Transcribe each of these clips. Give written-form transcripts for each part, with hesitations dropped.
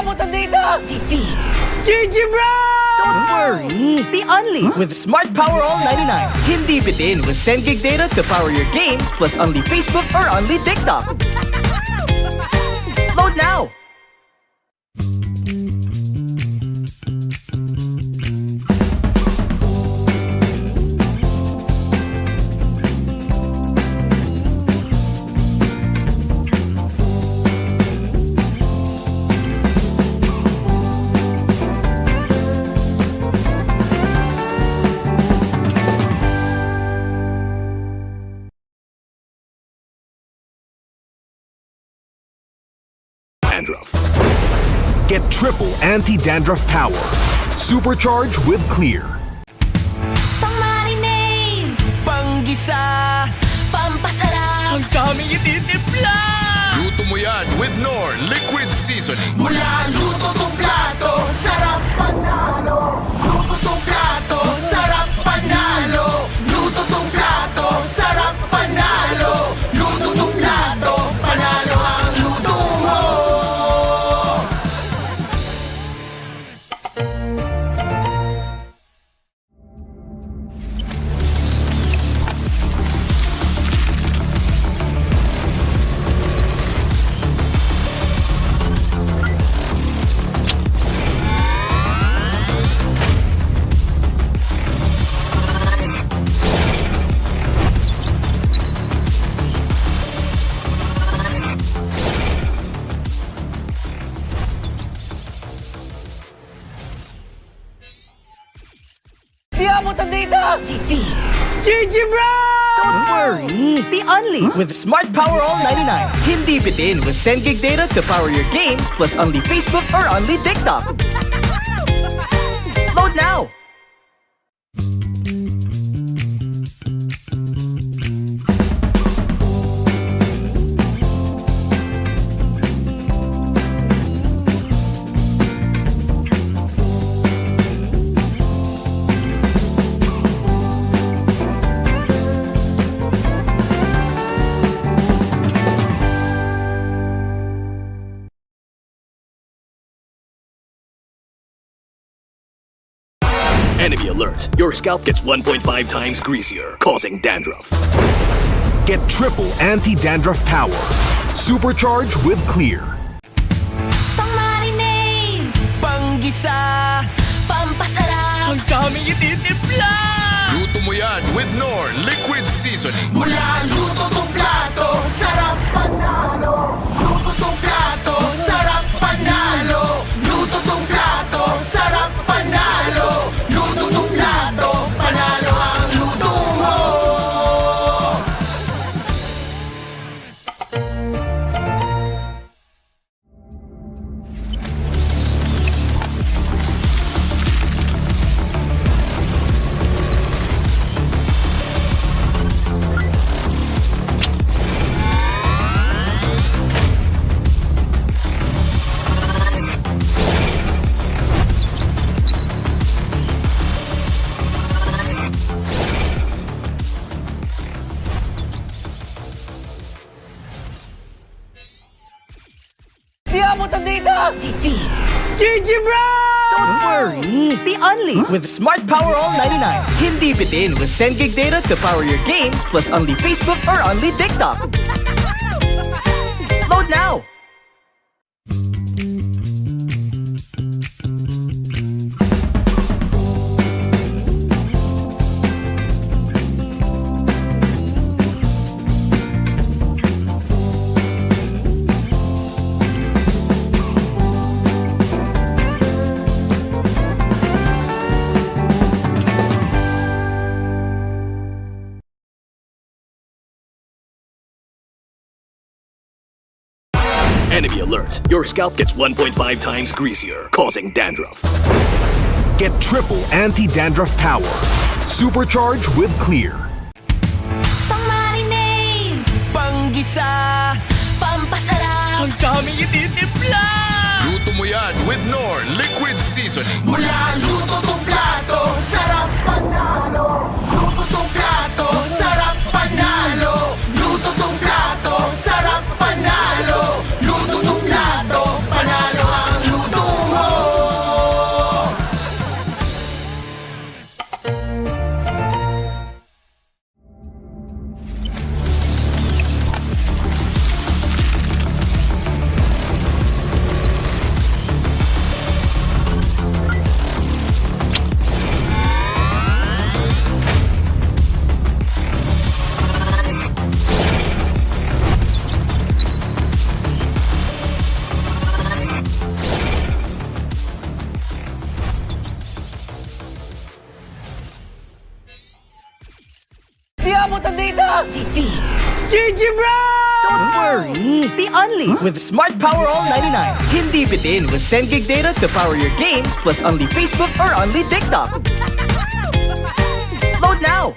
abot ang data! Defeat. GG bro! Don't worry. Be only with Smart Power All 99. Hindi bitin with 10 gig data to power your games plus only Facebook or only TikTok. Load now. Dandruff. Get triple anti-dandruff power. Supercharged with Clear. Pang-marinade, Panggisa. pampasarap, Ang daming ititimpla. Luto mo yan with Knorr Liquid Seasoning. Mula luto tong plato, sarap panalo. Luto tong plato, sarap panalo. Luto tong plato, sarap panalo. Luto tong plato, panalo ang luto mo. Di abot ang data! Defeat. GG bro! Don't worry. Be only with Smart Power All 99. Hindi bitin with 10 gig data to power your games plus only Facebook or only TikTok. Load now. Enemy alert. Your scalp gets 1.5 times greasier, causing dandruff. Get triple anti-dandruff power. Supercharged with Clear. pang-marinade, Panggisa. pampasarap, Ang daming ititimpla. Luto mo yan with Knorr Liquid Seasoning. Mula luto tong plato, sarap panalo. Luto tong plato, sarap panalo. Luto tong plato, sarap panalo. Luto tong plato, panalo ang luto mo. Di abot ang data! Defeat. GG bro! Don't worry. Be only with Smart Power All 99. Hindi bitin with 10 gig data to power your games plus only Facebook or only TikTok. Load now. Enemy alert. Your scalp gets 1.5 times greasier, causing dandruff. Get triple anti-dandruff power. Supercharged with Clear. pang-marinade, Panggisa. pampasarap, Ang daming ititimpla. Luto mo yan with Knorr Liquid Seasoning. Mula luto tong plato, sarap panalo. Luto tong plato, sarap panalo. Luto tong plato, sarap panalo. Luto tong plato, panalo ang luto Defeat. GG bro! Don't worry! The Only with Smart Power All 99. Hindi bitin with 10 gig data to power your games plus only Facebook or only TikTok. Load now!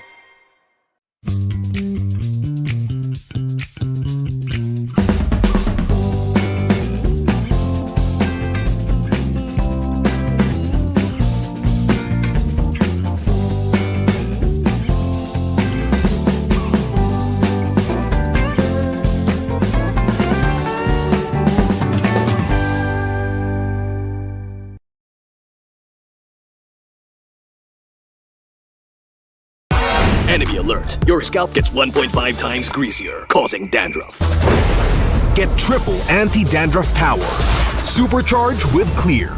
Enemy alert. Your scalp gets 1.5 times greasier, causing dandruff. Get triple anti-dandruff power. Supercharge with Clear.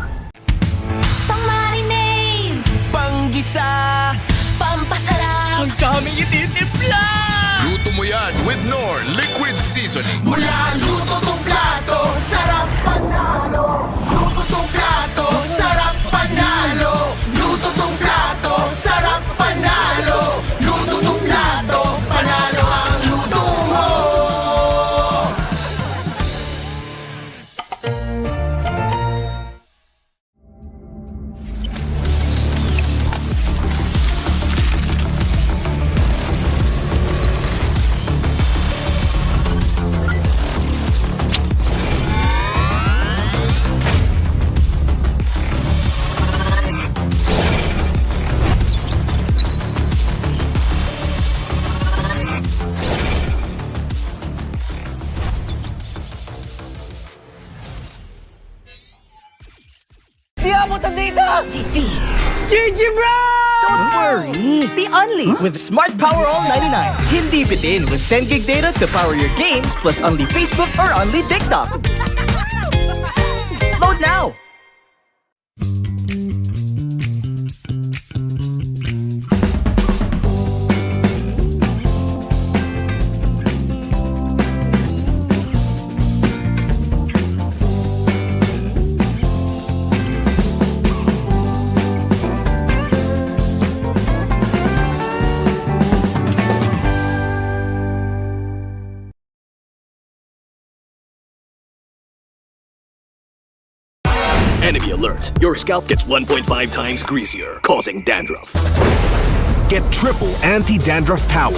Pang-marinade. Panggisa! Pampasarap. Ang daming ititimpla! Luto mo yan with Knorr Liquid Seasoning. Mula luto tong plato, sarap panalo. Luto tong plato, sarap panalo. Luto tong plato, sarap panalo. Luto tong plato, panalo ang luto mo. Di abutan dito! Defeat. GG bro! Don't worry! The Only with Smart Power All 99. Hindi bitin with 10 gig data to power your games plus only Facebook or only TikTok. Load now! Enemy alert. Your scalp gets 1.5 times greasier, causing dandruff. Get triple anti-dandruff power.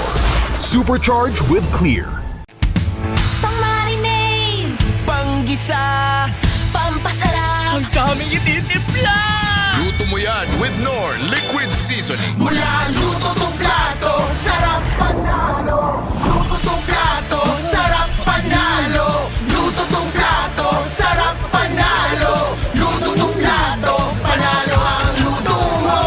Supercharge with Clear. Pang-marinade. Panggisa! Pampasarap. Ang daming ititimpla! Luto mo yan with Knorr Liquid Seasoning. Mula luto tong plato, sarap panalo. Luto tong plato, sarap panalo. Luto tong plato, sarap panalo. Luto tong plato, panalo ang luto mo.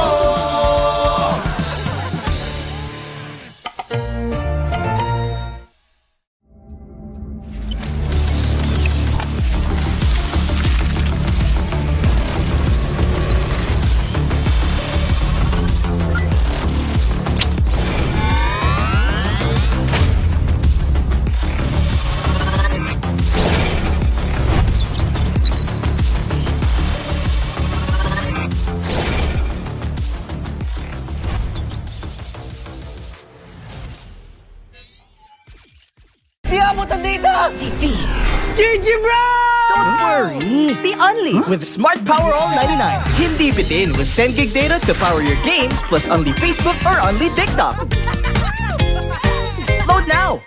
Di abutan dito! Defeat. GG bro! Don't worry! The Only with Smart Power All 99. Hindi bitin with 10 gig data to power your games plus only Facebook or only TikTok. Load now!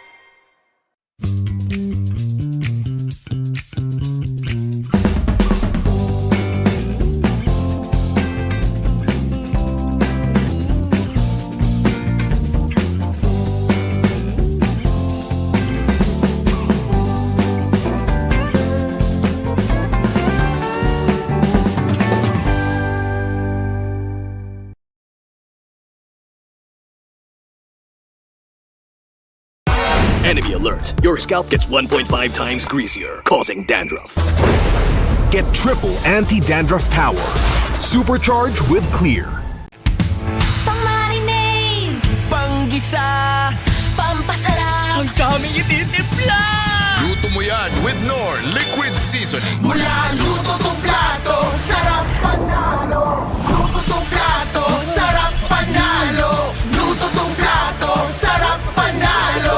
Enemy alert. Your scalp gets 1.5 times greasier, causing dandruff. Get triple anti-dandruff power. Supercharge with Clear. Pang-marinade. Panggisa! Pampasarap. Ang daming ititimpla! Luto mo yan with Knorr Liquid Seasoning. Mula luto tong plato, sarap panalo. Luto tong plato, sarap panalo. Luto tong plato, sarap panalo.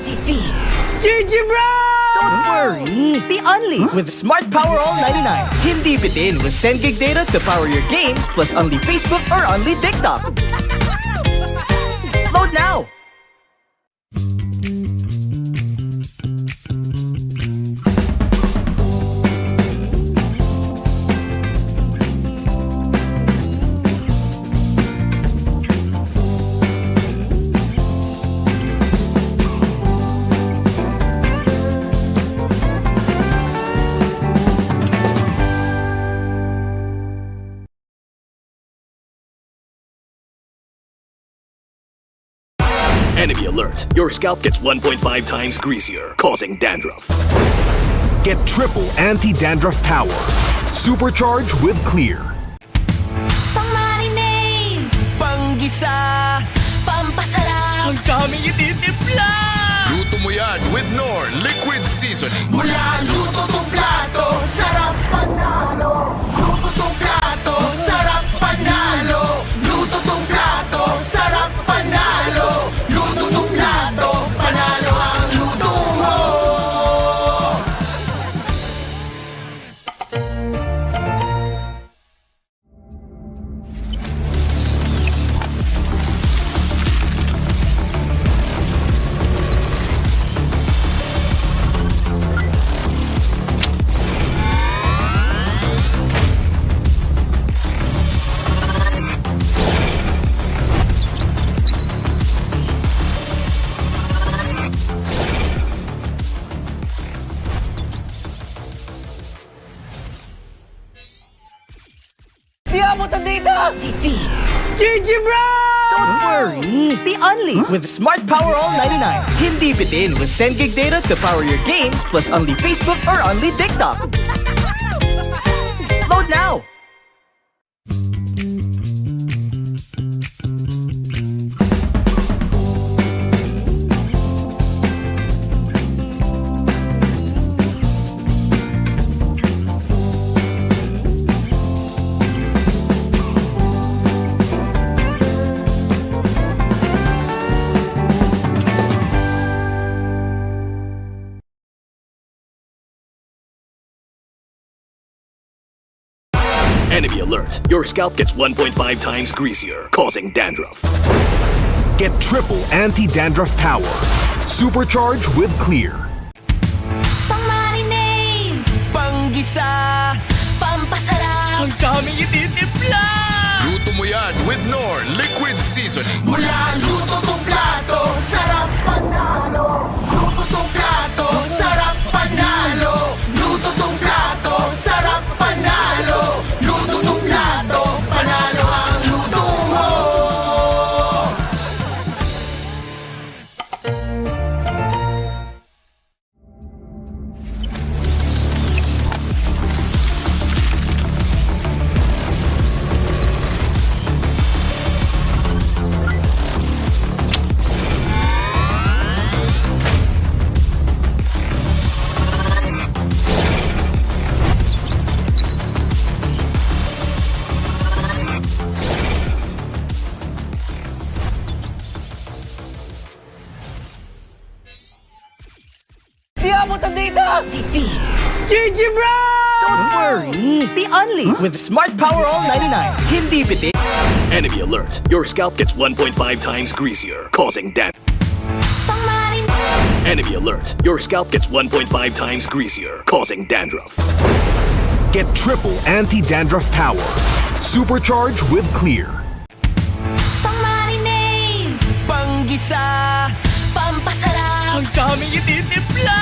Defeat. GG, bro! Don't worry! Be only with Smart Power All 99. Hindi bitin with 10 gig data to power your games plus only Facebook or only TikTok. Load now! Enemy alert. Your scalp gets 1.5 times greasier, causing dandruff. Get triple anti-dandruff power. Supercharged with Clear. Pang-marinade. Panggisa! Pampasarap. Ang daming ititimpla! Luto mo yan with Knorr Liquid Seasoning. Mula luto tong plato, sarap panalo. Luto tong plato, sarap panalo. Luto tong plato, sarap panalo. Luto tong plato, panalo ang luto mo. Di abutan dito! Defeat. GG, bro! Don't worry! Be only with Smart Power All 99. Hindi bitin with 10 gig data to power your games plus only Facebook or only TikTok. Load now! Enemy alert. Your scalp gets 1.5 times greasier, causing dandruff. Get triple anti-dandruff power. Supercharged with Clear. Pang-marinade. Panggisa! Pampasarap. Ang daming ititimpla! Luto mo yan with Knorr Liquid Seasoning. Mula luto tong plato, sarap panalo. Luto tong plato, sarap panalo. Luto tong plato, sarap panalo. Luto tong plato, panalo ang luto mo. Di abutan dito! Defeat. GG, bro! Don't worry! Be only with Smart Power All 99. Hindi bitin. Enemy alert. Your scalp gets 1.5 times greasier, causing dandruff. Pang-marinade. Enemy alert. Your scalp gets 1.5 times greasier, causing dandruff. Get triple anti-dandruff power. Supercharged with Clear. Pang-marinade. Panggisa! Pampasarap. Ang daming ititimpla!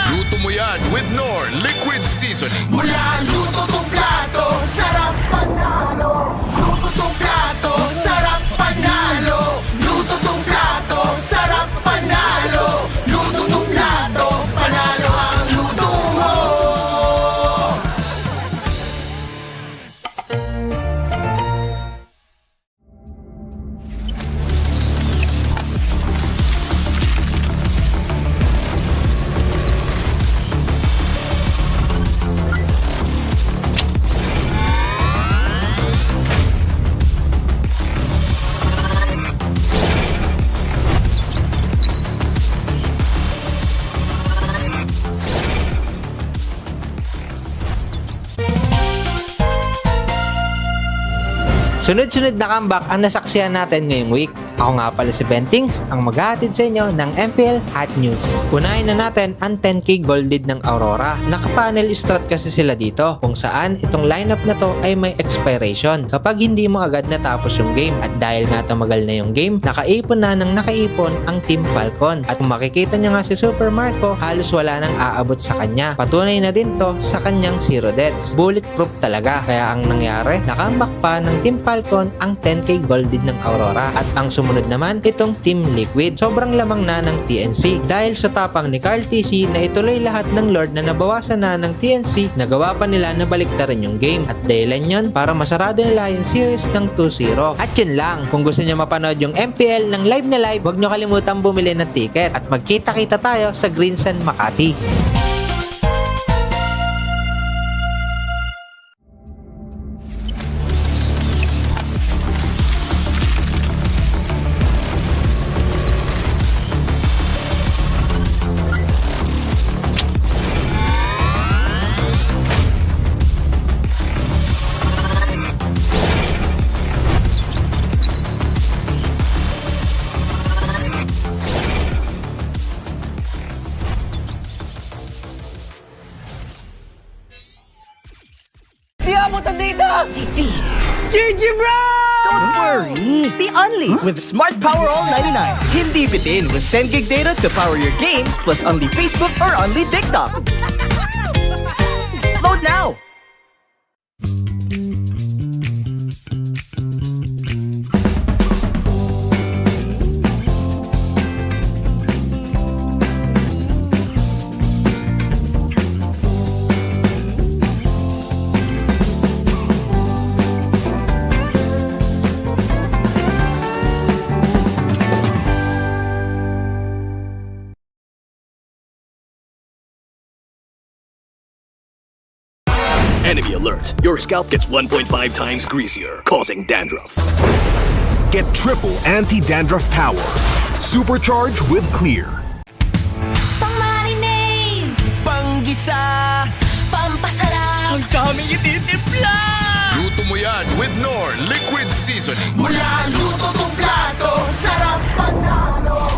Luto mo yan with Knorr Liquid Seasoning. Mula luto tong plato, sarap panalo. Luto tong plato, sarap panalo. Luto tong plato, sarap panalo. Luto tong plato, panalo ang luto mo. Sunod-sunod na comeback ang nasaksihan natin ngayong week. Ako nga pala si Bentings, ang maghahatid sa inyo ng MPL Hot News. Unahin na natin ang 10k gold lead ng Aurora. Naka-panel strat kasi sila dito, kung saan itong lineup na to ay may expiration kapag hindi mo agad natapos yung game. At dahil nga tumagal na yung game, nakaipon na ng nakaipon ang Team Falcon. At kung makikita nyo nga si Super Marco, halos wala nang aabot sa kanya. Patunay na din to sa kanyang zero deaths. Bulletproof talaga. Kaya ang nangyari, nakambak pa ng Team Falcon ang 10k gold lead ng Aurora. At ang sumunod naman, itong Team Liquid. Sobrang lamang na ng TNC. Dahil sa tapang ni Carl TC na ituloy lahat ng Lord na nabawasan na ng TNC, nagawa pa nila na baliktarin yung game. At dahilan yun para masarado nila yung series ng 2-0. At yun lang, kung gusto nyo mapanood yung MPL ng live na live, huwag nyo kalimutan bumili ng ticket. At magkita-kita tayo sa Greensun Makati. Di abutan dito! Defeat. GG bro! Don't worry! The Only with Smart Power All 99. Hindi bitin with 10 gig data to power your games plus only Facebook or only TikTok. Load now! Enemy alert. Your scalp gets 1.5 times greasier, causing dandruff. Get triple anti-dandruff power. Supercharge with Clear. Pang-marinade. Panggisa! Pampasarap. Ang daming ititimpla! Luto mo yan with Knorr Liquid Seasoning. Mula luto tong plato, sarap panalo.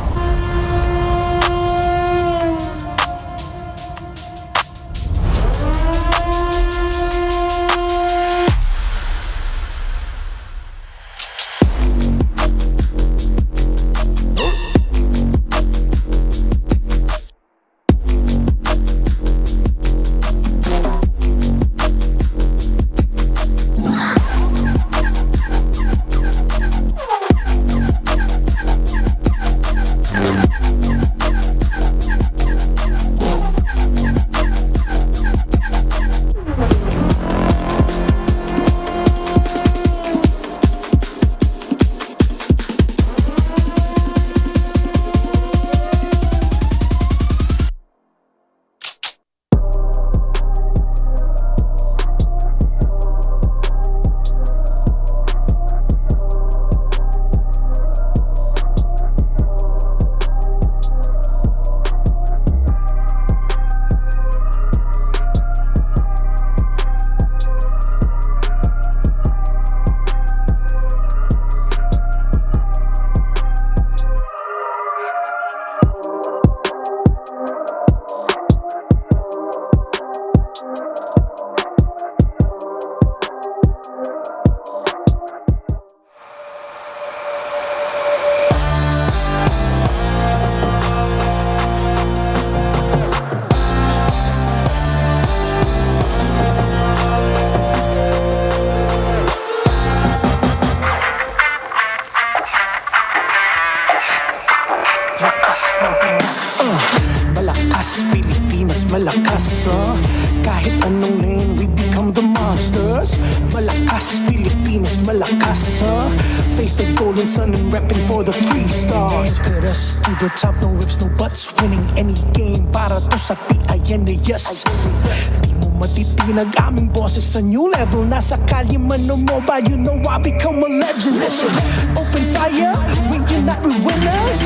Malakas, Pilipinas, malakas kahit anong lane, we become the monsters. Malakas, Pilipinas, malakas face the golden sun and repping for the 3 stars. Get us to the top, no ifs, no buts. Winning any game, para to sa PINAS. Di mo matitinag aming boses sa new level. Nasa kalye man o mobile, you know I become a legend. Listen, open fire, we unite, we winners.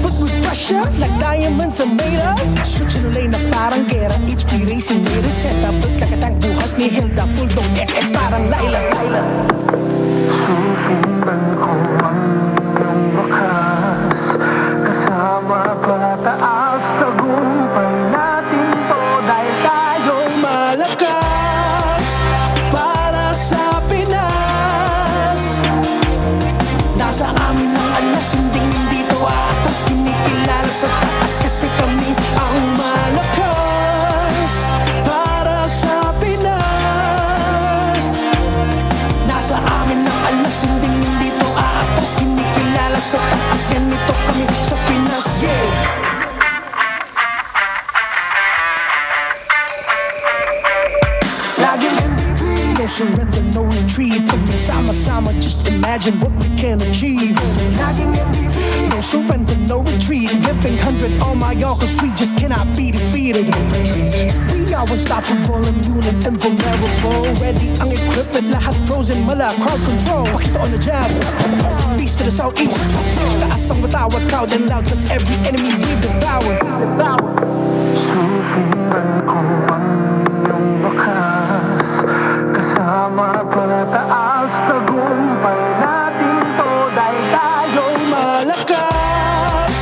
But with pressure, like diamonds are made of. Switching the lane na parang gera. HP Racing may reset up. Kakatang buhat ni Hilda, full dome SS parang Laila. sa taas, ganito kami sa Pinas. Laging MVP, no surrender, no retreat. Pag nagsama-sama, just imagine what we can achieve. Laging MVP, no surrender, no retreat. Giving 100 on my all, cause we just cannot be defeated. We are unstoppable, immune and invulnerable. Ready ang equipment, lahat frozen, mala, crowd control. Pakita on the jab, east to the southeast. Taas ang matawad, proud and loud, cause every enemy we devour. Susundan ko ang iyong wakas, kasama pataas, tagumpay natin to, dahil tayo'y malakas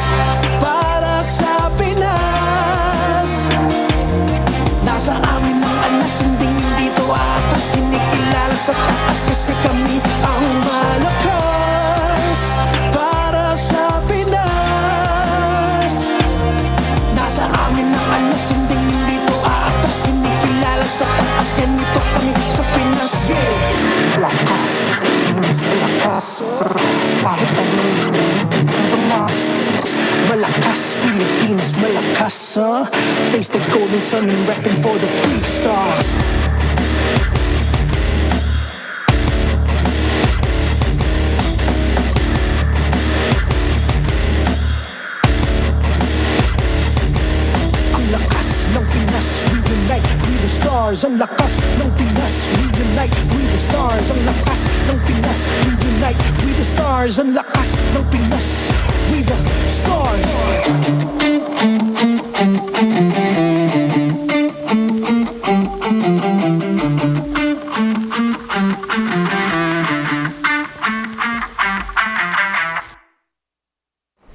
para sa Pinas. Nasa amin ang alas, hindi to atas, kinikilala sa taas kasi kami ang malakas para sa Pinas. Nasa amin ang alas, hindi to atas, kinikilala sa taas, ganito kami sa Pinas. Lakas, Pinas, malakas, kahit anong tumas. Malakas, Pilipinas, malakas, face the golden sun and repping for the 3 stars. Ang lakas ng Pinas, reunite with the stars. Ang lakas ng Pinas, reunite with the stars. Ang lakas ng Pinas, reunite with the stars. Ang lakas ng Pinas, with the stars.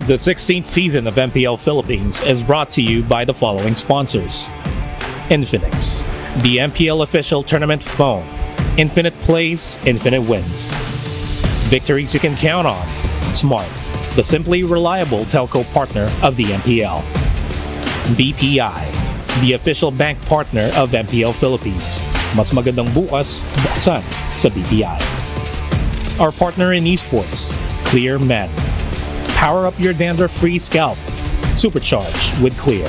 The 16th season of MPL Philippines is brought to you by the following sponsors. Infinix, the MPL official tournament phone. Infinite plays, infinite wins. Victories you can count on. Smart, the simply reliable telco partner of the MPL. BPI, the official bank partner of MPL Philippines. Mas magandang bukas, buksan sa BPI. Our partner in esports, Clear Men. Power up your dandruff-free scalp. Supercharge with Clear.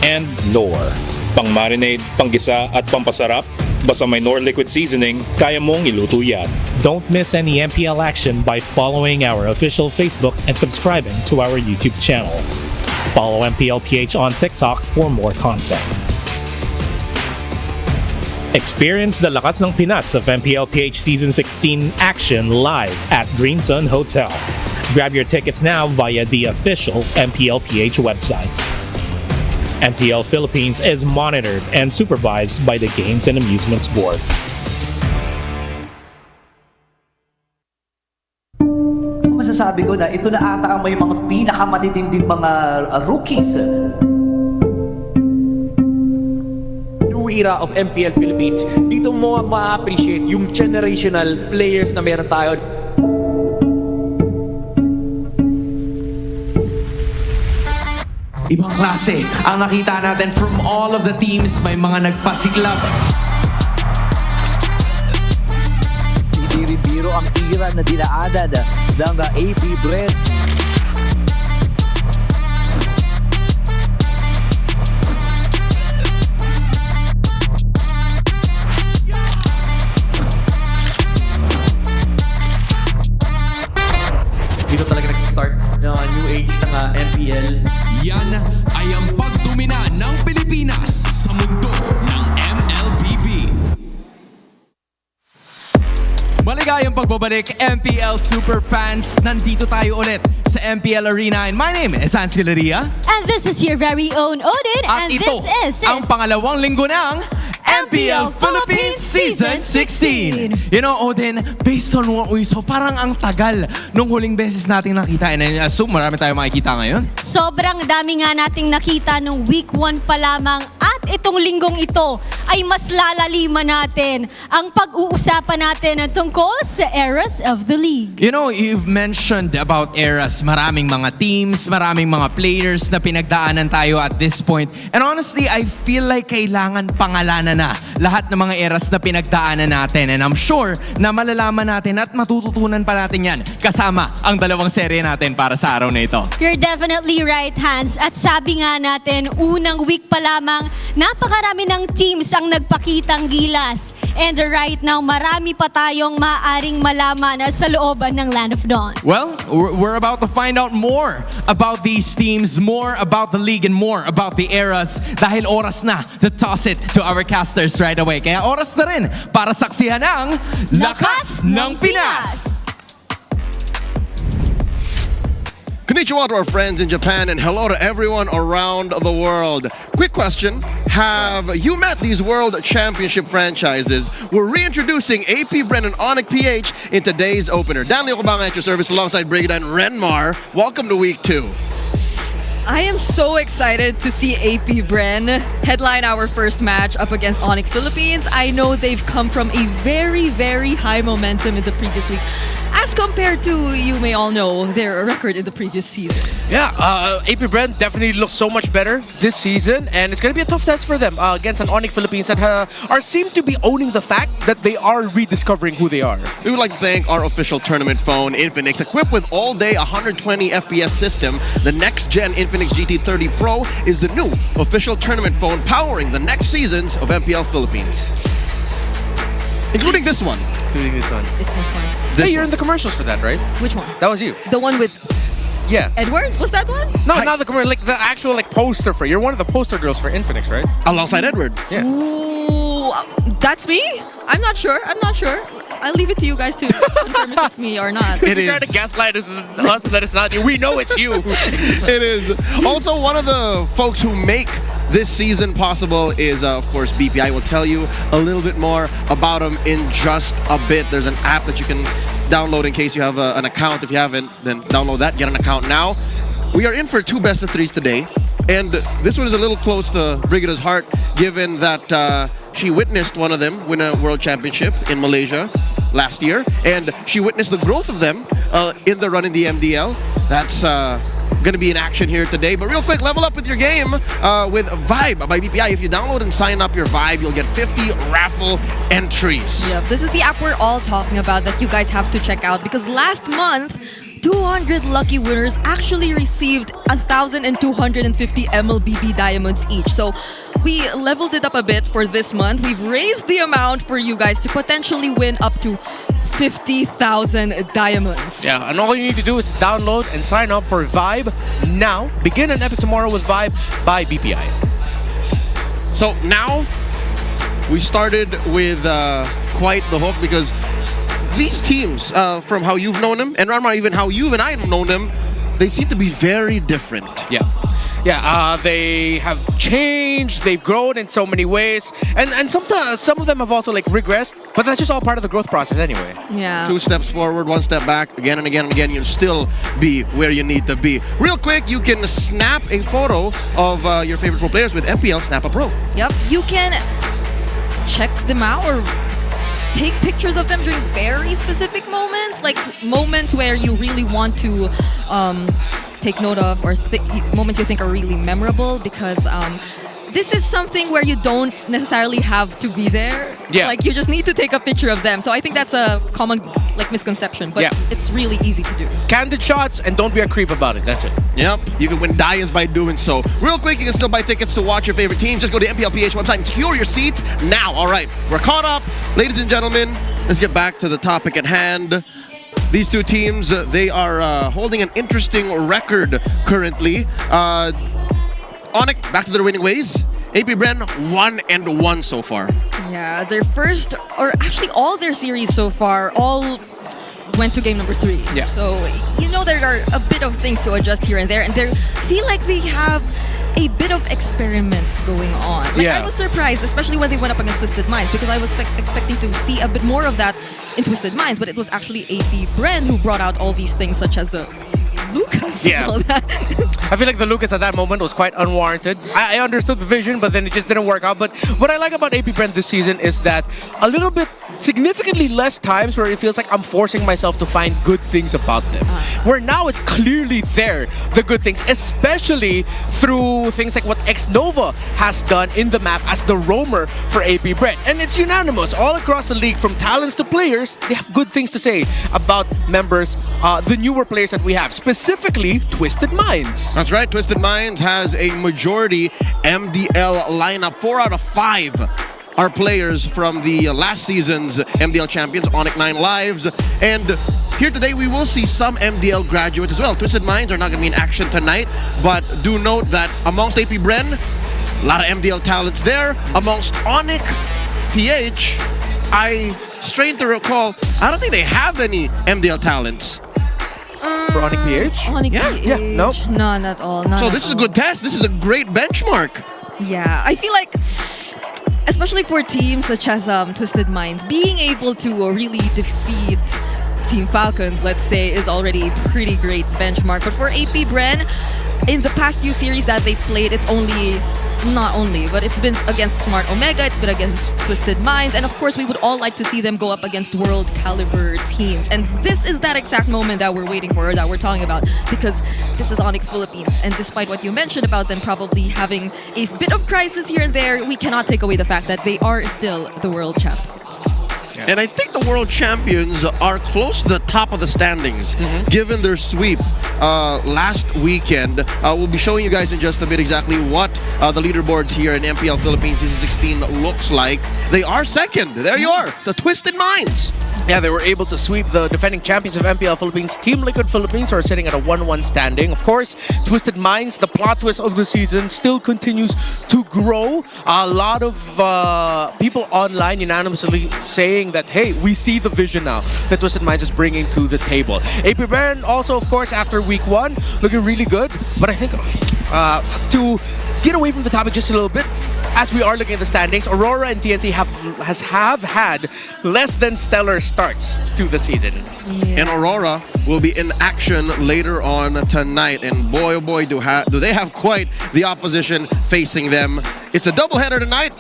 And Knorr. Pang-marinade, panggisa at pampasarap, basta may Knorr liquid seasoning, kaya mong iluto yan. Don't miss any MPL action by following our official Facebook and subscribing to our YouTube channel. Follow MPLPH on TikTok for more content. Experience the lakas ng Pinas of MPLPH Season 16 action live at Green Sun Hotel. Grab your tickets now via the official MPLPH website. MPL Philippines is monitored and supervised by the Games and Amusements Board. Masasabi ko na ito na ata ang may mga pinakamatitinding mga rookies. New era of MPL Philippines. Dito mo ma-appreciate yung generational players na meron tayo. Ibang klase ang nakita natin from all of the teams. May mga nagpasiklab. Hindi rin biro ang tira na dinaanan ng APBR. Dito talaga nag-start yung new age ng MPL. Yan ay ang pagdomina ng Pilipinas sa mundo ng MLBB. Maligayang pagbabalik, MPL Superfans. Nandito tayo ulit sa MPL Arena. And my name is Ansel Ria. And this is your very own Odin. At and ito this is ang pangalawang linggo ng MPL Philippines Season 16. You know, Odin, based on what we saw, parang ang tagal nung huling beses nating nakita. And I assume marami tayong makikita ngayon. Sobrang dami nga nating nakita nung week 1 pa lamang at itong linggong ito ay mas lalaliman natin ang pag-uusapan natin tungkol sa eras of the league. You know, you've mentioned about eras. Maraming mga teams, maraming mga players na pinagdaanan tayo at this point. And honestly, I feel like kailangan pangalanan na lahat ng mga eras na pinagdaanan natin. And I'm sure na malalaman natin at matututunan pa natin yan kasama ang dalawang serye natin para sa araw na ito. You're definitely right, Hans. At sabi nga natin, unang week pa lamang, napakarami ng teams ang nagpakitang gilas. And right now, marami pa tayong maaaring malaman sa looban ng Land of Dawn. Well, we're about to find out more about these teams, more about the league, and more about the eras dahil oras na to toss it to our casters right away. Kaya oras na rin para saksihan ang Lakas ng Pinas! Konnichiwa to our friends in Japan and hello to everyone around the world. Quick question, have you met these World Championship franchises? We're reintroducing APBR and ONIC PH in today's opener. Dan Leo Kabang at your service alongside Brigida and Renmar. Welcome to week 2. I am so excited to see AP Bren headline our first match up against ONIC Philippines. I know they've come from a very, very high momentum in the previous week as compared to, you may all know, their record in the previous season. Yeah, AP Bren definitely looks so much better this season, and it's going to be a tough test for them against an ONIC Philippines that seem to be owning the fact that they are rediscovering who they are. We would like to thank our official tournament phone, Infinix, equipped with all-day 120 FPS system. The next-gen Infinix GT30 Pro is the new official tournament phone powering the next seasons of MPL Philippines. Including this one. Including this one. It's so fun. Hey, you're in the commercials for that, right? Which one? That was you. The one with Yeah. Edward? Was that one? No, not the commercial, like the actual poster for. You're one of the poster girls for Infinix, right? Alongside Edward. Yeah. Ooh, that's me? I'm not sure. I'll leave it to you guys to confirm if it's me or not. It is. You're trying to gaslight us that it's not you. We know it's you. It is. Also, one of the folks who make this season possible is, of course, BPI. We'll tell you a little bit more about them in just a bit. There's an app that you can download in case you have an account. If you haven't, then download that. Get an account now. We are in for 2 best of 3s today. And this one is a little close to Brigida's heart, given that she witnessed one of them win a world championship in Malaysia last year. And she witnessed the growth of them in the run in the MDL. That's going to be in action here today. But real quick, level up with your game with Vibe by BPI. If you download and sign up your Vibe, you'll get 50 raffle entries. Yep, this is the app we're all talking about that you guys have to check out because last month, 200 lucky winners actually received 1,250 MLBB diamonds each. So we leveled it up a bit for this month. We've raised the amount for you guys to potentially win up to 50,000 diamonds. Yeah, and all you need to do is download and sign up for Vibe now. Begin an epic tomorrow with Vibe by BPI. So now we started with quite the hook because these teams, from how you've known them, and Ranmar, even how you and I have known them, they seem to be very different. Yeah, they have changed, they've grown in so many ways, and sometimes some of them have also regressed, but that's just all part of the growth process anyway. Yeah. 2 steps forward, 1 step back, again and again and again, you'll still be where you need to be. Real quick, you can snap a photo of your favorite pro players with MPL Snap a Pro. Yep, you can check them out or take pictures of them during very specific moments, like moments where you really want to take note of, or moments you think are really memorable, because this is something where you don't necessarily have to be there. Yeah. Like, you just need to take a picture of them. So I think that's a common misconception, but it's really easy to do. Candid shots, and don't be a creep about it. That's it. Yep, you can win diamonds by doing so. Real quick, you can still buy tickets to watch your favorite teams. Just go to the MPLPH website and secure your seats now. All right, we're caught up. Ladies and gentlemen, let's get back to the topic at hand. These two teams, they are holding an interesting record currently. ONIC, back to their winning ways. APBR 1-1 so far. Yeah, their first, or actually all their series so far, all went to game number 3. Yeah. So, there are a bit of things to adjust here and there, and they feel like they have a bit of experiments going on. I was surprised, especially when they went up against Twisted Minds, because I was expecting to see a bit more of that in Twisted Minds, but it was actually AP Bren who brought out all these things, such as the Lucas? Yeah. All that? I feel like the Lucas at that moment was quite unwarranted. I understood the vision, but then it just didn't work out. But what I like about AP Brent this season is that a little bit, significantly less times where it feels like I'm forcing myself to find good things about them. Where now it's clearly there, the good things, especially through things like what X-Nova has done in the map as the roamer for AP Brent. And it's unanimous all across the league, from talents to players, they have good things to say about members, the newer players that we have, specifically Twisted Minds. That's right, Twisted Minds has a majority MDL lineup. 4 out of 5 are players from the last season's MDL champions, ONIC 9 Lives. And here today, we will see some MDL graduates as well. Twisted Minds are not going to be in action tonight, but do note that amongst AP Bren, a lot of MDL talents there. Amongst ONIC PH, I strain to recall, I don't think they have any MDL talents. For ONIC PH? ONIC PH. Yeah, nope. None at all. None So at this is a all. good test. This is a great benchmark. Yeah, I feel like, especially for teams such as Twisted Minds, being able to really defeat Team Falcons, let's say, is already a pretty great benchmark. But for AP Bren, in the past few series that they played, it's but it's been against Smart Omega, it's been against Twisted Minds, and of course we would all like to see them go up against world caliber teams. And this is that exact moment that we're waiting for, or that we're talking about, because this is ONIC Philippines, and despite what you mentioned about them probably having a bit of crisis here and there, we cannot take away the fact that they are still the world champions. And I think the world champions are close to the top of the standings, given their sweep last weekend. We'll be showing you guys in just a bit exactly what the leaderboards here in MPL Philippines Season 16 looks like. They are second. There you are, the Twisted Minds. Yeah, they were able to sweep the defending champions of MPL Philippines, Team Liquid Philippines, who are sitting at a 1-1 standing. Of course, Twisted Minds, the plot twist of the season, still continues to grow. A lot of people online unanimously saying that, hey, we see the vision now that Twisted Minds is bringing to the table. AP Bren also, of course, after week 1, looking really good. But I think to get away from the topic just a little bit, as we are looking at the standings, Aurora and TNC have had less than stellar starts to the season. And Aurora will be in action later on tonight. And boy, oh boy, do they have quite the opposition facing them. It's a doubleheader tonight.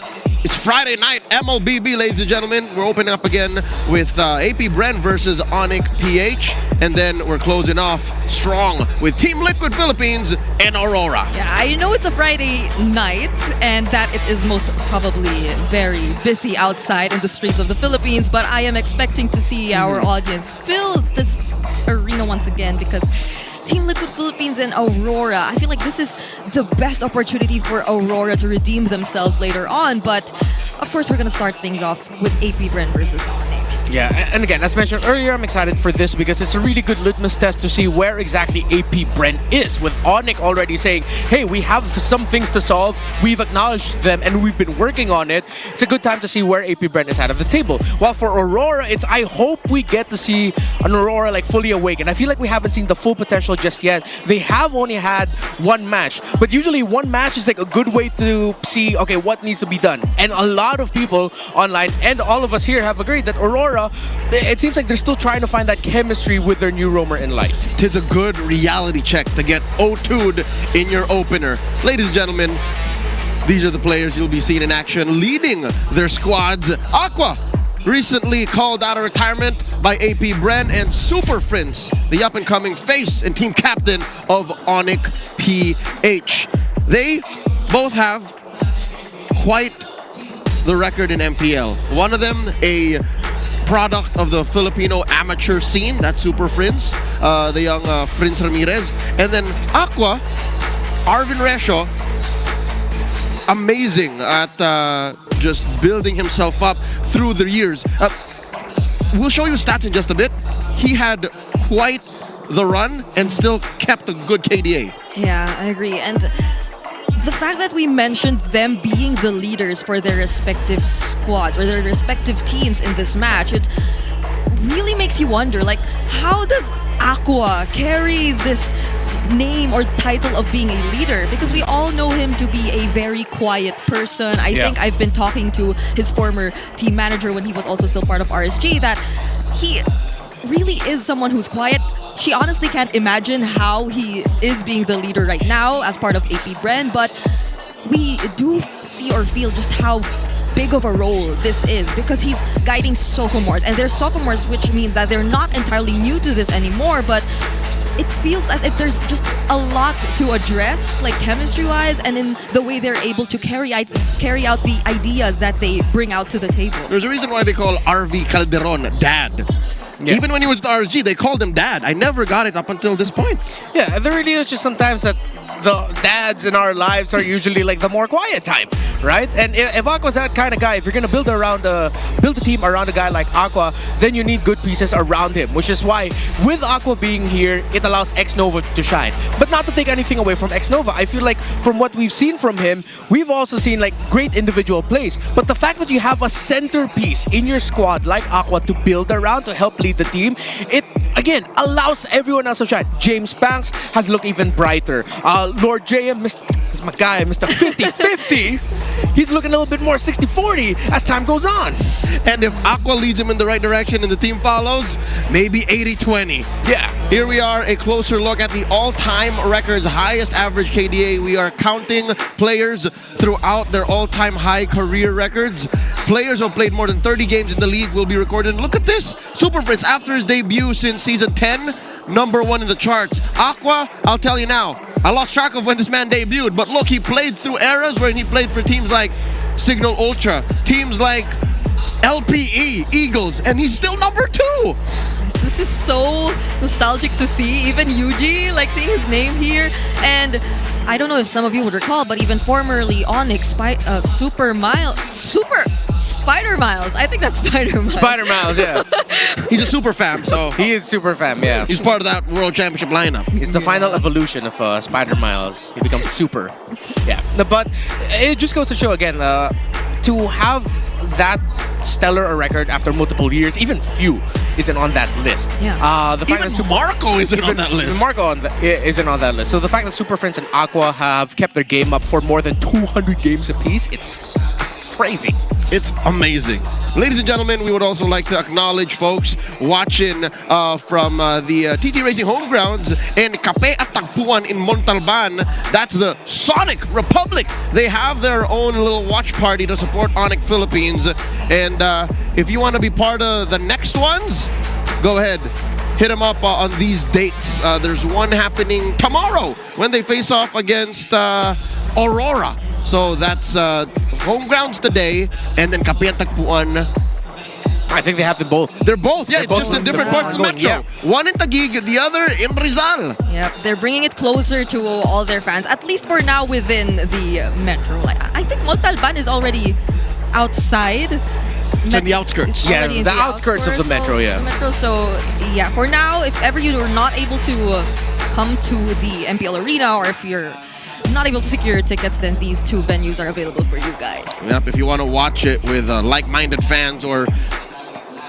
It's Friday night, MLBB, ladies and gentlemen. We're opening up again with AP Bren versus ONIC PH. And then we're closing off strong with Team Liquid Philippines and Aurora. Yeah, I know it's a Friday night and that it is most probably very busy outside in the streets of the Philippines, but I am expecting to see our audience fill this arena once again, because Team Liquid Philippines and Aurora, I feel like this is the best opportunity for Aurora to redeem themselves later on. But of course, we're going to start things off with AP Bren versus ONIC. Yeah, and again, as mentioned earlier, I'm excited for this because it's a really good litmus test to see where exactly AP Bren is, with ONIC already saying, hey, we have some things to solve, we've acknowledged them, and we've been working on it. It's a good time to see where AP Bren is out of the table. While for Aurora, I hope we get to see an Aurora like fully awakened. I feel like we haven't seen the full potential just yet. They have only had one match, but usually one match is like a good way to see, okay, what needs to be done. And a lot of people online, and all of us here, have agreed that Aurora, it seems like they're still trying to find that chemistry with their new roamer in Light. Tis a good reality check to get O2'd in your opener. Ladies and gentlemen, these are the players you'll be seeing in action leading their squads. Aqua recently called out of retirement by AP Bren, and Super Prince, the up-and-coming face and team captain of ONIC PH. They both have quite the record in MPL. One of them, a product of the Filipino amateur scene, that's Super Prince, the young Prince Ramirez. And then Aqua, Arvin Resho, amazing at just building himself up through the years. We'll show you stats in just a bit. He had quite the run and still kept a good KDA. Yeah, I agree. And the fact that we mentioned them being the leaders for their respective squads or their respective teams in this match, it really makes you wonder, like, how does Aqua carry this name or title of being a leader? Because we all know him to be a very quiet person. I think I've been talking to his former team manager when he was also still part of RSG, that really is someone who's quiet. She honestly can't imagine how he is being the leader right now as part of AP Bren, but we do see or feel just how big of a role this is because he's guiding sophomores, and they're sophomores, which means that they're not entirely new to this anymore, but it feels as if there's just a lot to address, like chemistry-wise, and in the way they're able to carry out the ideas that they bring out to the table. There's a reason why they call RV Calderon Dad. Yeah. Even when he was at RSG, they called him Dad. I never got it up until this point. Yeah, there really is just sometimes that the dads in our lives are usually like the more quiet type, right? And if Aqua's that kind of guy, if you're gonna build a team around a guy like Aqua, then you need good pieces around him, which is why with Aqua being here, it allows X-Nova to shine. But not to take anything away from X-Nova, I feel like from what we've seen from him, we've also seen like great individual plays. But the fact that you have a centerpiece in your squad like Aqua to build around to help lead the team, it again allows everyone else to shine. James Banks has looked even brighter. Lord JM, is my guy, Mr. 50-50. He's looking a little bit more 60-40 as time goes on. And if Aqua leads him in the right direction and the team follows, maybe 80-20. Yeah. Here we are, a closer look at the all-time records, highest average KDA. We are counting players throughout their all-time high career records. Players who have played more than 30 games in the league will be recorded. Look at this. Super Fritz, after his debut since season 10, #1 in the charts. Aqua, I'll tell you now, I lost track of when this man debuted, but look, he played through eras where he played for teams like Signal Ultra, teams like LPE, Eagles, and he's still #2. This is so nostalgic to see. Even Yuji, like seeing his name here. And I don't know if some of you would recall, but even formerly ONIC, Super Spider Miles. I think that's Spider Miles. Spider Miles, yeah. He's a super fam, so he is super fam, yeah. He's part of that World Championship lineup. It's the final evolution of Spider Miles. He becomes super. Yeah, but it just goes to show again, to have that stellar a record after multiple years, even few isn't on that list. Yeah. The fact Even that Marco isn't on that list. Even Marco isn't on that list. So the fact that Super Friends and Aqua have kept their game up for more than 200 games apiece, it's crazy. It's amazing. Ladies and gentlemen, we would also like to acknowledge folks watching from the TT Racing home grounds in Cape at Tagpuan in Montalban. That's the Sonic Republic. They have their own little watch party to support ONIC Philippines. And if you want to be part of the next ones, go ahead. Hit them up on these dates. There's one happening tomorrow when they face off against Aurora. So that's home grounds today, and then Cape at Tagpuan. I think they have them both. They're both, yeah. They're It's both just in different parts of the metro. Yeah. One in Taguig, the other in Rizal. Yep, they're bringing it closer to all their fans, at least for now within the metro. Like, I think Montalban is already outside. It's in the outskirts. Yeah, the outskirts of the metro, yeah. The metro, so yeah, for now, if ever you are not able to come to the MPL Arena, or if you're not able to secure your tickets, then these two venues are available for you guys. Yep, if you want to watch it with like-minded fans or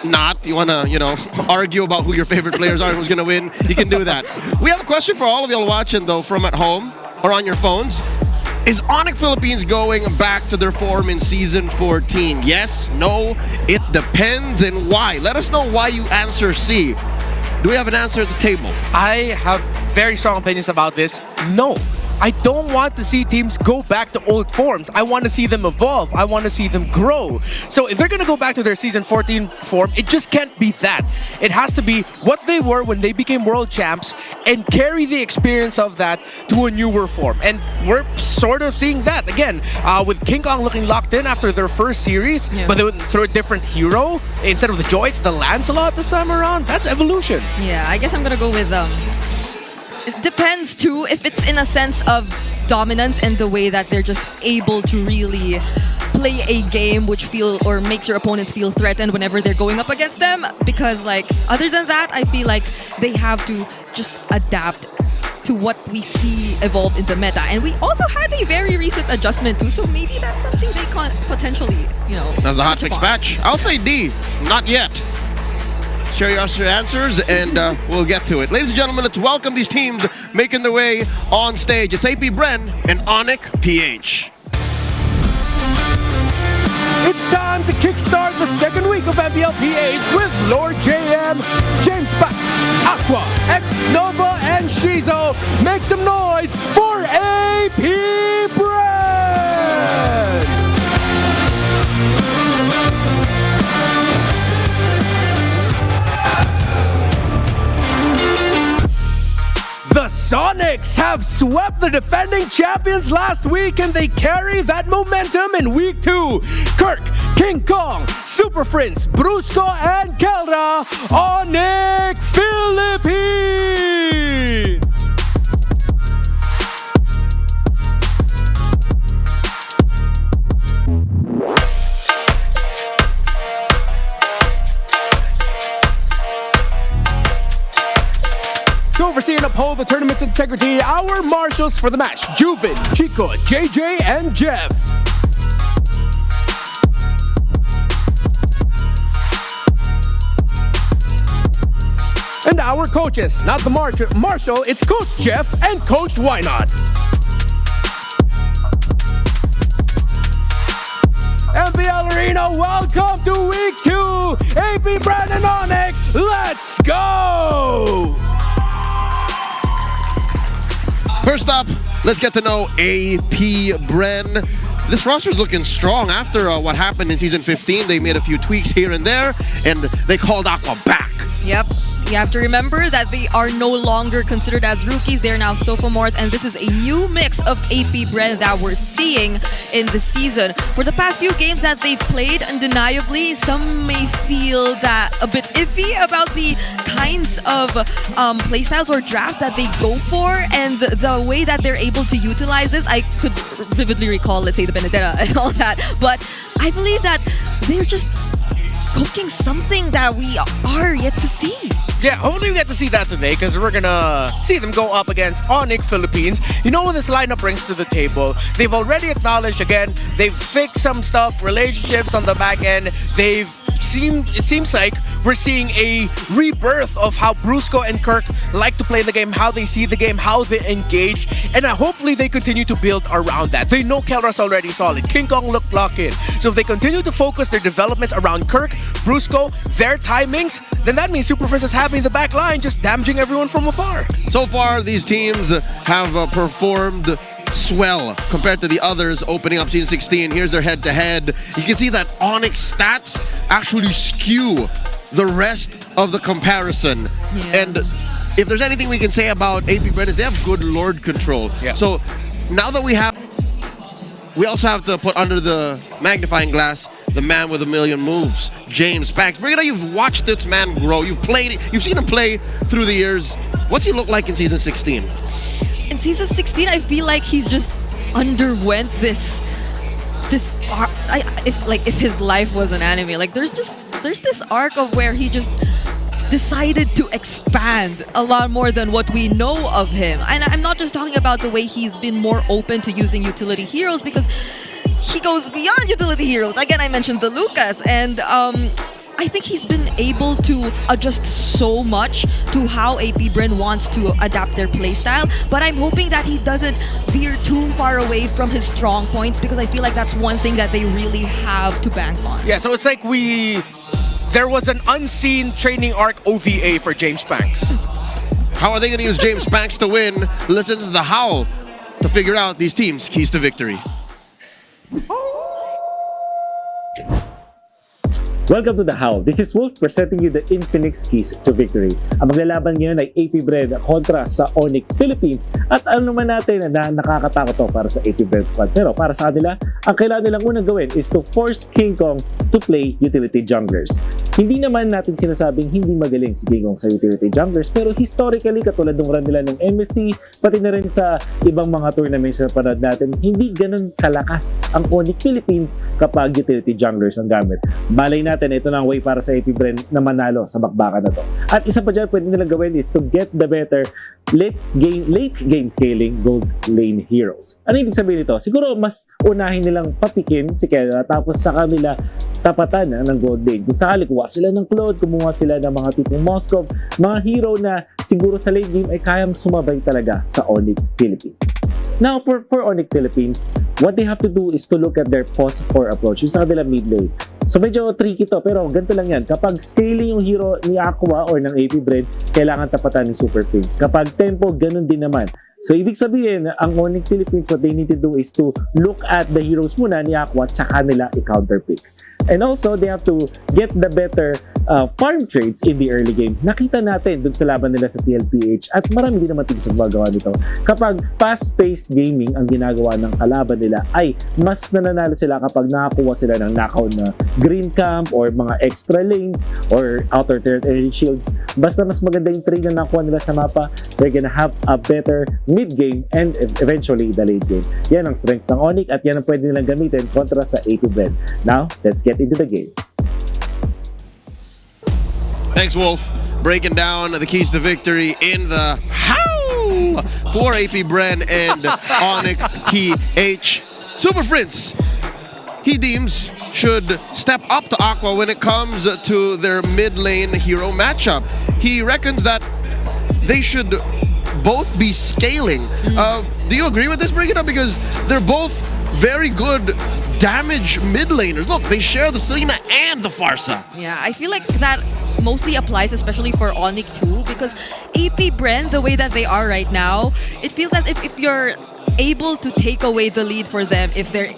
not, you want to, argue about who your favorite players are and who's going to win, you can do that. We have a question for all of y'all watching, though, from at home or on your phones. Is ONIC Philippines going back to their form in Season 14? Yes? No? It depends, and why? Let us know why you answer C. Do we have an answer at the table? I have very strong opinions about this. No. I don't want to see teams go back to old forms. I want to see them evolve. I want to see them grow. So if they're going to go back to their Season 14 form, it just can't be that. It has to be what they were when they became world champs and carry the experience of that to a newer form. And we're sort of seeing that again with King Kong looking locked in after their first series, but they went through a different hero. Instead of the Joy, it's the Lancelot this time around. That's evolution. Yeah, I guess I'm going to go with it depends too if it's in a sense of dominance and the way that they're just able to really play a game which makes your opponents feel threatened whenever they're going up against them, because like other than that, I feel like they have to just adapt to what we see evolve in the meta. And we also had a very recent adjustment too, so maybe that's something they can potentially, That's a hot fix match. I'll say D, not yet. Share your answers, and we'll get to it. Ladies and gentlemen, let's welcome these teams making their way on stage. It's AP Bren and ONIC PH. It's time to kickstart the second week of MPL PH with Lord JM, James Banks, Aqua, X Nova, and Shizo. Make some noise for AP Brand! The Sonics have swept the defending champions last week and they carry that momentum in week 2. Kirk, King Kong, Super Prince, Brusco, and Kelra, ONIC Philippines! To oversee and uphold the tournament's integrity, our marshals for the match, Juvin, Chico, JJ, and Jeff. And our coaches, not the marshal, it's Coach Jeff and Coach Why Not. MPL Arena, welcome to week 2. AP Brand and ONIC, let's go! First up, let's get to know AP Bren. This roster's looking strong after what happened in Season 15. They made a few tweaks here and there, and they called Aqua back. Yep. You have to remember that they are no longer considered as rookies. They're now sophomores, and this is a new mix of AP Bren that we're seeing in the season. For the past few games that they've played, undeniably, some may feel that a bit iffy about the kinds of playstyles or drafts that they go for and the way that they're able to utilize this. I could vividly recall, let's say, the Benedetta and all that, but I believe that they're just cooking something that we are yet to see. Yeah, hopefully we get to see that today because we're gonna see them go up against ONIC Philippines. You know what this lineup brings to the table? They've already acknowledged, again, they've fixed some stuff, relationships on the back end. It seems like we're seeing a rebirth of how Brusco and Kirk like to play the game, how they see the game, how they engage, and hopefully they continue to build around that. They know Kelra's already solid. King Kong looked locked in. So if they continue to focus their developments around Kirk, Brusco, their timings, then that means Super Prince is having the back line just damaging everyone from afar. So far, these teams have performed swell compared to the others opening up Season 16. Here's their head-to-head. You can see that ONIC stats actually skew the rest of the comparison. Yeah. And if there's anything we can say about AP Bren is they have good Lord control. Yeah. So now that we also have to put under the magnifying glass the man with a million moves, James Banks. Brigida, you've watched this man grow. You've seen him play through the years. What's he look like in Season 16? In Season 16, I feel like he's just underwent this if his life was an anime, like there's this arc of where he just decided to expand a lot more than what we know of him. And I'm not just talking about the way he's been more open to using utility heroes, because he goes beyond utility heroes. Again, I mentioned the Lucas, and I think he's been able to adjust so much to how AP Bren wants to adapt their playstyle, but I'm hoping that he doesn't veer too far away from his strong points, because I feel like that's one thing that they really have to bank on. Yeah, so it's like there was an unseen training arc OVA for James Banks. How are they going to use James Banks to win? Listen to the Howl to figure out these teams' keys to victory. Welcome to The Howl. This is Wolf presenting you the Infinix Keys to Victory. Ang maglalaban ngayon ay AP Bren kontra sa ONIC Philippines. At ano naman natin na nakakatakot to para sa AP Bren squad. Pero para sa kanila, ang kailangan nilang unang gawin is to force King Kong to play utility junglers. Hindi naman natin sinasabing hindi magaling si King Kong sa utility junglers, pero historically, katulad ng run nila ng MSC, pati na rin sa ibang mga tournaments na panood natin, hindi ganun kalakas ang ONIC Philippines kapag utility junglers ang gamit. Malay natin, ito na ang way para sa AP Bren na manalo sa bakbakan na to. At isa pa dyan, pwede nilang gawin is to get the better late game scaling gold lane heroes. Ano ibig sabihin nito? Siguro mas unahin nilang papikin si Kelra, tapos sa kanila tapatan ng gold lane. Kung sakali kuha sila ng Claude, kumuha sila ng mga tipong Moskov, mga hero na siguro sa late game ay kayang sumabay talaga sa ONIC Philippines. Now, for ONIC Philippines, what they have to do is to look at their pause-for approach, yung sa kanila mid lane. So medyo tricky to, pero ganito lang yan. Kapag scaling yung hero ni Aqua or ng AP Bread, kailangan tapatan ni Super Prince. Kapag tempo, ganun din naman. So, ibig sabihin, ang ONIC Philippines, what they need to do is to look at the heroes muna ni Aqua, tsaka nila i-counterpick. And also, they have to get the better farm trades in the early game. Nakita natin dun sa laban nila sa TLPH at marami din naman tigil sa gumagawa nito. Kapag fast-paced gaming ang ginagawa ng kalaban nila, ay mas nananalo sila kapag nakakuha sila ng knockout na green camp or mga extra lanes or outer turret energy shields. Basta mas maganda yung trade na nakuha nila sa mapa, they're gonna have a better mid-game and eventually the late game. Yan ang strengths ng ONIC at yan ang pwede nilang gamitin kontra sa AP Bread. Now, let's get into the game. Thanks, Wolf. Breaking down the keys to victory in the how for AP Bren and ONIC TH. Super Prince, he deems, should step up to Aqua when it comes to their mid lane hero matchup. He reckons that they should both be scaling. Do you agree with this, Bring It Up? Because they're both very good damage mid laners. Look, they share the Selena and the Farsa. Yeah, I feel like that mostly applies especially for ONIC too, because AP Brand, the way that they are right now, it feels as if you're able to take away the lead for them, if they're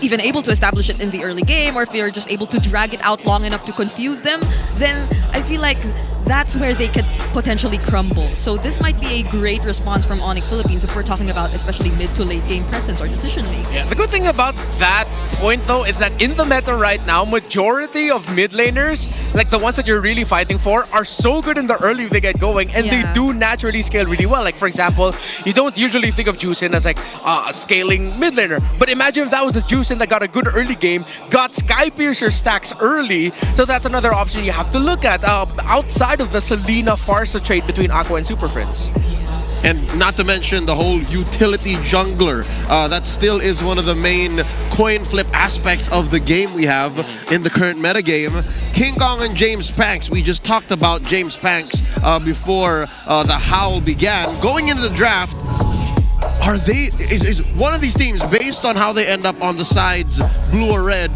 even able to establish it in the early game, or if you're just able to drag it out long enough to confuse them, then I feel like that's where they could potentially crumble. So this might be a great response from ONIC Philippines if we're talking about especially mid to late game presence or decision making. Yeah, the good thing about that point though is that in the meta right now, majority of mid laners, like the ones that you're really fighting for, are so good in the early they get going, and they do naturally scale really well. Like for example, you don't usually think of Juicin as like a scaling mid laner, but imagine if that was a Juicin that got a good early game, got Sky Piercer stacks early, so that's another option you have to look at outside of the Selena Farsa trade between Aqua and Super Friends. And not to mention the whole utility jungler. That still is one of the main coin flip aspects of the game we have in the current metagame. King Kong and James Panks. We just talked about James Panks before the howl began. Going into the draft, are they, is one of these teams, based on how they end up on the sides, blue or red,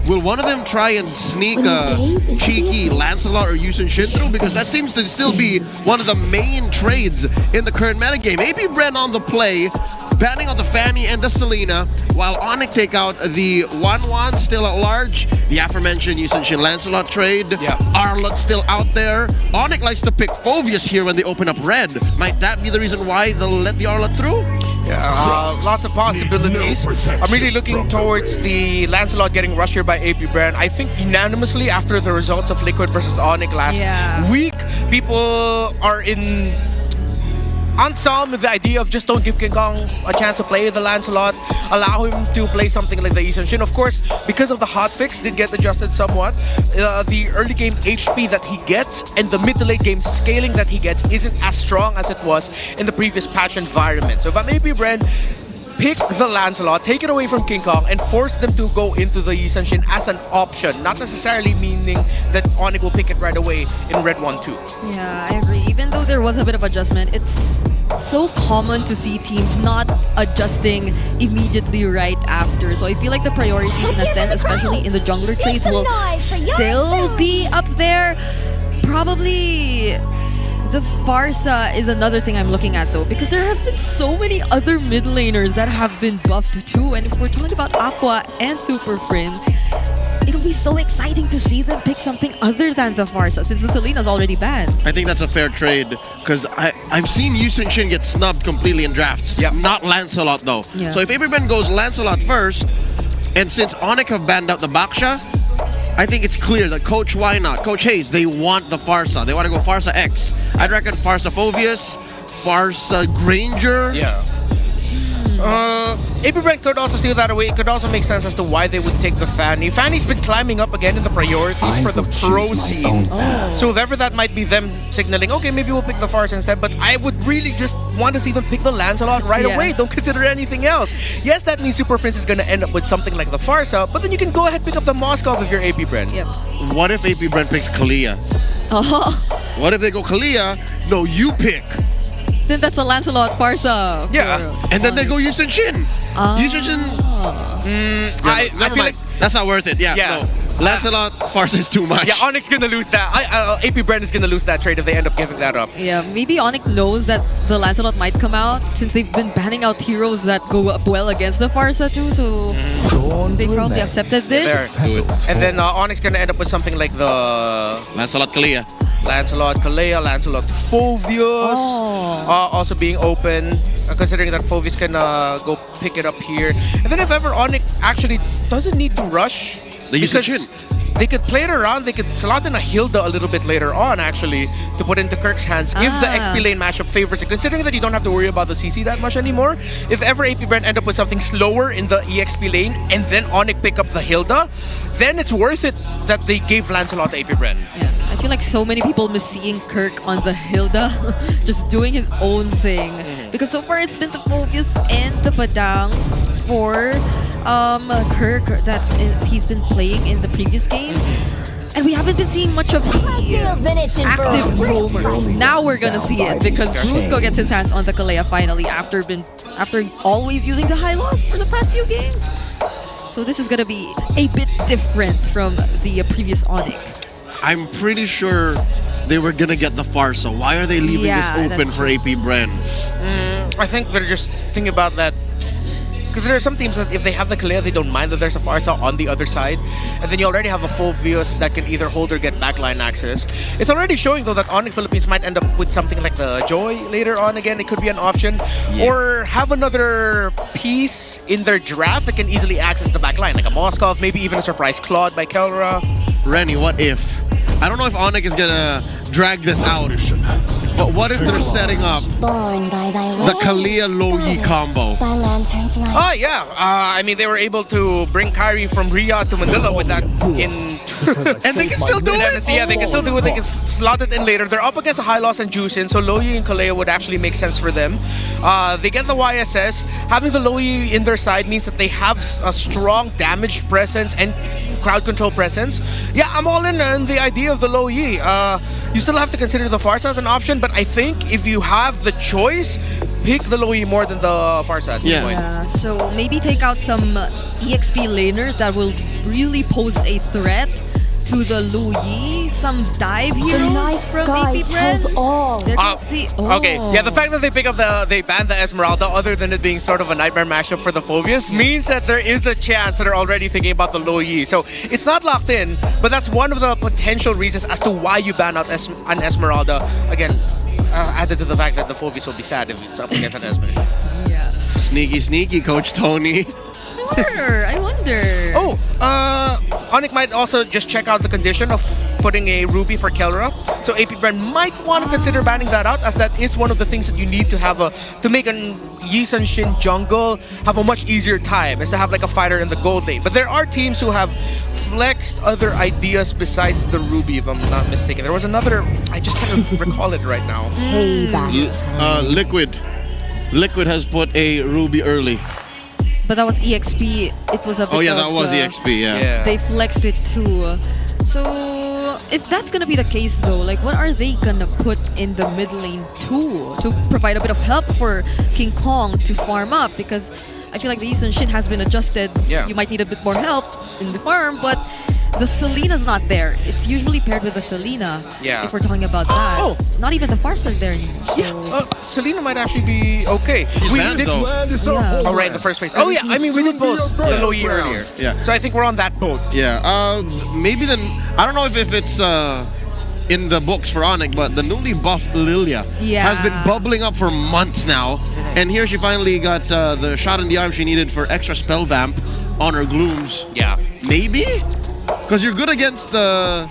will one of them try and sneak a cheeky Lancelot or Yusun Shin through? Because that seems to still be one of the main trades in the current metagame. AP Bren on the play, banning on the Fanny and the Selena, while ONIC take out the 1-1 still at large. The aforementioned Yusun Shin Lancelot trade. Arlott still out there. ONIC likes to pick Phoveus here when they open up red. Might that be the reason why they'll let the Arlott through? Yeah, lots of possibilities. I'm really looking towards the Lancelot getting rushed here by AP Brand. I think unanimously after the results of Liquid versus ONIC last week, people are in ensemble with the idea of just don't give King Kong a chance to play the Lancelot, allow him to play something like the Yi Sun-shin. Of course, because of the hotfix, did get adjusted somewhat. The early game HP that he gets and the mid to late game scaling that he gets isn't as strong as it was in the previous patch environment. So if I'm AP Brand, pick the Lancelot, take it away from King Kong, and force them to go into the Yi Sun-shin as an option. Not necessarily meaning that ONIC will pick it right away in Red 1-2. Yeah, I agree. Even though there was a bit of adjustment, it's so common to see teams not adjusting immediately right after. So I feel like the priorities in a sense, especially in the jungler trades, will still be up there. Probably the Farsa is another thing I'm looking at though, because there have been so many other mid laners that have been buffed too. And if we're talking about Aqua and Super Friends, it'll be so exciting to see them pick something other than the Farsa, since the Selena's already banned. I think that's a fair trade, because I've seen Yi Sun-shin get snubbed completely in drafts. Not Lancelot though. So if everyone goes Lancelot first, and since ONIC have banned out the Baksha, I think it's clear that Coach Why Not, Coach Hayes, they want the Farsa. They want to go Farsa X. I'd reckon Farsa Phoveus, Farsa Granger. AP Brand could also steal that away. It could also make sense as to why they would take the Fanny. Fanny's been climbing up again in the priorities for the pro scene. So if ever that might be them signaling, okay, maybe we'll pick the Farsa instead, but I would really just want to see them pick the Lancelot right away. Don't consider anything else. Yes, that means Super Prince is going to end up with something like the Farsa, but then you can go ahead and pick up the Moskov if you're AP Brand. What if AP Brand picks Kalia? What if they go Kalia? No, you pick. Then that's a Lancelot Farsa. Yeah. And then they go Yushin Shin. Yushin Shin. I Never feel mind. like That's not worth it. Yeah. Yeah. No. Lancelot Farsa is too much. yeah, Onyx gonna lose that. AP Brand is gonna lose that trade if they end up giving that up. Yeah, maybe ONIC knows that the Lancelot might come out since they've been banning out heroes that go up well against the Farsa too, so they probably accepted this. There. And then Onyx gonna end up with something like the Lancelot Kalia. Lancelot Kalea, Lancelot Phovius also being open, considering that Phovius can go pick it up here. And then if ever Onyx actually doesn't need to rush, because they could play it around, they could slot in a Hilda a little bit later on actually to put into Kirk's hands if the XP lane matchup favors it. Considering that you don't have to worry about the CC that much anymore, if ever AP Brand end up with something slower in the EXP lane and then ONIC pick up the Hilda, then it's worth it that they gave Lancelot to AP Brand. Yeah, I feel like so many people miss seeing Kirk on the Hilda, just doing his own thing. Because so far it's been the Phovius and the Padang for Kirk that he's been playing in the previous games. And we haven't been seeing much of the active roamers. Now we're gonna see it because Brusco gets his hands on the Kalea finally after always using the high loss for the past few games. So this is gonna be a bit different from the previous ONIC. I'm pretty sure they were gonna get the Farsa. Why are they leaving this open for AP Brand? I think they're just thinking about that. Because there are some teams that if they have the Kalea, they don't mind that there's a Farsa on the other side. And then you already have a Phovius that can either hold or get backline access. It's already showing though that ONIC Philippines might end up with something like the Joy later on again. It could be an option. Yeah. Or have another piece in their draft that can easily access the backline. Like a Moskov, maybe even a Surprise Claude by Kelra. Rennie, what if? I don't know if ONIC is gonna drag this out, but what if they're setting up the Kalia Loyi combo? Oh yeah, I mean they were able to bring Kyrie from Riyadh to Manila with that in and they can still do it? Yeah, they can still do it. They can slot it in later. They're up against a high loss and Juicin, so Loyi and Kalea would actually make sense for them. They get the YSS. Having the Loyi in their side means that they have a strong damage presence and crowd control presence. Yeah, I'm all in on the idea of the low Yi. You still have to consider the Farsa as an option, but I think if you have the choice, pick the low Yi more than the Farsa at this point. Yeah, so maybe take out some EXP laners that will really pose a threat to the Lu Yi, some dive heroes from AP Brand. There comes the Okay, yeah, the fact that they banned the Esmeralda, other than it being sort of a nightmare mashup for the Phovius, means that there is a chance that they're already thinking about the Lo Yi. So it's not locked in, but that's one of the potential reasons as to why you ban out an Esmeralda. Again, added to the fact that the Phovius will be sad if it's up against an Esmeralda. Yeah. Sneaky, Coach Tony. I wonder. Oh, ONIC might also just check out the condition of putting a Ruby for Kelra. So AP Brand might want to consider banning that out, as that is one of the things that you need to have to make an Yi Sun Shin jungle have a much easier time, is to have like a fighter in the gold lane. But there are teams who have flexed other ideas besides the Ruby, if I'm not mistaken. There was another, I just can't recall it right now. Liquid has put a Ruby early. But that was EXP. It was a bit that was EXP, yeah. They flexed it too. So, if that's gonna be the case though, like what are they gonna put in the mid lane too to provide a bit of help for King Kong to farm up? Because I feel like the Yi Sun Shin has been adjusted. Yeah. You might need a bit more help in the farm, but the Selena's not there. It's usually paired with the Selena. Yeah. If we're talking about that. Oh. Not even the Farsa's there anymore. So. Yeah, Selena might actually be okay. We did Oh, right, in the first phase. Oh, yeah, I mean, we did post the low Yi earlier. Yeah. So I think we're on that boat. Yeah, maybe then, I don't know if it's in the books for ONIC, but the newly buffed Lilia has been bubbling up for months now. And here she finally got the shot in the arm she needed for extra spell vamp on her Glooms. Yeah. Maybe? Because you're good against the...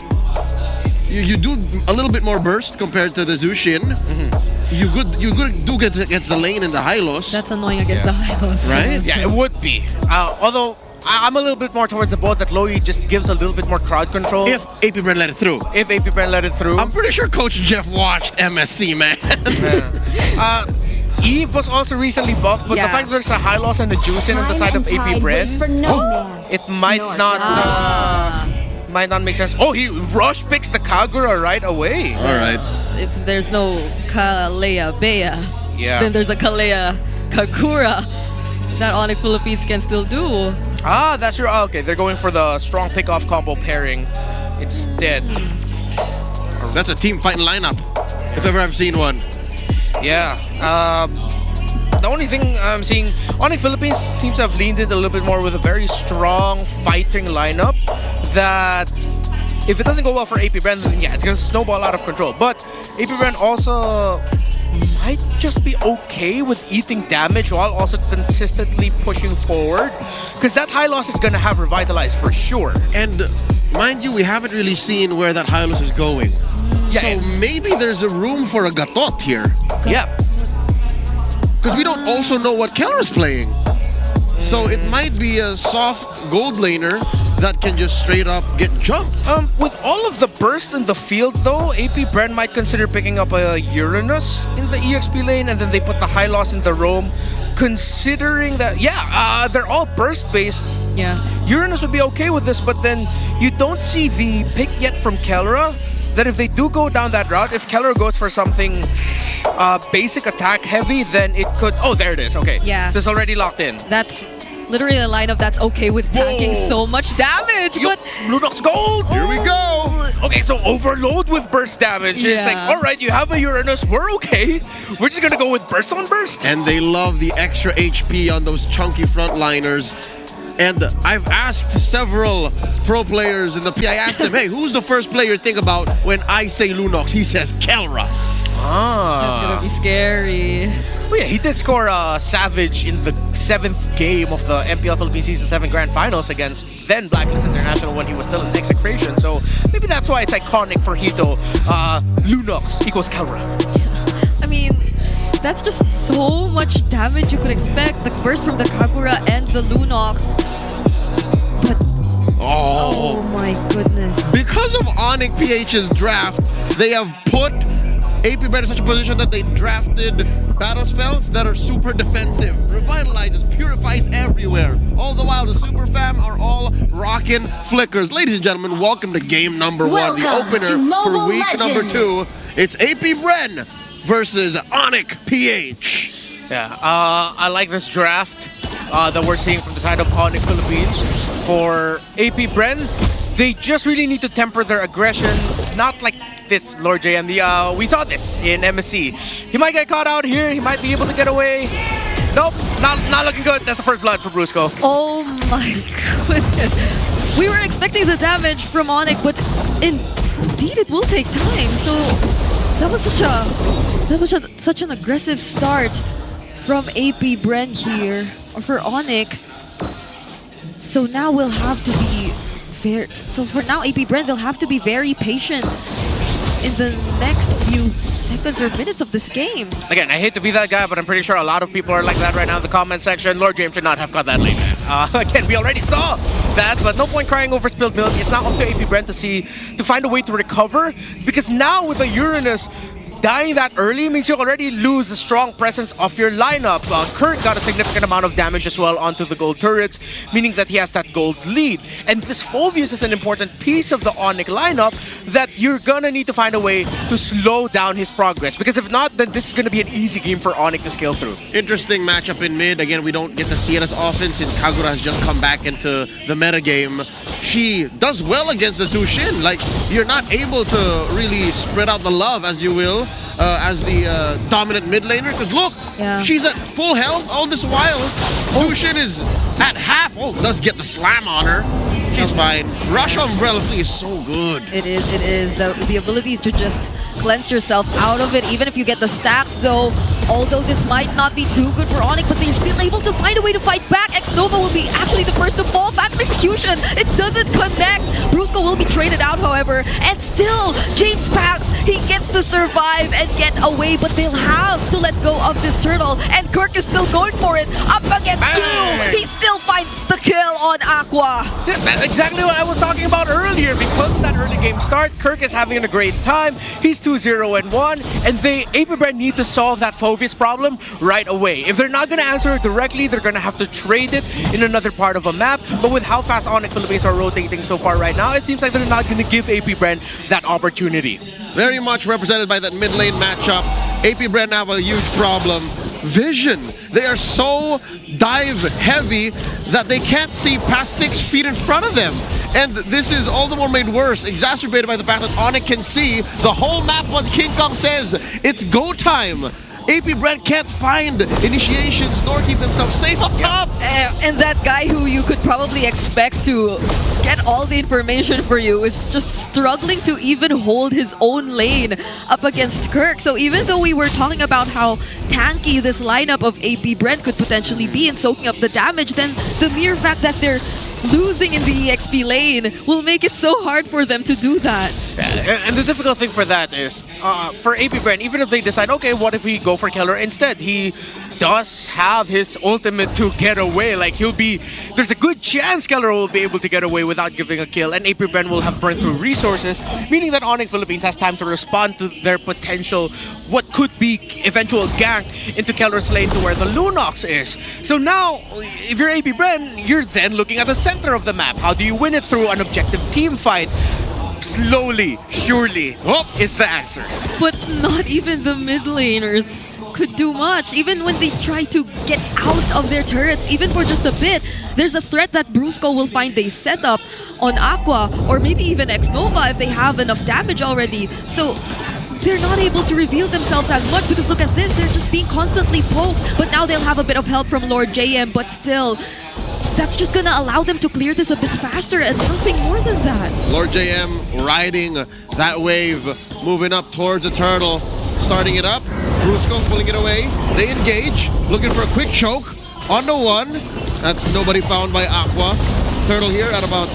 You do a little bit more burst compared to the Zushin. You do get against the lane and the Hylos. That's annoying against the Hylos. Right? Yeah, it would be. Although, I'm a little bit more towards the boat that Loyi just gives a little bit more crowd control. If AP Brand let it through. If AP Brand let it through. I'm pretty sure Coach Jeff watched MSC, man. Eve was also recently buffed, but the fact that there's a high loss and a Juicin on the side of AP Brand, it might not make sense. Oh, he rush picks the Kagura right away. All right. If there's no Kalea Bea. Yeah. then there's a Kalea Kagura that ONIC Philippines can still do. Ah, that's your. Okay, they're going for the strong pick-off combo pairing instead. That's a team fighting lineup, if ever I've seen one. Yeah. The only thing I'm seeing, ONIC Philippines seems to have leaned in a little bit more with a very strong fighting lineup that if it doesn't go well for AP Brand, then yeah, it's going to snowball out of control. But AP Brand also might just be okay with eating damage while also consistently pushing forward, because that high loss is going to have revitalized for sure. And mind you, we haven't really seen where that high loss is going. Yeah, so maybe there's a room for a Gatot here. Yeah. Because we don't also know what Kelra's playing. So it might be a soft gold laner that can just straight up get jumped. With all of the burst in the field though, AP Brand might consider picking up a Uranus in the EXP lane, and then they put the high loss in the roam. Considering that, yeah, they're all burst based. Yeah. Uranus would be okay with this, but then you don't see the pick yet from Kelra. That if they do go down that route, if Kelra goes for something basic attack heavy, then it could. Oh, there it is. Okay. Yeah. So it's already locked in. That's literally a lineup that's okay with tanking so much damage. But Lunox gold. Here we go. Okay, so overload with burst damage. It's Yeah. like, all right, you have a Uranus. We're okay. We're just gonna go with burst on burst. And they love the extra HP on those chunky frontliners. And I've asked several pro players in the P. I asked them, hey, who's the first player you think about when I say Lunox? He says Kelra. That's gonna be scary. Oh yeah, he did score Savage in the 7th game of the MPL Philippines Season 7 Grand Finals against then Blacklist International when he was still in execration. So maybe that's why it's iconic for Hito. Lunox equals Kelra. I mean, that's just so much damage you could expect. The burst from the Kagura and the Lunox. But oh my goodness. Because of ONIC PH's draft, they have put AP Brand in such a position that they drafted battle spells that are super defensive. Revitalizes, purifies everywhere. All the while, the Super Fam are all rocking flickers. Ladies and gentlemen, welcome to game number 1, the opener for week number 2. It's AP Bren versus ONIC PH. Yeah, I like this draft that we're seeing from the side of ONIC Philippines. For AP Bren, they just really need to temper their aggression, not like this, Lord J. And we saw this in MSC. He might get caught out here. He might be able to get away. Nope, not looking good. That's the first blood for Brusco. Oh my goodness. We were expecting the damage from ONIC, but indeed it will take time. So that was such an aggressive start from AP Bren here, or for ONIC. So now we'll have to be for now AP Bren, they'll have to be very patient in the next few seconds or minutes of this game. Again, I hate to be that guy, but I'm pretty sure a lot of people are like that right now in the comment section. Lord James should not have got that late. Again, we already saw that, but no point crying over spilled milk. It's now up to AP Brent to find a way to recover, because now with the Uranus dying that early means you already lose the strong presence of your lineup. Kurt got a significant amount of damage as well onto the gold turrets, meaning that he has that gold lead. And this Phoveus is an important piece of the ONIC lineup that you're gonna need to find a way to slow down his progress, because if not, then this is gonna be an easy game for ONIC to scale through. Interesting matchup in mid. Again, we don't get to see it as often since Kagura has just come back into the metagame. She does well against the Zushin. Like, you're not able to really spread out the love, as you will, as the dominant mid laner. Because look, she's at full health all this while. Zushin is at half. Oh, does get the slam on her. She's fine. Rush Umbrella Flea is so good. It is. The ability to just cleanse yourself out of it, even if you get the stacks though. Although this might not be too good for ONIC, but they're still able to find a way to fight back. X-Nova will be actually the first to fall. Fast execution, it doesn't connect. Brusco will be traded out, however, and still, James Pax, he gets to survive and get away, but they'll have to let go of this turtle, and Kirk is still going for it. Up against two, he still finds the kill on Aqua. Yeah, that's exactly what I was talking about earlier. Because of that early game start, Kirk is having a great time. He's 2-0-1, and AP Brand need to solve that Phoveus problem right away. If they're not going to answer it directly, they're going to have to trade it in another part of a map. But with how fast ONIC Philippines are rotating so far right now, it seems like they're not going to give AP Brand that opportunity. Very much represented by that mid lane matchup. AP Bren have a huge problem. Vision. They are so dive heavy that they can't see past 6 feet in front of them. And this is all the more made worse, exacerbated by the fact that ONIC can see the whole map once King Kong says it's go time. AP Brent can't find initiations nor keep themselves safe up top. And that guy who you could probably expect to get all the information for you is just struggling to even hold his own lane up against Kirk. So even though we were talking about how tanky this lineup of AP Brent could potentially be in soaking up the damage, then the mere fact that they're losing in the EXP lane will make it so hard for them to do that. And the difficult thing for that is, for AP Brent, even if they decide, okay, what if we go for Keller instead? He does have his ultimate to get away. Like, there's a good chance Keller will be able to get away without giving a kill, and AP Brent will have burned through resources, meaning that ONIC Philippines has time to respond to their potential, what could be eventual gank into Keller's lane to where the Lunox is. So now, if you're AP Brent, you're then looking at the center of the map. How do you win it? Through an objective team fight? Slowly, surely, is the answer. But not even the mid laners could do much. Even when they try to get out of their turrets, even for just a bit, there's a threat that Brusco will find a setup on Aqua, or maybe even X-Nova if they have enough damage already. So they're not able to reveal themselves as much because look at this, they're just being constantly poked. But now they'll have a bit of help from Lord JM, but still, that's just gonna allow them to clear this a bit faster and nothing more than that. Lord JM riding that wave, moving up towards the turtle, starting it up. Brusco pulling it away. They engage, looking for a quick choke on the one. That's nobody found by Aqua. Turtle here at about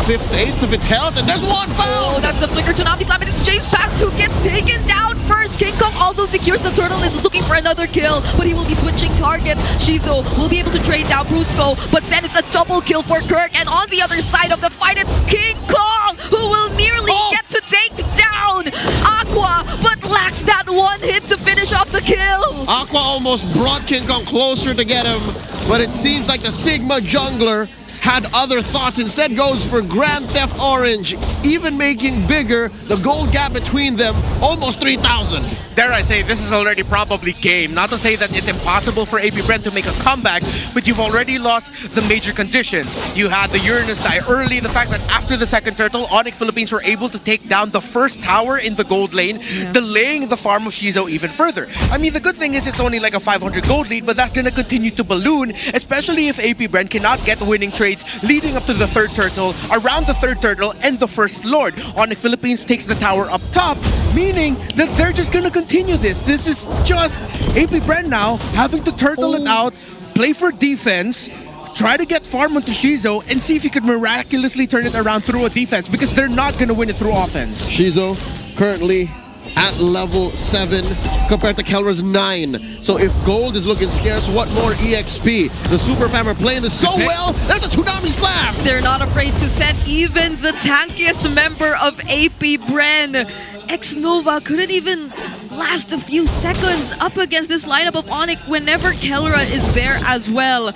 5/8 of its health, and there's one foul! Oh, that's the flicker Tsunami Slam, and it's James Pax who gets taken down first. King Kong also secures the turtle, is looking for another kill, but he will be switching targets. Shizo will be able to trade down Brusco, but then it's a double kill for Kirk, and on the other side of the fight, it's King Kong who will nearly get to take down Aqua, but lacks that one hit to finish off the kill. Aqua almost brought King Kong closer to get him, but it seems like the Sigma jungler had other thoughts. Instead goes for Grand Theft Orange, even making bigger the gold gap between them, almost 3,000. Dare I say, this is already probably game. Not to say that it's impossible for AP Brent to make a comeback, but you've already lost the major conditions. You had the Uranus die early, the fact that after the second turtle, ONIC Philippines were able to take down the first tower in the gold lane, delaying the farm of Shizo even further. I mean, the good thing is it's only like a 500 gold lead, but that's gonna continue to balloon, especially if AP Brent cannot get winning trades leading up to the third turtle, around the third turtle, and the first lord. ONIC Philippines takes the tower up top, meaning that they're just gonna continue this. This is just AP Brent now having to turtle it out, play for defense, try to get farm onto Shizo, and see if he could miraculously turn it around through a defense, because they're not gonna win it through offense. Shizo currently at level 7 compared to Kelra's 9. So if gold is looking scarce, what more EXP? The Super Fam are playing this so well. There's a Tsunami Slam! They're not afraid to send even the tankiest member of AP Bren. X-Nova couldn't even last a few seconds up against this lineup of ONIC whenever Kelra is there as well.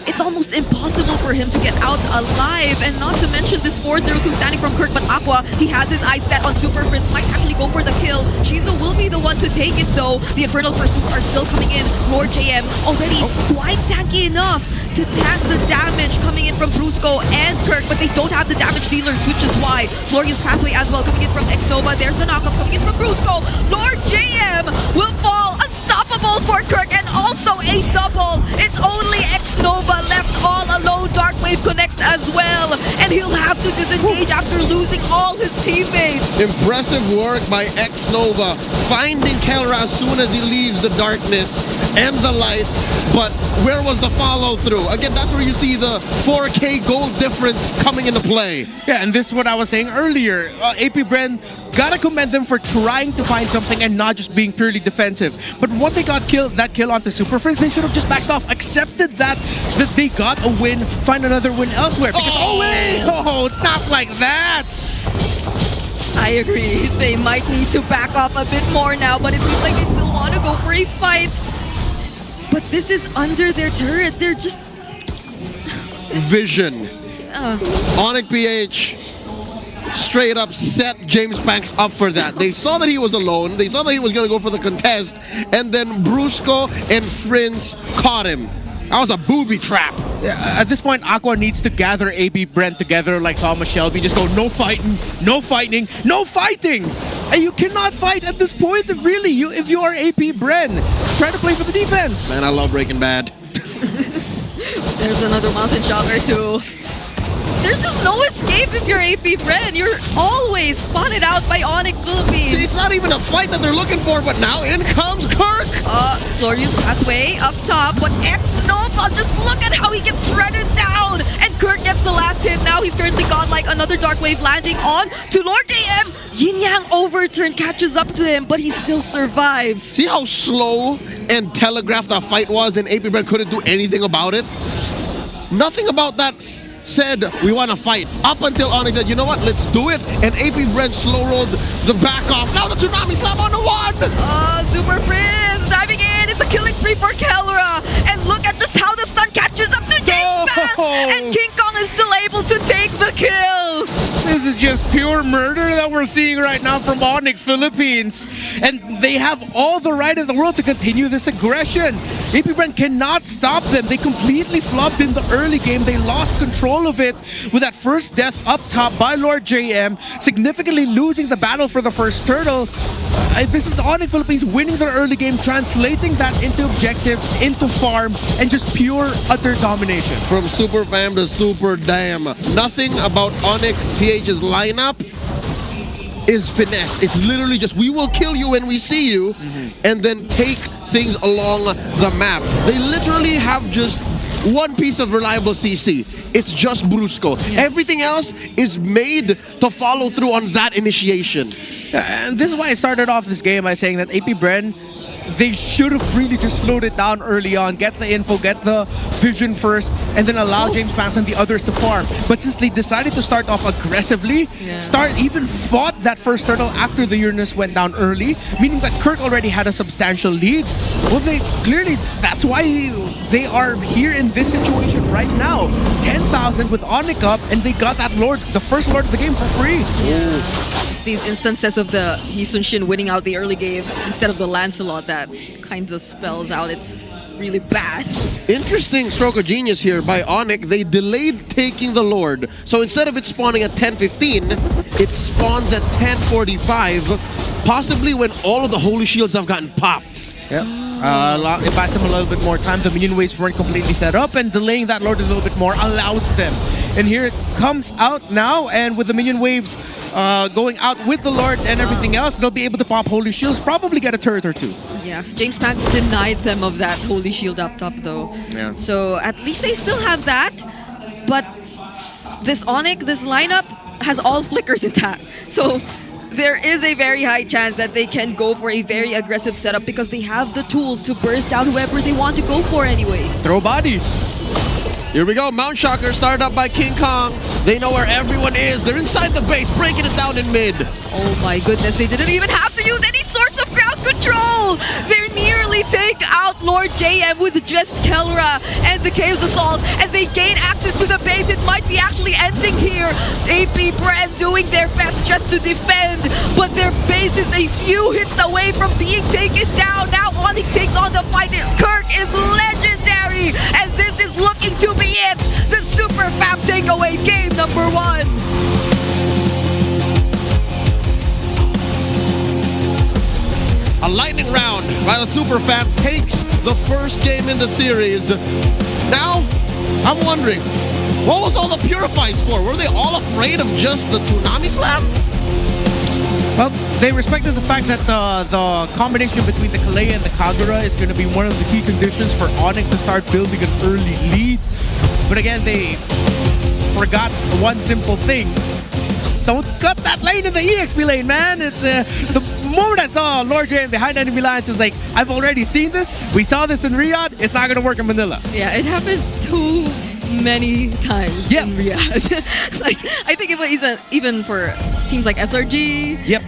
It's almost impossible for him to get out alive, and not to mention this 4-0-2 standing from Kirk, but Aqua, he has his eyes set on Super Prince, might actually go for the kill. Shizo will be the one to take it though. The Infernal Pursuit are still coming in. Lord JM already quite tanky enough to tank the damage coming in from Brusco and Kirk, but they don't have the damage dealers, which is why Glorious Pathway as well coming in from X-Nova. There's the knockup coming in from Brusco. Lord JM will fall unstoppable for Kirk, and also a double. It's only X-Nova left all alone. Dark Wave connects as well, and he'll have to disengage after losing all his teammates. Impressive work by X-Nova, finding Kelra as soon as he leaves the darkness and the light, but where was the follow-through? Again, that's where you see the 4K gold difference coming into play. Yeah, and this is what I was saying earlier. AP Bren, gotta commend them for trying to find something and not just being purely defensive. But once they got that kill onto Super Frizz, they should have just backed off, accepted that they got a win, find another win elsewhere. Because, not like that! I agree. They might need to back off a bit more now, but it seems like they still want to go for a fight. But this is under their turret. They're just... Vision. ONIC PH straight up set James Banks up for that. They saw that he was alone. They saw that he was going to go for the contest. And then Brusco and Prince caught him. That was a booby trap. At this point, Aqua needs to gather AB Brent together like Thomas Shelby. Just go, no fighting, no fighting, no fighting! And you cannot fight at this point, really. If you are AP Bren, try to play for the defense. Man, I love Breaking Bad. There's another mountain shocker too. There's just no escape if you're AP Bren. You're always spotted out by ONIC Philippines. See, it's not even a fight that they're looking for, but now in comes Kirk. Glorious pathway up top, but X-Nova, just look at how he gets shredded down. And Kirk gets the last hit. Now he's currently got like another Dark Wave landing on to Lord JM. Yin Yang overturn catches up to him, but he still survives. See how slow and telegraphed that fight was, and AP Bren couldn't do anything about it? Nothing about that said we want to fight. Up until ONIC said, you know what, let's do it. And AP Bren slow rolled the back off. Now the Tsunami Slam on the one. Super Prince diving in. It's a killing spree for Kelra. And look at just how the stun catches up to James Banks. And King Kong is still able to take the kill. This is just pure murder that we're seeing right now from ONIC Philippines. And they have all the right in the world to continue this aggression. AP Bren cannot stop them. They completely flopped in the early game. They lost control of it with that first death up top by Lord JM, significantly losing the battle for the first turtle. This is ONIC Philippines winning their early game, translating that into objectives, into farm, and just pure, utter domination. From Super Fam to Super Damn. Nothing about ONIC PH's lineup is finesse. It's literally just, we will kill you when we see you, and then take things along the map. They literally have just one piece of reliable CC. It's just Brusco. Everything else is made to follow through on that initiation. And this is why I started off this game by saying that AP Bren, they should have really just slowed it down early on, get the info, get the vision first, and then allow James Banks and the others to farm. But since they decided to start off aggressively, even fought that first turtle after the Uranus went down early, meaning that Kirk already had a substantial lead. Well, they clearly, that's why they are here in this situation right now. 10,000 with ONIC up, and they got that Lord, the first Lord of the game for free. These instances of the Hisun Shin winning out the early game instead of the Lancelot that kind of spells out it's really bad. Interesting stroke of genius here by ONIC. They delayed taking the Lord. So instead of it spawning at 10:15, it spawns at 10:45, possibly when all of the Holy Shields have gotten popped. It buys them a little bit more time. The minion waves weren't completely set up, and delaying that Lord a little bit more allows them. And here it comes out now, and with the minion waves going out with the Lord and everything else, they'll be able to pop Holy Shields, probably get a turret or two. Yeah, James Banks denied them of that Holy Shield up top though. Yeah. So at least they still have that, but this ONIC, this lineup has all flickers intact. So there is a very high chance that they can go for a very aggressive setup because they have the tools to burst down whoever they want to go for anyway. Throw bodies. Here we go, Mount Shocker started up by King Kong. They know where everyone is. They're inside the base, breaking it down in mid. Oh my goodness, they didn't even have to use any source of ground control. They nearly take out Lord JM with just Kelra and the Caves Assault, and they gain access to the base. It might be actually ending here. AP Bren doing their best just to defend, but their base is a few hits away from being taken down. Now ONIC takes on the fight. Kirk is legendary, and this is looking to be it. The Super Fab takeaway game number 1. A lightning round by the Super Fam takes the first game in the series. Now, I'm wondering, what was all the Purifies for? Were they all afraid of just the Tsunami Slam? Well, they respected the fact that the combination between the Kalea and the Kagura is going to be one of the key conditions for ONIC to start building an early lead. But again, they forgot one simple thing. Just don't cut that lane in the EXP lane, man. It's the moment I saw Lord JM behind enemy lines, it was like, I've already seen this. We saw this in Riyadh. It's not going to work in Manila. Yeah, it happened too many times in Riyadh. Like, I think it was even for teams like SRG. Yep.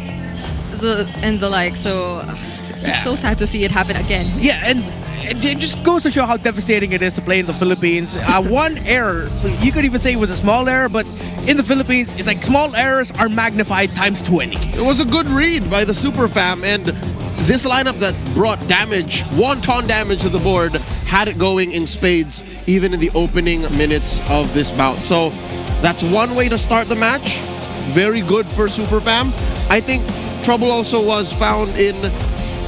And the like. So it's just so sad to see it happen again. Yeah, and it just goes to show how devastating it is to play in the Philippines. One error, you could even say it was a small error, but in the Philippines, it's like small errors are magnified times 20. It was a good read by the Super Fam, and this lineup that brought damage, wonton damage to the board, had it going in spades even in the opening minutes of this bout. So that's one way to start the match. Very good for Super Fam. I think trouble also was found in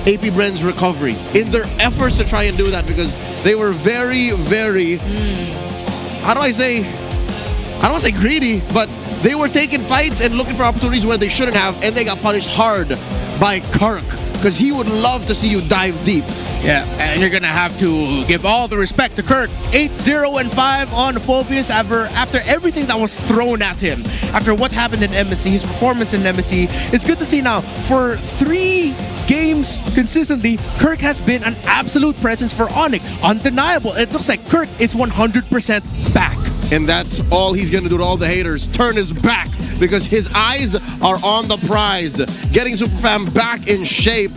AP Bren's recovery, in their efforts to try and do that, because they were very, very, I don't want to say greedy, but they were taking fights and looking for opportunities where they shouldn't have, and they got punished hard by Kirk, because he would love to see you dive deep. Yeah, and you're gonna have to give all the respect to Kirk. 8-0-5 on Phobius after everything that was thrown at him. After what happened in MSC, his performance in MSC, it's good to see now for 3 games consistently, Kirk has been an absolute presence for ONIC. Undeniable. It looks like Kirk is 100% back. And that's all he's going to do to all the haters. Turn his back, because his eyes are on the prize. Getting Superfam back in shape,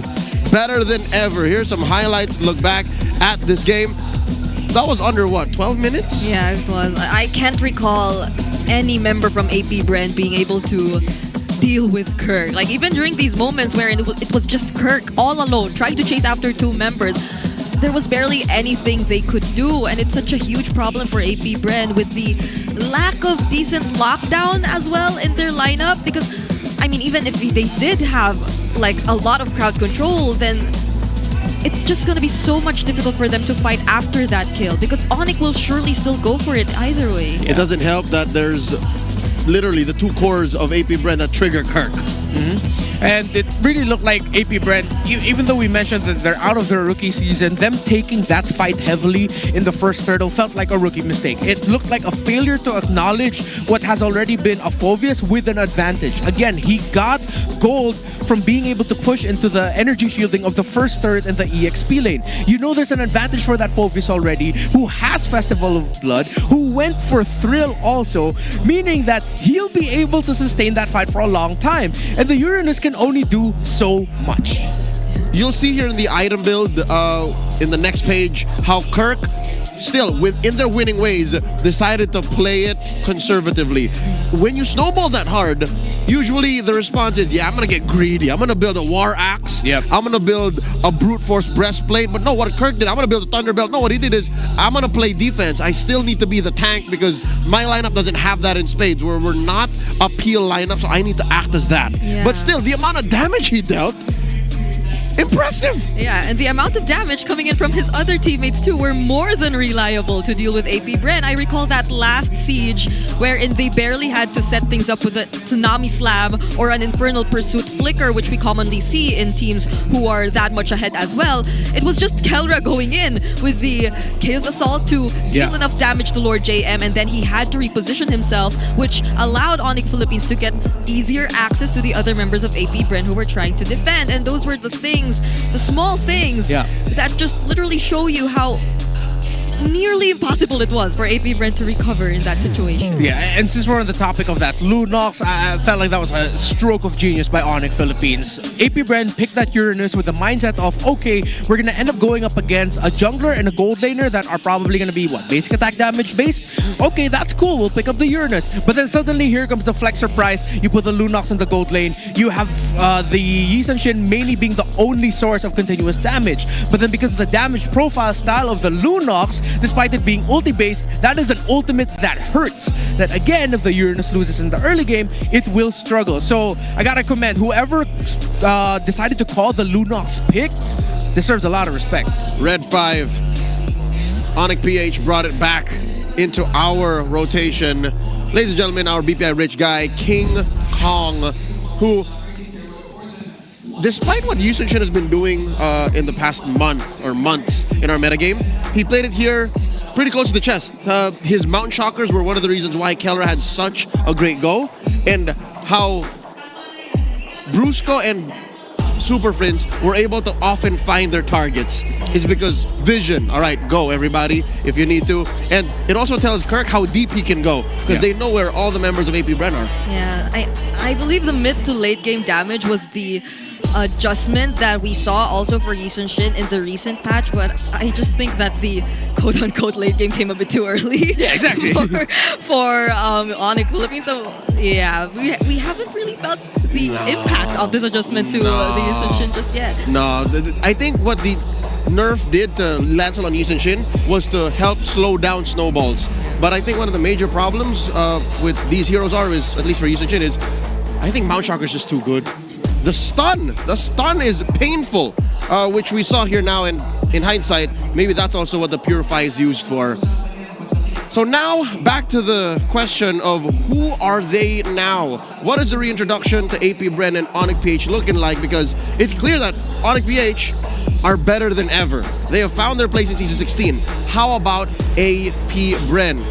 better than ever. Here's some highlights. Look back at this game. That was under what, 12 minutes? Yeah, it was. I can't recall any member from AP Brand being able to deal with Kirk. Like, even during these moments where it was just Kirk all alone trying to chase after 2 members, there was barely anything they could do, and it's such a huge problem for AP Brand with the lack of decent lockdown as well in their lineup. Because, I mean, even if they did have like a lot of crowd control, then it's just gonna be so much difficult for them to fight after that kill, because ONIC will surely still go for it either way. It doesn't help that there's literally the 2 cores of AP Brand that trigger Kirk. And it really looked like AP Brand, even though we mentioned that they're out of their rookie season, them taking that fight heavily in the first turtle felt like a rookie mistake. It looked like a failure to acknowledge what has already been a Phobius with an advantage. Again, he got gold from being able to push into the energy shielding of the first turret and the EXP lane. You know there's an advantage for that Phobius already, who has Festival of Blood, who went for Thrill also, meaning that he'll be able to sustain that fight for a long time. And the Uranus can only do so much. You'll see here in the item build in the next page how Kirk, still within their winning ways, decided to play it conservatively. When you snowball that hard, usually the response is, yeah, I'm gonna get greedy, I'm gonna build a war axe, I'm gonna build a brute force breastplate. But no, what Kirk did, I'm gonna build a thunderbelt. No, what he did is, I'm gonna play defense. I still need to be the tank, because my lineup doesn't have that in spades. We're not a peel lineup, so I need to act as that. But still, the amount of damage he dealt, impressive. Yeah, and the amount of damage coming in from his other teammates too were more than reliable to deal with AP Brand. I recall that last siege wherein they barely had to set things up with a Tsunami Slam or an Infernal Pursuit Flicker, which we commonly see in teams who are that much ahead as well. It was just Kelra going in with the Chaos Assault to deal enough damage to Lord JM, and then he had to reposition himself, which allowed ONIC Philippines to get easier access to the other members of AP Brand who were trying to defend. And those were the things, the small things that just literally show you how nearly impossible it was for AP Brand to recover in that situation. Yeah, and since we're on the topic of that, Lunox, I felt like that was a stroke of genius by ONIC Philippines. AP Brand picked that Uranus with the mindset of, okay, we're gonna end up going up against a jungler and a gold laner that are probably gonna be, what, basic attack damage based? Okay, that's cool, we'll pick up the Uranus. But then suddenly here comes the flex surprise. You put the Lunox in the gold lane. You have the Yi San Shin mainly being the only source of continuous damage. But then because of the damage profile style of the Lunox, despite it being ulti-based, that is an ultimate that hurts. That again, if the Uranus loses in the early game, it will struggle. So I gotta commend whoever decided to call the Lunox pick deserves a lot of respect. Red 5, ONIC PH brought it back into our rotation. Ladies and gentlemen, our BPI rich guy, King Kong, who, despite what Yi San Shin has been doing in the past month or months in our metagame, he played it here pretty close to the chest. His Mountain Shockers were one of the reasons why Kelra had such a great go, and how Brusco and Super Friends were able to often find their targets is because vision. All right, go everybody if you need to. And it also tells Kirk how deep he can go, because they know where all the members of AP Brand are. Yeah, I believe the mid to late game damage was the adjustment that we saw also for Yisun Shin in the recent patch, but I just think that the quote-unquote late game came a bit too early. Yeah, exactly. for ONIC Philippines. So yeah, we haven't really felt the impact of this adjustment to the Yisun Shin just yet. No, I think what the nerf did to Lancel on Yisun Shin was to help slow down snowballs. But I think one of the major problems with these heroes is, at least for Yisun Shin, is I think Mount Shocker is just too good. The stun is painful, which we saw here now. In hindsight, maybe that's also what the Purify is used for. So now, back to the question of who are they now? What is the reintroduction to AP Bren and ONIC PH looking like? Because it's clear that ONIC PH are better than ever. They have found their place in Season 16. How about AP Bren?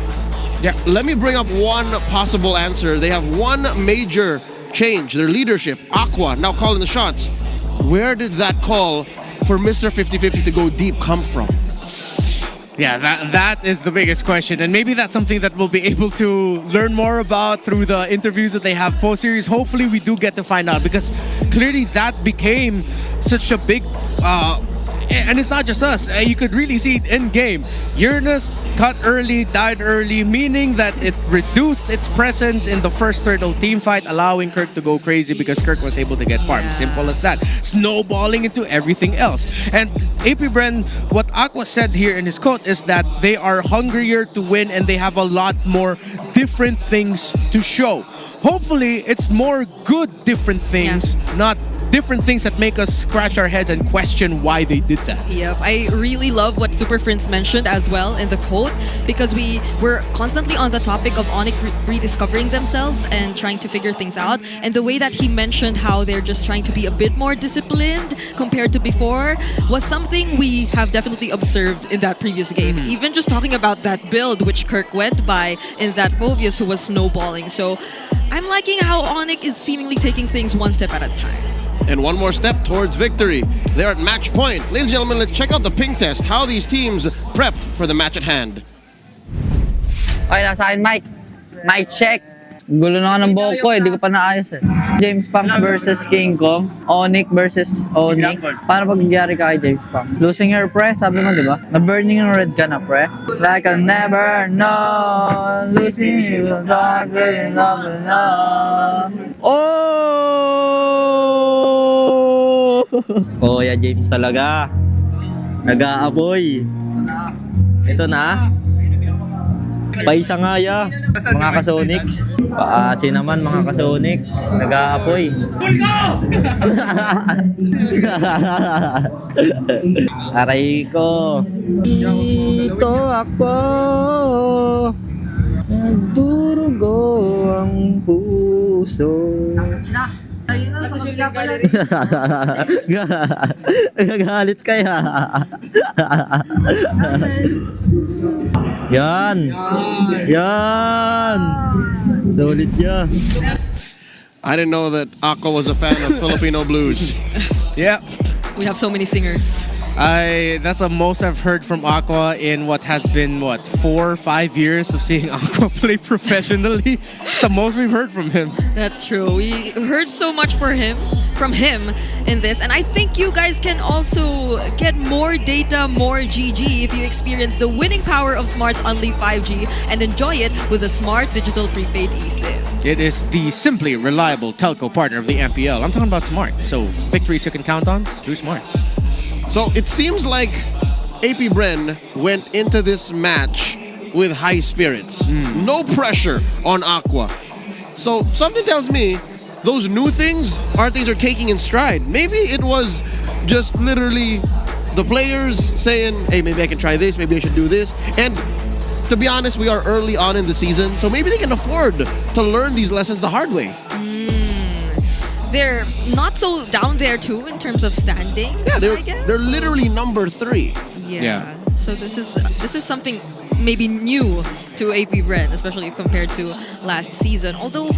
Yeah. Let me bring up one possible answer. They have one major change, their leadership. Aqua now calling the shots. Where did that call for Mr. 50-50 to go deep come from? Yeah, that is the biggest question, and maybe that's something that we'll be able to learn more about through the interviews that they have post-series. Hopefully we do get to find out, because clearly that became such a big and it's not just us. You could really see it in game. Uranus cut early, died early, meaning that it reduced its presence in the first turtle team fight, allowing Kirk to go crazy because Kirk was able to get farmed. Simple as that. Snowballing into everything else. And AP Bren, what Aqua said here in his quote is that they are hungrier to win and they have a lot more different things to show. Hopefully, it's more good different things, not different things that make us scratch our heads and question why they did that. Yep, I really love what Super Prince mentioned as well in the quote, because we were constantly on the topic of ONIC rediscovering themselves and trying to figure things out. And the way that he mentioned how they're just trying to be a bit more disciplined compared to before was something we have definitely observed in that previous game. Even just talking about that build which Kirk went by in that Phoveus who was snowballing. So I'm liking how ONIC is seemingly taking things one step at a time. And one more step towards victory. They're at match point. Ladies and gentlemen, let's check out the ping test, how these teams prepped for the match at hand. Okay, nasa akin, Mike. Mike, check. Gulo na ng buhok ko eh, di ko pa naayos eh. James Punks versus King Kong. ONIC versus ONIC. Paano pag nangyari ka kay James Punks? Losing your pre, sabi mo diba? Na-burning yung red ka na pre. Like I'll never know. Losing you will talk with love and love. Oh! Oh, yeah, James talaga. Nag-aapoy. Ito na. Paisa nga ya, mga kasonic. Paasi naman mga kasonic. Nag-aapoy. Aray ko. Dito ako. Nagdurugo ang puso. Gagalit kaya. Yan. Yan. Solid ya. I didn't know that Aqua was a fan of Filipino blues. Yeah. We have so many singers. That's the most I've heard from Aqua in what has been 4 or 5 years of seeing Aqua play professionally. The most we've heard from him. That's true. We heard so much from him in this, and I think you guys can also get more data, more GG if you experience the winning power of Smart's Unli 5G and enjoy it with a Smart Digital Prepaid eSIM. It is the simply reliable telco partner of the MPL. I'm talking about Smart, so victories you can count on through Smart. So it seems like AP Bren went into this match with high spirits. No pressure on Aqua. So something tells me those new things are things they're taking in stride. Maybe it was just literally the players saying, hey, maybe I can try this, maybe I should do this. And to be honest, we are early on in the season, so maybe they can afford to learn these lessons the hard way. They're not so down there too in terms of standings. Yeah, I guess. they're literally number 3. Yeah. So this is something maybe new to AP Bren, especially compared to last season. Although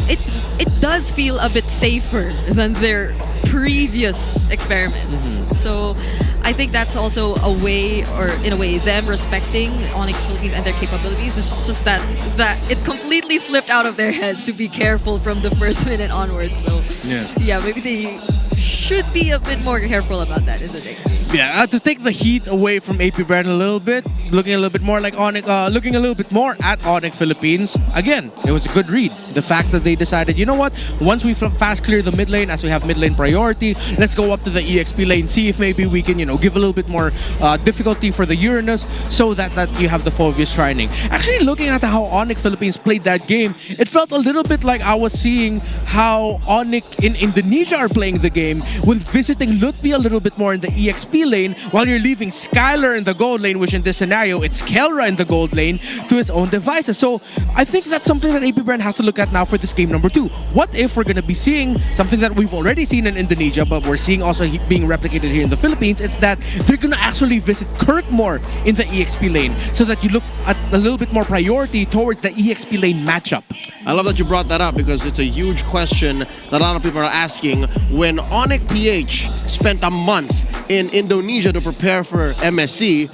it does feel a bit safer than their previous experiments. So I think that's also a way, or in a way, them respecting ONIC Philippines and their capabilities. It's just that it completely slipped out of their heads to be careful from the first minute onwards. So yeah, maybe they should be a bit more careful about that in the next game. Yeah, to take the heat away from AP-BRAN a little bit, looking a little bit more like ONIC, looking a little bit more at ONIC Philippines. Again, it was a good read. The fact that they decided, you know what, once we fast clear the mid lane, as we have mid lane priority, let's go up to the EXP lane, see if maybe we can, give a little bit more difficulty for the Uranus, so that you have the Phoveus Shrining. Actually, looking at how ONIC Philippines played that game, it felt a little bit like I was seeing how ONIC in Indonesia are playing the game, with visiting Lutpi a little bit more in the EXP lane, while you're leaving Skylar in the gold lane, which in this scenario, it's Kelra in the gold lane, to his own devices. So I think that's something that AP-BRAN has to look at now for this game number 2. What if we're going to be seeing something that we've already seen in Indonesia, but we're seeing also being replicated here in the Philippines? It's that they're going to actually visit Kirk more in the EXP lane, so that you look at a little bit more priority towards the EXP lane matchup. I love that you brought that up, because it's a huge question that a lot of people are asking. When ONIC PH spent a month in Indonesia to prepare for MSC,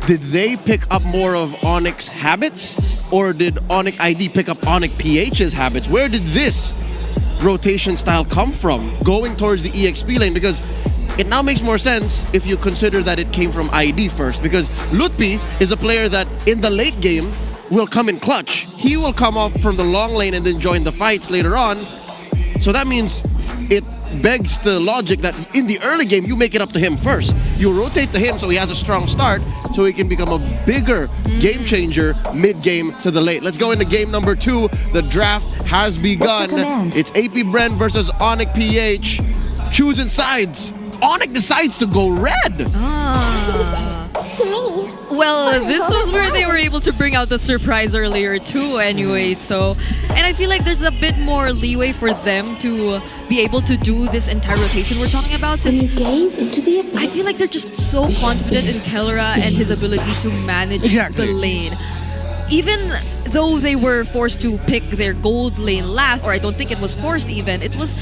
did they pick up more of ONIC's habits, or did ONIC ID pick up ONIC PH's habits? Where did this rotation style come from, going towards the EXP lane? Because it now makes more sense if you consider that it came from ID first, because Lutpi is a player that in the late game will come in clutch. He will come up from the long lane and then join the fights later on. So that means it begs the logic that in the early game, you make it up to him first. You rotate to him so he has a strong start, so he can become a bigger game changer mid-game to the late. Let's go into game number 2. The draft has begun. It's AP-BRAN versus ONIC PH. Choosing sides. ONIC decides to go red. Well, this was where they were able to bring out the surprise earlier too anyway. So, and I feel like there's a bit more leeway for them to be able to do this entire rotation we're talking about, since I feel like they're just so confident in Kelra and his ability to manage the lane. Even though they were forced to pick their gold lane last, or I don't think it was forced even, it was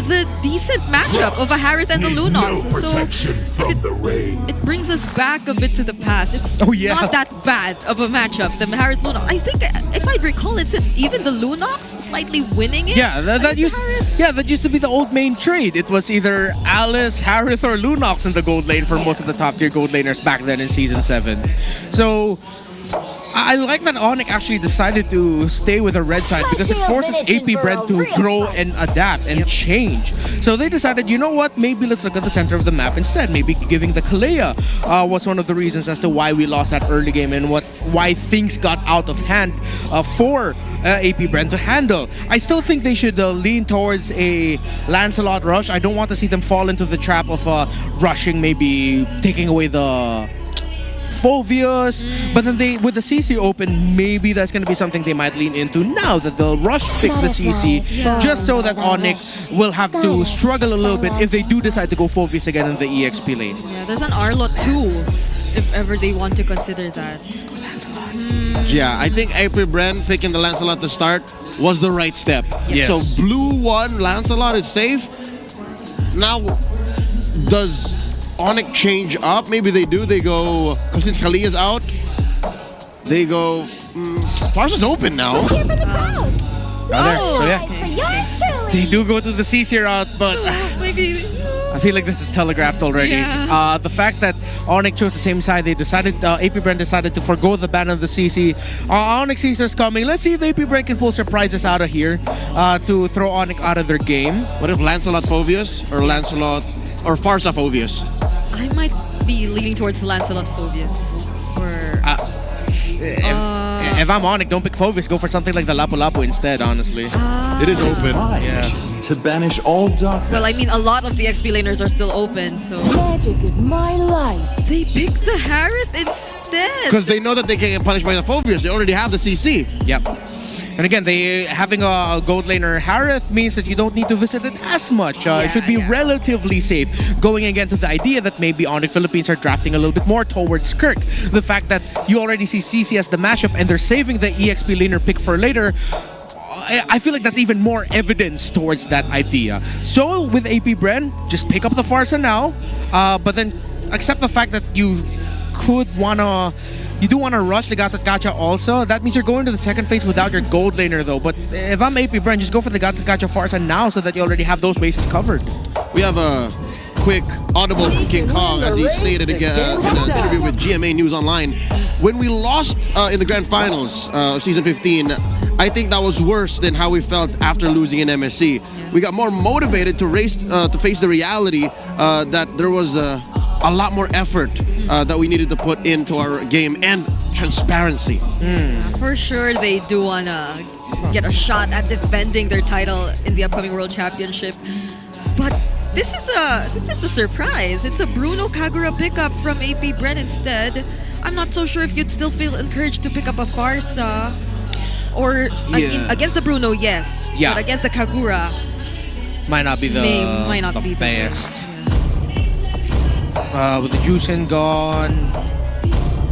the decent matchup of a Harith and the Lunox. So it brings us back a bit to the past. It's not that bad of a matchup, the Harith Lunox. I think, if I recall, it's even the Lunox slightly winning it. Yeah, that used to be the old main trade. It was either Alice, Harith, or Lunox in the gold lane for most of the top tier gold laners back then in Season 7. So I like that ONIC actually decided to stay with the red side, because it forces AP-BRAN to grow and adapt and change. So they decided, you know what, maybe let's look at the center of the map instead. Maybe giving the Kalea was one of the reasons as to why we lost that early game, and why things got out of hand for AP-BRAN to handle. I still think they should lean towards a Lancelot rush. I don't want to see them fall into the trap of rushing, maybe taking away the Phoveus, but then with the CC open, maybe that's going to be something they might lean into now that they'll rush pick the CC, just so that ONIC will have to struggle a little bit if they do decide to go Phoveus again in the EXP lane. Yeah, there's an Arlot too, if ever they want to consider that. Yeah, I think AP-BRAN picking the Lancelot to start was the right step. Yes. So blue 1, Lancelot is safe. Now, does ONIC change up? Maybe they do. They go, because since Kalia's out, they go, Farsa's open now. So yeah, they do go to the CC route, but maybe I feel like this is telegraphed already. Yeah. The fact that ONIC chose the same side, they decided, AP-BRAN decided to forgo the ban of the CC. ONIC sees us coming. Let's see if AP-BRAN can pull surprises out of here to throw ONIC out of their game. What if Lancelot Phoveus, or Lancelot, or Farsa Phoveus? I might be leaning towards Lancelot Phoveus. If I'm ONIC, don't pick Phoveus. Go for something like the Lapu Lapu instead, honestly. It is open. To banish all darkness. Well, I mean, a lot of the XP laners are still open, so... Magic is my life. They picked the Harith instead. Because they know that they can't get punished by the Phoveus. They already have the CC. Yep. And again, having a gold laner Harith means that you don't need to visit it as much. It should be relatively safe. Going again to the idea that maybe ONIC Philippines are drafting a little bit more towards Kirk. The fact that you already see CC as the mashup and they're saving the EXP laner pick for later. I feel like that's even more evidence towards that idea. So with AP Bren, just pick up the Farsa now, but then accept the fact that you do want to rush the Gacha also. That means you're going to the second phase without your gold laner though. But if I'm AP Bren, just go for the Gacha Farsa now so that you already have those bases covered. We have a quick audible from King Kong as he stated again in an interview with GMA News Online. When we lost in the grand finals of season 15, I think that was worse than how we felt after losing in MSC. We got more motivated to face the reality that there was a lot more effort that we needed to put into our game and transparency. For sure, they do want to get a shot at defending their title in the upcoming World Championship. But this is a surprise. It's a Bruno Kagura pickup from AP Bren instead. I'm not so sure if you'd still feel encouraged to pick up a Farsa. Or, I mean, against the Bruno, yes. Yeah. But against the Kagura, might not be the best. With the Juicin gone,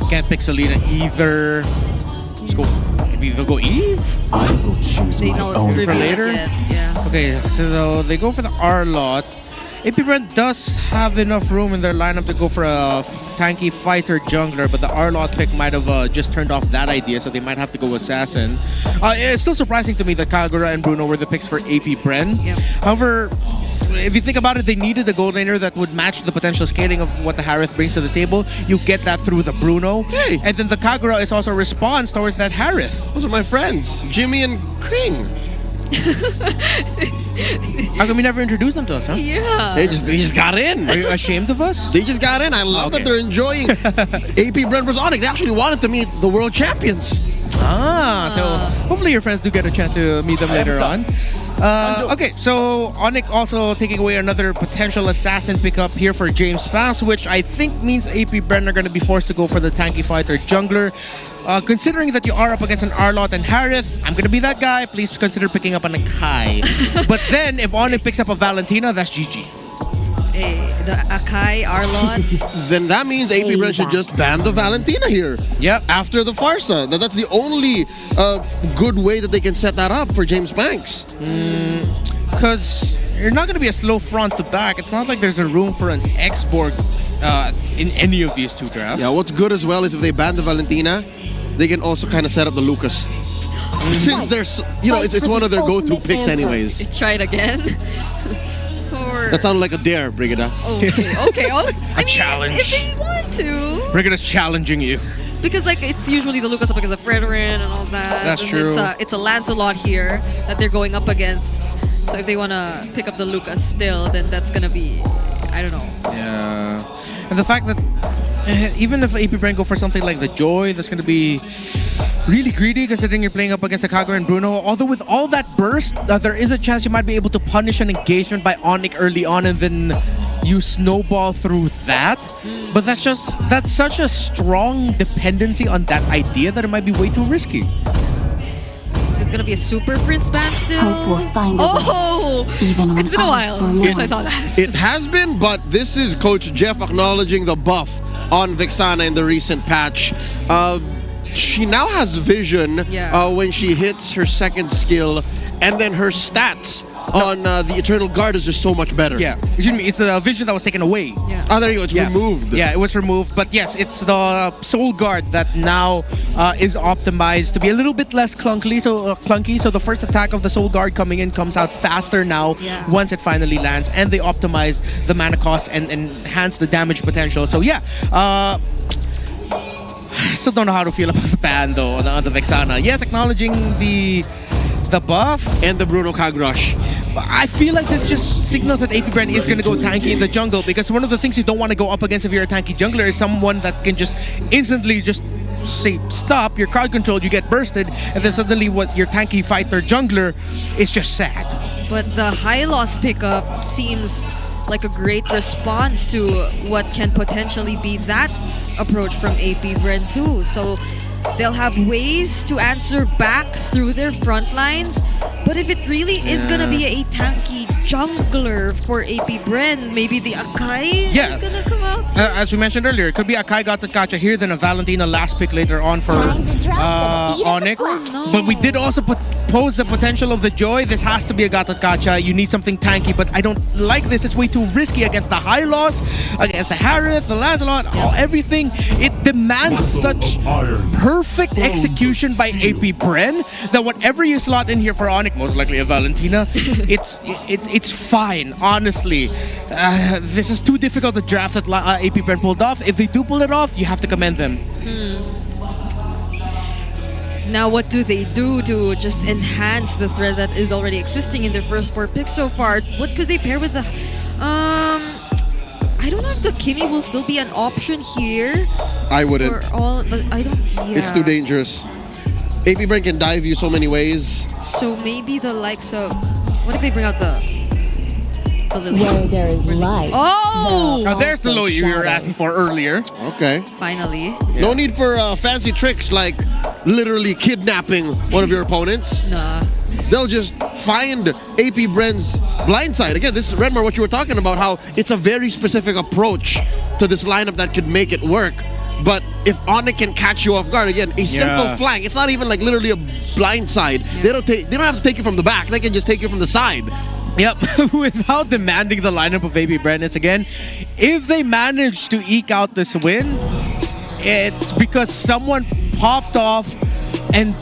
can't pick Selena either. Let's go. Maybe they'll go Eve? I will choose my own For later? Yeah. Okay, so they go for the R-Lot. AP Bren does have enough room in their lineup to go for a tanky fighter jungler, but the R-Lot pick might have just turned off that idea, so they might have to go Assassin. It's still surprising to me that Kagura and Bruno were the picks for AP Bren. Yep. However, if you think about it, they needed a gold laner that would match the potential scaling of what the Harith brings to the table. You get that through the Bruno. Hey. And then the Kagura is also a response towards that Harith. Those are my friends, Jimmy and Kring. How come you never introduced them to us, huh? Yeah. They just got in. Are you ashamed of us? They just got in. I love that they're enjoying AP Bren vs ONIC. They actually wanted to meet the world champions. So hopefully your friends do get a chance to meet them later on. Okay, so ONIC also taking away another potential assassin pickup here for James Pass, which I think means AP Bren are going to be forced to go for the tanky fighter jungler. Considering that you are up against an R-Lot and Harith, I'm going to be that guy. Please consider picking up an Akai. But then, if ONIC picks up a Valentina, that's GG. Hey, the Akai, R-Lot. Then that means AP Bren should just ban the Valentina here. Yep. After the Farsa. That's the only good way that they can set that up for James Banks. Because you're not going to be a slow front to back. It's not like there's a room for an X-Borg in any of these two drafts. Yeah, what's good as well is if they ban the Valentina, they can also kind of set up the Lucas. Since there's, it's one of their go-to picks anyways. Try it again. That sounded like a dare, Brigida. Okay. A challenge. If they want to. Brigida's challenging you. Because it's usually the Lucas up against the Fredrin and all that. That's true. It's a Lancelot here that they're going up against. So if they want to pick up the Lucas still, then that's going to be, I don't know. Yeah. And the fact that even if AP Bren go for something like the Joy, that's going to be really greedy considering you're playing up against the Kagura and Bruno. Although with all that burst, there is a chance you might be able to punish an engagement by ONIC early on and then you snowball through that. But that's such a strong dependency on that idea that it might be way too risky. Is it gonna be a super Prince ban still? Hope we'll find a way. Even when It's been a while since I saw that. It has been, but this is Coach Jeff acknowledging the buff on Vexana in the recent patch. She now has vision when she hits her second skill, and then her stats on the Eternal Guard is just so much better. Yeah, it's a vision that was taken away. Yeah. Oh, there you go. It's removed. Yeah, it was removed. But yes, it's the Soul Guard that now is optimized to be a little bit less clunky. So the first attack of the Soul Guard coming in comes out faster now once it finally lands, and they optimize the mana cost and enhance the damage potential. So yeah. I still don't know how to feel about the ban though on the Vexana. Yes, acknowledging the buff and the Bruno Kagrush. But I feel like this just signals that AP Bren is going to go tanky in the jungle, because one of the things you don't want to go up against if you're a tanky jungler is someone that can just instantly just say stop, your crowd control, you get bursted, and then suddenly your tanky fighter jungler is just sad. But the high loss pickup seems like a great response to what can potentially be that approach from AP Bren too. So they'll have ways to answer back through their front lines. But if it really is gonna be a tanky jungler for AP Bren, maybe the Akai is gonna come out. as we mentioned earlier, it could be a Kai Gatot here, then a Valentina last pick later on for ONIC. But we did also pose the potential of the Joy. This has to be a Gatot. You need something tanky, but I don't like this. It's way too risky against the high loss, against the Harith, the Lancelot, everything. It demands such perfect execution by AP Bren that whatever you slot in here for ONIC, most likely a Valentina, it's fine, honestly. This is too difficult to draft that AP Bren pulled off. If they do pull it off, you have to commend them. Now, what do they do to just enhance the threat that is already existing in their first 4 picks so far? What could they pair with the... I don't know if the Kimi will still be an option here. I wouldn't. But I don't... Yeah. It's too dangerous. AP Bren can dive you so many ways. So maybe the likes of... What if they bring out the Lily? Where there is light. Oh! Now there's the Lily you were asking for earlier. Okay. Finally. No need for fancy tricks like literally kidnapping one of your opponents. Nah. They'll just find AP Bren's blind side. Again, this is Redmar, what you were talking about, how it's a very specific approach to this lineup that could make it work. But if ONIC can catch you off guard, again, a simple flank. It's not even like literally a blind side. They don't have to take you from the back. They can just take you from the side. Yep, without demanding the lineup of AP Bren. Again, if they manage to eke out this win, it's because someone popped off and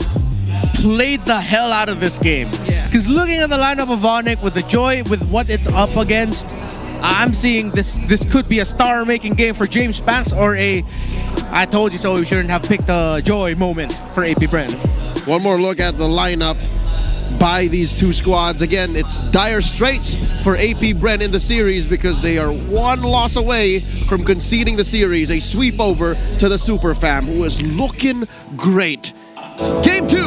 played the hell out of this game. Because looking at the lineup of ONIC with the Joy, with what it's up against, I'm seeing this could be a star-making game for James Banks or a I told you so, we shouldn't have picked a Joy moment for AP Bren. One more look at the lineup by these two squads. Again, it's dire straits for AP Bren in the series because they are one loss away from conceding the series. A sweep over to the Super Fam, who is looking great. Game 2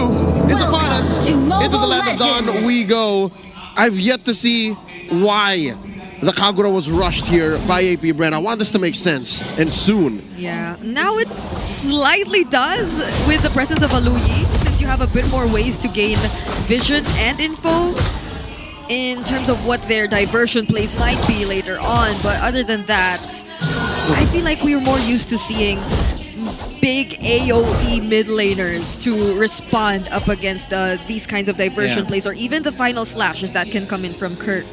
is upon us. Into the land of Dawn we go. I've yet to see why the Kagura was rushed here by AP Bren. I want this to make sense, and soon. Yeah, now it slightly does with the presence of Aluyi, since you have a bit more ways to gain vision and info in terms of what their diversion plays might be later on. But other than that, I feel like we were more used to seeing big AoE mid laners to respond up against these kinds of diversion plays, or even the final slashes that can come in from Kirk.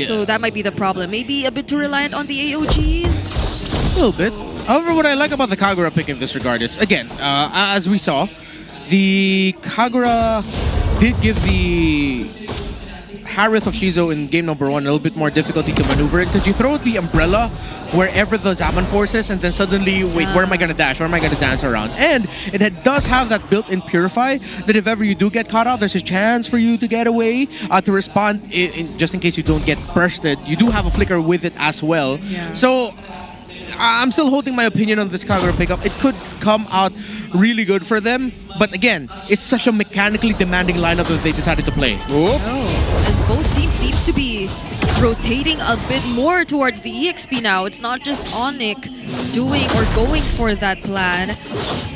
So that might be the problem. Maybe a bit too reliant on the AOGs? A little bit. However, what I like about the Kagura pick in this regard is, again, as we saw, the Kagura did give the Harith of Shizo in game number 1 a little bit more difficulty to maneuver it, because you throw the umbrella wherever the Zaman force is, and then suddenly, wait, where am I going to dash? Where am I going to dance around? And it does have that built-in Purify that if ever you do get caught out, there's a chance for you to get away, to respond just in case you don't get bursted. You do have a flicker with it as well. So I'm still holding my opinion on this Kagura pickup. It could come out really good for them, but again, it's such a mechanically demanding lineup that they decided to play. And both teams seems to be rotating a bit more towards the EXP now. It's not just ONIC doing or going for that plan.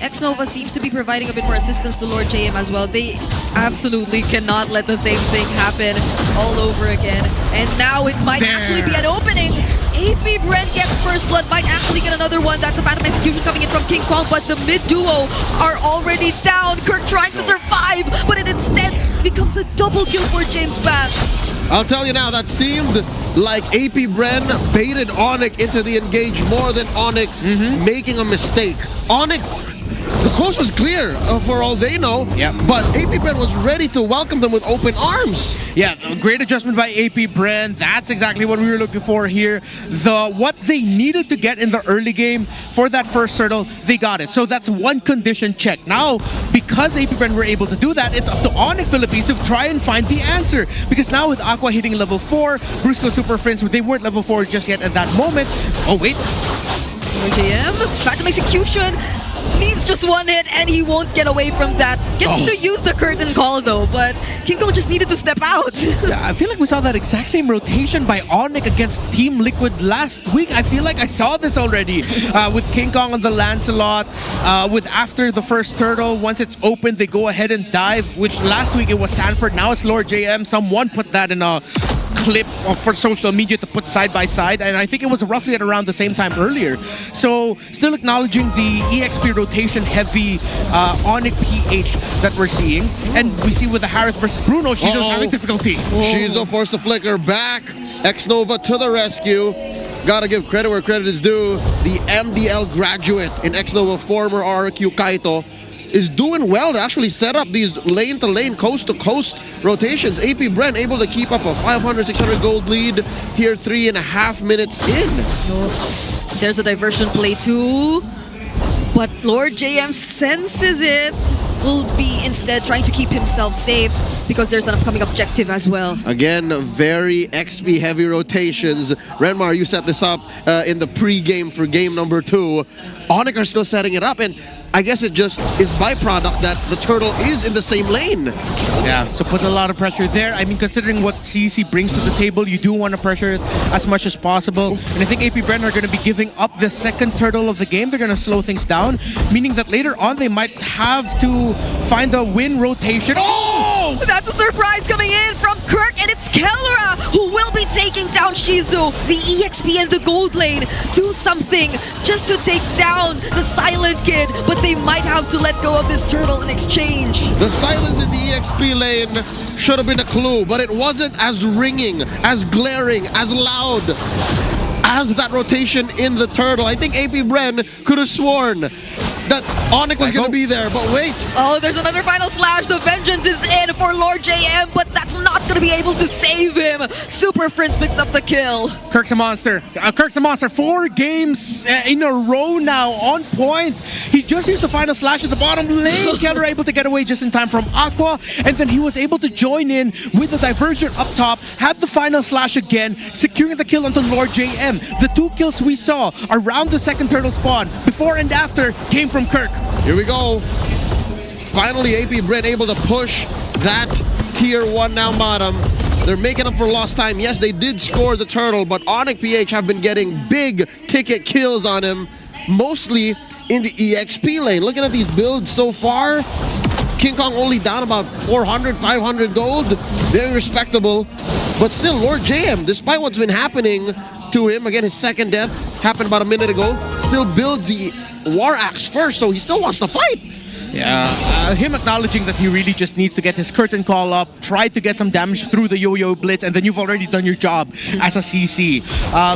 X-Nova seems to be providing a bit more assistance to Lord JM as well. They absolutely cannot let the same thing happen all over again. And now it might actually be an opening. AP Bren gets first blood, might actually get another one. That's a Phantom Execution coming in from King Kong, but the mid duo are already down. Kirk trying to survive, but it instead becomes a double kill for James Banks. I'll tell you now, that seemed like AP Bren baited ONIC into the engage more than ONIC making a mistake. ONIC, the coast was clear for all they know, but AP Bren was ready to welcome them with open arms. Yeah, a great adjustment by AP Bren. That's exactly what we were looking for here. What they needed to get in the early game for that first turtle, they got it. So that's one condition check. Now, because AP Bren were able to do that, it's up to ONIC Philippines to try and find the answer. Because now with Aqua hitting level 4, Brusco Super Friends, they weren't level 4 just yet at that moment. Oh, wait. JM, Phantom Execution needs just one hit and he won't get away from that. Gets to use the curtain call though, but King Kong just needed to step out. Yeah, I feel like we saw that exact same rotation by ONIC against Team Liquid last week. I feel like I saw this already with King Kong on the Lancelot, with after the first turtle, once it's open, they go ahead and dive, which last week it was Sanford, now it's Lord JM. Someone put that in a clip for social media to put side by side, and I think it was roughly at around the same time earlier. So still acknowledging the EXP rotation heavy ONIC PH that we're seeing, and we see with the Harith versus Bruno, Shizo's having difficulty. Shizo forced the flicker back. X-Nova to the rescue. Gotta give credit where credit is due. The MDL graduate in X-Nova, former RQ Kaito, is doing well to actually set up these lane-to-lane, coast-to-coast rotations. AP Bren able to keep up a 500, 600 gold lead here 3.5 minutes in. There's a diversion play too, but Lord JM senses it. Will be instead trying to keep himself safe because there's an upcoming objective as well. Again, very XP heavy rotations. Renmar, you set this up in the pre-game for game number 2. ONIC are still setting it up, and I guess it just is byproduct that the turtle is in the same lane. Yeah, so put a lot of pressure there. I mean, considering what CEC brings to the table, you do want to pressure it as much as possible. And I think AP Bren are going to be giving up the second turtle of the game. They're going to slow things down, meaning that later on they might have to find a win rotation. Oh! That's a surprise coming in from Kirk, and it's Kellera who will be taking down Shizu. The EXP and the gold lane do something just to take down the Silent Kid, but they might have to let go of this turtle in exchange. The silence in the EXP lane should have been a clue, but it wasn't as ringing, as glaring, as loud as that rotation in the turtle. I think AP Bren could have sworn that ONIC was going to be there, but wait. Oh, there's another final slash. The vengeance is in for Lord JM, but that's not going to be able to save him. Super Prince picks up the kill. Kirk's a monster. 4 games in a row now on point. He just used the final slash at the bottom lane. Keller able to get away just in time from Aqua, and then he was able to join in with the diversion up top, had the final slash again, securing the kill onto Lord JM. The 2 kills we saw around the second turtle spawn, before and after, came from Kirk. Here we go. Finally, AP Bren able to push that tier 1 now bottom. They're making up for lost time. Yes, they did score the turtle, but ONIC PH have been getting big ticket kills on him, mostly in the EXP lane. Looking at these builds so far, King Kong only down about 400, 500 gold. Very respectable. But still, Lord JM, despite what's been happening to him, again, his second death happened about a minute ago, still builds the War Axe first, so he still wants to fight. Yeah, him acknowledging that he really just needs to get his curtain call up, try to get some damage through the yo-yo blitz, and then you've already done your job as a CC.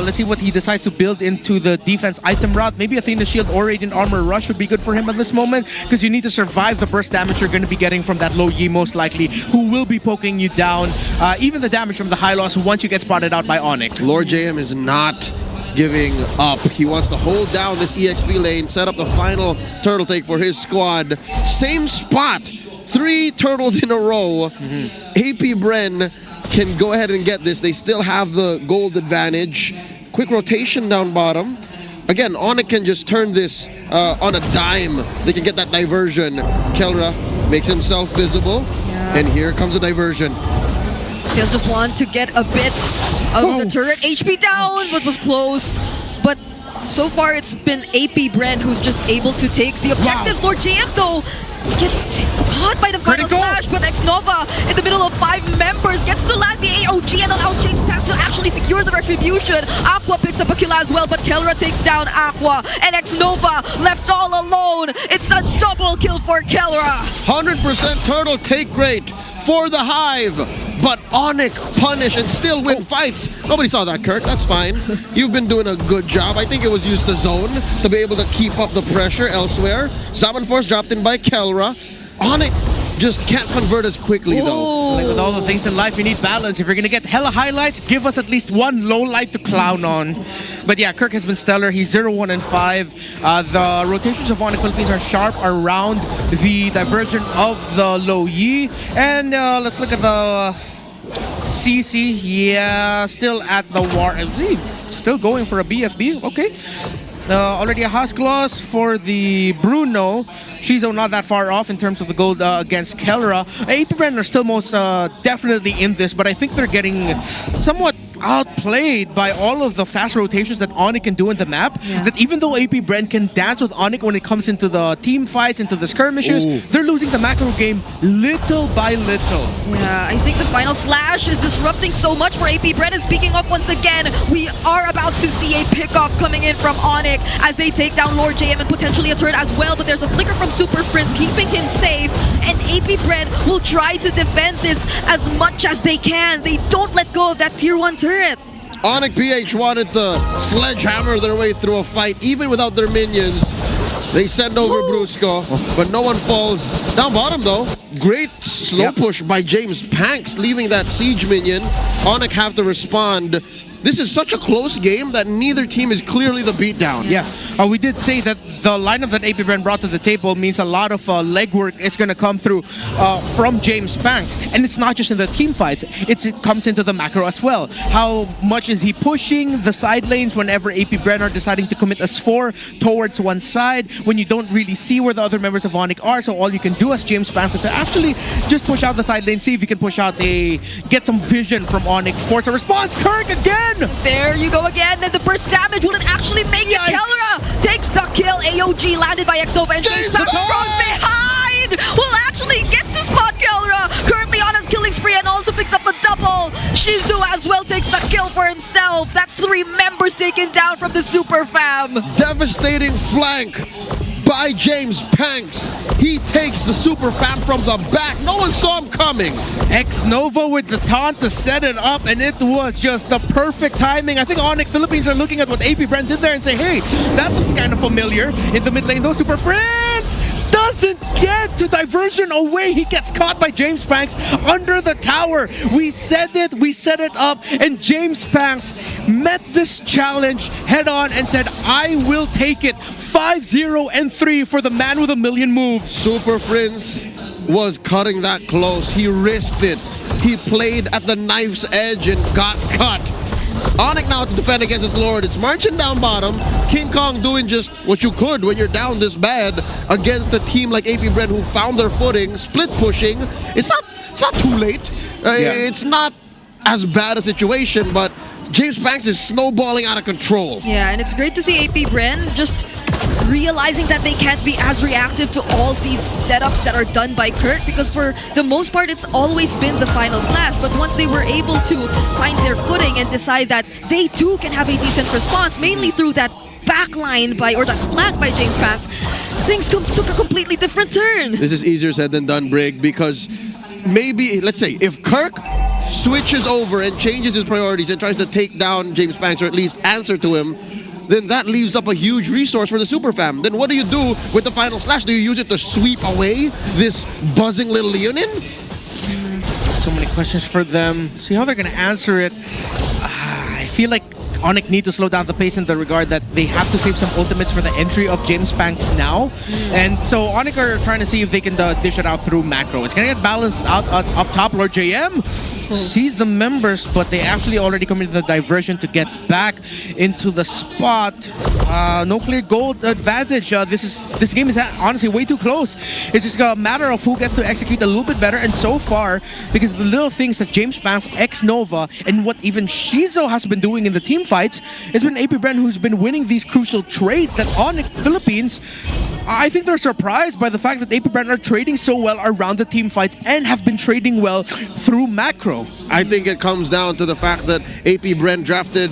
Let's see what he decides to build into the defense item route. Maybe Athena Shield or Radiant Armor Rush would be good for him at this moment, because you need to survive the burst damage you're going to be getting from that low Yi most likely, who will be poking you down. Even the damage from the high loss once you get spotted out by ONIC. Lord JM is not giving up. He wants to hold down this EXP lane, set up the final turtle take for his squad. Same spot, 3 turtles in a row. AP Bren can go ahead and get this. They still have the gold advantage. Quick rotation down bottom. Again, ONIC can just turn this on a dime. They can get that diversion. Kellera makes himself visible, and here comes the diversion. They'll just want to get a bit out of the turret. HP down, but was close. But so far, it's been AP Bren who's just able to take the objective. Lord JM, though, gets caught by the final slash, but X-Nova in the middle of 5 members gets to land the AOG and allows James Pass to actually secure the retribution. Aqua picks up a kill as well, but Kellera takes down Aqua, and X-Nova left all alone. It's a double kill for Kellera. 100% turtle take rate for the Hive, but ONIC punish and still win fights. Nobody saw that, Kirk. That's fine. You've been doing a good job. I think it was used to zone to be able to keep up the pressure elsewhere. Zaman Force dropped in by Kellera. ONIC just can't convert as quickly, though. Like with all the things in life, you need balance. If you're going to get hella highlights, give us at least one low light to clown on. But yeah, Kirk has been stellar. He's 0-1 and 5. The rotations of ONIC Philippines are sharp around the diversion of the low Yi. And let's look at the CC. Yeah, still at the war. Still going for a BFB. Okay. Already a Husk loss for the Bruno. Shizo not that far off in terms of the gold against Kellera. AP Bren are still most definitely in this, but I think they're getting somewhat outplayed by all of the fast rotations that ONIC can do in the map. That even though AP Bren can dance with ONIC when it comes into the team fights, into the skirmishes, they're losing the macro game little by little. Yeah, I think the final slash is disrupting so much for AP Bren. And speaking of, once again, we are about to see a pickoff coming in from ONIC as they take down Lord JM and potentially a turret as well. But there's a flicker from Super Prince keeping him safe. And AP Bren will try to defend this as much as they can. They don't let go of that tier 1 turret. ONIC PH wanted to sledgehammer their way through a fight even without their minions. They send over Brusco, but no one falls. Down bottom though, great slow push by James Panks, leaving that siege minion. ONIC have to respond. This is such a close game that neither team is clearly the beatdown. Yeah, we did say that the lineup that AP Bren brought to the table means a lot of legwork is going to come through from James Panks. And it's not just in the team fights, it comes into the macro as well. How much is he pushing the side lanes whenever AP Bren are deciding to commit S4 towards one side when you don't really see where the other members of ONIC are. So all you can do as James Panks is to actually just push out the side lane, see if you can push out get some vision from ONIC. Force a response, Kirk again! There you go again, and the burst damage will it actually make it? Kelra takes the kill. AOG landed by X-Nova and James Panks from behind will actually get to spot Kelra. Currently on his killing spree and also picks up a double. Shizu as well takes the kill for himself. That's 3 members taken down from the Super Fam. Devastating flank by James Panks. He takes the Super Fam from the back. No one saw him coming. X-Nova with the taunt to set it up, and it was just the perfect timing. I think ONIC Philippines are looking at what AP Bren did there and say, hey, that looks kind of familiar. In the mid lane, though, Super Friends doesn't get to diversion away. He gets caught by James Panks under the tower. We said it, we set it up, and James Panks met this challenge head on and said, I will take it. 5-0-3 for the man with a million moves. Super Prince was cutting that close. He risked it. He played at the knife's edge and got cut. ONIC now to defend against his lord. It's marching down bottom. King Kong doing just what you could when you're down this bad against a team like AP Bren who found their footing, split pushing. It's not too late. It's not as bad a situation, but James Panks is snowballing out of control. Yeah, and it's great to see AP Bren just realizing that they can't be as reactive to all these setups that are done by Kirk, because for the most part it's always been the final slash. But once they were able to find their footing and decide that they too can have a decent response, mainly through that backline or that flank by James Panks, things took a completely different turn. This is easier said than done, Brig, because maybe, let's say, if Kirk switches over and changes his priorities and tries to take down James Panks, or at least answer to him, then that leaves up a huge resource for the Super Fam. Then what do you do with the final slash? Do you use it to sweep away this buzzing little Leonin? So many questions for them. See how they're going to answer it. I feel like ONIC need to slow down the pace in the regard that they have to save some ultimates for the entry of James Panks now. And so ONIC are trying to see if they can dish it out through macro. It's going to get balanced out up top. Lord JM sees the members, but they actually already committed the diversion to get back into the spot. No clear gold advantage. This game is honestly way too close. It's just a matter of who gets to execute a little bit better. And so far, because of the little things that James Panks, X-Nova, and what even Shizo has been doing in the team fights, it's been AP Bren who's been winning these crucial trades that ONIC Philippines, I think they're surprised by the fact that AP Bren are trading so well around the team fights and have been trading well through macro. I think it comes down to the fact that AP Bren drafted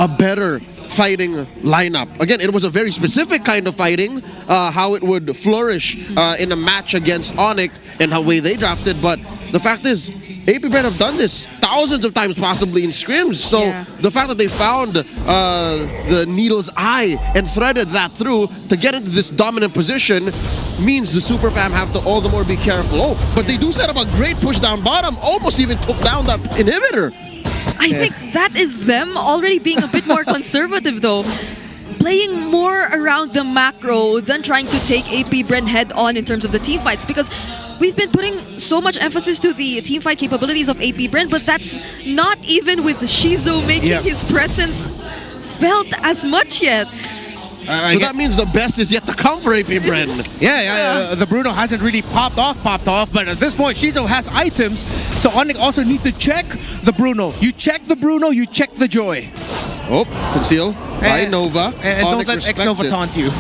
a better fighting lineup. Again, it was a very specific kind of fighting, how it would flourish in a match against ONIC and how way they drafted, but the fact is, AP Bren have done this thousands of times possibly in scrims, so the fact that they found the needle's eye and threaded that through to get into this dominant position means the Super Fam have to all the more be careful. Oh, but they do set up a great push down bottom, almost even took down that inhibitor. I think that is them already being a bit more conservative though. Playing more around the macro than trying to take AP Bren head on in terms of the team fights, because we've been putting so much emphasis to the team fight capabilities of AP Bren, but that's not even with Shizo making his presence felt as much yet. So that means the best is yet to come for AP Bren. The Bruno hasn't really popped off, but at this point, Shizo has items, so ONIC also need to check the Bruno. You check the Bruno, you check the Joy. Oh, conceal by Nova. And don't ONIC let respects X-Nova it. taunt you.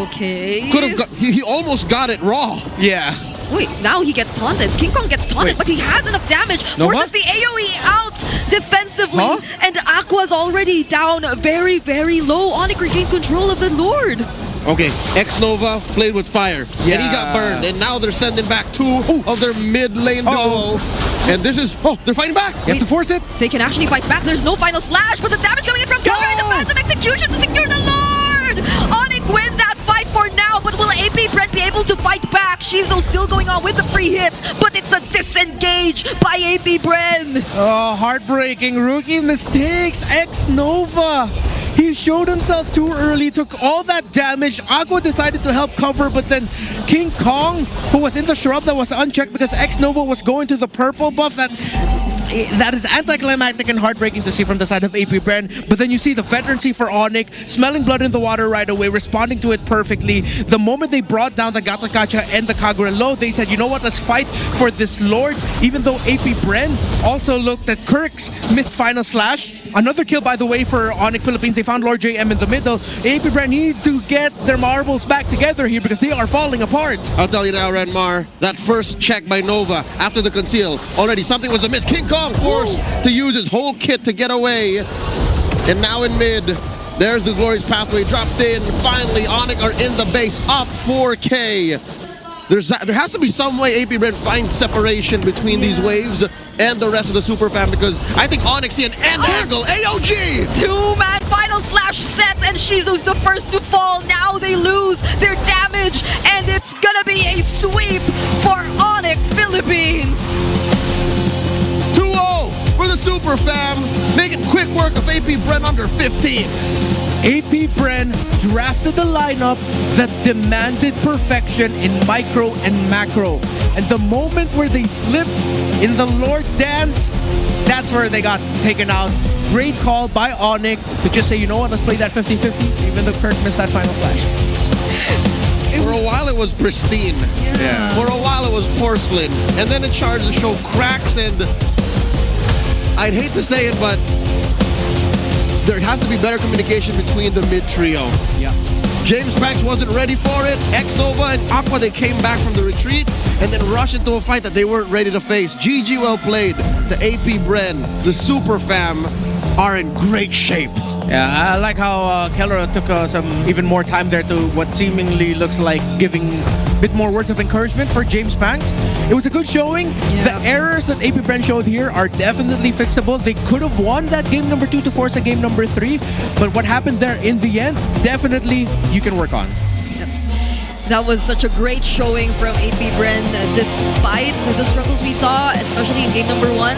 Okay. Could have got, he almost got it raw. Yeah. Wait, now he gets taunted. King Kong gets taunted, but he has enough damage. Nova? Forces the AoE out defensively. Huh? And Aqua's already down very, very low. ONIC regained control of the Lord. Okay, X-Nova played with fire. And he got burned. And now they're sending back two of their mid lane duo. And this is, they're fighting back. You have to force it. They can actually fight back. There's no final slash, but the damage coming in from cover and the massive execution to secure the Lord. ONIC win that fight for now, but will AP Brent be able to fight back? Shizo still going on with the free hits, but it's a disengage by AP Bren. Oh, heartbreaking rookie mistakes. X-Nova. He showed himself too early, took all that damage. Aqua decided to help cover, but then King Kong, who was in the shrub that was unchecked because X-Nova was going to the purple buff, that is anticlimactic and heartbreaking to see from the side of AP Bren. But then you see the veterancy for ONIC, smelling blood in the water right away, responding to it perfectly. The moment they brought down the Gatakacha and the Kagura low, they said, you know what, let's fight for this Lord. Even though AP Bren also looked at Kirk's missed final slash. Another kill, by the way, for ONIC Philippines. They found Lord JM in the middle. AP Bren need to get their marbles back together here because they are falling apart. I'll tell you now, Renmar, that first check by Nova after the conceal, already something was amiss. King Kong forced to use his whole kit to get away. And now in mid, there's the Glorious Pathway dropped in. Finally, ONIC are in the base, up 4K. There has to be some way AP Bren finds separation between these waves and the rest of the super fam, because I think ONIC see an end angle. AOG! Two-man final slash set, and Shizu's the first to fall. Now they lose their damage, and it's gonna be a sweep for ONIC Philippines. 2-0 for the super fam, making quick work of AP Bren under 15. AP Bren drafted the lineup that demanded perfection in micro and macro. And the moment where they slipped in the Lord dance, that's where they got taken out. Great call by ONIC to just say, you know what, let's play that 50-50, even though Kirk missed that final slash. For a while it was pristine. Yeah. For a while it was porcelain. And then it started to show cracks, and I'd hate to say it, but there has to be better communication between the mid trio. Yeah. James Banks wasn't ready for it. X-Nova and Aqua, they came back from the retreat and then rushed into a fight that they weren't ready to face. GG, well played. The AP Bren, the super fam, are in great shape. Yeah, I like how Keller took some even more time there to what seemingly looks like giving a bit more words of encouragement for James Banks. It was a good showing. Yeah. The errors that AP Bren showed here are definitely fixable. They could have won that game number 2 to force a game number 3, but what happened there in the end, definitely you can work on. That was such a great showing from AP Bren, despite the struggles we saw, especially in game number 1.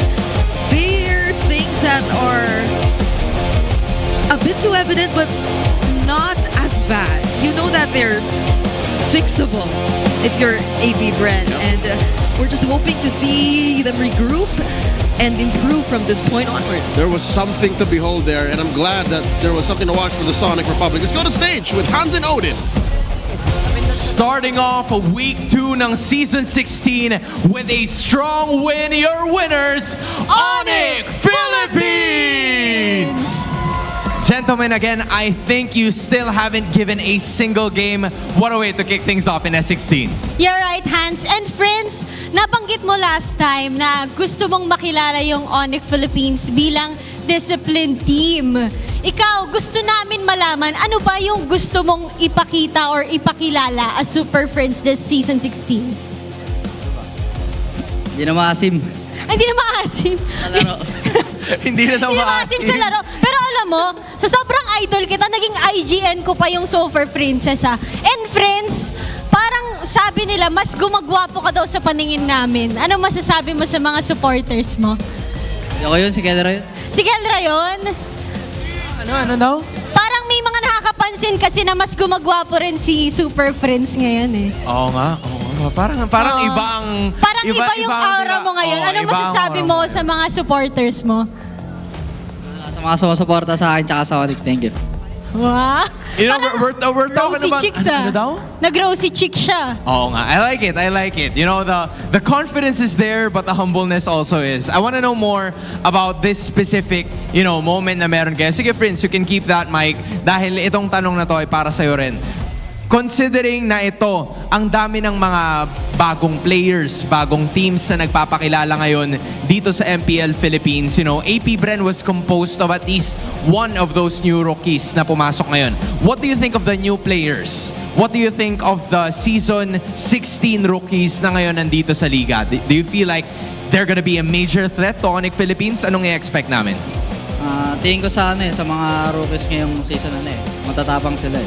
There are things that are a bit too evident, but not as bad. You know that they're fixable if you're AP Bren, and we're just hoping to see them regroup and improve from this point onwards. There was something to behold there, and I'm glad that there was something to watch for the Sonic Republic. Let's go to stage with Hans and Odin. Starting off week 2 ng season 16 with a strong win, your winners, ONIC Philippines! Gentlemen, again, I think you still haven't given a single game. What a way to kick things off in S16. You're right, Hans. And friends, nabanggit mo last time na gusto mong makilala yung ONIC Philippines bilang disciplined team. Ikaw, gusto namin malaman ano ba yung gusto mong ipakita or ipakilala as Super Friends this season 16? Hindi na maasim. Hindi na maasim. Hindi na maasim sa laro. Pero alam mo, sa sobrang idol kita, naging IGN ko pa yung Super Princess ha. And friends, parang sabi nila, mas gumagwapo ka daw sa paningin namin. Ano masasabi mo sa mga supporters mo? Hindi ako yun, si Kelra yun. Si Kelra yun? Ano daw? Parang may mga nakakapansin kasi na mas gumagwapo rin si Super Friends ngayon eh. Oo nga. Parang iba ang... Parang iba yung aura mo ngayon. Ano masasabi mo sa mga supporters mo? Sa mga sumusuporta sa akin tsaka sa ONIC, thank you. Wow. You know, we're talking Rosy about... chicks ah. Ano daw? Nag-rosy chick siya. Oo nga, I like it. You know, the confidence is there, but the humbleness also is. I want to know more about this specific, you know, moment na meron kayo. Sige, friends, you can keep that mic dahil itong tanong na to ay para sa'yo rin. Considering na ito, ang dami ng mga bagong players, bagong teams na nagpapakilala ngayon dito sa MPL Philippines, you know, APBR was composed of at least one of those new rookies na pumasok ngayon. What do you think of the new players? What do you think of the season 16 rookies na ngayon nandito sa liga? Do you feel like they're gonna be a major threat to ONIC Philippines? Anong i-expect namin? Tingin ko sa sa mga rookies ngayong season matatapang sila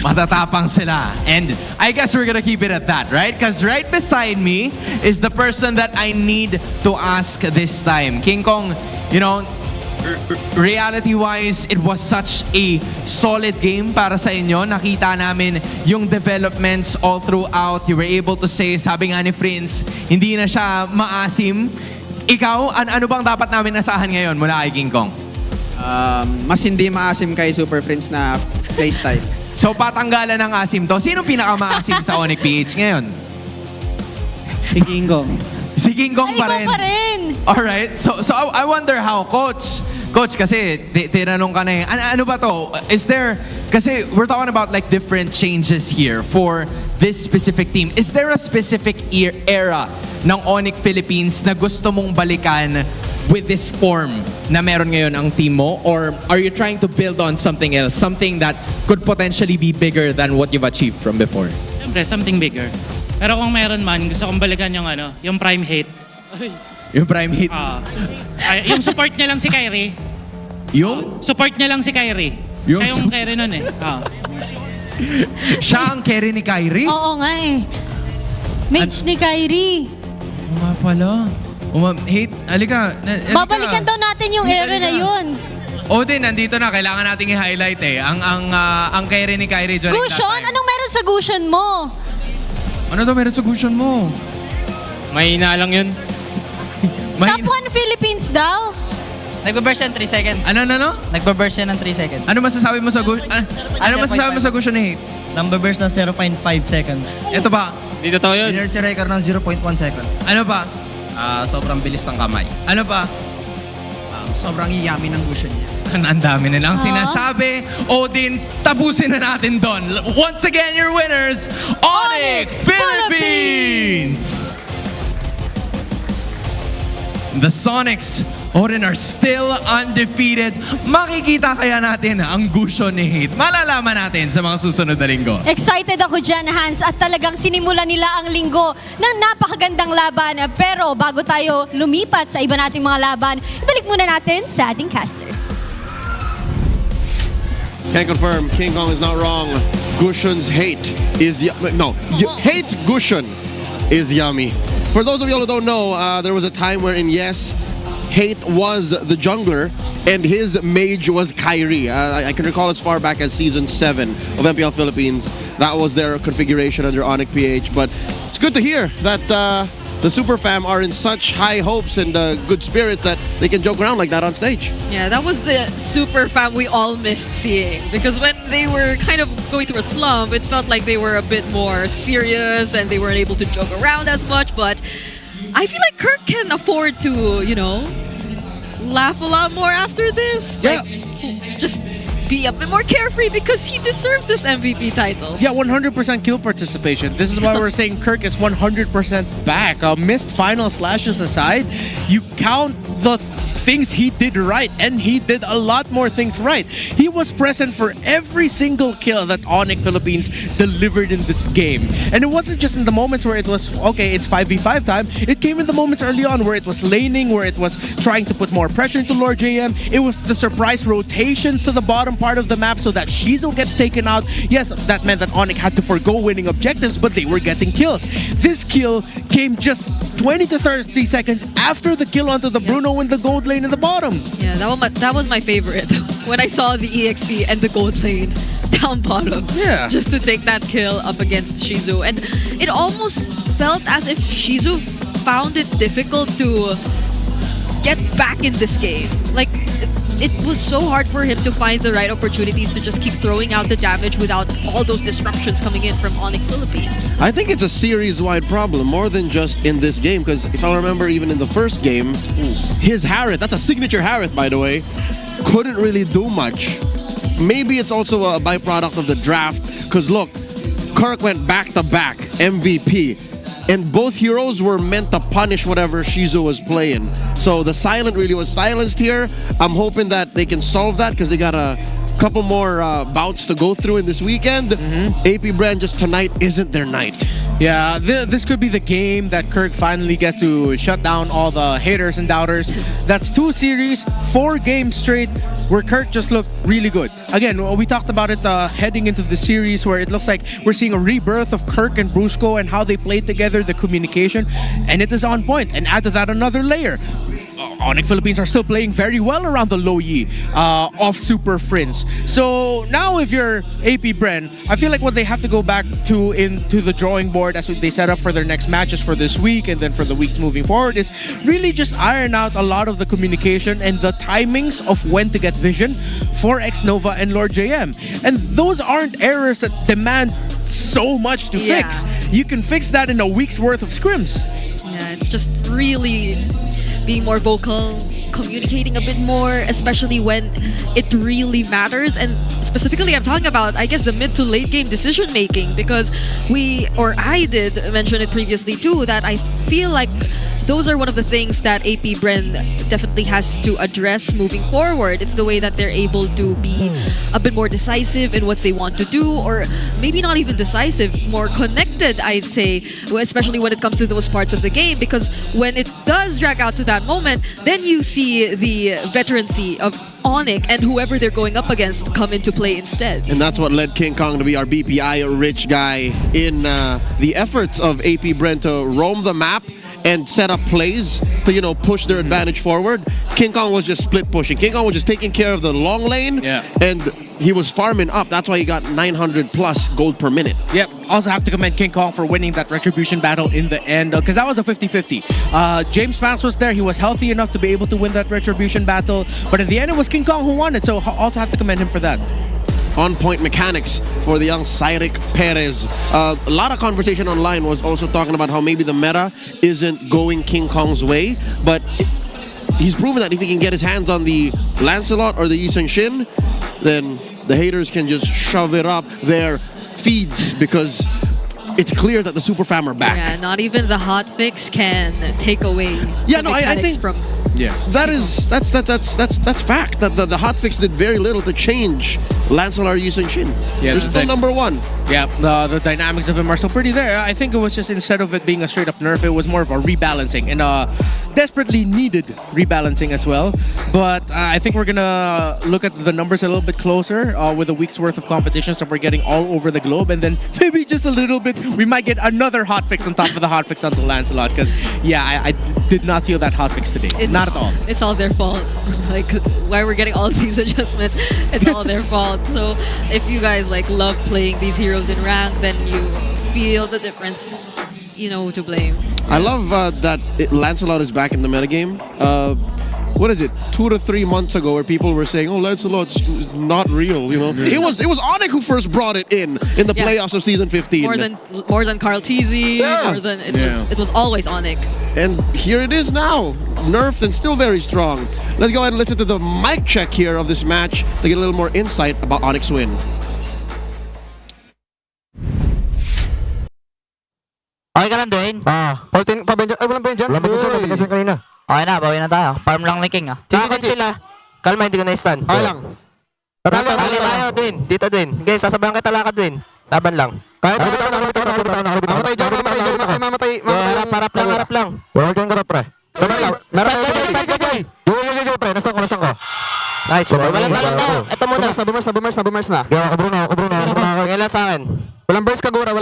Matatapang sila. And I guess we're gonna keep it at that, right? Because right beside me is the person that I need to ask this time. King Kong, you know, reality-wise, it was such a solid game para sa inyo. Nakita namin yung developments all throughout. You were able to say, sabi nga ni Prince, hindi na siya maasim. Ikaw, ano bang dapat namin nasahan ngayon mula kay King Kong? Mas hindi maasim kay Super Friends na playstyle. So patanggalan ng asim to. Sino pinakamaasim sa ONIC PH ngayon? Si King Kong. Si King Kong pa rin. Ikaw pa rin. Alright. So I wonder how, Coach, kasi tinanong ka na ano ba to? Is there, kasi we're talking about like different changes here for this specific team. Is there a specific era ng ONIC Philippines na gusto mong balikan with this form na meron ngayon ang team mo? Or are you trying to build on something else? Something that could potentially be bigger than what you've achieved from before? Siyempre, something bigger. Pero kung meron man, gusto kong balikan yung prime hate. Yung prime hate? Yung support niya lang si Kyrie. Yung? Support niya lang si Kyrie. Yung Siya yung carry nun Siya ang carry ni Kyrie? Oo nga Mage ni Kyrie. Oo nga pala. Hate, alika. Babalikan daw natin yung era na yun. Odin, nandito na. Kailangan nating i-highlight ang carry ni Kyrie during that Gushon? time. Anong meron sa Gushon mo? Ano daw meron sa Gushon mo? Mahina lang yun. Top 1 Philippines daw. Nagbe-burst yan 3 seconds. Ano? Nagbe-burst yan ng 3 seconds. Ano masasabi mo sa Gushon? Ano masasabi mo sa Gushon ni Hate? Number-burst ng 0.5 seconds. Ito ba? Dito to yun. Winner si Record ng 0.1 second. Ano pa? Sobrang bilis ng kamay. Ano pa? Sobrang yummy ng Gushon niya. Ang dami nilang sinasabi. Odin, tapusin na natin doon. Once again, your winners, ONIC Philippines! The Sonics, Odin, are still undefeated. Makikita kaya natin ang Gushon ni Hate. Malalaman natin sa mga susunod na linggo. Excited ako dyan, Hans, at talagang sinimula nila ang linggo ng napakagandang laban. Pero bago tayo lumipat sa iba nating mga laban, ibalik muna natin sa ating casters. Can confirm, King Kong is not wrong. Gushon's hate is hate's Gushon is yummy. For those of you who don't know, there was a time wherein yes, Hate was the jungler and his mage was Kyrie. I can recall as far back as season 7 of MPL Philippines. That was their configuration under ONIC PH. But it's good to hear that the Super Fam are in such high hopes and good spirits that they can joke around like that on stage. Yeah, that was the Super Fam we all missed seeing. Because when they were kind of going through a slump, it felt like they were a bit more serious and they weren't able to joke around as much. But I feel like Kirk can afford to, laugh a lot more after this. Yeah. Like, just be a bit more carefree because he deserves this MVP title. Yeah, 100% kill participation. This is why we're saying Kirk is 100% back. Missed final slashes aside, you count the things he did right, and he did a lot more things right. He was present for every single kill that ONIC Philippines delivered in this game. And it wasn't just in the moments where it was, okay, it's 5v5 time. It came in the moments early on where it was laning, where it was trying to put more pressure into Lord JM. It was the surprise rotations to the bottom part of the map so that Shizu gets taken out. Yes, that meant that ONIC had to forgo winning objectives, but they were getting kills. This kill came just 20 to 30 seconds after the kill onto the Bruno in the gold lane in the bottom. Yeah, that was my favorite. When I saw the EXP and the gold lane down bottom. Yeah. Just to take that kill up against Shizu. And it almost felt as if Shizu found it difficult to get back in this game. Like, it was so hard for him to find the right opportunities to just keep throwing out the damage without all those disruptions coming in from ONIC Philippines. I think it's a series-wide problem, more than just in this game, because if I remember, even in the first game, his Harith, that's a signature Harith, by the way, couldn't really do much. Maybe it's also a byproduct of the draft, because look, Kirk went back-to-back MVP, and both heroes were meant to punish whatever Shizu was playing. So the silent really was silenced here. I'm hoping that they can solve that, because they got a couple more bouts to go through in this weekend. AP Brand just tonight isn't their night. Yeah, this could be the game that Kirk finally gets to shut down all the haters and doubters. That's 2 series, 4 games straight where Kirk just looked really good. Again, we talked about it heading into the series where it looks like we're seeing a rebirth of Kirk and Brusco and how they play together, the communication, and it is on point. And add to that another layer. ONIC Philippines are still playing very well around the low Yi off Super Friends. So now if you're AP Bren, I feel like what they have to go back to into the drawing board as they set up for their next matches for this week and then for the weeks moving forward is really just iron out a lot of the communication and the timings of when to get vision for X-Nova and Lord JM. And those aren't errors that demand so much to fix. You can fix that in a week's worth of scrims. Yeah, it's just really being more vocal, communicating a bit more, especially when it really matters. And specifically, I'm talking about, I guess, the mid to late game decision making, because I did mention it previously too, that I feel like those are one of the things that AP Bren definitely has to address moving forward. It's the way that they're able to be a bit more decisive in what they want to do, or maybe not even decisive, more connected, I'd say, especially when it comes to those parts of the game, because when it does drag out to that moment, then you see the veterancy of ONIC and whoever they're going up against come into play instead. And that's what led King Kong to be our BPI rich guy in the efforts of AP Bren to roam the map and set up plays to, you know, push their advantage forward. King Kong was just split pushing. King Kong was just taking care of the long lane, and he was farming up. That's why he got 900 plus gold per minute. Yep. Also have to commend King Kong for winning that retribution battle in the end, because that was a 50-50. James Pans was there. He was healthy enough to be able to win that retribution battle, but at the end it was King Kong who won it, so also have to commend him for that. On-point mechanics for the young Cyrek Perez. A lot of conversation online was also talking about how maybe the meta isn't going King Kong's way, but he's proven that if he can get his hands on the Lancelot or the Yi Shin, then the haters can just shove it up their feeds, because it's clear that the Super Fam are back. Yeah, not even the hotfix can take away Yeah, the no, I mechanics think from... That's fact. That the hotfix did very little to change Lancelot Yi Shin. Yeah, They're still number 1. Yeah, the dynamics of him are still pretty there. I think it was just, instead of it being a straight up nerf, it was more of a rebalancing, and desperately needed rebalancing as well. But I think we're gonna look at the numbers a little bit closer with a week's worth of competitions that we're getting all over the globe, and then maybe just a little bit, we might get another hotfix on top of the hotfix onto Lancelot, because I did not feel that hotfix today. Not at all. It's all their fault. Like, why we're getting all of these adjustments, it's all their fault. So if you guys love playing these heroes in rank, then you feel the difference, you know who to blame. I love that Lancelot is back in the metagame. What is it, 2 to 3 months ago, where people were saying, "Oh, Lancelot's not real," you know? It was ONIC who first brought it in the playoffs of season 15. More than Carl TZ, more than it was always ONIC. And here it is now, nerfed and still very strong. Let's go ahead and listen to the mic check here of this match to get a little more insight about ONIC's win. Okay ka lang, Dwayne? Walang Benjan kanina. Okay na, bawi na tayo. Farm lang ni King, Takot sila. Kalma, hindi ko na-stun. Okay lang. Tali tayo, Dwayne. Dito, Dwayne. Okay, sasabayan kita lakad, Dwayne. Laban lang. Kahit mamatay dyan, mamatay. Harap lang. Huwag kang karap, pre. Start ka, Joy. Yo, pre. Nastan ko. Nice. Ito muna. Bumers na. Bruno. Ngayon lang sa akin. Walang burst ka, Gura.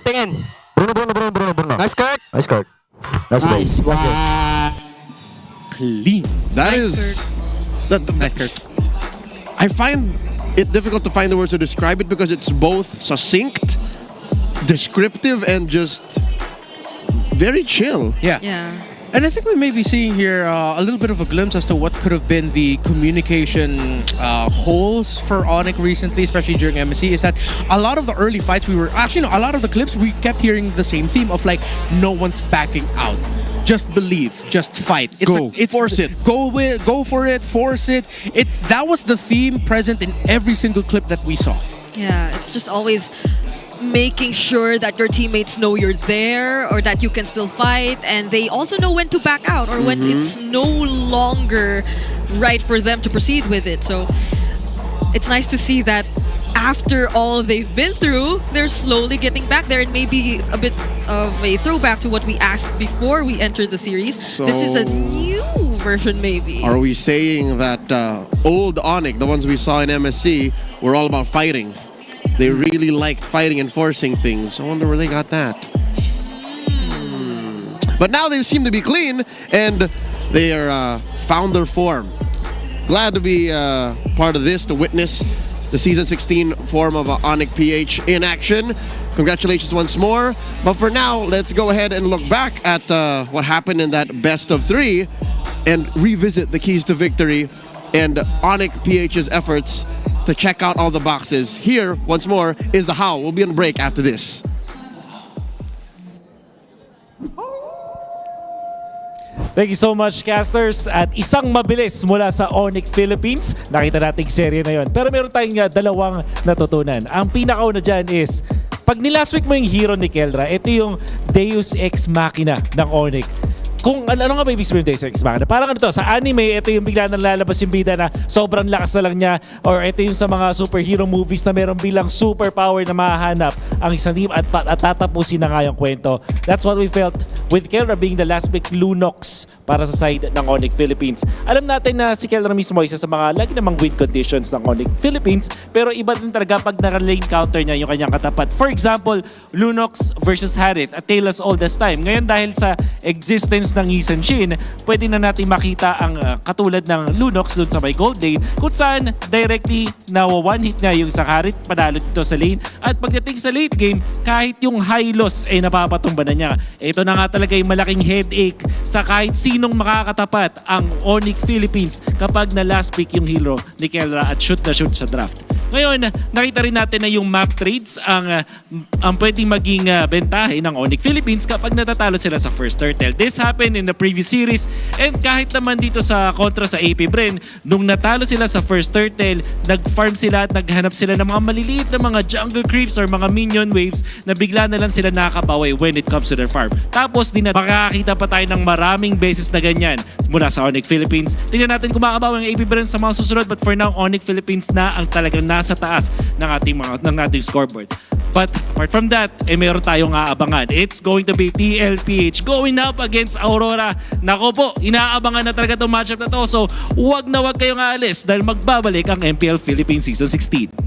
Tingin. Bruno. Nice, Kurt. Nice. Clean. That is... Nice, Kurt. I find it difficult to find the words to describe it, because it's both succinct, descriptive, and just very chill. Yeah. And I think we may be seeing here a little bit of a glimpse as to what could have been the communication holes for ONIC recently, especially during MSC, is that a lot of the early fights a lot of the clips we kept hearing the same theme of like, no one's backing out. Just believe, just fight. Force it. Go for it, force it. That was the theme present in every single clip that we saw. Yeah, it's just always making sure that your teammates know you're there or that you can still fight, and they also know when to back out or when it's no longer right for them to proceed with it. So it's nice to see that after all they've been through, they're slowly getting back there, and maybe a bit of a throwback to what we asked before we entered the series. So, this is a new version, maybe. Are we saying that old ONIC, the ones we saw in MSC, were all about fighting? They really liked fighting and forcing things. I wonder where they got that. But now they seem to be clean, and they are found their form. Glad to be part of this, to witness the Season 16 form of ONIC PH in action. Congratulations once more. But for now, let's go ahead and look back at what happened in that best of 3 and revisit the keys to victory and ONIC PH's efforts to check out all the boxes. Here, once more, is the how. We'll be on break after this. Thank you so much, casters. At isang mabilis mula sa ONIC Philippines. Nakita nating serye na yon. Pero meron tayong dalawang natutunan. Ang pinakauna dyan is, pag nilast week mo yung hero ni Kelra, ito yung Deus Ex Machina ng ONIC. Kung ano nga ba ibig sabihin Deus Ex Machina? Parang ano to, sa anime, ito yung bigla nang lalabas yung bida na sobrang lakas na lang niya, or ito yung sa mga superhero movies na meron bilang superpower na mahahanap ang isang team at tatapusin na nga yung kwento. That's what we felt with Kelra being the last big Lunox para sa side ng ONIC Philippines. Alam natin na si Kelra mismo isa sa mga lagi namang win conditions ng ONIC Philippines, pero iba din talaga pag naka-lane counter niya yung kanyang katapat. For example, Lunox versus Harith, a tale as old as time. Ngayon dahil sa existence ng Yisan Shin, pwede na natin makita ang katulad ng Lunox dun sa may gold lane, kung saan directly na one hit niya yung isang Harith, panalo dito sa lane, at pagdating sa late game, kahit yung high loss ay napapatumba na niya. Ito na nga talaga yung malaking headache sa kahit sinong makakatapat ang ONIC Philippines kapag na last pick yung hero ni Kelra at shoot na shoot sa draft. Ngayon, nakita rin natin na yung map trades ang pwedeng maging bentahe ng ONIC Philippines kapag natatalo sila sa first turtle. This happened in the previous series, and kahit naman dito sa kontra sa APBR, nung natalo sila sa first turtle, nag-farm sila at naghanap sila ng mga maliliit na mga jungle creeps or mga minion waves na bigla na lang sila nakakabawi when it comes to their farm. Tapos makakakita pa tayo ng maraming beses na ganyan mula sa ONIC Philippines. Tingnan natin kung makabawi ang APBR sa mga susunod, but for now, ONIC Philippines na ang talagang nasa taas ng ating scoreboard. But apart from that, meron tayong aabangan. It's going to be TLPH going up against Aurora. Nako po, inaabangan na talaga itong matchup na to. So, wag na wag kayong aalis dahil magbabalik ang MPL Philippines Season 16.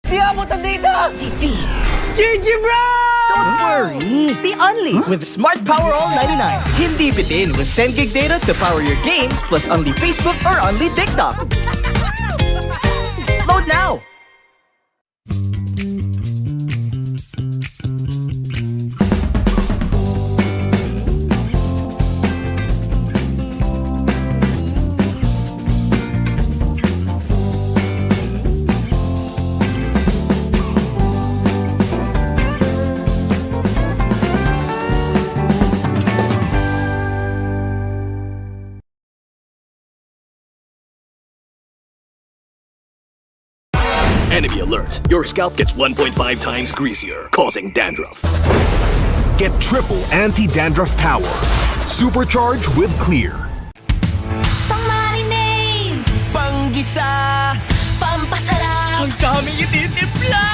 Di abot ang data! Defeat! GG bro! Don't worry! Be only with Smart Power All 99. Hindi bitin with 10 gig data to power your games plus only Facebook or only TikTok. Load now! Enemy alert. Your scalp gets 1.5 times greasier, causing dandruff. Get triple anti-dandruff power. Supercharge with Clear. Panggisa, pampasarap, ang daming ititimpla.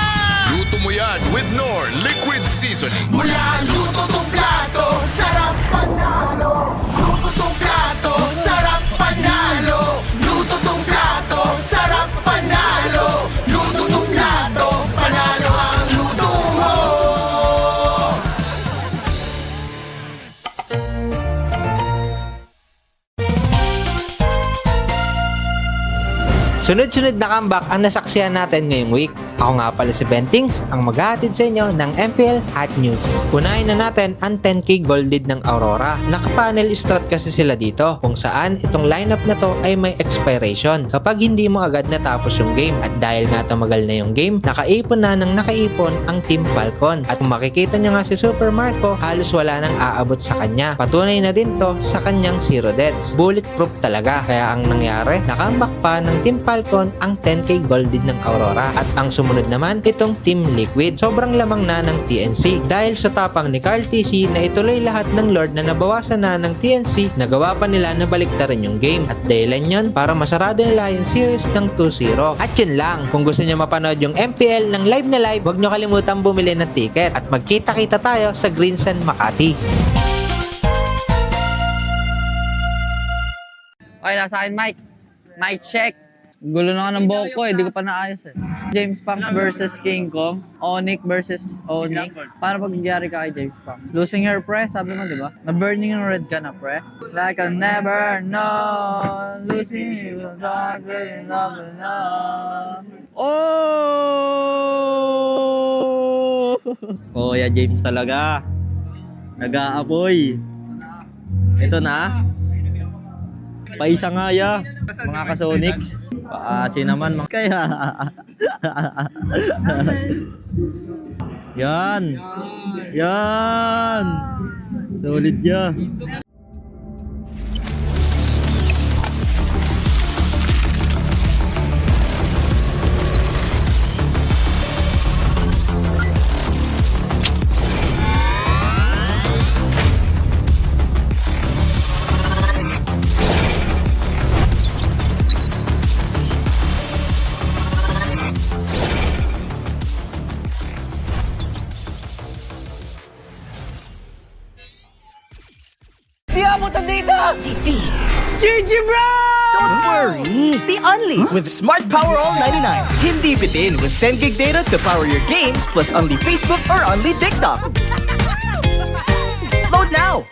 Luto mo yan with Knorr Liquid Seasoning. Mula luto tong plato, sarap panalo. Luto tong plato, sarap panalo. Luto tong plato, sarap panalo. Luto tong plato, panalo ang luto mo. Sunod-sunod na comeback ang nasaksihan natin ngayong week. Ako nga pala si Bentings, ang maghahatid sa inyo ng MPL Hot News. Unahin na natin ang 10K gold lead ng Aurora. Naka-panel strat kasi sila dito, kung saan itong lineup na to ay may expiration kapag hindi mo agad natapos yung game. At dahil nga tumagal na yung game, nakaipon na ng nakaipon ang Team Falcon. At kung makikita nyo nga si Super Marco, halos wala nang aabot sa kanya. Patunay na din to sa kanyang 0 deaths. Bulletproof talaga. Kaya ang nangyari, nakambak pa ng Team Falcon ang 10K gold lead ng Aurora. At ang sumunod naman, itong Team Liquid. Sobrang lamang na ng TNC. Dahil sa tapang ni Carl TC na ituloy lahat ng Lord na nabawasan na ng TNC, nagawa pa nila na baliktarin yung game. At dahilan yun para masarado nila yung series ng 2-0. At yun lang, kung gusto nyo mapanood yung MPL ng live na live, huwag nyo kalimutan bumili ng ticket. At magkita-kita tayo sa Greensun Makati. Okay, nasa akin, Mike. Mike, check. Gulo na nga ng buhok ko eh, di ko pa naayos eh. James Punks versus King Kong. ONIC versus ONIC. Paano pag nangyari ka kay James Punks? Losing your pre, sabi mo di ba? Na-burning yung red ka na pre. Like I never know, losing you, not really loving now. Oh! Oh, yeah, James talaga. Nag-aapoy. Ito na. Paisa nga ya, mga kasonics. Paasi naman mga kaya. Yan. Yan. Solid ya. Di abutan dito! Defeat! GG bro! Don't worry! Be only with Smart Power All 99. Hindi bitin with 10 gig data to power your games plus only Facebook or only TikTok. Load now!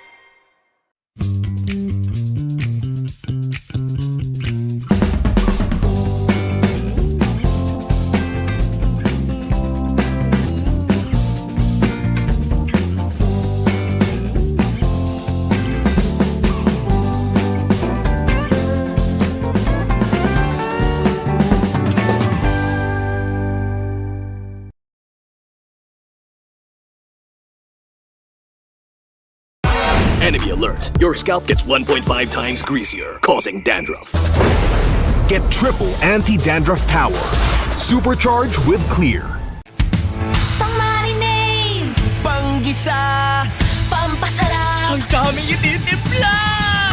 Enemy alert. Your scalp gets 1.5 times greasier, causing dandruff. Get triple anti-dandruff power. Supercharged with Clear. Pang-marinade! Panggisa! Pampasarap! Ang daming ititimpla!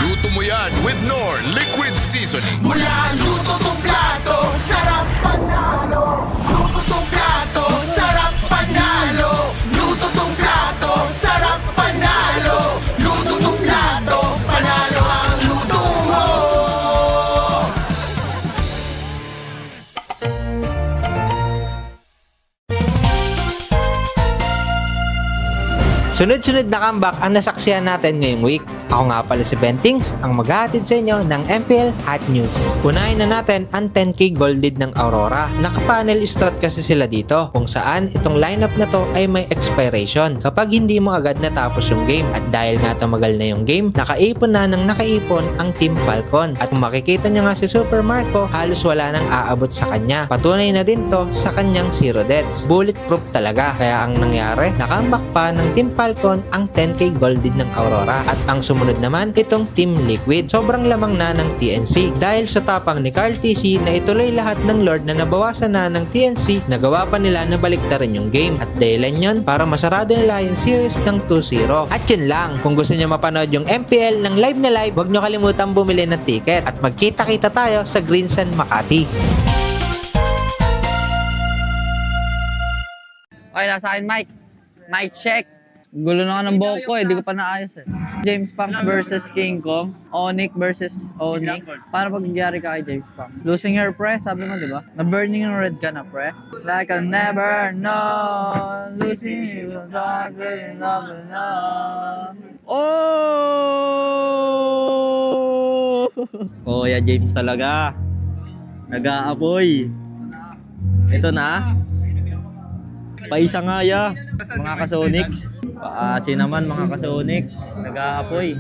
Luto mo yan with Knorr Liquid Seasoning. Mula luto tong plato, sarap panalo. Luto tong plato, sarap panalo. Luto tong plato, sarap panalo. Luto tong plato, panalo ang luto mo. Sunod-sunod na comeback ang nasaksihan natin ngayong week. Ako nga pala si Bentings, ang maghahatid sa inyo ng MPL Hot News. Unahin na natin ang 10K gold lead ng Aurora. Naka-panel strat kasi sila dito, kung saan itong lineup na to ay may expiration kapag hindi mo agad natapos yung game. At dahil nga tumagal na yung game, nakaipon na ng nakaipon ang Team Falcon. At kung makikita nyo nga si Super Marco, halos wala nang aabot sa kanya. Patunay na din to sa kanyang 0 deaths. Bulletproof talaga. Kaya ang nangyari, nakambak pa ng Team Falcon ang 10K gold lead ng Aurora. At ang sumunod naman, itong Team Liquid. Sobrang lamang na ng TNC dahil sa tapang ni Carl TC na ituloy lahat ng Lord na nabawasan na ng TNC, nagawa pa nila na baliktarin yung game. At dahilan yun para masarado nila yung series ng 2-0. At yun lang, kung gusto nyo mapanood yung MPL ng live na live, huwag nyo kalimutan bumili ng ticket at magkita-kita tayo sa Green Sun Makati. Okay, nasa akin, Mike. Mike, check. Gulo na ng buhok ko di ko pa naayos James Punks versus King Kong. ONIC versus ONIC. Paano pag nangyari ka kay James Punks? Losing your pre, sabi mo, di ba? Na-burning yung red ka na, pre. Like I'll never know. Losing you, talk with love enough. Oh! Oh, yeah, James talaga. Nag-aapoy. Ito na. Paisa nga ya, mga kasonic. Paasi naman mga kasonic. Nag-aapoy.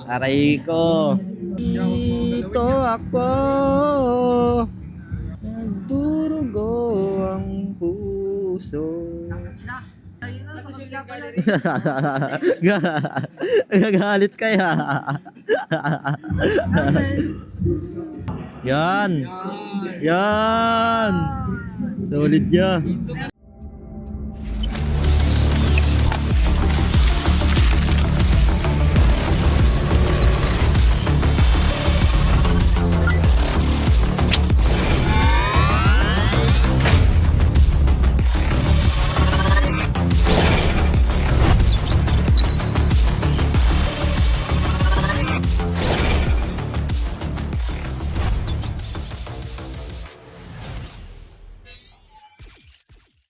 Aray ko. Dito ako. Nagdurugo ang puso. Gagalit kaya. Yan. Yan. Solid ya.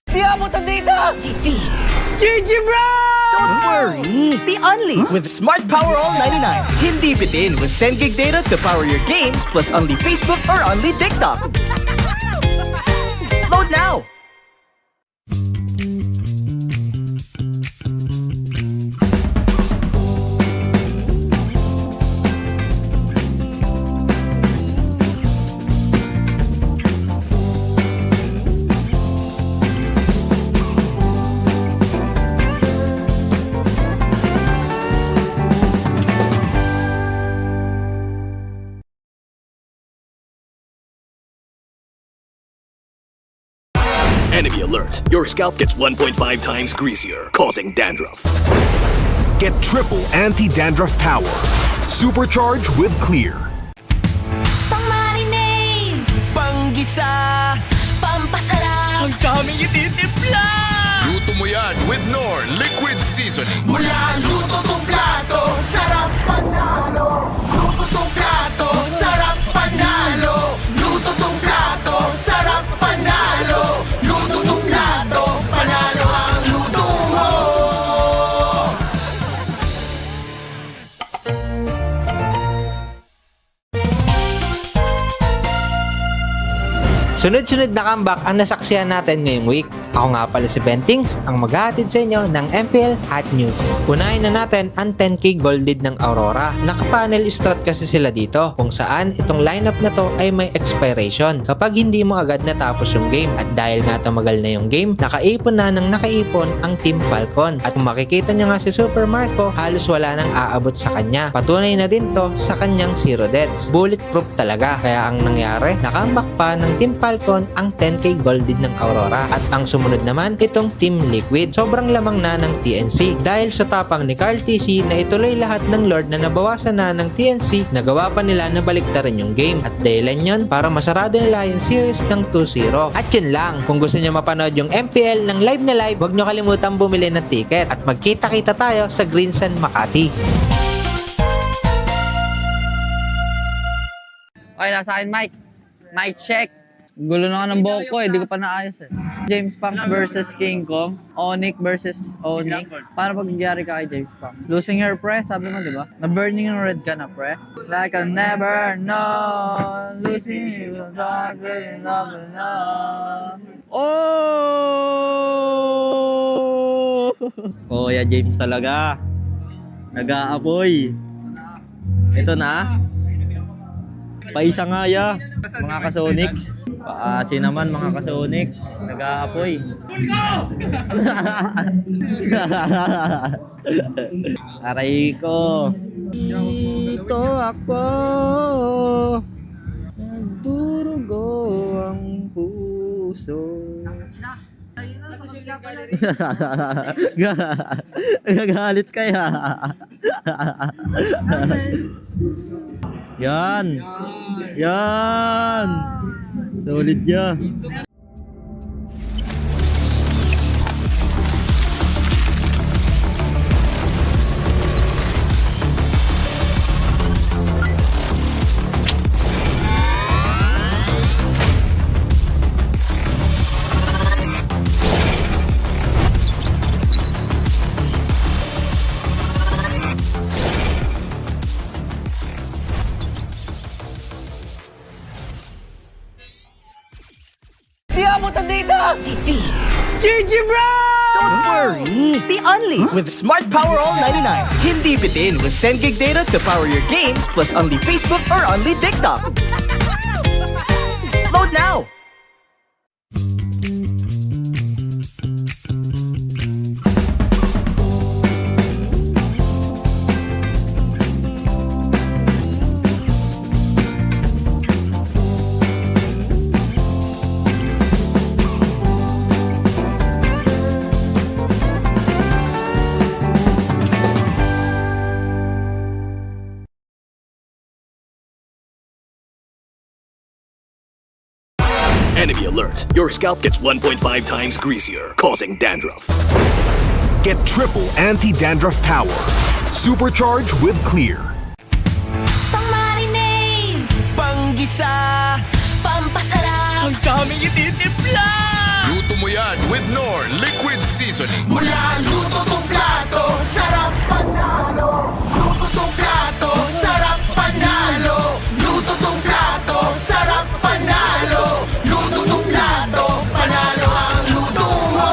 Di abutan dito! Defeat! GG bro! Don't worry! The Only with Smart Power All 99. Hindi bitin with 10 gig data to power your games plus only Facebook or only TikTok. Load now! Enemy alert. Your scalp gets 1.5 times greasier, causing dandruff. Get triple anti-dandruff power. Supercharged with Clear. Pang-marinade! Panggisa! Pampasarap! Ang daming ititimpla! Luto mo yan with Knorr Liquid Seasoning. Mula luto tong plato, sarap panalo! Luto tong plato, sarap panalo! Luto tong plato, sarap panalo! Luto tong plato, panalo ang luto mo! Sunod-sunod na comeback ang nasaksihan natin ngayong week. Ako nga pala si Bentings, ang maghahatid sa inyo ng MPL Hot News. Unahin na natin ang 10k gold lead ng Aurora. Naka-panel strat kasi sila dito, kung saan itong lineup na to ay may expiration kapag hindi mo agad natapos yung game. At dahil nga tumagal na yung game, nakaipon na ng nakaipon ang Team Falcon. At kung makikita nyo nga si Super Marco, halos wala nang aabot sa kanya. Patunay na din to sa kanyang zero deaths. Bulletproof talaga. Kaya ang nangyari, nakambak pa ng Team Falcon ang 10k gold lead ng Aurora. At ang sumunod naman, itong Team Liquid. Sobrang lamang na ng TNC dahil sa tapang ni Carl TC na ituloy lahat ng Lord na nabawasan na ng TNC, nagawa pa nila na baliktarin yung game. At dahilan yun para masarado nila yung series ng 2-0. At yun lang, kung gusto nyo mapanood yung MPL ng live na live, huwag nyo kalimutan bumili ng ticket at magkita-kita tayo sa Green Sun Makati. Okay, nasa akin, Mike. Mike, check. Gulo na ng buhok ko di ko pa naayos James Punks versus King Kong. ONIC versus ONIC. Paano pag nangyari ka kay James Punks? Losing your pre, sabi mo, di ba? Na-burning yung red ka na, pre. Like I'll never know. Losing you, talk with love enough. Oh! Oh, yeah, James talaga. Nag-aapoy. Ito na. Paisa nga ya, mga kasonic. Paasi naman mga kasonic. Nag-aapoy. Aray ko. Dito ako. Nagdurugo ang puso. Gagalit kaya. Yan. Yan. Solid ya. Di abutan dito! GG bro! Don't worry! The only with Smart Power All 99. Hindi bitin with 10 gig data to power your games plus only Facebook or only TikTok. Load now! Enemy alert. Your scalp gets 1.5 times greasier, causing dandruff. Get triple anti-dandruff power. Supercharge with Clear. Pang-marinade! Panggisa! Pampasarap! Ang daming ititimpla! Luto mo yan with Knorr Liquid Seasoning. Mula luto tong plato, sarap panalo! Luto tong plato, sarap panalo! Luto tong plato, sarap panalo! Luto tong plato, panalo ang luto mo!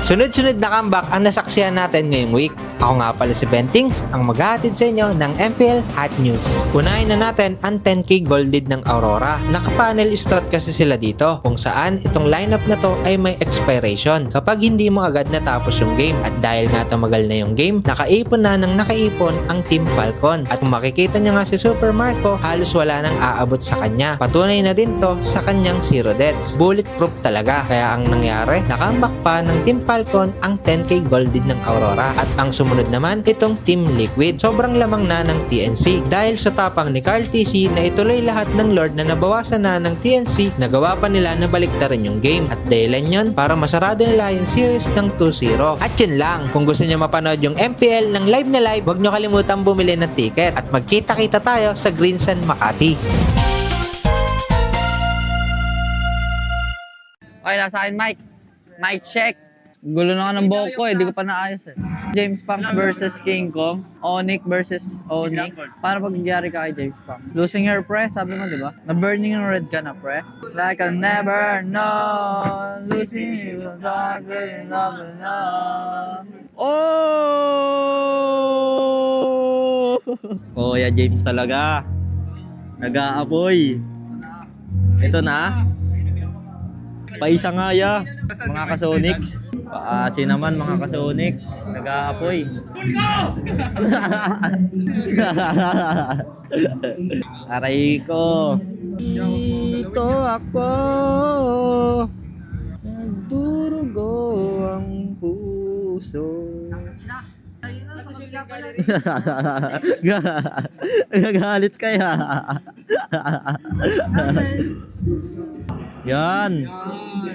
Sunod-sunod na comeback ang nasaksihan natin ngayong week. Ako nga pala si Bentings, ang maghahatid sa inyo ng MPL Hot News. Unahin na natin ang 10K gold lead ng Aurora. Naka-panel strat kasi sila dito, kung saan itong lineup na to ay may expiration kapag hindi mo agad natapos yung game. At dahil nga tumagal na yung game, nakaipon na ng nakaipon ang Team Falcon. At kung makikita nyo nga si Super Marco, halos wala nang aabot sa kanya. Patunay na din to sa kanyang 0 deaths. Bulletproof talaga. Kaya ang nangyari, nakambak pa ng Team Falcon ang 10K gold lead ng Aurora. At ang sumunod naman, itong Team Liquid. Sobrang lamang na ng TNC. Dahil sa tapang ni Carl TC na ituloy lahat ng Lord na nabawasan na ng TNC, nagawa pa nila na baliktarin yung game. At dahilan yun para masarado nila yung series ng 2-0. At yun lang, kung gusto nyo mapanood yung MPL ng live na live, huwag nyo kalimutan bumili ng ticket. At magkita-kita tayo sa Green Sun Makati. Okay, nasa akin, Mike. Mike, check. Gulo na ka ng buhok ko eh, di ko pa naayos eh. James Punks versus King Kong. ONIC versus ONIC. Paano pag nangyari ka kay James Punks? Losing your pre, sabi mo di ba? Na-burning yung red ka na pre. Like I'll never know. Losing you, not really loving now. Oh! Oh, yeah, James talaga. Nag-aapoy. Ito na. Paisa nga ya. Mga kasonics. Paasi naman mga kasonic. Nag-aapoy. Aray ko. Dito ako. Nagdurugo ang puso. Gagalit kaya. Yan.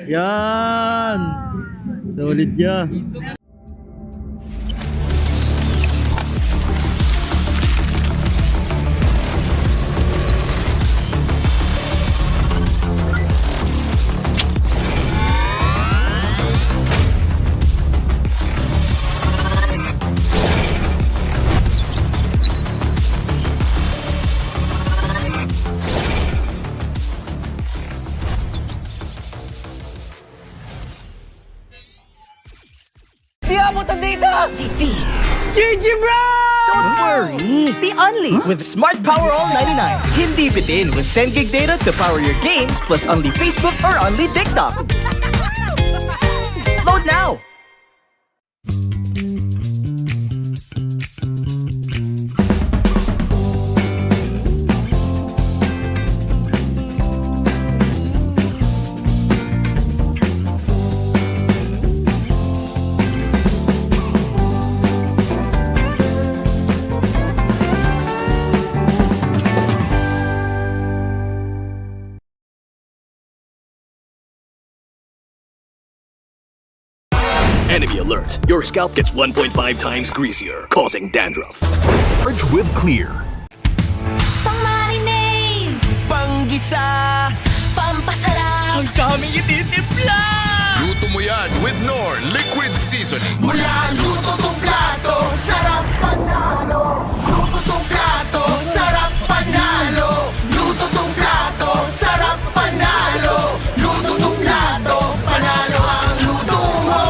Yan. Solid ya. Di abutan dito! GG bro! worry! The only with Smart Power All 99. Hindi bitin with 10 gig data to power your games plus only Facebook or only TikTok. Load now! Enemy alert. Your scalp gets 1.5 times greasier, causing dandruff. Charge with Clear. Pang-marinade! Panggisa! Pampasarap! Ang daming ititimpla! Luto mo yan with Knorr Liquid Seasoning. Mula luto tong plato, sarap panalo! Luto tong plato, sarap panalo! Luto tong plato, sarap panalo! Luto tong plato, panalo ang luto mo!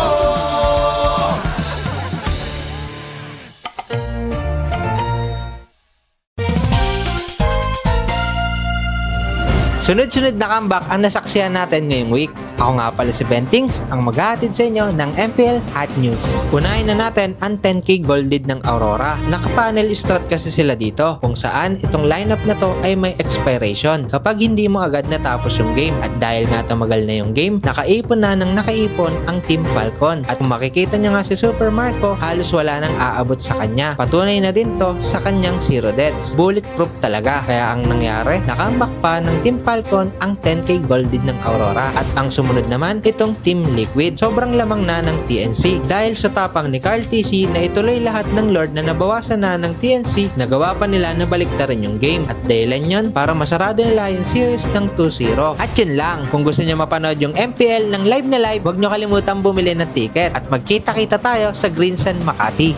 Sunod-sunod na comeback ang nasaksihan natin ngayong week. Ako nga pala si Bentings, ang maghahatid sa inyo ng MPL Hot News. Unahin na natin ang 10k gold lead ng Aurora. Naka-panel strat kasi sila dito, kung saan itong lineup na to ay may expiration kapag hindi mo agad natapos yung game. At dahil nga tumagal na yung game, nakaipon na ng nakaipon ang Team Falcon. At kung makikita nyo nga si Super Marco, halos wala nang aabot sa kanya. Patunay na din to sa kanyang 0 deaths. Bulletproof talaga. Kaya ang nangyari, nakambak pa ng Team Falcon ang 10k gold lead ng Aurora. At ang sumunod naman, itong Team Liquid. Sobrang lamang na ng TNC. Dahil sa tapang ni Carl TC na ituloy lahat ng Lord na nabawasan na ng TNC, nagawa pa nila na baliktarin yung game. At dahilan yun para masarado nila yung series ng 2-0. At yun lang, kung gusto nyo mapanood yung MPL ng live na live, huwag nyo kalimutan bumili ng ticket. At magkita-kita tayo sa Greensan, Makati.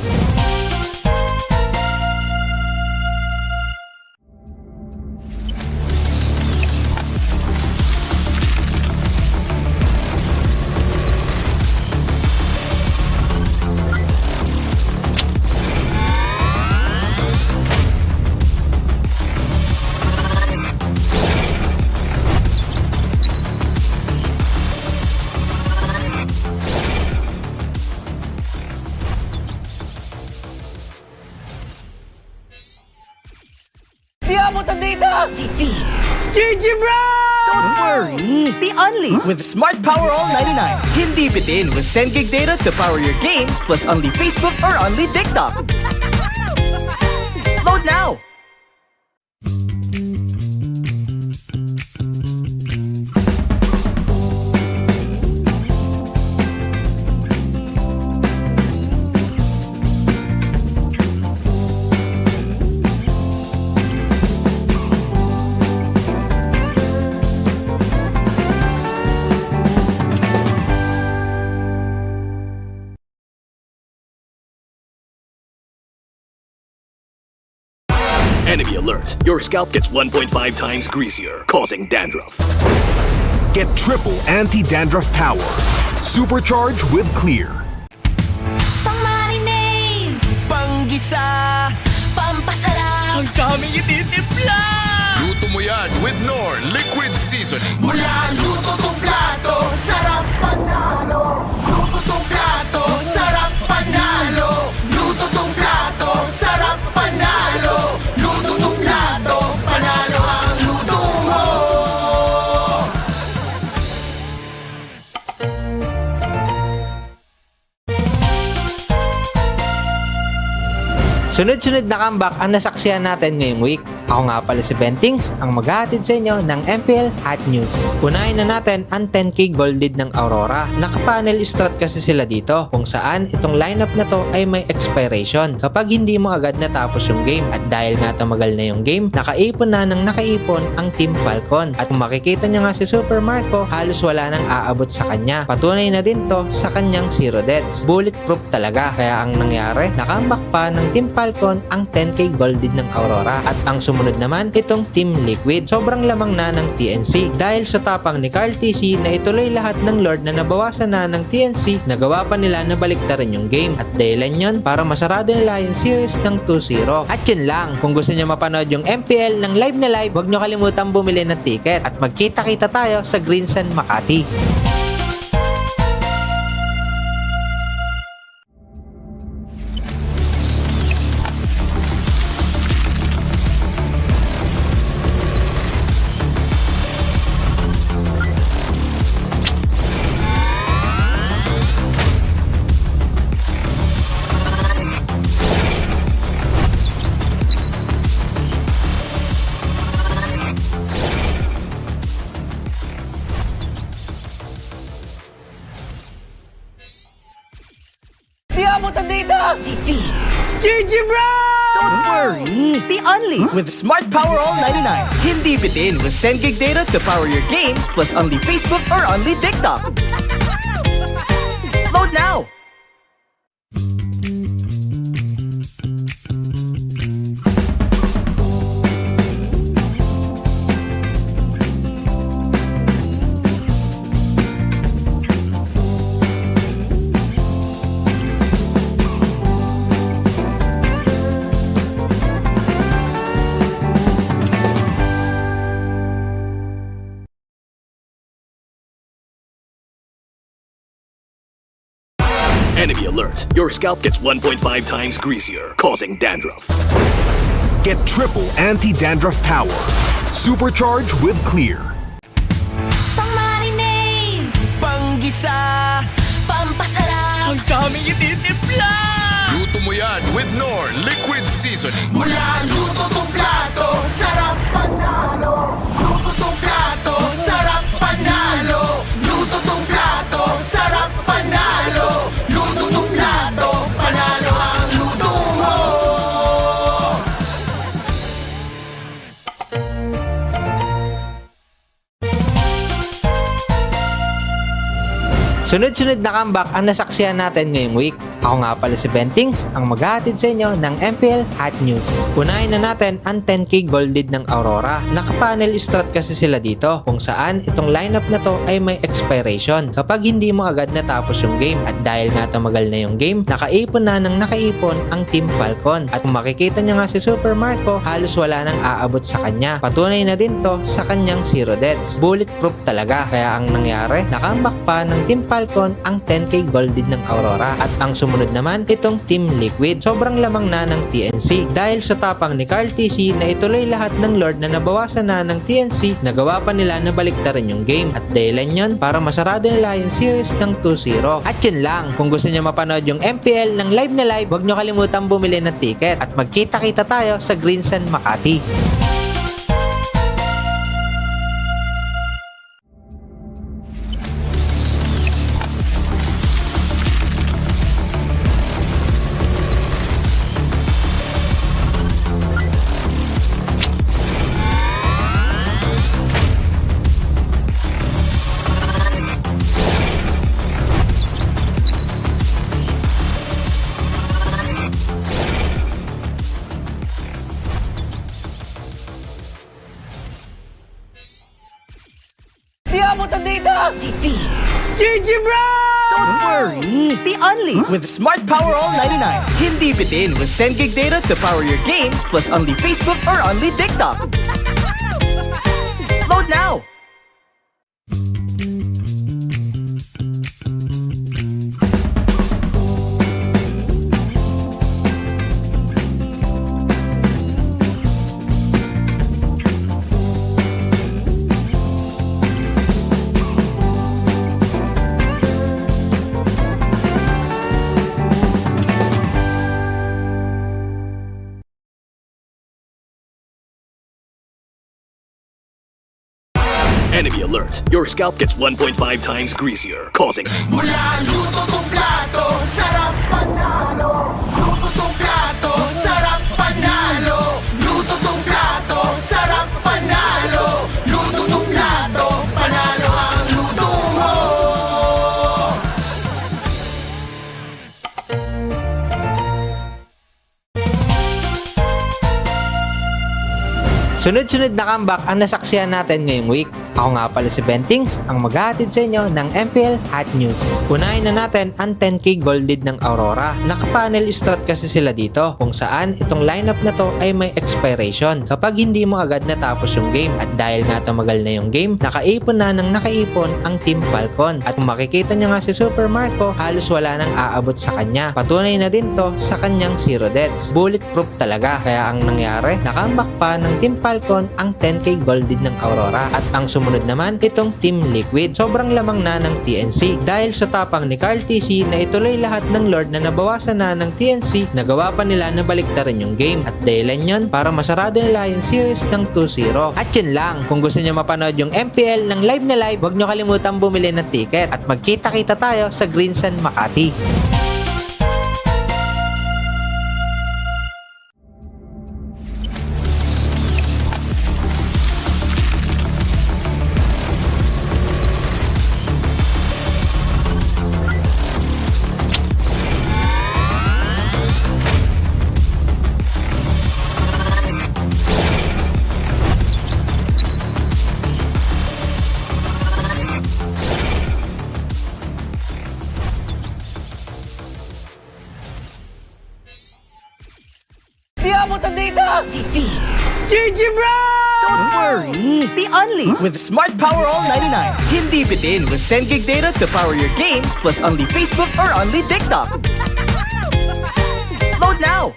Di abutan dito! GG bro! Don't worry! The only with Smart Power All 99. Hindi bitin with 10 gig data to power your games plus only Facebook or only TikTok. Load now! Enemy alert. Your scalp gets 1.5 times greasier, causing dandruff. Get triple anti-dandruff power. Supercharge with Clear. Pang-marinade! Panggisa! Pampasarap! Ang daming ititimpla! Luto mo yan with Knorr Liquid Seasoning. Mula luto tong plato, sarap panalo! Luto tong plato, sarap panalo! Luto tong plato, sarap panalo! Luto tong plato, panalo ang luto mo! Sunod-sunod na comeback ang nasaksihan natin ngayong week. Ako nga pala si Bentings, ang maghahatid sa inyo ng MPL Hot News. Unahin na natin ang 10k gold lead ng Aurora. Naka-panel strat kasi sila dito, kung saan itong lineup na to ay may expiration kapag hindi mo agad natapos yung game. At dahil nga tumagal na yung game, nakaipon na ng nakaipon ang Team Falcon. At kung makikita nyo nga si Super Marco, halos wala nang aabot sa kanya. Patunay na din to sa kanyang 0 deaths. Bulletproof talaga. Kaya ang nangyari, nakambak pa ng Team Falcon Falcon ang 10k golded ng Aurora. At ang sumunod naman itong Team Liquid. Sobrang lamang na ng TNC dahil sa tapang ni Carl TC na ituloy lahat ng Lord na nabawasan na ng TNC, nagawa pa nila na baliktarin yung game. At dahilan yun para masarado nila yung series ng 2-0. At yun lang, kung gusto nyo mapanood yung MPL ng live na live, huwag nyo kalimutan bumili ng ticket at magkita-kita tayo sa Green Sun Makati. Di abutan dito! Defeat! GG bro! Don't worry! The Only with Smart Power All 99. Hindi bitin with 10 gig data to power your games plus only Facebook or only TikTok. Load now! Enemy alert. Your scalp gets 1.5 times greasier, causing dandruff. Get triple anti-dandruff power. Supercharge with Clear. Pang-marinade! Panggisa! Pampasarap! Ang daming ititimpla! Luto mo yan with Knorr Liquid Seasoning. Mula luto tong plato, sarap panalo! Luto tong plato, sarap panalo! Luto tong plato, sarap panalo! Luto tong plato, panalo ang luto mo! Sunod-sunod na comeback ang nasaksihan natin ngayong week. Ako nga pala si Bentings, ang maghahatid sa inyo ng MPL Hot News. Unahin na natin ang 10k golded ng Aurora. Naka-panel strat kasi sila dito, kung saan itong lineup na to ay may expiration kapag hindi mo agad natapos yung game. At dahil nga tumagal na yung game, nakaipon na ng nakaipon ang Team Falcon. At kung makikita nyo nga si Super Marco, halos wala nang aabot sa kanya. Patunay na din to sa kanyang 0 deaths. Bulletproof talaga. Kaya ang nangyari, nakambak pa ng Team Falcon ang 10k golded ng Aurora. At ang sumunod naman itong Team Liquid. Sobrang lamang na ng TNC dahil sa tapang ni Carl TC na ituloy lahat ng Lord na nabawasan na ng TNC, nagawa pa nila na baliktarin yung game. At dahilan yun para masarado nila yung series ng 2-0. At yun lang, kung gusto nyo mapanood yung MPL ng live na live, huwag nyo kalimutan bumili ng ticket at magkita-kita tayo sa Green Sun Makati. Di abutan dito! Defeat! GG bro! Don't worry! The Only with Smart Power All 99. Hindi bitin with 10 gig data to power your games plus only Facebook or only TikTok. Load now! Enemy alert. Your scalp gets 1.5 times greasier, causing Mula luto tong plato, sarap panalo! Luto tong plato, sarap panalo! Luto tong plato, sarap panalo! Luto tong plato, panalo ang luto mo! Sunod-sunod na comeback ang nasaksihan natin ngayong week. Ako nga pala si Bentings, ang maghahatid sa inyo ng MPL Hot News. Unahin na natin ang 10k gold lead ng Aurora. Naka-panel strat kasi sila dito, kung saan itong lineup na to ay may expiration kapag hindi mo agad natapos yung game. At dahil nga tumagal na yung game, nakaipon na ng nakaipon ang Team Falcon. At kung makikita nyo nga si Super Marco, halos wala nang aabot sa kanya. Patunay na din to sa kanyang 0 deaths. Bulletproof talaga. Kaya ang nangyari, nakambak pa ng Team Falcon ang 10k gold lead ng Aurora. At ang sumunod naman, itong Team Liquid. Sobrang lamang na ng TNC. Dahil sa tapang ni Carl TC na ituloy lahat ng Lord na nabawasan na ng TNC, nagawa pa nila na baliktarin yung game. At dahilan yun para masarado nila yung series ng 2-0. At yun lang, kung gusto nyo mapanood yung MPL ng live na live, huwag nyo kalimutan bumili ng ticket. At magkita-kita tayo sa Greensun Makati. Di abutan dito! Defeat! GG bro! Don't worry! The only with Smart Power All 99. Hindi bitin with 10 gig data to power your games plus only Facebook or only TikTok. Load now!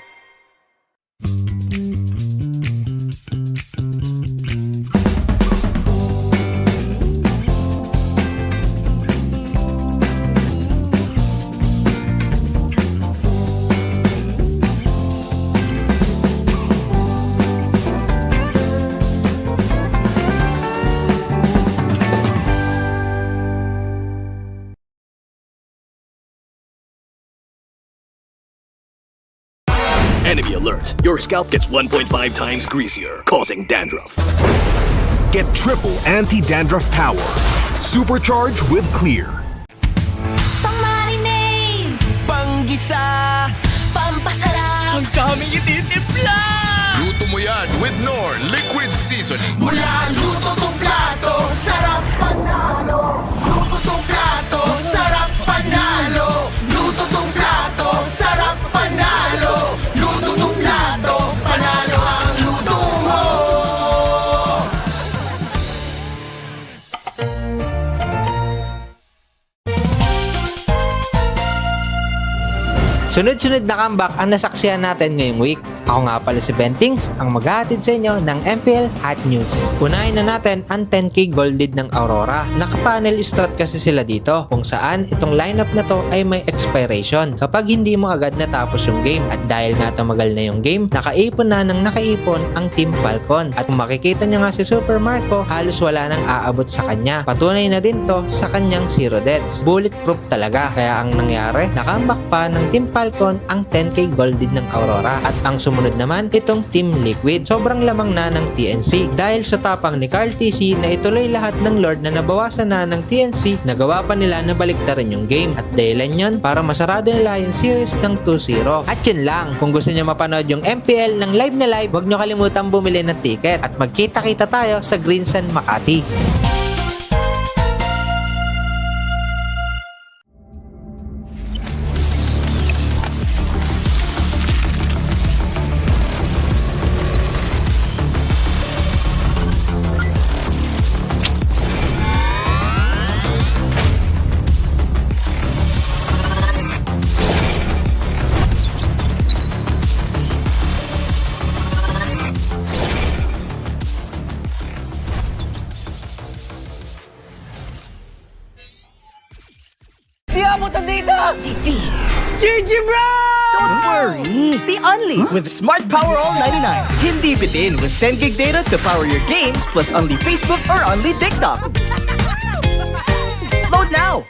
Enemy alert. Your scalp gets 1.5 times greasier, causing dandruff. Get triple anti-dandruff power. Supercharged with Clear. Pang-marinade! Panggisa! Pampasarap! Ang daming ititimpla! Luto mo yan with Knorr Liquid Seasoning. Mula luto tong plato, sarap panalo! Luto tong plato, sarap panalo! Luto tong plato, sarap panalo! Luto tong plato, panalo ang luto mo! Sunod-sunod na comeback ang nasaksihan natin ngayong week. Ako nga pala si Bentings, ang maghahatid sa inyo ng MPL Hot News. Unahin na natin ang 10k gold lead ng Aurora. Naka-panel strat kasi sila dito, kung saan itong lineup na to ay may expiration kapag hindi mo agad natapos yung game. At dahil nga tumagal na yung game, nakaipon na ng nakaipon ang Team Falcon. At kung makikita nyo nga si Super Marco, halos wala nang aabot sa kanya. Patunay na din to sa kanyang 0 deaths. Bulletproof talaga. Kaya ang nangyari, nakambak pa ng Team Falcon ang 10k gold lead ng Aurora. At ang sumunod naman, itong Team Liquid. Sobrang lamang na ng TNC. Dahil sa tapang ni Carl TC na ituloy lahat ng Lord na nabawasan na ng TNC, nagawa pa nila na baliktarin yung game. At dahilan yun para masarado nila yung series ng 2-0. At yun lang, kung gusto nyo mapanood yung MPL ng live na live, huwag nyo kalimutan bumili ng ticket. At magkita-kita tayo sa Greensun Makati. Di abutan dito! Defeat! GG bro! Don't worry! The only with Smart Power All 99. Hindi bitin with 10 gig data to power your games plus only Facebook or only TikTok. Load now!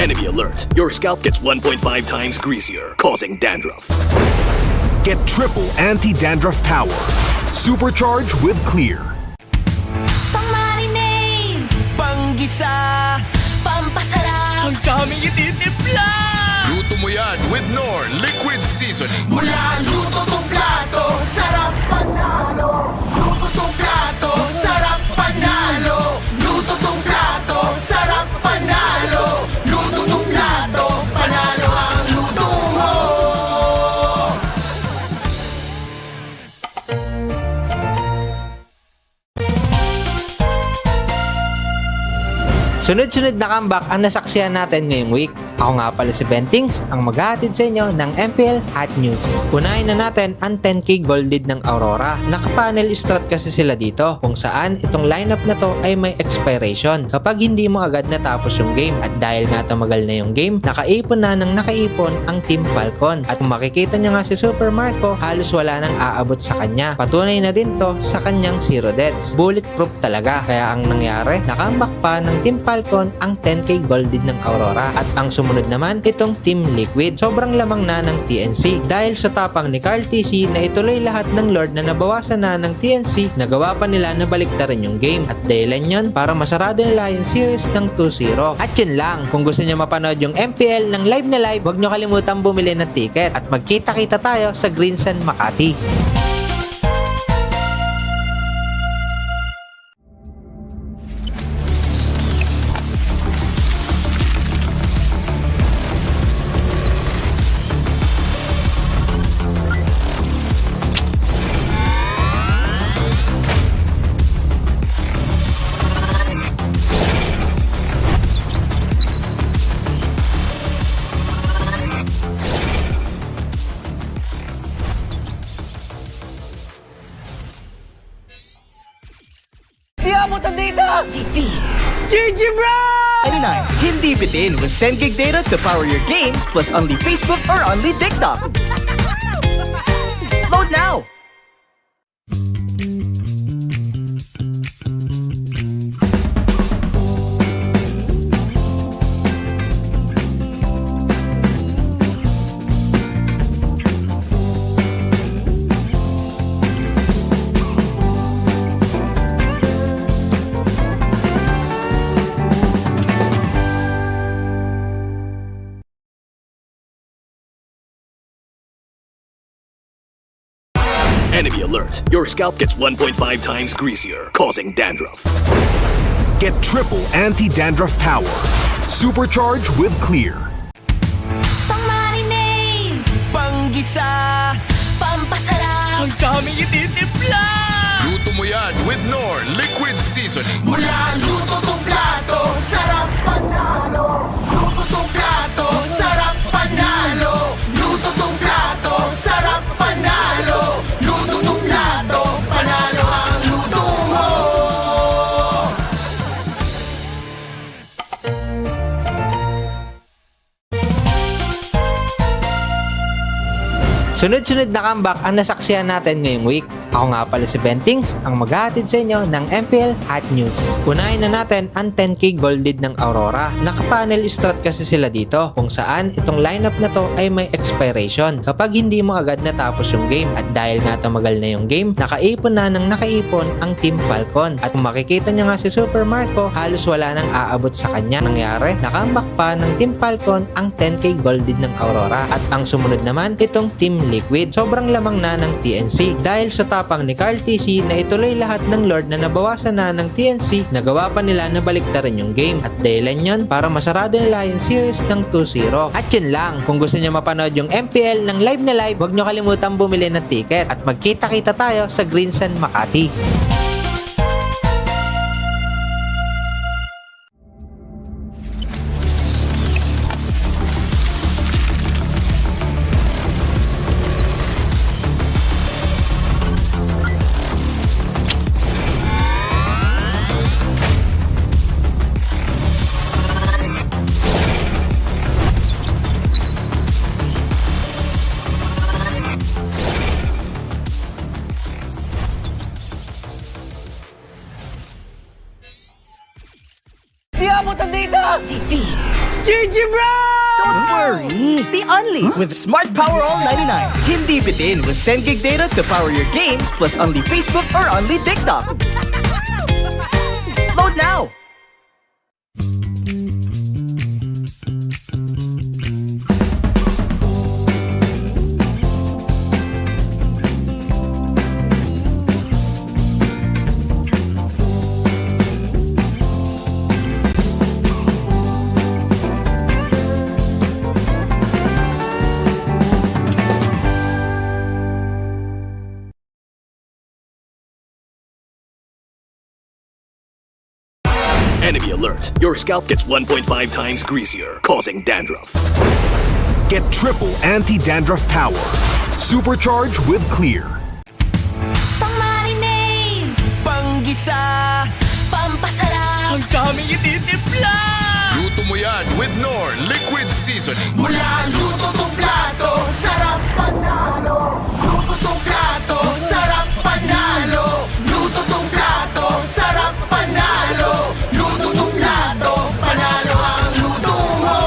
Enemy alert. Your scalp gets 1.5 times greasier, causing dandruff. Get triple anti-dandruff power. Supercharged with Clear. Pang-marinade, panggisa, pampasarap, ang daming ititimpla. Luto mo yan with Knorr Liquid Seasoning. Mula luto tong plato, sarap panalo. Luto tong plato, sarap panalo. Luto tong plato, sarap panalo. Luto tong plato, panalo ang luto mo. Sunod-sunod na comeback ang nasaksihan natin ngayong week. Ako nga pala si Bentings, ang maghahatid sa inyo ng MPL Hot News. Unahin na natin ang 10K gold lead ng Aurora. Naka-panel strat kasi sila dito, kung saan itong lineup na to ay may expiration kapag hindi mo agad natapos yung game. At dahil nga tumagal na yung game, nakaipon na ng nakaipon ang Team Falcon. At kung makikita nyo nga si Super Marco, halos wala nang aabot sa kanya. Patunay na din to sa kanyang 0 deaths. Bulletproof talaga. Kaya ang nangyari, nakambak pa ng Team Falcon ang 10K gold lead ng Aurora. At ang sumunod naman, itong Team Liquid. Sobrang lamang na ng TNC. Dahil sa tapang ni Carl TC na ituloy lahat ng Lord na nabawasan na ng TNC, nagawa pa nila na baliktarin yung game. At dahilan yun para masarado nila yung series ng 2-0. At yun lang, kung gusto nyo mapanood yung MPL ng live na live, huwag nyo kalimutan bumili ng ticket. At magkita-kita tayo sa Greensun, Makati. Di abot ang data! GG bro! 99, hindi bitin with 10 gig data to power your games plus only Facebook or only TikTok. Load now! Enemy alert. Your scalp gets 1.5 times greasier, causing dandruff. Get triple anti-dandruff power. Supercharged with Clear. Pang-marinade, panggisa, pampasarap, ang daming ititimpla. Luto mo yan with Knorr Liquid Seasoning. Mula luto tong plato, sarap panalo. Luto tong plato, sarap panalo. Luto tong plato, sarap panalo. Luto tong plato, panalo ang luto mo. Sunod-sunod na comeback ang nasaksihan natin ngayong week. Ako nga pala si Bentings, ang maghahatid sa inyo ng MPL Hot News. Unahin na natin ang 10K gold lead ng Aurora. Naka-panel strat kasi sila dito, kung saan itong lineup na to ay may expiration kapag hindi mo agad natapos yung game. At dahil nga tumagal na yung game, nakaipon na ng nakaipon ang Team Falcon. At kung makikita nyo nga si Super Marco, halos wala nang aabot sa kanya. Nangyari, nakambak pa ng Team Falcon ang 10K gold lead ng Aurora. At ang sumunod naman, itong Team Liquid. Sobrang lamang na ng TNC. Dahil sa tapang ni Carl TC na ituloy lahat ng Lord na nabawasan na ng TNC, nagawa pa nila na baliktarin yung game. At dahilan yun para masarado nila yung series ng 2-0. At yun lang, kung gusto nyo mapanood yung MPL ng live na live, huwag nyo kalimutan bumili ng ticket. At magkita-kita tayo sa Greensun, Makati. abot ang data! GG bro! Don't worry! The Only with Smart Power All 99. Hindi bitin with 10 gig data to power your games plus only Facebook or only TikTok. Load now! Enemy alert. Your scalp gets 1.5 times greasier, causing dandruff. Get triple anti-dandruff power. Supercharged with Clear. Pang-marinade! Pang-gisa! Pampasarap! Ang daming ititimpla! Luto mo yan with Knorr Liquid Seasoning. Mula luto tong plato, sarap panalo! Luto tong plato, sarap panalo! Luto tong plato, sarap panalo! Luto tong plato, panalo ang luto mo!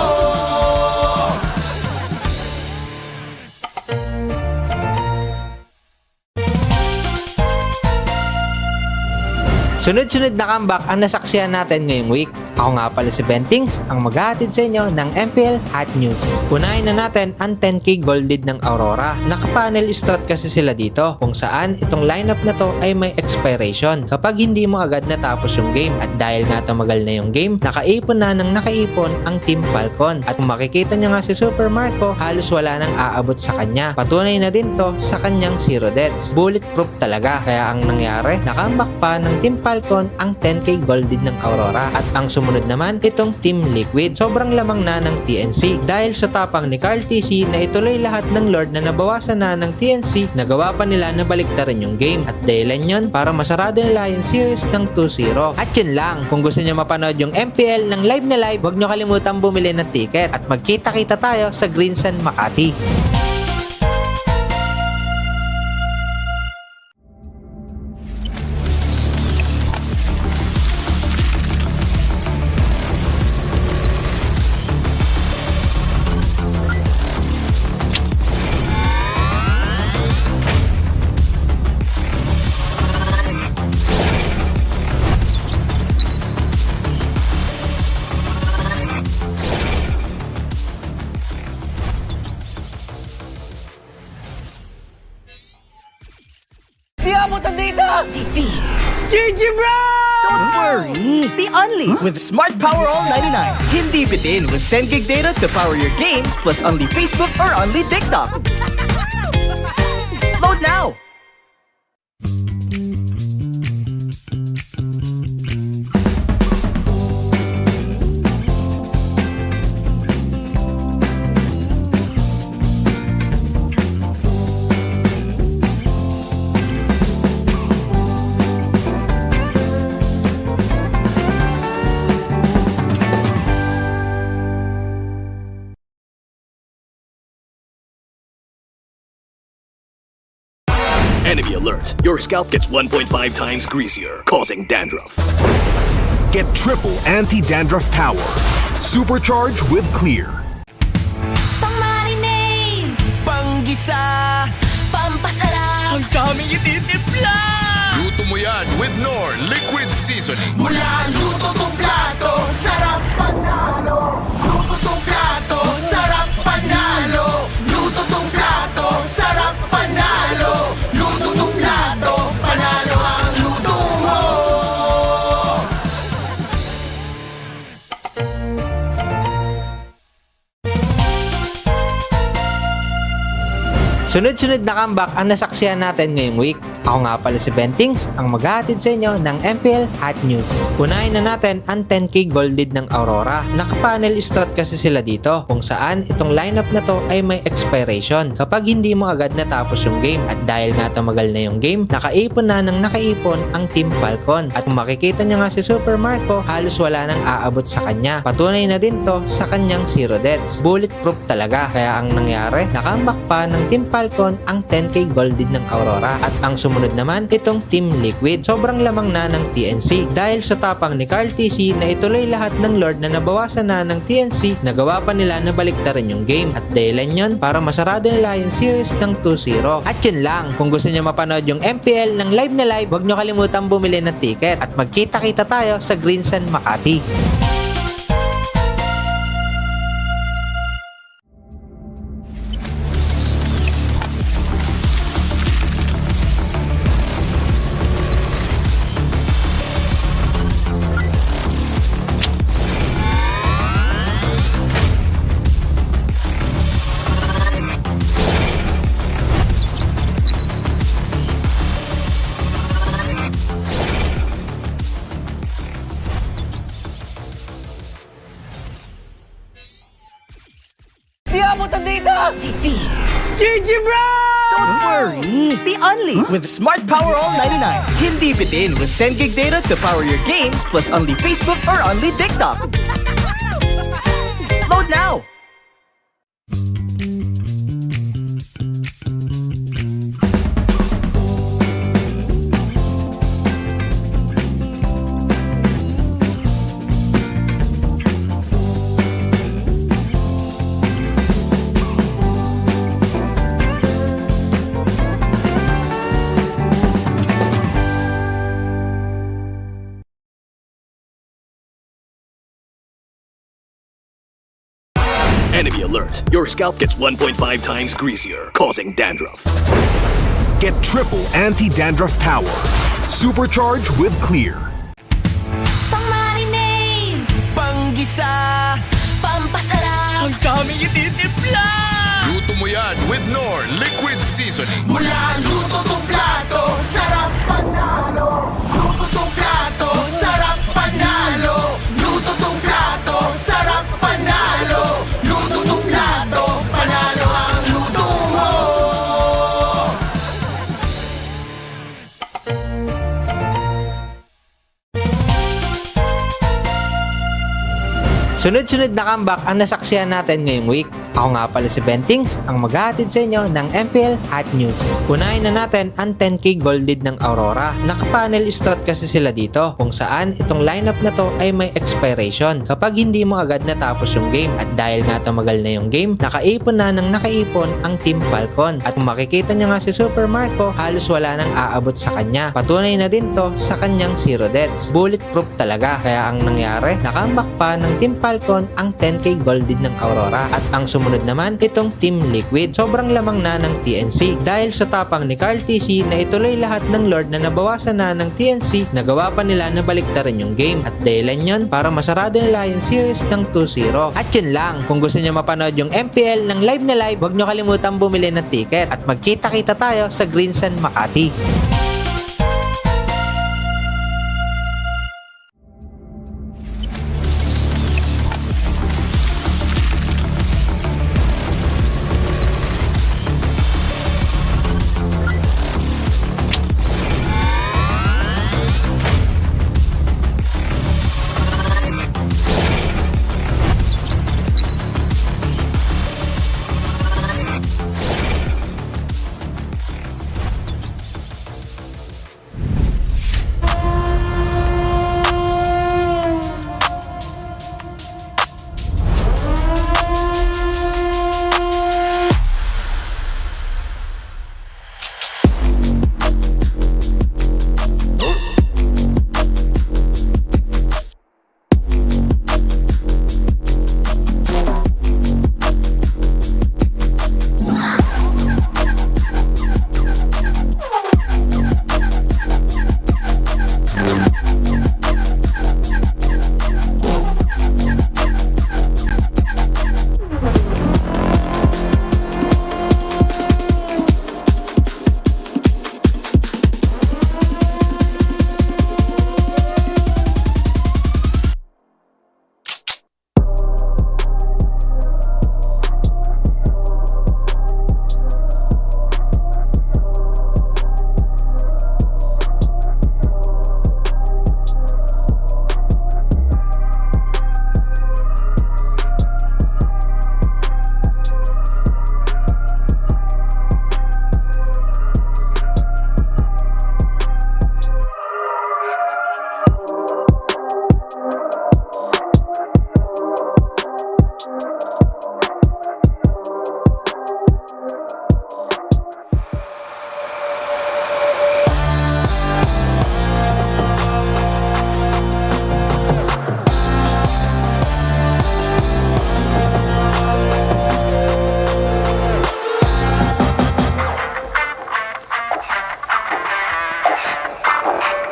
Sunod-sunod na comeback ang nasaksihan natin ngayong week. Ako nga pala si Bentings, ang maghahatid sa inyo ng MPL Hot News. Unahin na natin ang 10k gold lead ng Aurora. Naka-panel strat kasi sila dito, kung saan itong lineup na to ay may expiration kapag hindi mo agad natapos yung game. At dahil nga tumagal na yung game, nakaipon na ng nakaipon ang Team Falcon. At kung makikita nyo nga si Super Marco, halos wala nang aabot sa kanya. Patunay na din to sa kanyang 0 deaths. Bulletproof talaga. Kaya ang nangyari, nakambak pa ng Team Falcon ang 10k gold lead ng Aurora. At ang sumunod naman itong Team Liquid. Sobrang lamang na ng TNC dahil sa tapang ni Carl TC na ituloy lahat ng Lord na nabawasan na ng TNC, nagawa pa nila na baliktarin yung game. At dahilan yun para masarado nila yung series ng 2-0. At yun lang, kung gusto nyo mapanood yung MPL ng live na live, huwag nyo kalimutan bumili ng ticket at magkita-kita tayo sa Green Sun Makati. Di abot ang data! GG bro! Don't worry! The Only with Smart Power All 99. Hindi bitin with 10 gig data to power your games plus only Facebook or only TikTok. Load now! Enemy alert. Your scalp gets 1.5 times greasier, causing dandruff. Get triple anti-dandruff power. Supercharged with Clear. Pang-marinade! Pang-gisa! Pampasarap! Ang daming ititimpla! Luto mo yan with Knorr Liquid Seasoning. Mula luto tong plato, sarap panalo! Luto tong plato, sarap panalo! Luto tong plato, sarap panalo! Luto tong plato, panalo ang luto mo! Sunod-sunod na comeback ang nasaksihan natin ngayong week. Ako nga pala si Bentings, ang maghahatid sa inyo ng MPL Hot News. Unahin na natin ang 10k gold lead ng Aurora. Naka-panel strat kasi sila dito, kung saan itong lineup na to ay may expiration kapag hindi mo agad natapos yung game. At dahil nga tumagal na yung game, nakaipon na ng nakaipon ang Team Falcon. At kung makikita nyo nga si Super Marco, halos wala nang aabot sa kanya. Patunay na din to sa kanyang 0 deaths. Bulletproof talaga. Kaya ang nangyari, nakambak pa ng Team Falcon ang 10k gold lead ng Aurora. At ang sumunod sumunod naman itong Team Liquid. Sobrang lamang na ng TNC dahil sa tapang ni Carl TC na ituloy lahat ng Lord na nabawasan na ng TNC, nagawa pa nila na baliktarin yung game. At dahilan yun para masarado nila yung series ng 2-0. At yun lang, kung gusto nyo mapanood yung MPL ng live na live, huwag nyo kalimutan bumili ng ticket at magkita-kita tayo sa Greensan, Makati. Di abutan dito! GG bro! Don't worry! Be only with Smart Power All 99. Hindi bitin with 10 gig data to power your games plus only Facebook or only TikTok. Load now! Enemy alert. Your scalp gets 1.5 times greasier, causing dandruff. Get triple anti-dandruff power. Supercharge with Clear. Pang-marinade! Panggisa! Pampasarap! Ang kami ititimpla! Luto mo yan with Knorr Liquid Seasoning. Mula luto tong plato, sarap panalo! Luto tong plato, sarap panalo! Luto tong plato, sarap panalo! Luto tong plato, panalo ang luto mo! Sunod-sunod na comeback ang nasaksihan natin ngayong week. Ako nga pala si Bentings, ang maghahatid sa inyo ng MPL Hot News. Unahin na natin ang 10k gold lead ng Aurora. Naka-panel strat kasi sila dito, kung saan itong lineup na to ay may expiration kapag hindi mo agad natapos yung game. At dahil nga tumagal na yung game, nakaipon na ng nakaipon ang Team Falcon. At kung makikita nyo nga si Super Marco, halos wala nang aabot sa kanya. Patunay na din to sa kanyang 0 deaths. Bulletproof talaga. Kaya ang nangyari, nakambak pa ng Team Falcon ang 10k gold lead ng Aurora. At ang sumunod naman itong Team Liquid. Sobrang lamang na ng TNC dahil sa tapang ni Carl TC na ituloy lahat ng Lord na nabawasan na ng TNC, nagawa pa nila na baliktarin yung game. At dahilan yun para masarado nila yung series ng 2-0. At yun lang, kung gusto nyo mapanood yung MPL ng live na live, huwag nyo kalimutan bumili ng ticket at magkita-kita tayo sa Greensan, Makati.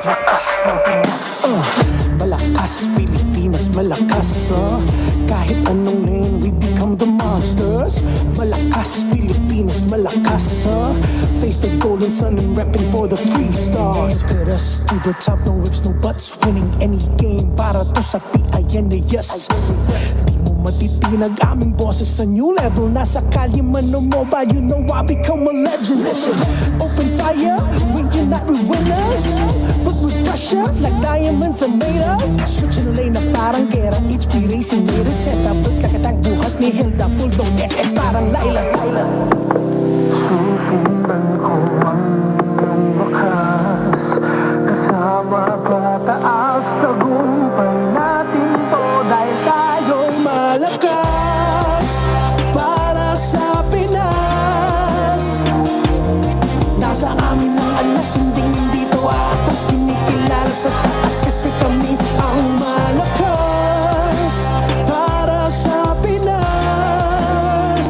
Lakas ng Pinas, malakas Pilipinas, malakas kahit anong lane we become the monsters. Malakas Pilipinas, malakas face the golden sun and repping for the 3 stars. Look at us to the top, no ifs, no buts, winning any game para to sa PINAS. Di mo matitinag aming boses sa new level. Nasa kalye man o mobile, you know I become a legend. Listen, open fire, we unite with winners, but with pressure like diamonds are made of. Switching the lane na parang gera, HP racing made a setup. Pagkakatang buhat ni Hilda, full dome SS parang Laila. Susundan ko ang iyong wakas, kasama pataas, tagumpay natin to dahil tayo'y malakas para sa Pinas. Nasa amin ang alas, hindi to atas, kinikilala sa taas kasi kami ang malakas para sa Pinas.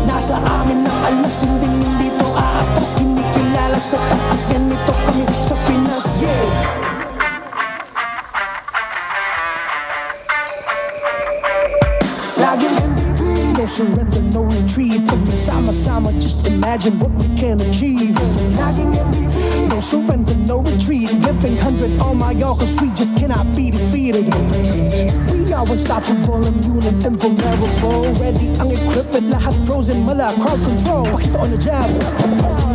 Nasa amin ang alas, hindi to atas, kinikilala sa taas, ganito kami sa Pinas. Laging MVP, no surrender, no retreat. Pag nagsama-sama, just imagine what we can achieve. Laging MVP, no surrender, no retreat. Giving 100 on my all, cause we just cannot be defeated. No retreat. We are unstoppable, immune and invulnerable. Ready ang equipment, lahat frozen, mala, crowd control. Pakita on the jab,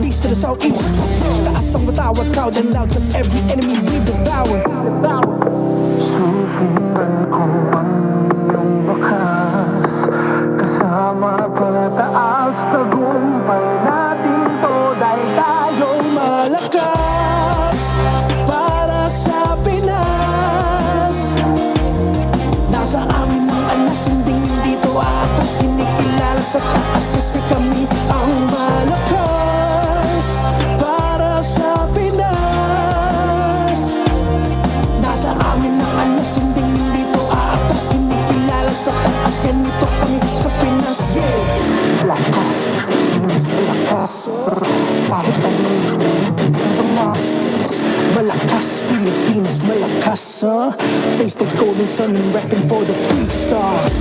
east to the southeast. Taas ang matawag, proud and loud, cause every enemy we devour. Susundan ko ang iyong wakas, kasama pataas, tagumpay natin to dahil tayo'y malakas para sa Pinas. Nasa amin ang alas, hindi to atas, kinikilala sa taas kasi kami ang malakas para sa Pinas. Nasa amin ang alas, hindi to atas, kinikilala sa taas, ganito kami sa Pinas. Malakas, Pilipinas, malakas kahit anong the monsters. Malakas, Pilipinas, malakas face the golden sun and repping for the 3 stars.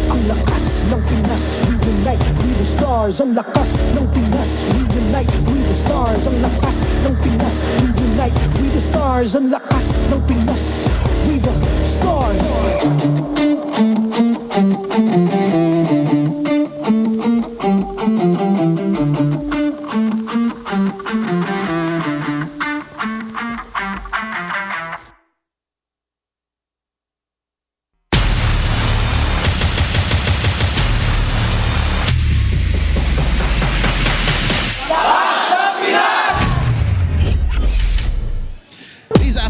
Ang lakas ng Pinas, reunite with the stars. Ang lakas ng Pinas, reunite with the stars. Ang lakas ng Pinas, reunite with the stars. Ang lakas ng Pinas, with the stars.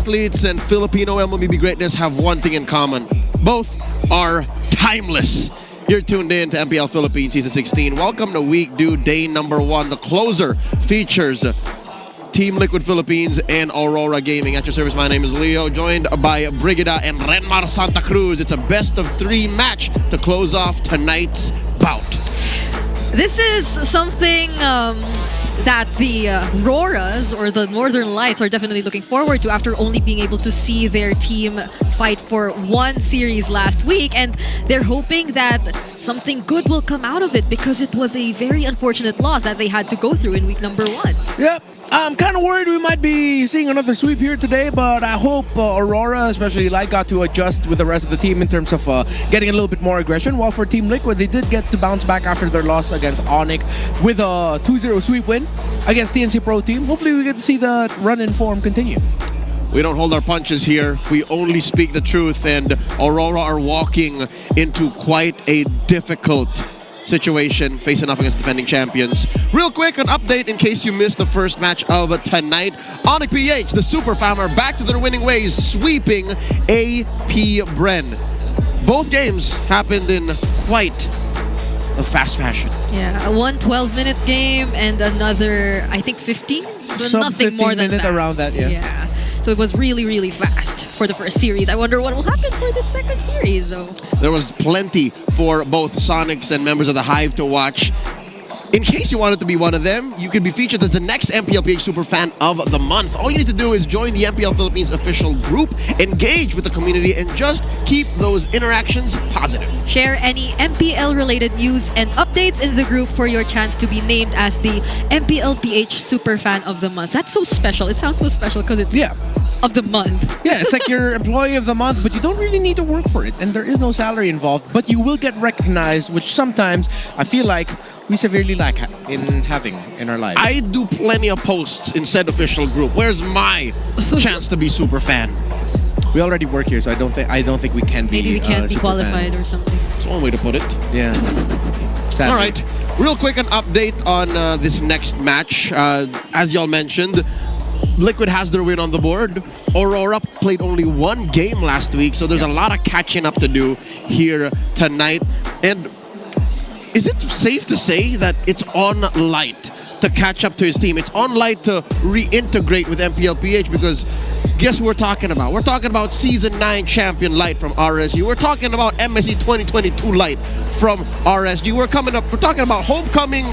Athletes and Filipino MLBB greatness have one thing in common. Both are timeless. You're tuned in to MPL Philippines Season 16. Welcome to week due, day number 1. The closer features Team Liquid Philippines and Aurora Gaming. At your service, my name is Leo, joined by Brigida and Renmar Santa Cruz. It's a best of 3 match to close off tonight's bout. This is something that the RORAs, or the Northern Lights, are definitely looking forward to after only being able to see their team fight for 1 series last week, and they're hoping that something good will come out of it because it was a very unfortunate loss that they had to go through in week number 1. Yep. I'm kind of worried we might be seeing another sweep here today, but I hope Aurora, especially Light, got to adjust with the rest of the team in terms of getting a little bit more aggression. While for Team Liquid, they did get to bounce back after their loss against ONIC with a 2-0 sweep win against TNC Pro Team. Hopefully we get to see the run in form continue. We don't hold our punches here. We only speak the truth, and Aurora are walking into quite a difficult situation, facing off against defending champions. Real quick, an update in case you missed the first match of tonight. ONIC, the super fam, are back to their winning ways, sweeping APBR. Both games happened in quite a fast fashion. Yeah, one 12-minute game and another, I think, 50? But Some nothing 15 more than minute that. around that, yeah. So it was really, really fast for the first series. I wonder what will happen for the second series, though. There was plenty for both Sonics and members of the Hive to watch. In case you wanted to be one of them, you could be featured as the next MPLPH Superfan of the Month. All you need to do is join the MPL Philippines official group, engage with the community, and just keep those interactions positive. Share any MPL-related news and updates in the group for your chance to be named as the MPLPH Superfan of the Month. That's so special. It sounds so special because it's of the month. Yeah, it's like your employee of the month, but you don't really need to work for it, and there is no salary involved, but you will get recognized, which sometimes I feel like we severely lack in having in our lives. I do plenty of posts in said official group. Where's my chance to be super fan? We already work here, so I don't think we can be. Maybe we can't be super qualified fan. or something. That's one way to put it. Yeah. Sadly. All right, real quick, an update on this next match. As y'all mentioned, Liquid has their win on the board. Aurora played only one game last week, so there's a lot of catching up to do here tonight. And is it safe to say that it's on Light to catch up to his team? It's on Light to reintegrate with MPLPH, because guess who we're talking about? We're talking about Season 9 champion Light from RSG. We're talking about MSC 2022 Light from RSG. We're talking about homecoming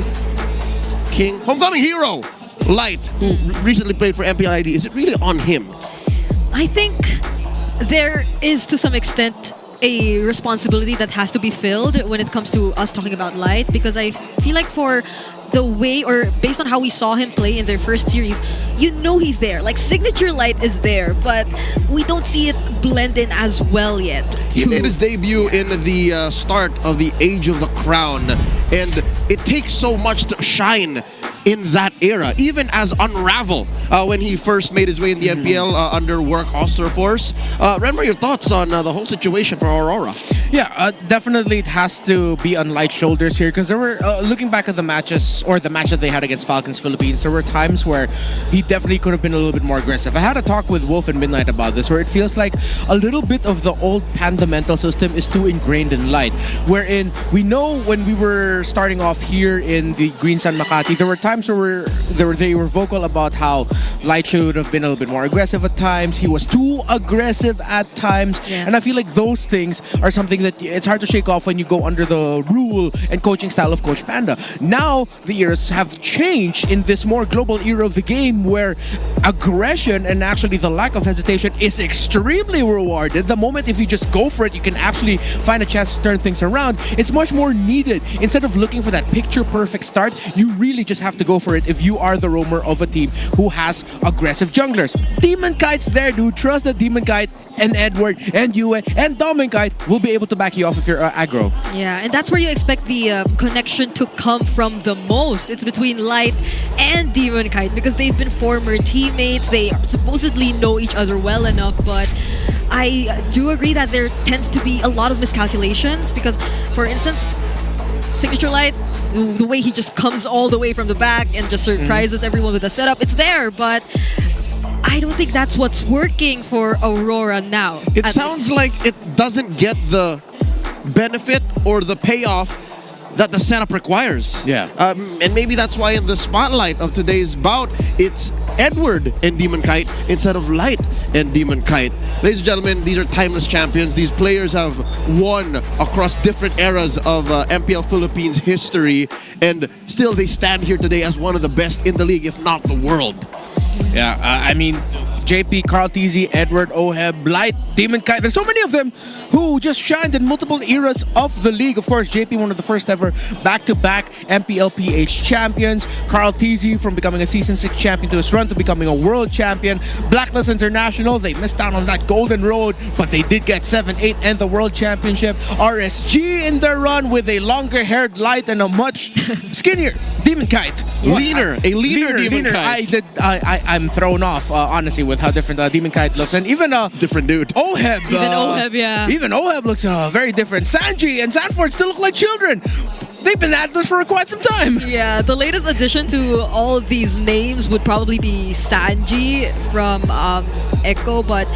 hero Light, who recently played for MPLID. Is it really on him? I think there is, to some extent, a responsibility that has to be filled when it comes to us talking about Light, because I feel like for the way, or based on how we saw him play in their first series, you know he's there. Like, signature Light is there, but we don't see it blend in as well yet. He made his debut in the start of the Age of the Crown, and it takes so much to shine in that era, even as Unravel when he first made his way in the MPL under Work Osterforce. Remember your thoughts on the whole situation for Aurora? Yeah, definitely it has to be on Light's shoulders here, because there were, looking back at the matches, or the match that they had against Falcons Philippines, there were times where he definitely could have been a little bit more aggressive. I had a talk with Wolf and Midnight about this, where it feels like a little bit of the old Panda mental system is too ingrained in Light, wherein we know when we were starting off here in the Green Sun Makati, there were times where they were vocal about how Light should have been a little bit more aggressive at times. He was too aggressive at times. Yeah. And I feel like those things are something that it's hard to shake off when you go under the rule and coaching style of Coach Panda. Now, the eras have changed in this more global era of the game, where aggression and actually the lack of hesitation is extremely rewarded. The moment if you just go for it, you can actually find a chance to turn things around. It's much more needed. Instead of looking for that picture-perfect start, you really just have to go for it if you are the roamer of a team who has aggressive junglers. Demon Kite's there, dude. Trust that Demon Kite and Edward and Yue and Dominic Kite will be able to back you off if you're aggro. Yeah, and that's where you expect the connection to come from the most. It's between Light and Demon Kite, because they've been former teammates. They supposedly know each other well enough, but I do agree that there tends to be a lot of miscalculations, because, for instance, Signature Light, the way he just comes all the way from the back and just surprises everyone with a setup, it's there, but I don't think that's what's working for Aurora now. It sounds like it doesn't get the benefit or the payoff that the setup requires. Yeah. And maybe that's why in the spotlight of today's bout, it's Edward and Demon Kite instead of Light and Demon Kite. Ladies and gentlemen, these are timeless champions. These players have won across different eras of MPL Philippines history, and still they stand here today as one of the best in the league, if not the world. Yeah, I mean, JP, Carl TZ, Edward, Oheb, Light, Demon Kite. There's so many of them who just shined in multiple eras of the league. Of course, JP, one of the first ever back-to-back MPLPH champions. Carl TZ, from becoming a Season 6 champion to his run to becoming a world champion. Blacklist International, they missed out on that golden road, but they did get 7, 8, and the world championship. RSG in their run with a longer-haired Light and a much skinnier Demon Kite. Leaner Demon Kite. I'm thrown off, honestly, with how different Demon Kite looks. And even different dude. Oheb. Even Oheb, yeah. Even Oheb looks very different. Sanji and Sanford still look like children. They've been at this for quite some time. Yeah, the latest addition to all of these names would probably be Sanji from Echo, but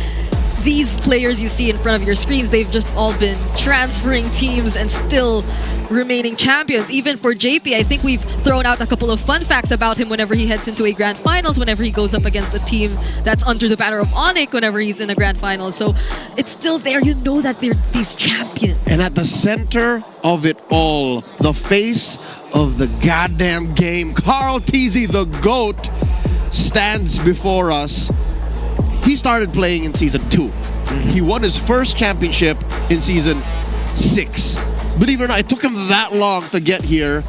these players you see in front of your screens, they've just all been transferring teams and still remaining champions. Even for JP, I think we've thrown out a couple of fun facts about him whenever he heads into a grand finals, whenever he goes up against a team that's under the banner of ONIC, whenever he's in a grand final. So it's still there. You know that they're these champions. And at the center of it all, the face of the goddamn game, Carl TZ, the GOAT, stands before us. He started playing in Season 2. He won his first championship in Season 6. Believe it or not, it took him that long to get here.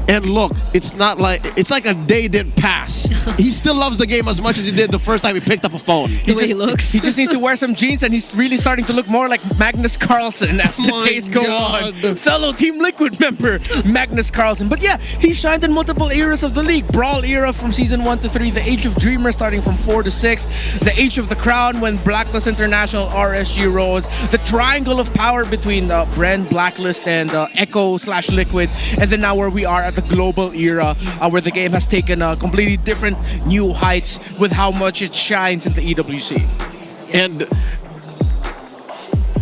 And look, it's like a day didn't pass. He still loves the game as much as he did the first time he picked up a phone. The way he looks. He just needs to wear some jeans, and he's really starting to look more like Magnus Carlsen as the days go on. Fellow Team Liquid member, Magnus Carlsen. But yeah, he shined in multiple eras of the league. Brawl era from Season 1 to 3, the Age of Dreamers starting from 4 to 6, the Age of the Crown when Blacklist International RSG rose, the Triangle of Power between Bren, Blacklist, and Echo/Liquid, and then now where we are at the global era, where the game has taken completely different new heights with how much it shines in the EWC. And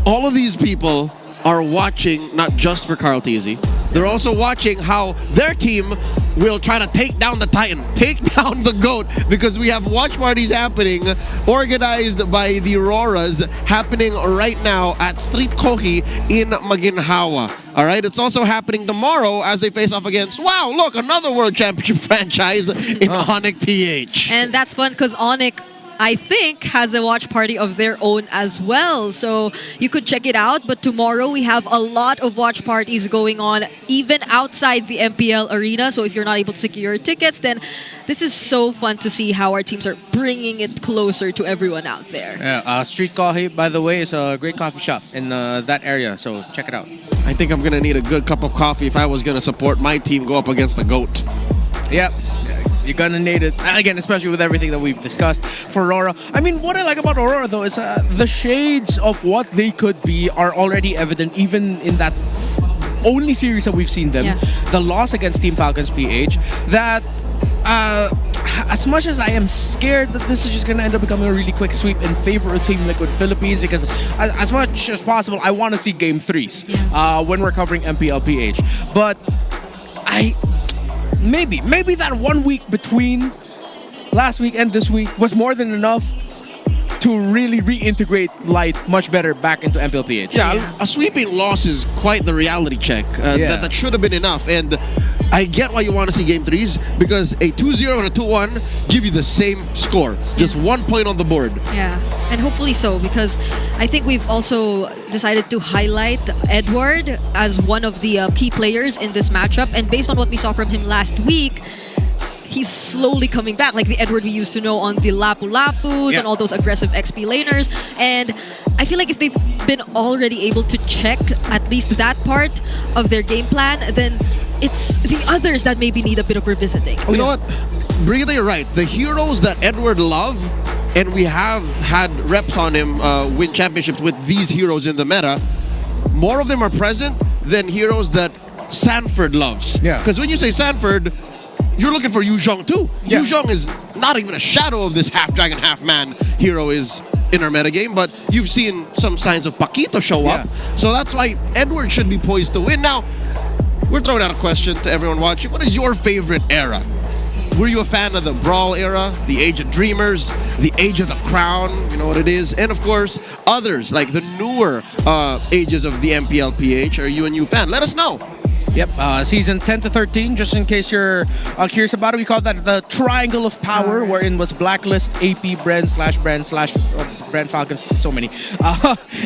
all of these people are watching not just for Carl TZ. They're also watching how their team will try to take down the Titan, take down the GOAT, because we have watch parties happening, organized by the RORAs, happening right now at Street Kohi in Maginhawa. All right, it's also happening tomorrow as they face off against, wow, look, another World Championship franchise in ONIC PH. And that's fun because ONIC, I think, has a watch party of their own as well. So you could check it out. But tomorrow we have a lot of watch parties going on, even outside the MPL arena. So if you're not able to secure your tickets, then this is so fun to see how our teams are bringing it closer to everyone out there. Yeah, Street Coffee, by the way, is a great coffee shop in that area. So check it out. I think I'm going to need a good cup of coffee if I was going to support my team go up against the GOAT. Yep. You're gonna need it. And again, especially with everything that we've discussed for Aurora. I mean, what I like about Aurora, though, is the shades of what they could be are already evident, even in that only series that we've seen them. Yeah. The loss against Team Falcons PH. That, as much as I am scared that this is just gonna end up becoming a really quick sweep in favor of Team Liquid Philippines, because as much as possible, I want to see Game 3s when we're covering MPL PH. But Maybe that 1 week between last week and this week was more than enough to really reintegrate Light much better back into MPLPH. Yeah, a sweeping loss is quite the reality check. That should have been enough. And I get why you want to see Game 3s, because a 2-0 and a 2-1 give you the same score. Just 1 point on the board. Yeah, and hopefully so, because I think we've also decided to highlight Edward as one of the key players in this matchup. And based on what we saw from him last week, he's slowly coming back, like the Edward we used to know on the Lapu-Lapus and all those aggressive XP laners. And I feel like if they've been already able to check at least that part of their game plan, then it's the others that maybe need a bit of revisiting. You know what? Brigida, you're right. The heroes that Edward love, and we have had reps on him win championships with these heroes in the meta, more of them are present than heroes that Sanford loves. Yeah. Because when you say Sanford, you're looking for Yu Zhong too. Yeah. Yu Zhong is not even a shadow of this half-dragon, half-man hero is in our metagame, but you've seen some signs of Paquito show up. So that's why Edward should be poised to win. Now, we're throwing out a question to everyone watching. What is your favorite era? Were you a fan of the Brawl era, the Age of Dreamers, the Age of the Crown, you know what it is, and of course, others like the newer ages of the MPLPH? Are you a new fan? Let us know. Yep, season 10 to 13, just in case you're curious about it. We call that the Triangle of Power, wherein was Blacklist, AP, Brand Falcons, so many.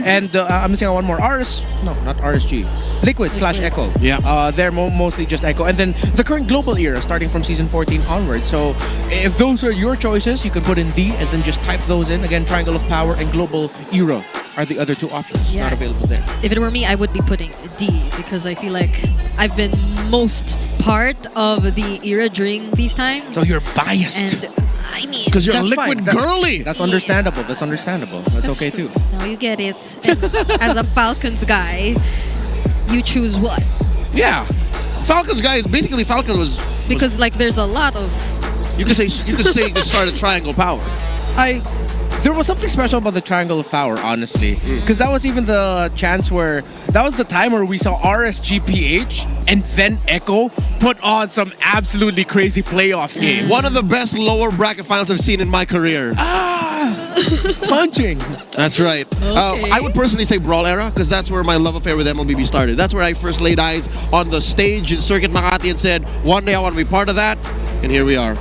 And I'm missing out one more. Not RSG. Liquid/Echo. Yeah. They're mostly just Echo. And then the current global era, starting from season 14 onward. So if those are your choices, you can put in D and then just type those in. Again, Triangle of Power and Global Era are the other two options not available there. If it were me, I would be putting D, because I feel like I've been most part of the era during these times. So you're biased. And I mean, because you're a Liquid girly. That's understandable. That's understandable. That's okay too. No, you get it. And as a Falcons guy, you choose what? Yeah, Falcons guy is basically Falcon was because like there's a lot of. You could say you started Triangle Power. there was something special about the Triangle of Power, honestly. Because that was even the chance where, that was the time where we saw RSGPH and then Echo put on some absolutely crazy playoffs games. One of the best lower bracket finals I've seen in my career. Punching. That's right. I would personally say Brawl Era, because that's where my love affair with MLBB started. That's where I first laid eyes on the stage in Circuit Makati and said, one day I want to be part of that. And here we are.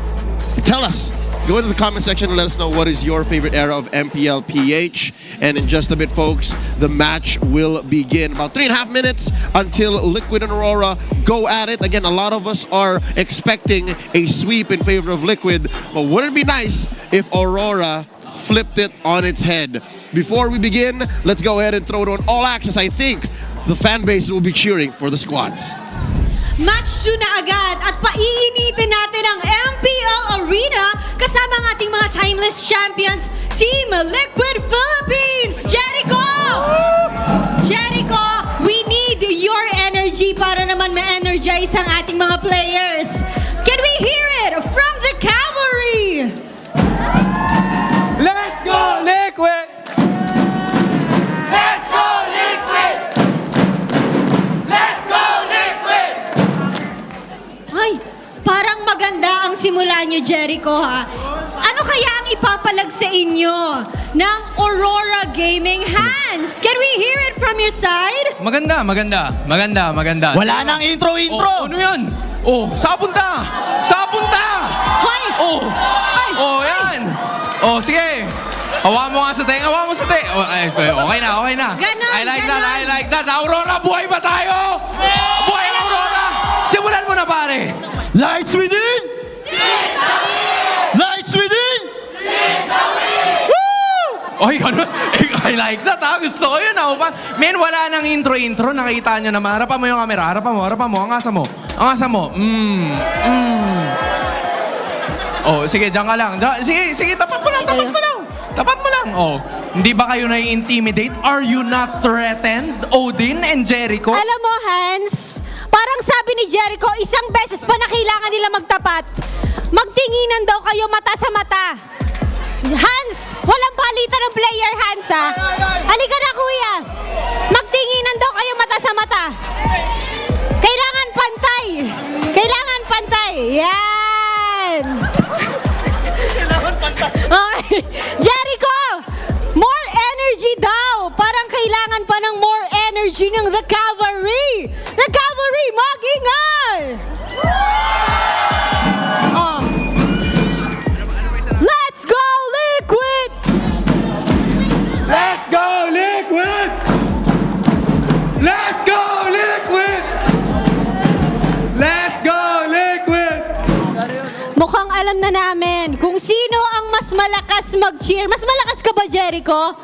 Tell us. Go into the comment section and let us know what is your favorite era of MPL PH. And in just a bit, folks, the match will begin. About 3.5 minutes until Liquid and Aurora go at it. Again, a lot of us are expecting a sweep in favor of Liquid. But wouldn't it be nice if Aurora flipped it on its head? Before we begin, let's go ahead and throw it on all access. I think the fan base will be cheering for the squads. Match 2 na agad at paiinitin natin ang MPL Arena kasama ang ating mga timeless champions, Team Liquid Philippines! Jericho! Jericho, we need your energy para naman ma-energize ang ating mga players. Can we hear it from the cavalry? Let's go, Liquid! Let's go, Liquid! Let's go, Liquid! Ay, parang maganda ang simula nyo, Jericho, ha? Ano kaya ang ipapalag sa inyo ng Aurora Gaming Hands? Can we hear it from your side? Maganda. Wala nang intro! Oh, ano yan? Oh, saan punta? Hoy! Oh, yan! Oh, sige! Hawa mo nga sa tenga, hawa mo sa tenga. Okay na. Ganon, I like that. Aurora, buhay ba tayo? Buhay ang Aurora! Simulan mo na, pare! Lights within! Lights within! Woo! Oy, ano? I like that, ha? Gusto ko yun, ha? Men, wala nang intro. Nakita nyo naman. Harapan mo yung camera. Harapan mo. Angasan mo. Oh, sige, dyan ka lang. Sige, tapat mo lang. Oh, hindi ba kayo nai-intimidate? Are you not threatened, Odin and Jericho? Alam mo, Hans, parang sabi ni Jericho, isang beses pa na kailangan nila magtapat. Magtinginan daw kayo mata sa mata. Hans, walang palitan ng player, Hans, ha? Halika na, kuya. Magtinginan daw kayo mata sa mata. Kailangan pantay. Yan. Okay. Jericho, more energy daw. Parang kailangan pa ng more energy ng The Cavalry. The Cavalry, mag-ingay! Oh. Let's go, Liquid! Let's go, Liquid! Let's go, Liquid! Let's go, Liquid! Mukhang alam na namin kung sino ang mas malakas mag-cheer. Mas malakas ka ba, Jericho?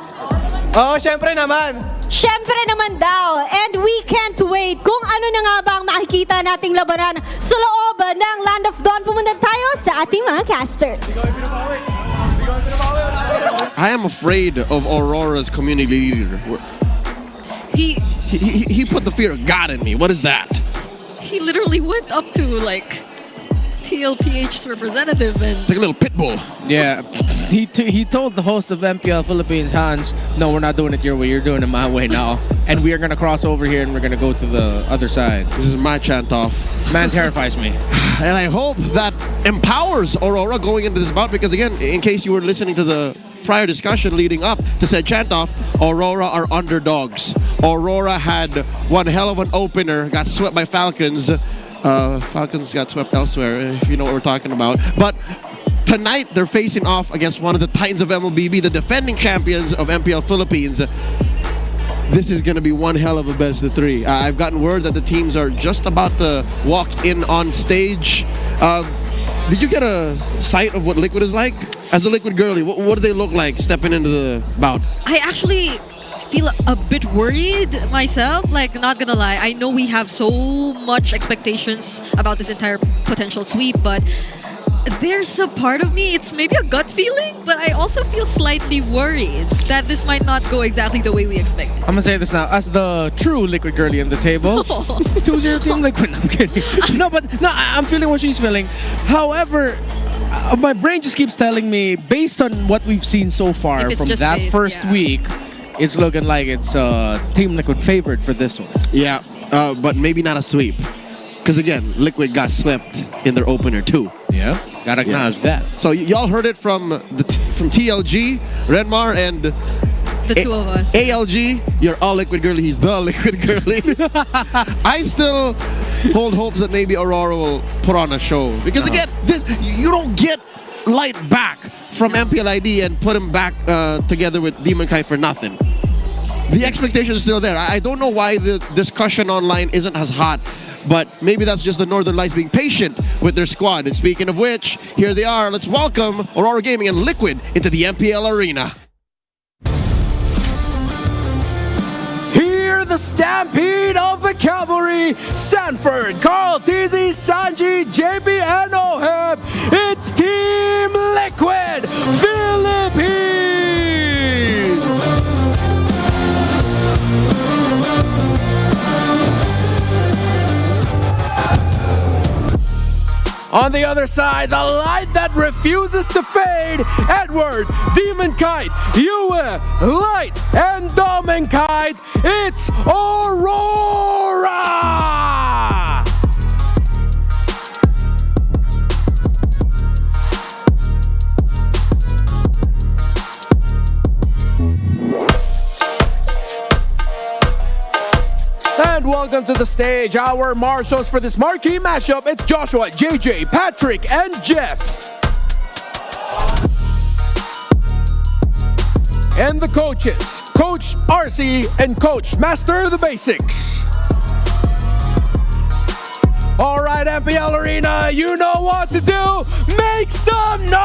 Oo, syempre naman. Syempre naman daw. And we can't wait kung ano na nga ba ang makikita nating labanan sa loob ng Land of Dawn. Pumunta tayo sa ating mga casters. I am afraid of Aurora's community leader. He put the fear of God in me. What is that? He literally went up to like TLPH's representative and It's like a little pit bull. Yeah, he told the host of MPL Philippines, Hans, no, we're not doing it your way, you're doing it my way now. And we are going to cross over here and we're going to go to the other side. This is my chant off. Man terrifies me. And I hope that empowers Aurora going into this bout, because again, in case you were listening to the prior discussion leading up to said chant-off, Aurora are underdogs. Aurora had one hell of an opener, got swept by Falcons. Falcons got swept elsewhere, if you know what we're talking about. But tonight, they're facing off against one of the Titans of MLBB, the defending champions of MPL Philippines. This is going to be one hell of a best of three. I've gotten word that the teams are just about to walk in on stage. Did you get a sight of what Liquid is like? As a Liquid girlie, what do they look like stepping into the bout? I actually feel a bit worried myself, like, not gonna lie. I know we have so much expectations about this entire potential sweep, but there's a part of me, it's maybe a gut feeling, but I also feel slightly worried that this might not go exactly the way we expect. I'm gonna say this now, as the true Liquid girlie on the table. 2-0 Team Liquid. No, I'm kidding. No, I'm feeling what she's feeling. However, my brain just keeps telling me, based on what we've seen so far If it's from just that based, first week, it's looking like it's Team Liquid favored for this one. Yeah, but maybe not a sweep. Because again, Liquid got swept in their opener too. Yeah, gotta acknowledge that. So y'all heard it from from TLG, Renmar, and The two of us. ALG. You're all Liquid girly. He's the Liquid girly. I still hold hopes that maybe Aurora will put on a show. Because again, this you don't get Light back from MPLID and put him back together with Demon Kai for nothing. The expectation is still there. I don't know why the discussion online isn't as hot, but maybe that's just the Northern Lights being patient with their squad. And speaking of which, here they are. Let's welcome Aurora Gaming and Liquid into the MPL arena. Here the stampede of the cavalry. Sanford, Carl, TZ, Sanji, JB, and Oheb. It's Team Liquid Philippines. On the other side, the light that refuses to fade. Edward, Demon Kite, Yue, Light, and Domin Kite. It's Aurora! And welcome to the stage, our marshals for this marquee matchup. It's Joshua, JJ, Patrick, and Jeff. And the coaches, Coach RC and Coach Master the Basics. All right, MPL Arena, you know what to do. Make some noise!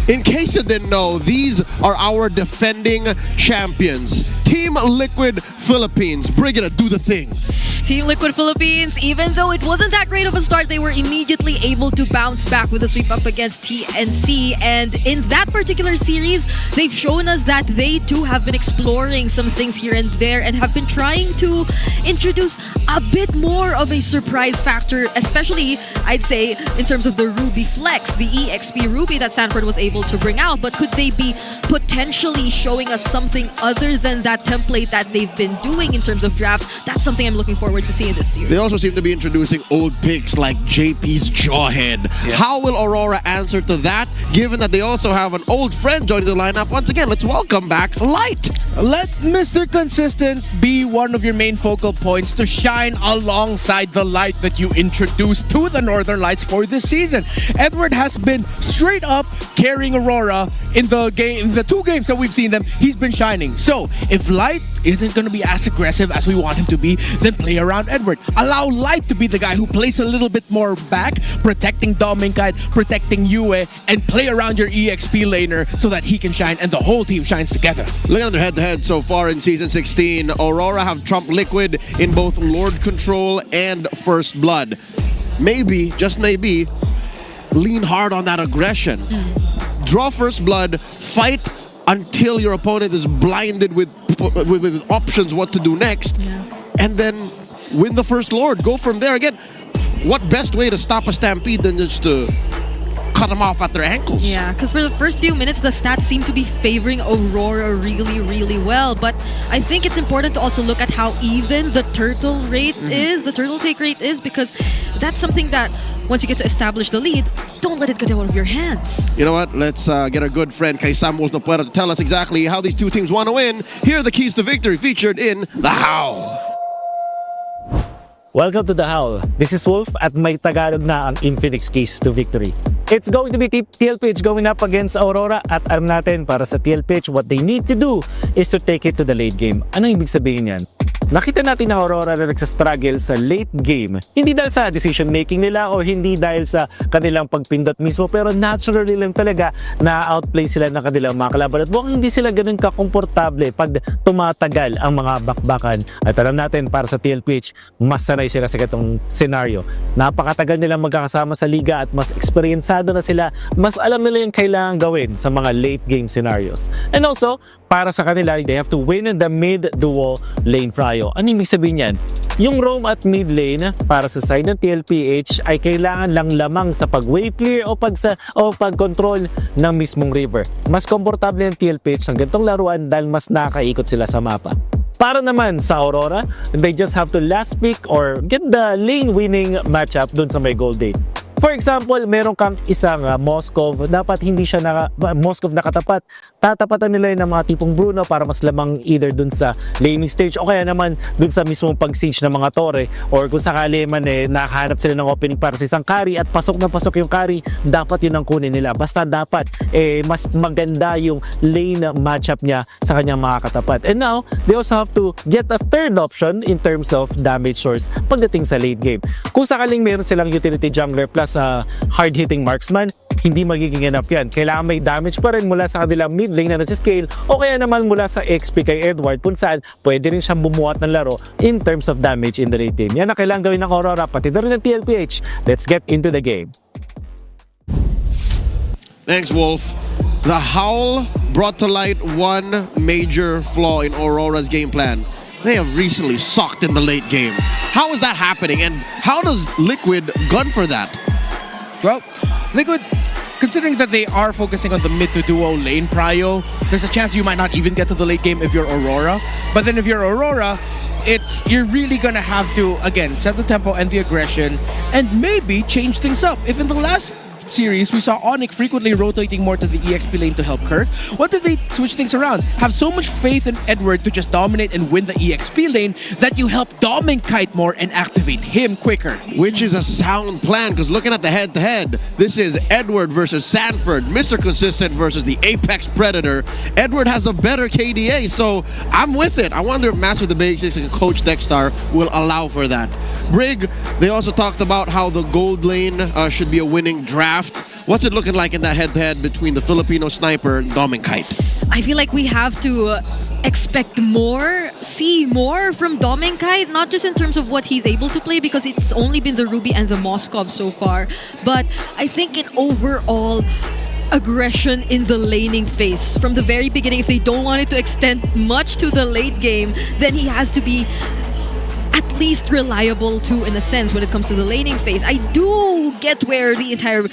In case you didn't know, these are our defending champions. Team Liquid Philippines. Brigida, do the thing. Team Liquid Philippines, even though it wasn't that great of a start, they were immediately able to bounce back with a sweep up against TNC. And in that particular series, they've shown us that they too have been exploring some things here and there and have been trying to introduce a bit more of a surprise factor, especially, I'd say, in terms of the Ruby Flex, the EXP Ruby that Sanford was able to bring out. But could they be potentially showing us something other than that template that they've been doing in terms of draft? That's something I'm looking forward to see in this series. They also seem to be introducing old picks like JP's Jawhead. Yeah. How will Aurora answer to that, given that they also have an old friend joining the lineup? Once again, let's welcome back Light. Let Mr. Consistent be one of your main focal points to shine alongside the Light that you introduced to the Northern Lights for this season. Edward has been straight up carrying Aurora in the two games that we've seen them. He's been shining. So if Light isn't going to be as aggressive as we want him to be, then play around Edward. Allow Light to be the guy who plays a little bit more back, protecting Dominkite, protecting Yue, and play around your EXP laner so that he can shine and the whole team shines together. Looking at their head-to-head so far in Season 16, Aurora have trumped Liquid in both Lord Control and First Blood. Maybe, just maybe, lean hard on that aggression. Draw First Blood, fight until your opponent is blinded with options what to do next, and then win the First Lord. Go from there. Again, what best way to stop a stampede than just to cut them off at their ankles? Yeah, because for the first few minutes, the stats seem to be favoring Aurora really, really well. But I think it's important to also look at how even the turtle rate is, the turtle take rate is, because that's something that once you get to establish the lead, don't let it get out of your hands. You know what? Let's get our good friend Kay Samuels Nopuera to tell us exactly how these two teams want to win. Here are the keys to victory featured in The How. Welcome to The Howl. This is Wolf at may Tagalog na ang Infinix Keys to Victory. It's going to be TLPH going up against Aurora at alam natin para sa TLPH what they need to do is to take it to the late game. Ano ibig sabihin yan? Nakita natin na Aurora na nagsastruggle sa late game. Hindi dahil sa decision making nila o hindi dahil sa kanilang pagpindot mismo, pero naturally lang talaga na outplay sila ng kanilang mga kalaban at mukhang hindi sila ganun kakomportable pag tumatagal ang mga bakbakan. At alam natin para sa TLPH, mas sanay sila sa ganitong scenario. Napakatagal nilang magkakasama sa liga at mas eksperyensado na sila, mas alam nila yung kailangan gawin sa mga late game scenarios. And also, para sa kanila, they have to win in the mid-duel lane prio. Ano ibig sabihin yan? Yung roam at mid lane para sa side ng TLPH ay kailangan lang lamang sa pag-wave clear o pag-control ng mismong river. Mas komportable ng TLPH ng ganitong laruan dahil mas nakakaikot sila sa mapa. Para naman sa Aurora, they just have to last pick or get the lane-winning matchup dun sa may gold lane. For example, meron kang isang Moskov, dapat hindi siya Moskov nakatapat. Tatapatan nila yun ng mga tipong Bruno para mas lamang either dun sa laning stage o kaya naman dun sa mismong pag-siege ng mga torre, or kung sakali man nakahanap sila ng opening para sa isang carry at pasok na pasok yung carry, dapat yun ang kunin nila. Basta dapat mas maganda yung lane matchup niya sa kanyang mga katapat. And now, they also have to get a third option in terms of damage source pagdating sa late game. Kung sakaling meron silang utility jungler plus hard-hitting marksman, hindi magiging enough yan. Kailangan may damage pa rin mula sa kanilang mid lane na nasa-scale o kaya naman mula sa XP kay Edward kung saan pwede rin siyang bumuhat ng laro in terms of damage in the late game. Yan ang kailangan gawin ng Aurora, pati na rin ng TLPH. Let's get into the game. Thanks, Wolf. The Howl brought to light one major flaw in Aurora's game plan. They have recently sucked in the late game. How is that happening, and how does Liquid gun for that? Well, Liquid, considering that they are focusing on the mid to duo lane prio, there's a chance you might not even get to the late game if you're Aurora. But then if you're Aurora, you're really gonna have to, again, set the tempo and the aggression and maybe change things up. If in the last series, we saw ONIC frequently rotating more to the EXP lane to help Kirk. What if they switch things around? Have so much faith in Edward to just dominate and win the EXP lane that you help Dom Kite more and activate him quicker. Which is a sound plan, because looking at the head-to-head, this is Edward versus Sanford, Mr. Consistent versus the Apex Predator. Edward has a better KDA, so I'm with it. I wonder if Master of the Basics and Coach Dexstar will allow for that. Brig, they also talked about how the gold lane should be a winning draft. What's it looking like in that head-to-head between the Filipino sniper and Dom Kite? I feel like we have to expect more, see more from Dom Kite, not just in terms of what he's able to play, because it's only been the Ruby and the Moskov so far, but I think in overall aggression in the laning phase. From the very beginning, if they don't want it to extend much to the late game, then he has to be at least reliable too, in a sense, when it comes to the laning phase. I do get where the entire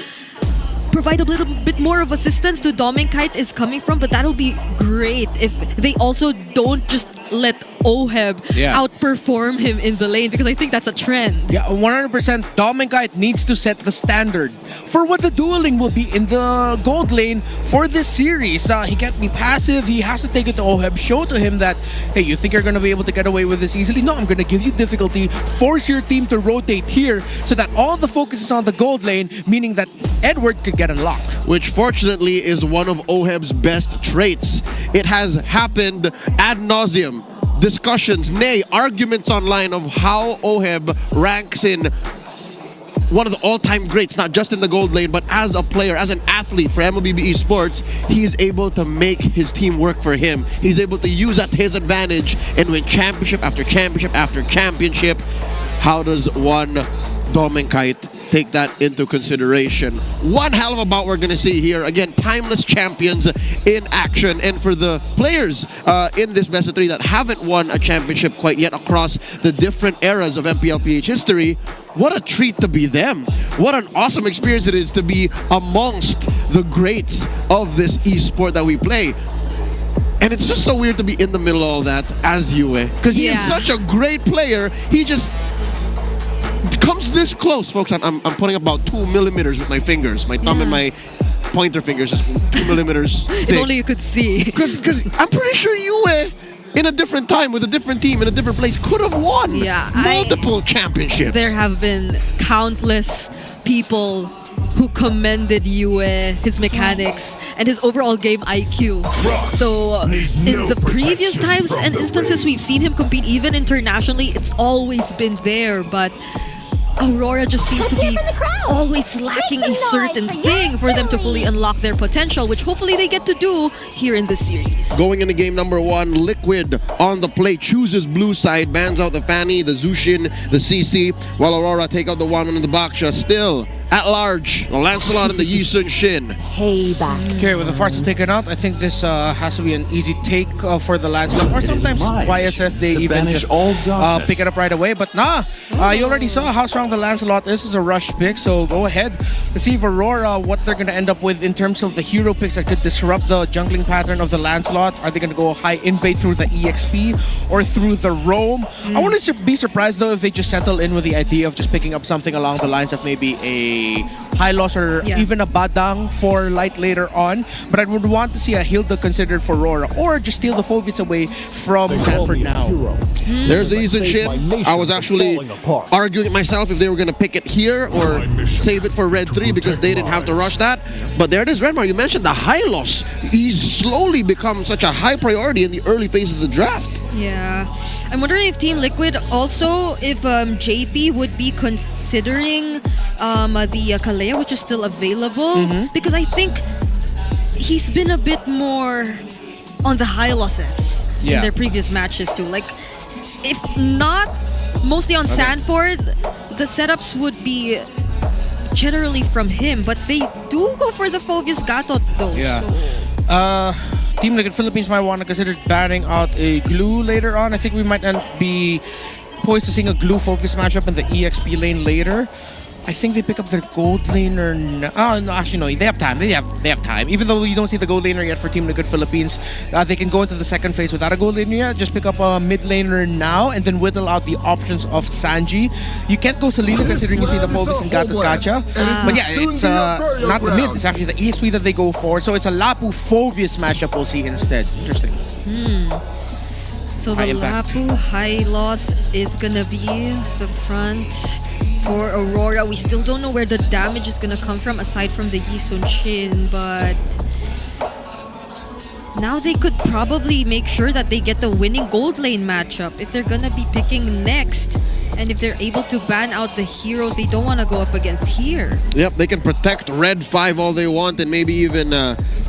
provide a little bit more of assistance to Dom Kite is coming from, but that'll be great if they also don't just let Oheb outperform him in the lane, because I think that's a trend. Yeah, 100%. Dom Kite needs to set the standard for what the dueling will be in the gold lane for this series. He can't be passive. He has to take it to Oheb, show to him that, hey, you think you're going to be able to get away with this easily? No, I'm going to give you difficulty, force your team to rotate here so that all the focus is on the gold lane, meaning that Edward could get unlocked. Which fortunately is one of Oheb's best traits. It has happened ad nauseum. Discussions, nay, arguments online of how Oheb ranks in one of the all-time greats, not just in the gold lane, but as a player, as an athlete for MLBB Esports. He is able to make his team work for him. He's able to use that to his advantage and win championship after championship after championship. How does one Dom Kite take that into consideration? One hell of a bout we're going to see here. Again, timeless champions in action. And for the players in this best of three that haven't won a championship quite yet across the different eras of MPLPH history, what a treat to be them. What an awesome experience it is to be amongst the greats of this esport that we play. And it's just so weird to be in the middle of all that as Yue, because he is such a great player. He just comes this close, folks. I'm putting about 2 millimeters with my fingers. My thumb and my pointer fingers is 2 millimeters thick. If only you could see. Because I'm pretty sure Yue, in a different time, with a different team, in a different place, could have won multiple championships. There have been countless people who commended Yue, his mechanics, and his overall game IQ. So in the previous times and instances we've seen him compete, even internationally, it's always been there, but Aurora just seems to be always lacking a certain thing for them to fully unlock their potential, which hopefully they get to do here in this series. Going into game number one, Liquid on the plate, chooses blue side, bans out the Fanny, the Zushin, the CC, while Aurora take out the one on the Baksha. Still, at large. The Lancelot and the Yi Sun Shin. Payback. Okay, with the Farsa taken out, I think this has to be an easy take for the Lancelot. Or sometimes YSS, they even just pick it up right away. But nah, you already saw how strong the Lancelot is as a rush pick. So go ahead. Let's see if Aurora, what they're going to end up with in terms of the hero picks that could disrupt the jungling pattern of the Lancelot. Are they going to go high invade through the EXP or through the roam? I wouldn't be surprised though if they just settle in with the idea of just picking up something along the lines of maybe a high loss or even a badang for light later on. But I would want to see a Hilda considered for Rora or just steal the Phoebus away from Sanford now. There's the Yi Sun Shin. I was actually arguing myself if they were going to pick it here or save it for Red 3 because they didn't have to rush that. But there it is, Redmar. You mentioned the high loss. He's slowly become such a high priority in the early phase of the draft. Yeah. I'm wondering if Team Liquid also, if JP would be considering the Kalea, which is still available. Because I think he's been a bit more on the high losses in their previous matches too. Like, if not mostly on Sanford, the setups would be generally from him. But they do go for the Phoebus Gatot though. Yeah. Team Liquid Philippines might want to consider banning out a glue later on. I think we might be poised to seeing a glue focus matchup in the EXP lane later. I think they pick up their gold laner. No, actually no, they have time. They have time. Even though you don't see the gold laner yet for Team Liquid Philippines, they can go into the second phase without a gold laner yet. Just pick up a mid laner now and then whittle out the options of Sanji. You can't go Selena considering you see the focus in Gatot Gacha. But yeah, it's not the mid. It's actually the EXP that they go for. So it's a Lapu Phoebus mashup we'll see instead. Interesting. So the Lapu high loss is gonna be the front for Aurora. We still don't know where the damage is gonna come from aside from the Yi Sun Shin, but now they could probably make sure that they get the winning gold lane matchup if they're gonna be picking next. And if they're able to ban out the heroes they don't want to go up against here. Yep, they can protect Red 5 all they want and maybe even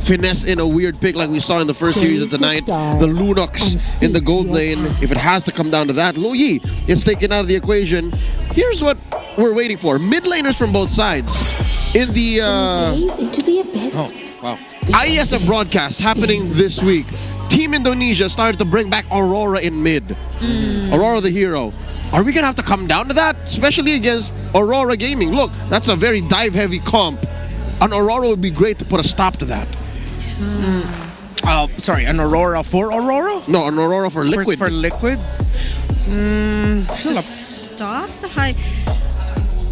finesse in a weird pick like we saw in the first series of the night. The Lunox in the gold lane. If it has to come down to that, Lo Yi is taken out of the equation. Here's what we're waiting for. Mid laners from both sides. In the IESF broadcast happening this week, Team Indonesia started to bring back Aurora in mid. Aurora the hero. Are we going to have to come down to that? Especially against Aurora Gaming. Look, that's a very dive-heavy comp. An Aurora would be great to put a stop to that. Sorry, an Aurora for Aurora? No, an Aurora for Liquid. For Liquid? Stop the high...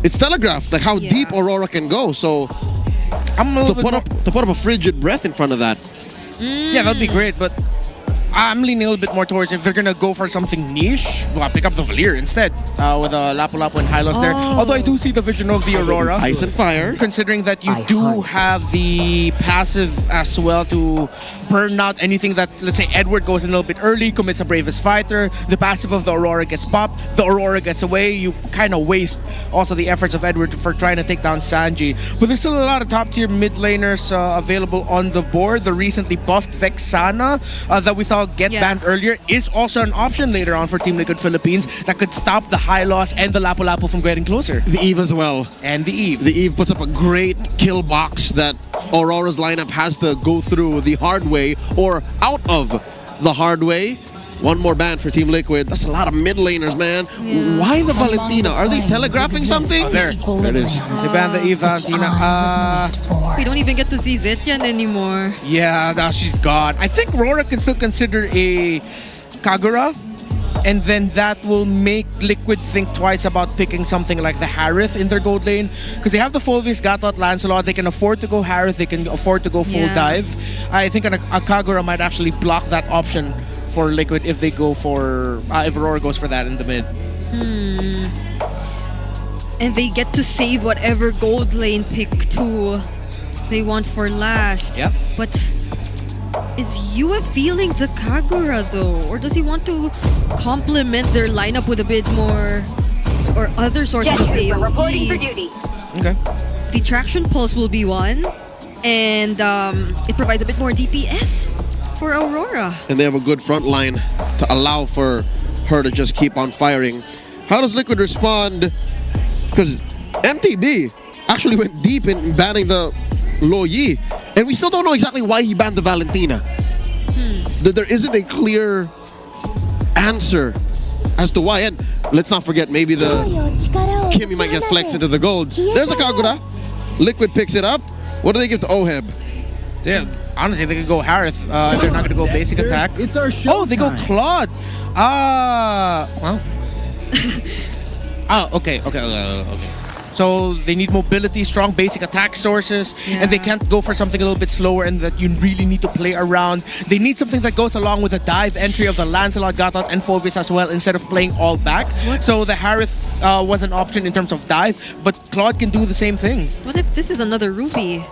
It's telegraphed, like how deep Aurora can go. So, to put up a frigid breath in front of that. Yeah, that'd be great, but I'm leaning a little bit more towards if they're gonna go for something niche, well, pick up the Valir instead with a Lapu Lapu and Hylos there. Although I do see the vision of the Aurora. Ice and fire. Considering that you do have the passive as well to burn out anything that, let's say, Edward goes in a little bit early, commits a Bravest Fighter, the passive of the Aurora gets popped, the Aurora gets away, you kind of waste also the efforts of Edward for trying to take down Sanji. But there's still a lot of top-tier mid laners available on the board. The recently buffed Vexana that we saw get banned earlier is also an option later on for Team Liquid Philippines that could stop the high loss and the Lapu Lapu from getting closer. The Eve as well. And the Eve. The Eve puts up a great kill box that Aurora's lineup has to go through the hard way or out of the hard way. One more ban for Team Liquid. That's a lot of mid laners, man. Why the Valentina? Are they telegraphing something? There it is. They banned the Eve Valentina. We don't even get to see Zetyan anymore. Yeah, now she's gone. I think Rora can still consider a Kagura. And then that will make Liquid think twice about picking something like the Harith in their gold lane. Because they have the Fulvis, Gatot, Lancelot. They can afford to go Harith. They can afford to go full dive. I think a Kagura might actually block that option for Liquid if they go for... if Aurora goes for that in the mid. And they get to save whatever gold lane pick too they want for last. Yep. But is Yue feeling the Kagura though? Or does he want to complement their lineup with a bit more or other sources of AoE? Reporting for duty. Okay. The Traction Pulse will be one. And it provides a bit more DPS for Aurora. And they have a good front line to allow for her to just keep on firing. How does Liquid respond? Because MTB actually went deep in banning the Lo Yi, and we still don't know exactly why he banned the Valentina. There isn't a clear answer as to why. And let's not forget, maybe the Kimmy might get flexed into the gold. There's a Kagura. Liquid picks it up. What do they give to Oheb? Yeah, honestly, they could go Harith. If they're not going to go basic attack. It's our show. Oh, they go Claude. Well. Okay. So they need mobility, strong basic attack sources, and they can't go for something a little bit slower and that you really need to play around. They need something that goes along with the dive entry of the Lancelot, Gatot, and Phoebus as well, instead of playing all back. So the Harith was an option in terms of dive, but Claude can do the same thing. What if this is another Ruby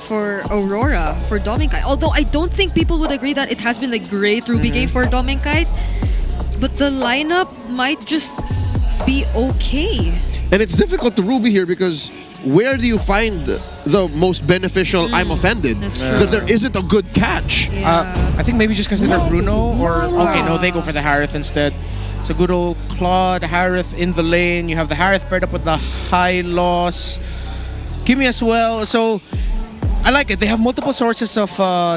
for Aurora, for Dominkite? Although I don't think people would agree that it has been a great Ruby game for Dominkite, but the lineup might just be okay. And it's difficult to Ruby here because where do you find the most beneficial I'm offended? Because there isn't a good catch. I think maybe just consider Bruno or... Okay, no, they go for the Harith instead. So good old Claude, Harith in the lane. You have the Harith paired up with the high loss. Kimmy as well. So I like it. They have multiple sources of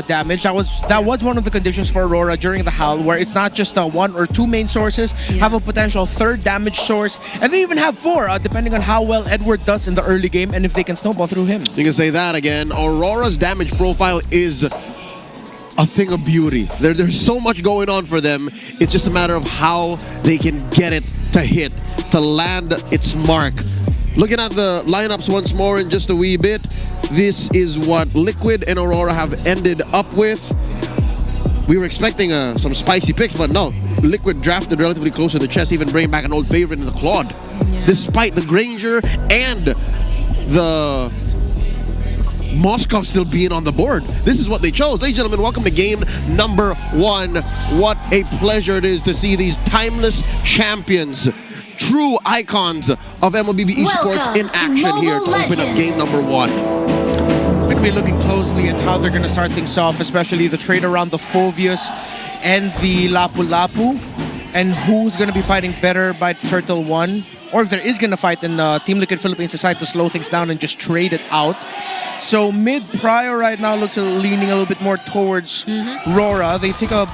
damage. That was one of the conditions for Aurora during the Howl, where it's not just one or two main sources. Have a potential third damage source, and they even have four, depending on how well Edward does in the early game and if they can snowball through him. You can say that again. Aurora's damage profile is a thing of beauty. There's so much going on for them. It's just a matter of how they can get it to hit, to land its mark. Looking at the lineups once more in just a wee bit, this is what Liquid and Aurora have ended up with. We were expecting some spicy picks, but no. Liquid drafted relatively close to the chest, even bringing back an old favorite in the Claude. Despite the Granger and the Moskov still being on the board. This is what they chose. Ladies and gentlemen, welcome to game number 1. What a pleasure it is to see these timeless champions, true icons of MLBB esports in action here to open up game number 1. We're going to be looking closely at how they're going to start things off, especially the trade around the Phoveus and the Lapu Lapu, and who's going to be fighting better by Turtle 1, or if there is going to fight and Team Liquid Philippines decide to slow things down and just trade it out. So mid Prior right now looks leaning a little bit more towards Rora. They take a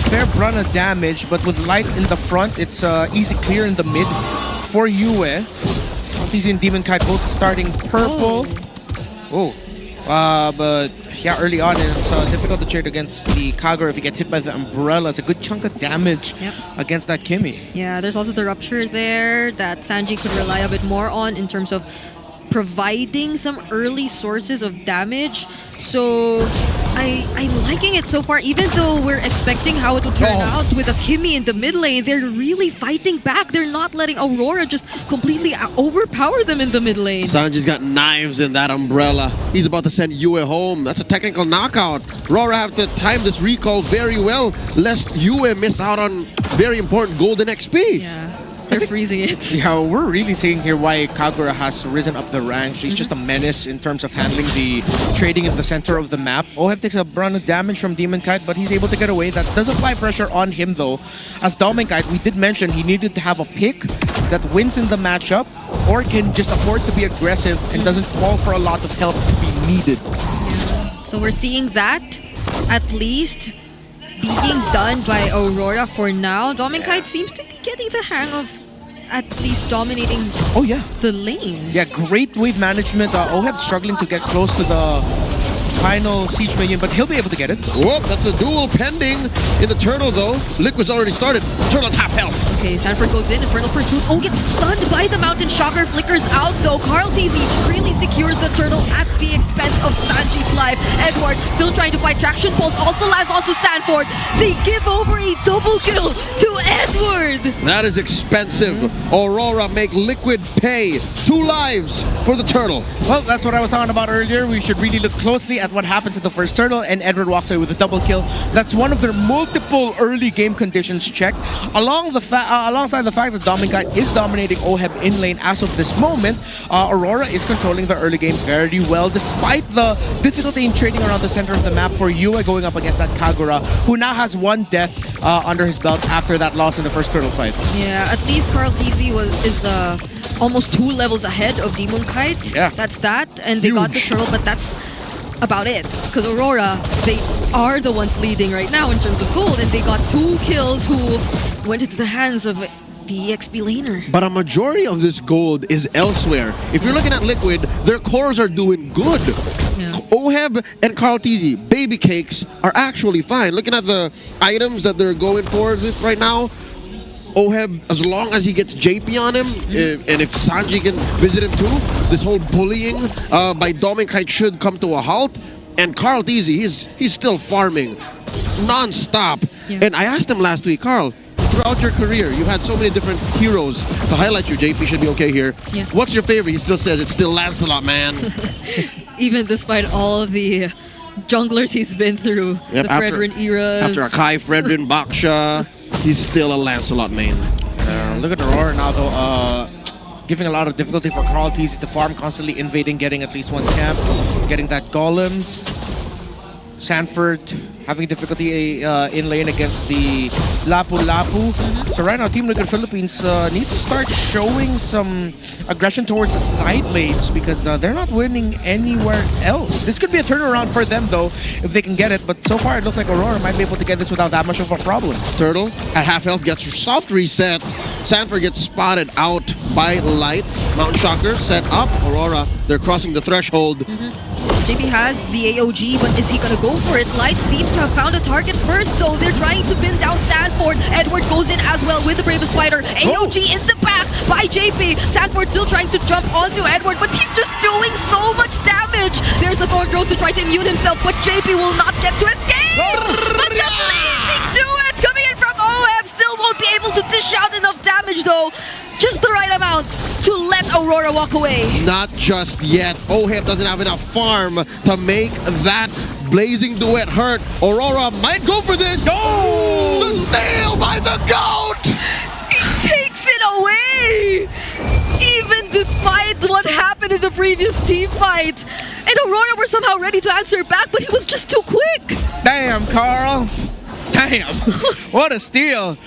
fair brunt of damage, but with light in the front, it's easy clear in the mid for Yue. TZ and Demon Kite both starting purple. But yeah, early on it's difficult to trade against the Kagura if you get hit by the umbrella. It's a good chunk of damage against that Kimmy. Yeah, there's also the Rupture there that Sanji could rely a bit more on in terms of providing some early sources of damage. So I'm liking it so far, even though we're expecting how it would turn out with a Kimmy in the mid lane. They're really fighting back. They're not letting Aurora just completely overpower them in the mid lane. Sanji's got knives in that umbrella. He's about to send Yue home. That's a technical knockout. Rora have to time this recall very well, lest Yue miss out on very important golden XP. Yeah. They're freezing it. Yeah, we're really seeing here why Kagura has risen up the ranks. She's just a menace in terms of handling the trading in the center of the map. Oheb takes a brunt of damage from Demon Kite, but he's able to get away. That does apply pressure on him though. As Dominkite, we did mention he needed to have a pick that wins in the matchup or can just afford to be aggressive and doesn't call for a lot of help to be needed. So we're seeing that, at least, being done by Aurora for now. Dominkite seems to be getting the hang of at least dominating the lane. Yeah, great wave management. Oheb struggling to get close to the final siege minion, but he'll be able to get it. Whoop, that's a duel pending in the Turtle though. Liquid's already started. Turtle at half health. Okay, Sanford goes in, Infernal Pursuits. Oh, gets stunned by the Mountain Shocker. Flickers out though. Carl TV really secures the Turtle at the expense of Sanji's life. Edward still trying to fight. Traction Pulse also lands onto Sanford. They give over a double kill to Edward. That is expensive. Aurora make Liquid pay 2 lives for the Turtle. Well, that's what I was talking about earlier. We should really look closely at what happens in the first Turtle, and Edward walks away with a double kill. That's one of their multiple early game conditions checked, alongside the fact that Dominkite is dominating Oheb in lane as of this moment. Aurora is controlling the early game very well, despite the difficulty in trading around the center of the map for Yue going up against that Kagura, who now has 1 death under his belt after that loss in the first Turtle fight. Yeah, at least Carl TZ is almost 2 levels ahead of Demon Kite. Yeah. That's that. And they got the turtle, but that's about it. Because Aurora, they are the ones leading right now in terms of gold, and they got 2 kills who went into the hands of the XP laner. But a majority of this gold is elsewhere. If you're looking at Liquid, their cores are doing good. Yeah. Oheb and Carl TZ, baby cakes, are actually fine. Looking at the items that they're going for with right now, Oheb, as long as he gets JP on him, and if Sanji can visit him too, this whole bullying by Dominkite should come to a halt. And Carl TZ, he's still farming non-stop. Yeah. And I asked him last week, Carl, throughout your career, you've had so many different heroes to highlight you. JP should be okay here. Yeah. What's your favorite? He still says it's still Lancelot, man. Even despite all of the junglers he's been through, the Fredrin eras. After Akai, Fredrin, Baksha, he's still a Lancelot main. Look at Aurora now, though. Giving a lot of difficulty for Carl TZ to farm, constantly invading, getting at least 1 camp, getting that golem. Sanford having difficulty in lane against the Lapu Lapu. So right now, Team Liquid Philippines needs to start showing some aggression towards the side lanes because they're not winning anywhere else. This could be a turnaround for them, though, if they can get it. But so far, it looks like Aurora might be able to get this without that much of a problem. Turtle at half health gets soft reset. Sanford gets spotted out by Light. Mountain Shocker set up. Aurora, they're crossing the threshold. JP has the AOG, but is he gonna go for it? Light seems to have found a target first, though. They're trying to pin down Sanford. Edward goes in as well with the Bravest Spider. AOG in the back by JP. Sanford still trying to jump onto Edward, but he's just doing so much damage. There's the Thorn Growth to try to immune himself, but JP will not get to escape. But the blazing duet coming in from OM still won't be able to dish out enough damage, though. Just the right amount to let Aurora walk away. Not just yet. Oheb doesn't have enough farm to make that blazing duet hurt. Aurora might go for this. No! The snail by the goat! He takes it away! Even despite what happened in the previous team fight. And Aurora were somehow ready to answer back, but he was just too quick. Damn, Carl. Damn. What a steal.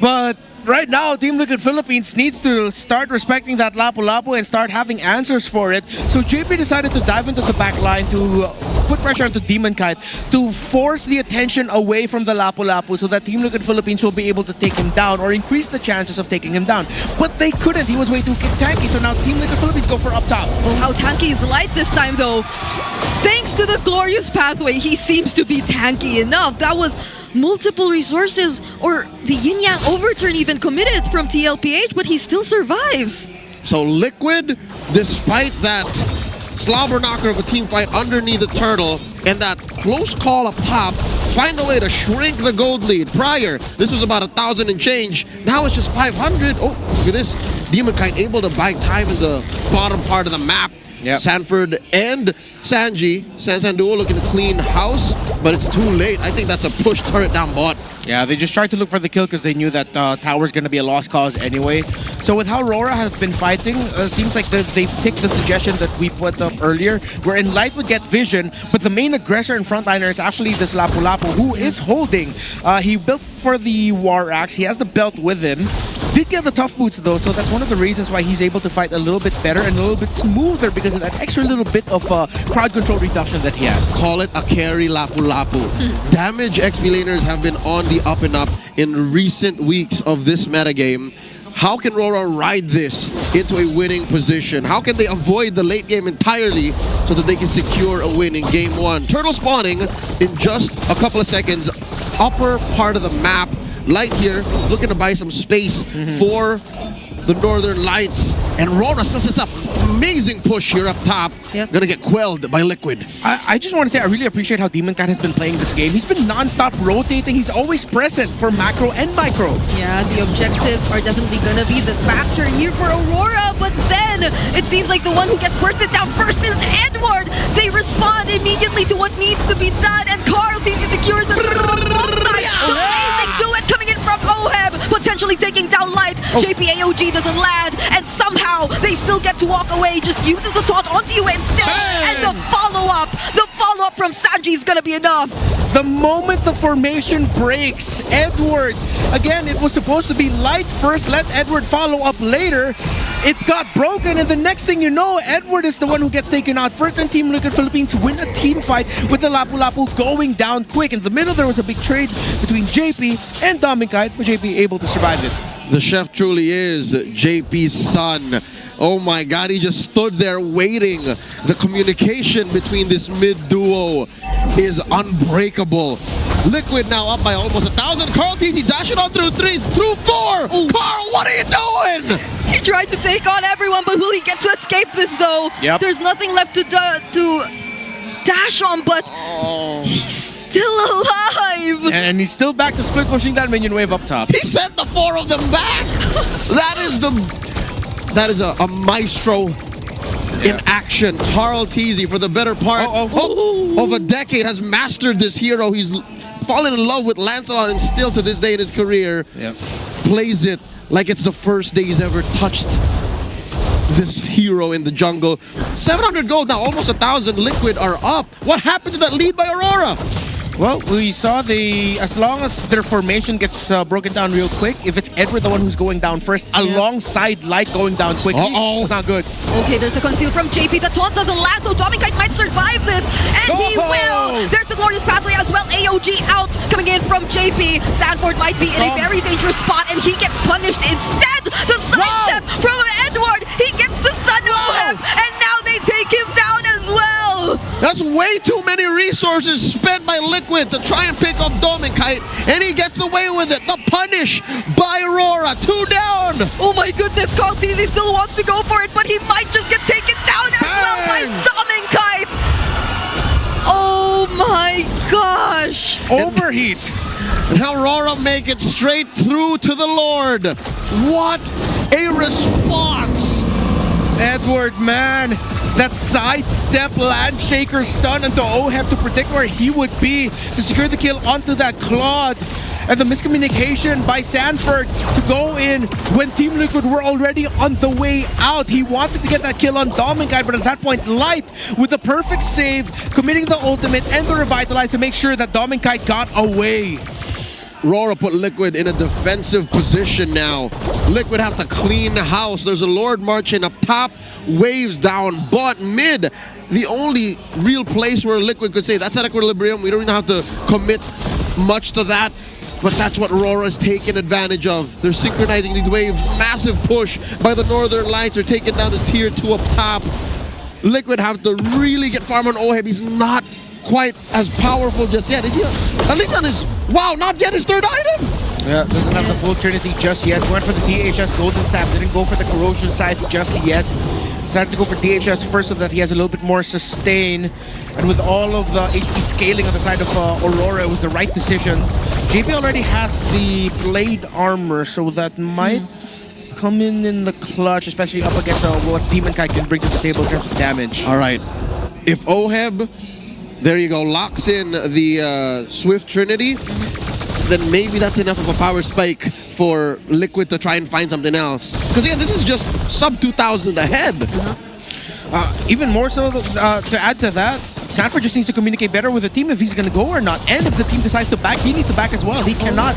But right now, Team Liquid Philippines needs to start respecting that Lapu Lapu and start having answers for it. So JP decided to dive into the back line to put pressure onto Demon Kite to force the attention away from the Lapu Lapu so that Team Liquid Philippines will be able to take him down or increase the chances of taking him down. But they couldn't. He was way too tanky. So now Team Liquid Philippines go for up top. Oh, how tanky is Light this time, though? Thanks to the glorious pathway, he seems to be tanky enough. That was multiple resources, or the Yin Yang overturn even committed from TLPH, but he still survives. So Liquid, despite that slobber knocker of a team fight underneath the turtle and that close call up top, find a way to shrink the gold lead. Prior, this was about 1,000 and change. Now it's just 500. Oh, look at this. Demon Kite able to buy time in the bottom part of the map. Yep. Sanford and Sanji, Sanduo looking to clean house, but it's too late. I think that's a push turret down bot. Yeah, they just tried to look for the kill because they knew that tower's going to be a lost cause anyway. So with how RORA has been fighting, seems like they take the suggestion that we put up earlier, wherein Light would get vision, but the main aggressor and frontliner is actually this Lapu Lapu, who is holding. He built for the War Axe. He has the belt with him. Did get the tough boots though, so that's one of the reasons why he's able to fight a little bit better and a little bit smoother because of that extra little bit of crowd control reduction that he has. Call it a carry Lapu Lapu. Damage XP laners have been on the up and up in recent weeks of this metagame. How can RORA ride this into a winning position? How can they avoid the late game entirely so that they can secure a win in game one? Turtle spawning in just a couple of seconds. Upper part of the map. Light here, looking to buy some space for the Northern Lights. And RORA sets up amazing push here up top. Yep. Gonna get quelled by Liquid. I just want to say I really appreciate how Demon Cat has been playing this game. He's been non-stop rotating. He's always present for macro and micro. Yeah, the objectives are definitely gonna be the factor here for Aurora, but then it seems like the one who gets bursted down first is Edward. They respond immediately to what needs to be done, and Carl seems to secure the amazing duet coming in from Oheb, potentially taking down Light. JPAOG doesn't land, and somehow they still get to walk away. Just uses the taunt onto you instead, and the follow-up follow-up from Sanji is gonna be enough. The moment the formation breaks, Edward, again, it was supposed to be Light first, let Edward follow up later. It got broken, and the next thing you know, Edward is the one who gets taken out first, and Team Liquid Philippines win a team fight with the Lapu-Lapu going down quick. In the middle, there was a big trade between JP and Dominkite, but JP able to survive it. The chef truly is JP's son. Oh my God, he just stood there waiting. The communication between this mid duo is unbreakable. Liquid now up by almost 1,000. Carl TC dashing on through 3, through 4. Ooh. Carl, what are you doing? He tried to take on everyone, but will he get to escape this though? Yep. There's nothing left to dash on, but he's still alive. And he's still back to split pushing that minion wave up top. He sent the 4 of them back. That is a maestro in action. Carl TZ, for the better part of a decade, has mastered this hero. He's fallen in love with Lancelot, and still to this day in his career, plays it like it's the first day he's ever touched this hero in the jungle. 700 gold now, almost 1,000. Liquid are up. What happened to that lead by Aurora? Well, we saw as long as their formation gets broken down real quick, if it's Edward the one who's going down first, alongside Light going down quickly, it's not good. Okay, there's a conceal from JP. The taunt doesn't land, so Dominkite might survive this, and he will! There's the Glorious Pathway as well. AOG out, coming in from JP. Sanford might be in a very dangerous spot, and he gets punished instead. The sidestep from Edward, he gets the stun OHEB, and now they take him down as well! That's way too many resources spent by Liquid to try and pick up Dominkite, and he gets away with it. The punish by Aurora, 2 down. Oh my goodness, Carl TZ still wants to go for it, but he might just get taken down as well by Dominkite. Oh my gosh. Overheat. And Aurora make it straight through to the Lord. What a response. Edward, man. That sidestep landshaker stun onto OHEB to predict where he would be to secure the kill onto that Claude. And the miscommunication by Sanford to go in when Team Liquid were already on the way out. He wanted to get that kill on Dominkite, but at that point, Light with the perfect save, committing the ultimate and the revitalize to make sure that Dominkite got away. Rora put Liquid in a defensive position now. Liquid have to clean the house. There's a Lord marching up top, waves down, but mid. The only real place where Liquid could say that's at equilibrium. We don't even have to commit much to that. But that's what Rora's taking advantage of. They're synchronizing these waves. Massive push by the Northern Lights. They're taking down the tier 2 up top. Liquid have to really get farm on OHEB. He's not quite as powerful just yet. Is he at least on his... Wow, not yet his 3rd item! Yeah, doesn't have the full Trinity just yet. Went for the DHS Golden Staff. Didn't go for the Corrosion side just yet. Decided to go for DHS first so that he has a little bit more sustain. And with all of the HP scaling on the side of Aurora, it was the right decision. JP already has the Blade Armor, so that might come in the clutch, especially up against what Demonkite can bring to the table in terms of damage. All right. If OHEB, there you go, locks in the Swift Trinity, then maybe that's enough of a power spike for Liquid to try and find something else. Because again, this is just sub 2,000 ahead. Even more so, to add to that, Sanford just needs to communicate better with the team if he's going to go or not. And if the team decides to back, he needs to back as well. He cannot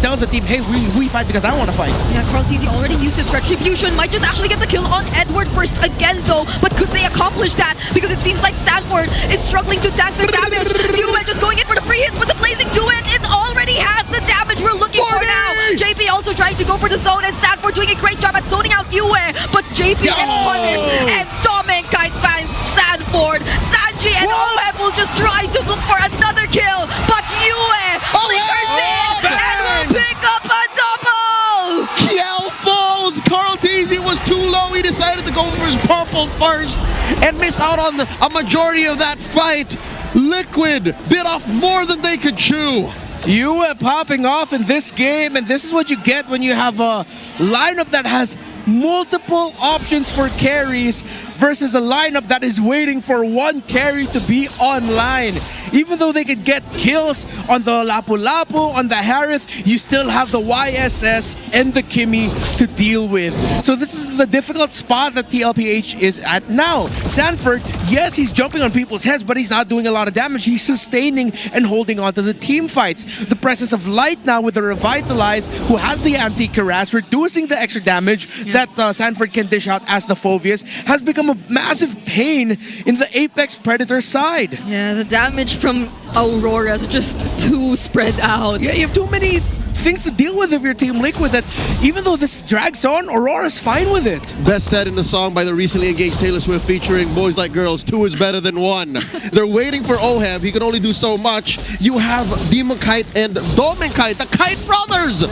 tell the team, hey, we fight because I want to fight. Yeah, Carl TZ already used his Retribution. Might just actually get the kill on Edward first again, though. But could they accomplish that? Because it seems like Sanford is struggling to tank their damage. Yue just going in for the free hits, but the Blazing Duet, it already has the damage we're looking for now. JP also trying to go for the zone, and Sanford doing a great job at zoning out Yue. But JP gets punished, and Dominkite finds Sanford. Sanji and OHEB will just try to look for another kill, but Yue flickers in and will pick up a double! Kiel falls! Carl TZ was too low. He decided to go for his purple first and miss out on a majority of that fight. Liquid bit off more than they could chew. You are popping off in this game, and this is what you get when you have a lineup that has multiple options for carries versus a lineup that is waiting for one carry to be online. Even though they could get kills on the Lapu-Lapu, on the Harith, you still have the YSS and the Kimi to deal with. So this is the difficult spot that TLPH is at now. Sanford, yes, he's jumping on people's heads, but he's not doing a lot of damage. He's sustaining and holding on to the team fights. The presence of Light now with the Revitalize, who has the anti-Karas, reducing the extra damage that Sanford can dish out as the Phobius, has become a massive pain in the Apex Predator side. Yeah, the damage from Aurora is just too spread out. Yeah, you have too many things to deal with if you're Team Liquid that even though this drags on, Aurora's fine with it. Best said in the song by the recently engaged Taylor Swift featuring Boys Like Girls, 2 is better than 1. They're waiting for Oheb. He can only do so much. You have Demon Kite and Domin Kite, the Kite brothers,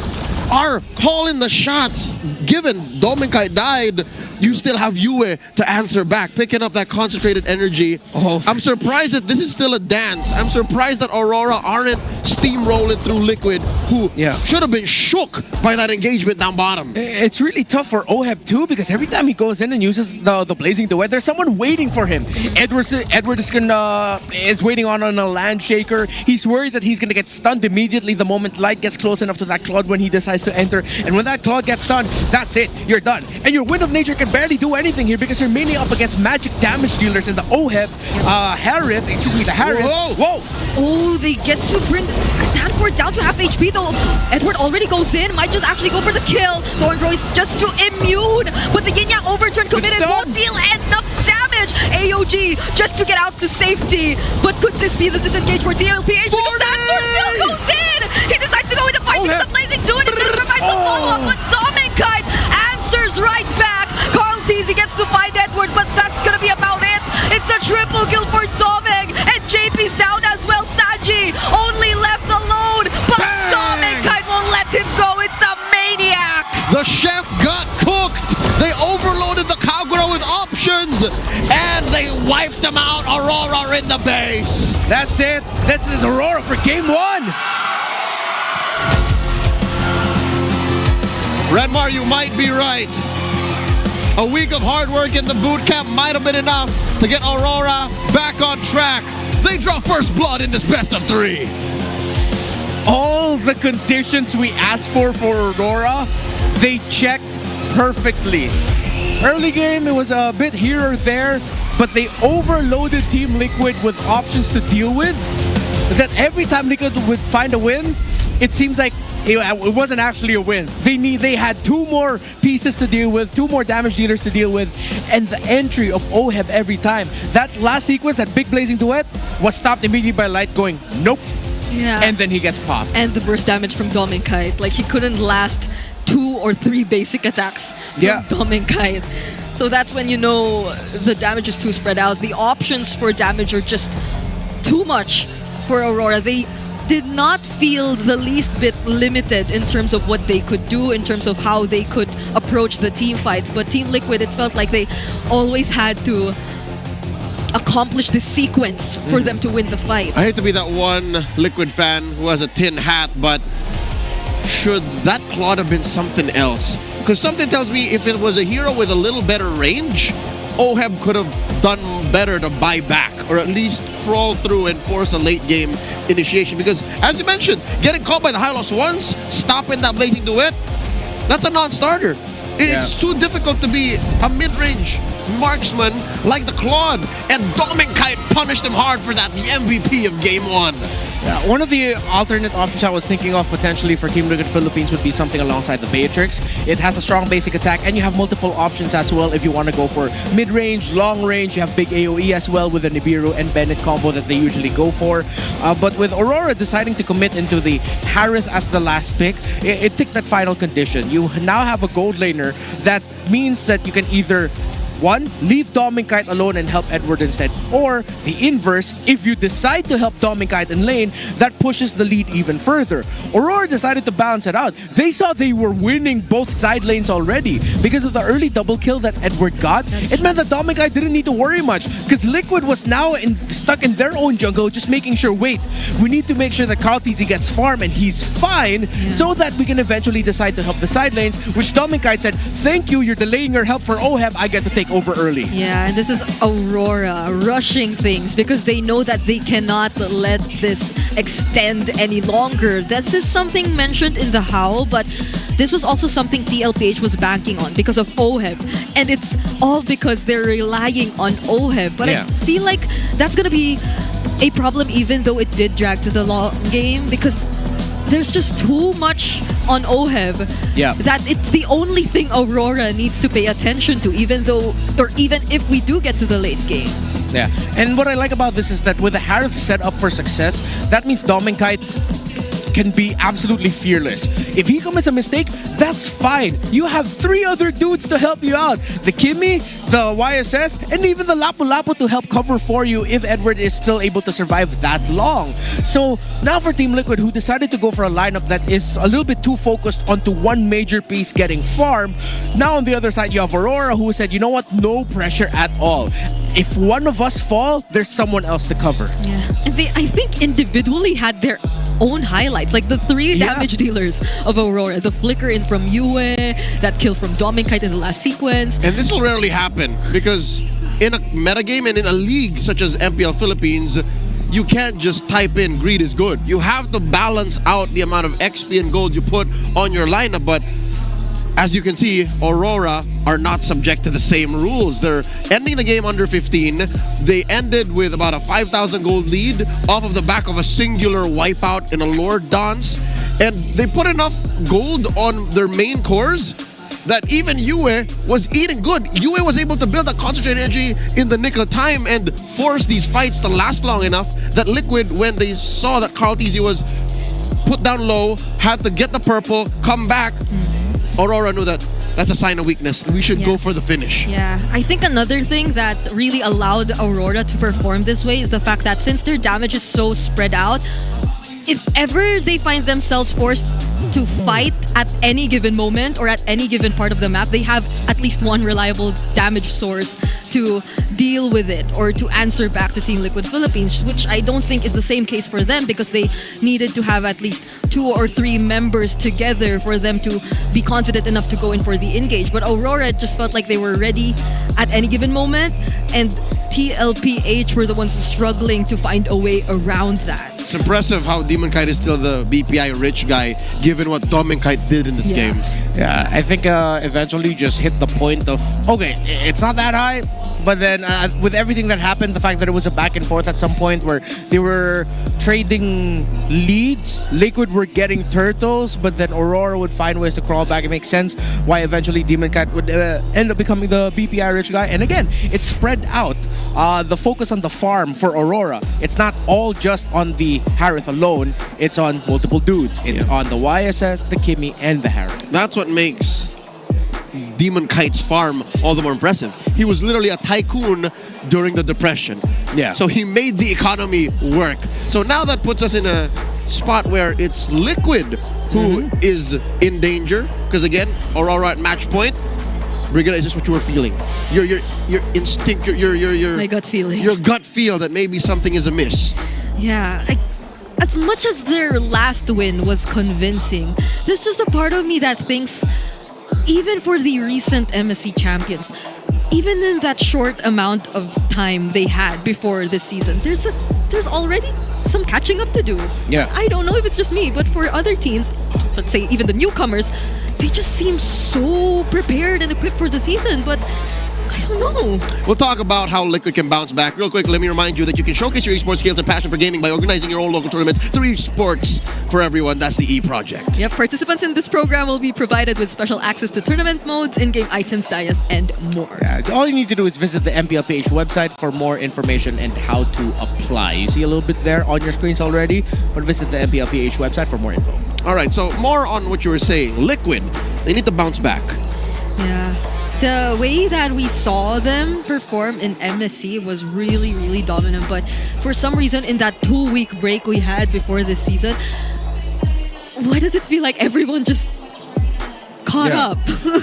are calling the shots. Given Domin Kite died, you still have Yue to answer back, picking up that concentrated energy. I'm surprised that this is still a dance. I'm surprised that Aurora aren't steamrolling through Liquid, who should have been shook by that engagement down bottom. It's really tough for Oheb too, because every time he goes in and uses the Blazing Duet, there's someone waiting for him. Edward is waiting on a land shaker. He's worried that he's going to get stunned immediately the moment Light gets close enough to that Claude when he decides to enter. And when that Claude gets stunned, that's it. You're done. And your Wind of Nature can barely do anything here because you're mainly up against magic damage dealers in the Oheb, the Harith. Whoa! Oh, they get to bring Sanford down to half HP though. Edward already goes in, might just actually go for the kill. Thornroy's just too immune, but the Yin Yang overturn committed won't deal enough damage. AOG just to get out to safety, but could this be the disengage for TLPH? Because Sanford still goes in! He decides to go into fight because the Blazing Duet is going to provide some follow-up, but Dominkite answers right back. Carl Teasy gets to find Edward, but that's gonna be about it. It's a triple kill for Doming, and JP's down as well. Saji only left alone, but Dominkite won't let him go. It's a maniac. The chef got cooked. They overloaded the Kagura with options, and they wiped them out. Aurora in the base. That's it. This is Aurora for game 1. Redmar, you might be right. A week of hard work in the boot camp might have been enough to get Aurora back on track. They draw first blood in this best of 3. All the conditions we asked for Aurora, they checked perfectly. Early game, it was a bit here or there, but they overloaded Team Liquid with options to deal with. That every time Liquid would find a win, it seems like it wasn't actually a win. They had 2 more pieces to deal with, 2 more damage dealers to deal with, and the entry of Oheb every time. That last sequence, that big Blazing Duet, was stopped immediately by Light going, nope. Yeah. And then he gets popped. And the burst damage from Dominkite. Like, he couldn't last 2 or 3 basic attacks from Dominkite. So that's when you know the damage is too spread out. The options for damage are just too much for Aurora. They did not feel the least bit limited in terms of what they could do, in terms of how they could approach the team fights. But Team Liquid, it felt like they always had to accomplish this sequence for them to win the fight. I hate to be that one Liquid fan who has a tin hat, but should that Claude have been something else? Because something tells me if it was a hero with a little better range, Oheb could have done better to buy back, or at least crawl through and force a late game initiation. Because as you mentioned, getting caught by the Hylos once, stopping that Blazing Duet, that's a non-starter. It's too difficult to be a mid-range marksman like the Claude, and Dominkite punished him hard for that, the MVP of game 1. Yeah, one of the alternate options I was thinking of potentially for Team Liquid Philippines would be something alongside the Beatrix. It has a strong basic attack, and you have multiple options as well if you want to go for mid-range, long-range. You have big AoE as well with the Nibiru and Bennett combo that they usually go for. But with Aurora deciding to commit into the Harith as the last pick, it took that final condition. You now have a gold laner. That means that you can either leave Dominkite alone and help Edward instead. Or the inverse, if you decide to help Dominkite in lane, that pushes the lead even further. Aurora decided to balance it out. They saw they were winning both side lanes already. Because of the early double kill that Edward got, it meant that Dominkite didn't need to worry much. Because Liquid was now stuck in their own jungle, just making sure, wait, we need to make sure that Carl TZ gets farm and he's fine, so that we can eventually decide to help the side lanes, which Dominkite said, thank you, you're delaying your help for Oheb, I get to take take over early. Yeah, and this is Aurora rushing things because they know that they cannot let this extend any longer. That is something mentioned in the Howl, but this was also something TLPH was banking on because of OHEB. And it's all because they're relying on OHEB. But I feel like that's going to be a problem even though it did drag to the long game because there's just too much on OHEB that it's the only thing Aurora needs to pay attention to even if we do get to the late game. Yeah, and what I like about this is that with the Harith set up for success, that means Dominkite can be absolutely fearless. If he commits a mistake, that's fine. You have 3 other dudes to help you out. The Kimi, the YSS, and even the Lapu-Lapu to help cover for you if Edward is still able to survive that long. So now for Team Liquid, who decided to go for a lineup that is a little bit too focused onto one major piece getting farm. Now on the other side, you have Aurora who said, you know what, no pressure at all. If one of us fall, there's someone else to cover. Yeah, and they, I think, individually had their own highlights, like the 3 damage dealers of Aurora, the flicker in from Yue, that kill from Dominkite in the last sequence. And this will rarely happen because in a metagame and in a league such as MPL Philippines, you can't just type in greed is good. You have to balance out the amount of XP and gold you put on your lineup, but as you can see, Aurora are not subject to the same rules. They're ending the game under 15. They ended with about a 5,000 gold lead off of the back of a singular wipeout in a Lord Dance. And they put enough gold on their main cores that even Yue was eating good. Yue was able to build a concentrated energy in the nick of time and force these fights to last long enough that Liquid, when they saw that Carl TZ was put down low, had to get the purple, come back, Aurora knew that that's a sign of weakness. We should go for the finish. Yeah, I think another thing that really allowed Aurora to perform this way is the fact that since their damage is so spread out, if ever they find themselves forced to fight at any given moment or at any given part of the map, they have at least one reliable damage source to deal with it or to answer back to Team Liquid Philippines, which I don't think is the same case for them because they needed to have at least 2 or 3 members together for them to be confident enough to go in for the engage. But Aurora just felt like they were ready at any given moment, and TLPH were the ones struggling to find a way around that. It's impressive how Demonkite is still the BPI rich guy, given what Dominkite did in this game. Yeah, I think eventually just hit the point of, okay, it's not that high, but then with everything that happened, the fact that it was a back and forth at some point where they were trading leads, Liquid were getting turtles, but then Aurora would find ways to crawl back. It makes sense why eventually Demonkite would end up becoming the BPI rich guy. And again, it's spread out. The focus on the farm for Aurora, it's not all just on the Harith alone, it's on multiple dudes. It's on the YSS, the Kimi, and the Harith. That's what makes Demonkite's farm all the more impressive. He was literally a tycoon during the Depression. Yeah. So he made the economy work. So now that puts us in a spot where it's Liquid who is in danger. Because again, Aurora at match point. Brigada, is this what you were feeling? Your instinct, your my gut feeling. Your gut feel that maybe something is amiss. Yeah, as much as their last win was convincing, there's just a part of me that thinks, even for the recent MSC champions, even in that short amount of time they had before this season, there's already some catching up to do. Yeah. I don't know if it's just me, but for other teams, let's say even the newcomers, they just seem so prepared and equipped for the season, but I don't know. We'll talk about how Liquid can bounce back. Real quick, let me remind you that you can showcase your esports skills and passion for gaming by organizing your own local tournament through esports for everyone. That's the E Project. Yep, participants in this program will be provided with special access to tournament modes, in-game items, dias, and more. Yeah, all you need to do is visit the MPLPH website for more information and how to apply. You see a little bit there on your screens already, but visit the MPLPH website for more info. All right, so more on what you were saying. Liquid, they need to bounce back. Yeah. The way that we saw them perform in MSC was really, really dominant. But for some reason, in that 2-week break we had before this season, why does it feel like everyone just caught up?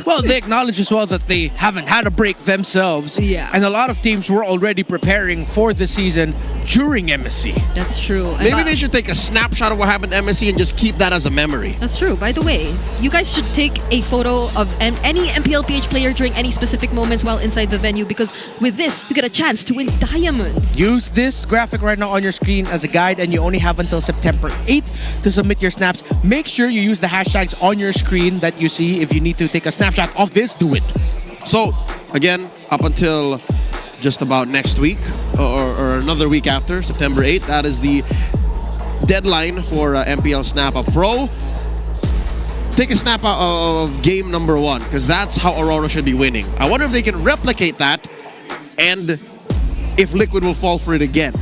Well, they acknowledge as well that they haven't had a break themselves. Yeah. And a lot of teams were already preparing for the season during MSC. That's true. Maybe they should take a snapshot of what happened to MSC and just keep that as a memory. That's true. By the way, you guys should take a photo of any MPLPH player during any specific moments while inside the venue, because with this, you get a chance to win diamonds. Use this graphic right now on your screen as a guide, and you only have until September 8th to submit your snaps. Make sure you use the hashtags on your screen that you see. If you need to take a snapshot of this, do it. So, again, up until just about next week or another week after, September 8th, that is the deadline for MPL Snap Up Pro. Take a snap out of game number 1, because that's how Aurora should be winning. I wonder if they can replicate that and if Liquid will fall for it again.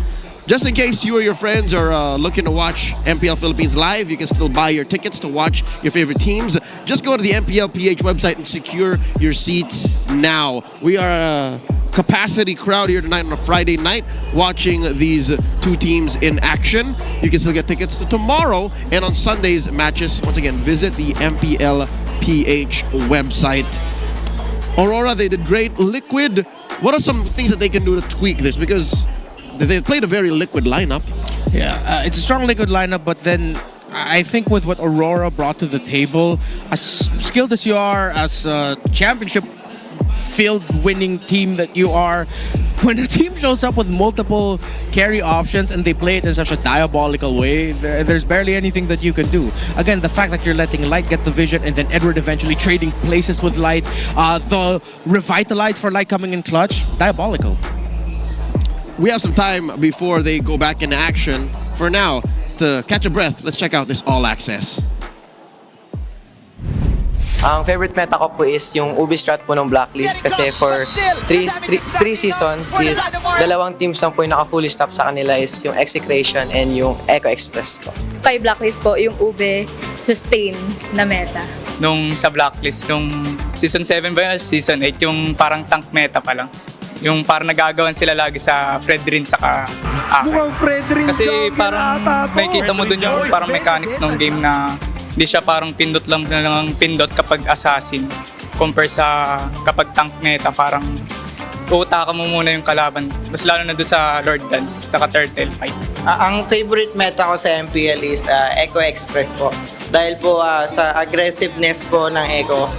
Just in case you or your friends are looking to watch MPL Philippines live, you can still buy your tickets to watch your favorite teams. Just go to the MPLPH website and secure your seats now. We are a capacity crowd here tonight on a Friday night watching these two teams in action. You can still get tickets to tomorrow and on Sunday's matches. Once again, visit the MPLPH website. Aurora, they did great. Liquid, what are some things that they can do to tweak this? Because they played a very Liquid lineup. Yeah, it's a strong Liquid lineup, but then I think with what Aurora brought to the table, as skilled as you are, as a championship field winning team that you are, when a team shows up with multiple carry options and they play it in such a diabolical way, there's barely anything that you can do. Again, the fact that you're letting Light get the vision and then Edward eventually trading places with Light, the revitalize for Light coming in clutch, diabolical. We have some time before they go back into action. For now, to catch a breath, let's check out this All Access. Ang favorite meta ko po is yung Ubi strat po ng Blacklist, kasi for 3 seasons is dalawang teams lang po yung naka-fully stop sa kanila, is yung Execration and yung Echo Express po. Kay Blacklist po, yung Ube sustain na meta. Nung sa Blacklist, nung Season 7 ba yun? Season 8, yung parang tank meta pa lang. Yung parang nagagawan sila lagi sa Fredrin saka Ake. Kasi parang nakikita mo dun yung parang mechanics ng game na hindi siya parang pindot lang pindot kapag assassin. Compare sa kapag tank meta, parang uutaka mo muna yung kalaban. Mas lalo na doon sa Lord Dance saka Turtle fight. Ang favorite meta ko sa MPL is Echo Express po. Dahil po sa aggressiveness po ng Echo,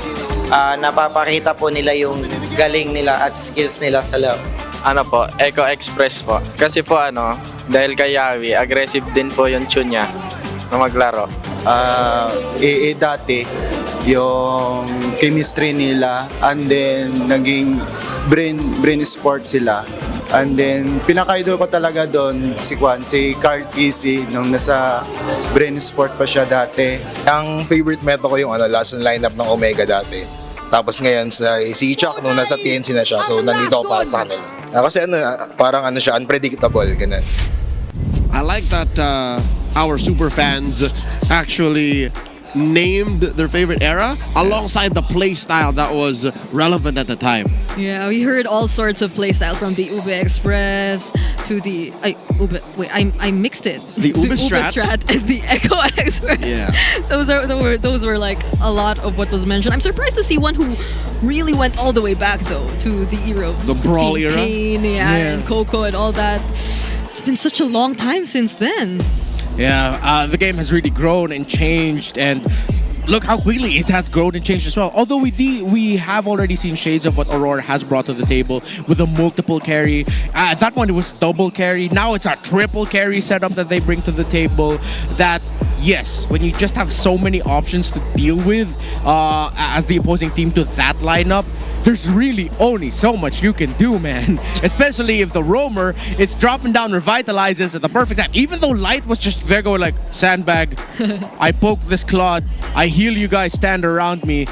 napapakita po nila yung galing nila at skills nila sa laro. Ano po, Echo Express po. Kasi po dahil kay Yawi, aggressive din po yung tune niya na maglaro. Dati, yung chemistry nila, and then naging brain sport sila. And then, pinaka-idol ko talaga doon si Carl Easy nung nasa brain sport pa siya dati. Ang favorite meta ko yung last lineup ng Omega dati. Tapos ngayon si Chuck nung nasa TNC na siya, so nandito ako para sa kanila. Kasi parang siya, unpredictable, ganun. I like that our super fans actually named their favorite era alongside the play style that was relevant at the time. Yeah, we heard all sorts of playstyle from the Ube Express to the I mixed it. The Ube strat and the Echo Express. Yeah. So those were like a lot of what was mentioned. I'm surprised to see one who really went all the way back though to the era of the Brawl era. Kane, and Coco and all that. It's been such a long time since then. Yeah, the game has really grown and changed, and look how quickly it has grown and changed as well. Although we have already seen shades of what Aurora has brought to the table with a multiple carry. At that point, it was double carry. Now it's a triple carry setup that they bring to the table. That, yes, when you just have so many options to deal with as the opposing team to that lineup, there's really only so much you can do, man. Especially if the roamer is dropping down revitalizes at the perfect time. Even though Light was just there going like, sandbag, I poke this Claude, I heal you guys, stand around me.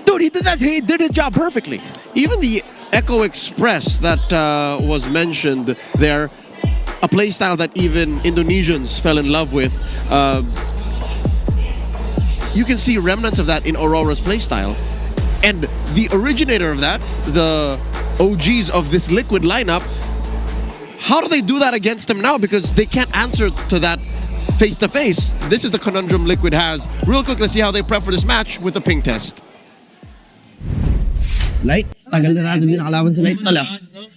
Dude, he did that. He did his job perfectly. Even the Echo Express that was mentioned there, a playstyle that even Indonesians fell in love with. You can see remnants of that in Aurora's playstyle. And the originator of that, the OGs of this Liquid lineup, how do they do that against him now? Because they can't answer to that face-to-face. This is the conundrum Liquid has. Real quick, let's see how they prep for this match with the ping test. Light Tagal na natin din nakalaban sa Light tala.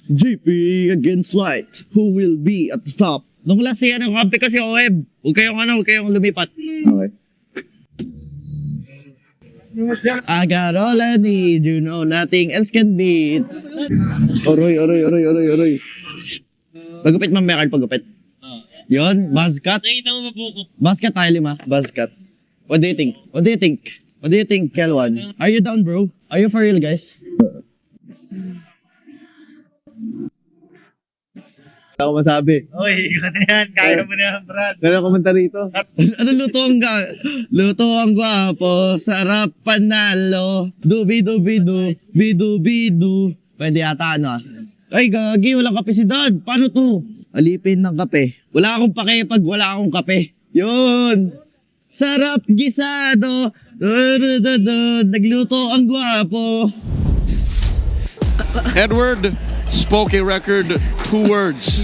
GP against Light. Who will be at the top? Nung last year, kampi ko si OEB. Huwag kayong lumipat. Okay. I got all I need, you know, nothing else can beat. Oroy. Pagupit, Ma'am Mekard, pagupit. Yun, buzzcut. Buzzcut tayo 5. Buzzcut. What do you think? What do you think, Kelwan? Are you down, bro? Are you for real, guys? Ako masabi. Oy, ikaw na yan. Kaya mo na yan, Brad. Meron komenta rito. Ano luto ang gwapo, sarap panalo. Dubi-dubi-du, bidu-bidu. Pwede yata Ay, gagi, walang kape si Dad. Paano to? Alipin ng kape. Wala akong pake pag wala akong kape. Yun! Sarap gisado. Nagluto ang gwapo. Edward spoke a record 2 words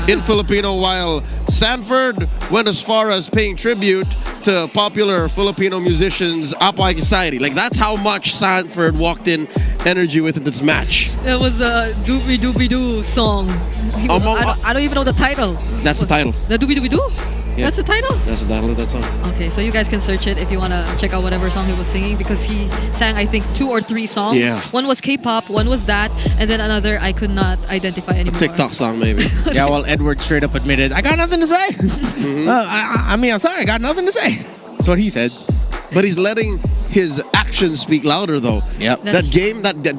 in Filipino, while Sanford went as far as paying tribute to popular Filipino musicians Apay Society. Like, that's how much Sanford walked in energy with this match. That was a Doobie Doobie Doo song. I don't even know the title. That's the title. The Doobie Doobie Doo? Yeah. That's the title? That's the title of that song. Okay, so you guys can search it if you want to check out whatever song he was singing, because he sang, I think, 2 or 3 songs. Yeah. One was K-pop, one was that, and then another I could not identify anymore. A TikTok song, maybe. Yeah, well, Edward straight up admitted, I got nothing to say. I mean, I'm sorry, I got nothing to say. That's what he said. But he's letting his actions speak louder, though. Yep. That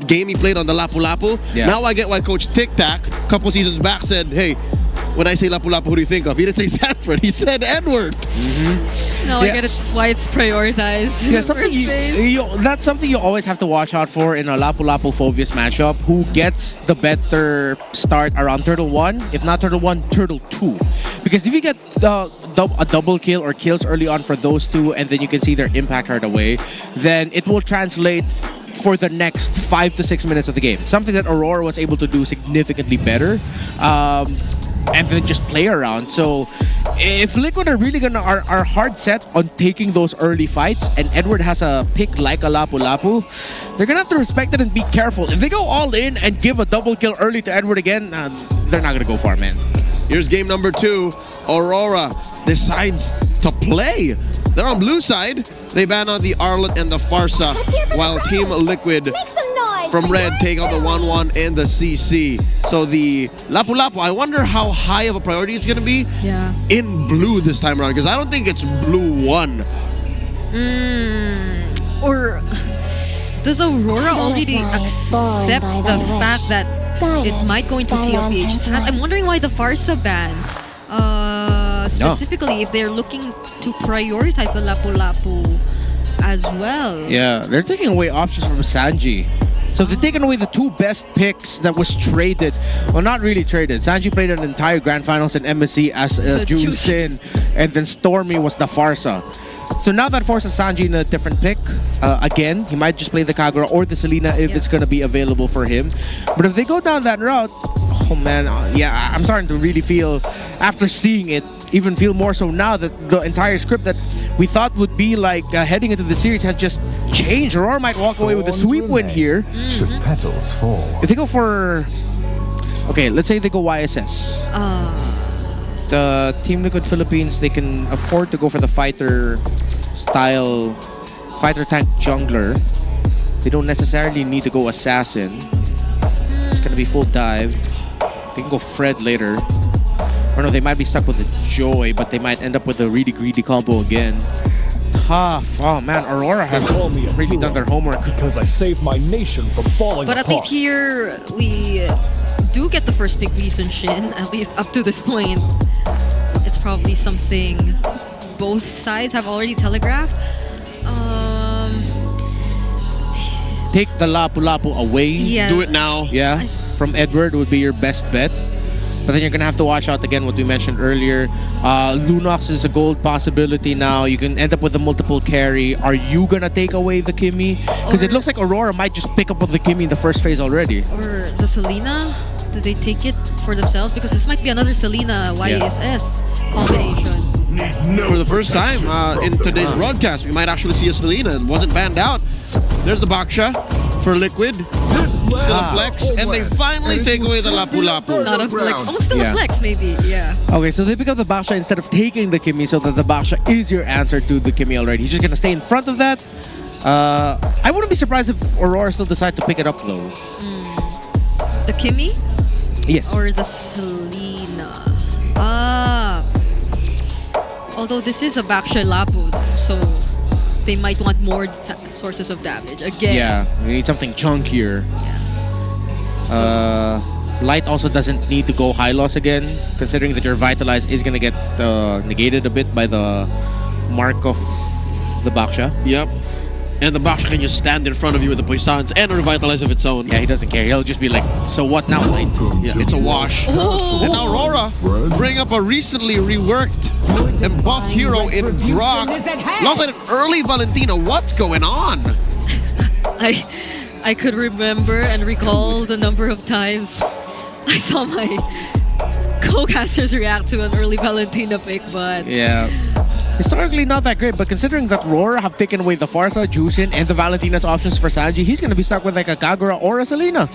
game he played on the Lapu-Lapu. Yeah. Now I get why Coach Tic Tac, a couple seasons back, said, hey, when I say Lapu-Lapu, who do you think of? He didn't say Sanford. He said Edward. Now I get why it's prioritized. Yeah, that's something you always have to watch out for in a Lapu-Lapu Phobius matchup. Who gets the better start around Turtle 1? If not Turtle 1, Turtle 2. Because if you get a double kill or kills early on for those two, and then you can see their impact right away, then it will translate for the next 5 to 6 minutes of the game. Something that Aurora was able to do significantly better. And then just play around. So if Liquid are really are hard set on taking those early fights, and Edward has a pick like a Lapu-Lapu, they're gonna have to respect it and be careful. If they go all in and give a double kill early to Edward again, they're not gonna go far, man. Here's game number 2. Aurora decides to play. They're on blue side. They ban on the Arlet and the Farsa, while Team Liquid from red take out the 1-1 and the CC. So the Lapu-Lapu, I wonder how high of a priority it's going to be in blue this time around, because I don't think it's blue 1. Or does Aurora already accept the fact that it might go into TLPH? I'm wondering why the Farsa ban. Specifically, if they're looking to prioritize the Lapu-Lapu as well. Yeah, they're taking away options from Sanji. So they're taking away the 2 best picks that was traded. Well, not really traded. Sanji played an entire Grand Finals in MSC as Jun Sin, and then Stormy was the Farsa. So now that forces Sanji in a different pick. Again, he might just play the Kagura or the Selena if it's going to be available for him. But if they go down that route, oh man, yeah, I'm starting to really feel, after seeing it, even feel more so now that the entire script that we thought would be like heading into the series has just changed. Aurora might walk away with a sweep win here. Should petals fall? If they go for... Okay, let's say they go YSS. The Team Liquid Philippines, they can afford to go for the fighter style, fighter tank jungler. They don't necessarily need to go assassin. It's gonna be full dive. They can go Fred later. Or no, they might be stuck with a Joy, but they might end up with a really greedy combo again. Oh man, Aurora has really done their homework. Because I saved my nation from falling But at least here, we do get the first pick, Lee Sun Shin, at least up to this point. It's probably something both sides have already telegraphed. Take the Lapu-Lapu away. Yeah. Do it now. Yeah, from Edward would be your best bet. But then you're going to have to watch out again what we mentioned earlier. Lunox is a gold possibility now. You can end up with a multiple carry. Are you going to take away the Kimmy? Because it looks like Aurora might just pick up with the Kimmy in the first phase already. Or the Selena? Do they take it for themselves? Because this might be another Selena YSS combination. For the first time in today's broadcast, we might actually see a Selena. It wasn't banned out. There's the Baksha for Liquid. Still a flex, and they finally take away the Lapu-Lapu. Not a flex. Almost still a flex, maybe. Yeah. Okay, so they pick up the Baksha instead of taking the Kimmy, so that the Baksha is your answer to the Kimmy already. He's just gonna stay in front of that. I wouldn't be surprised if Aurora still decide to pick it up though. The Kimmy? Yes. Or the Selena? Although this is a Baksha Lapu, so they might want more sources of damage. Again. Yeah, we need something chunkier. Light also doesn't need to go high loss again, considering that your Vitalize is gonna get negated a bit by the mark of the Baksha. Yep. And the Baksha can just stand in front of you with the Poisons and Revitalize of its own. Yeah, he doesn't care. He'll just be like, so what now, Light? Yeah, it's a wash. And now Aurora bring up a recently reworked and buffed hero in Grok. Alongside an early Valentina. What's going on? I could remember and recall the number of times I saw my co-casters react to an early Valentina pick, but Yeah. Historically not that great, but considering that RORA have taken away the Farsa, Jusin, and the Valentina's options for Sanji, he's gonna be stuck with like a Kagura or a Selena.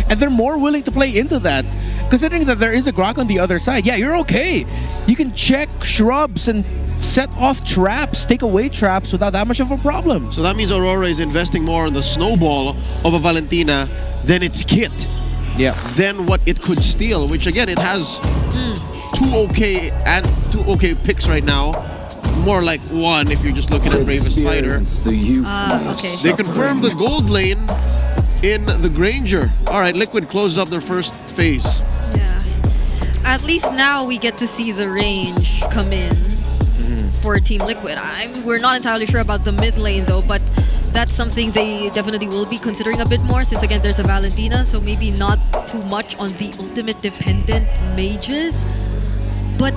And they're more willing to play into that. Considering that there is a Grok on the other side, yeah, you're okay. You can check shrubs and set off traps, take away traps without that much of a problem. So that means Aurora is investing more on the snowball of a Valentina than its kit. Yeah. Than what it could steal, which again, it has two okay picks right now. More like one if you're just looking at Bravest Fighter. okay. They confirmed the gold lane in the Granger. Alright, Liquid closes up their first phase. yeah. At least now we get to see the range come in for Team Liquid. We're not entirely sure about the mid lane though, but that's something they definitely will be considering a bit more since again there's a Valentina, so maybe not too much on the ultimate dependent mages. But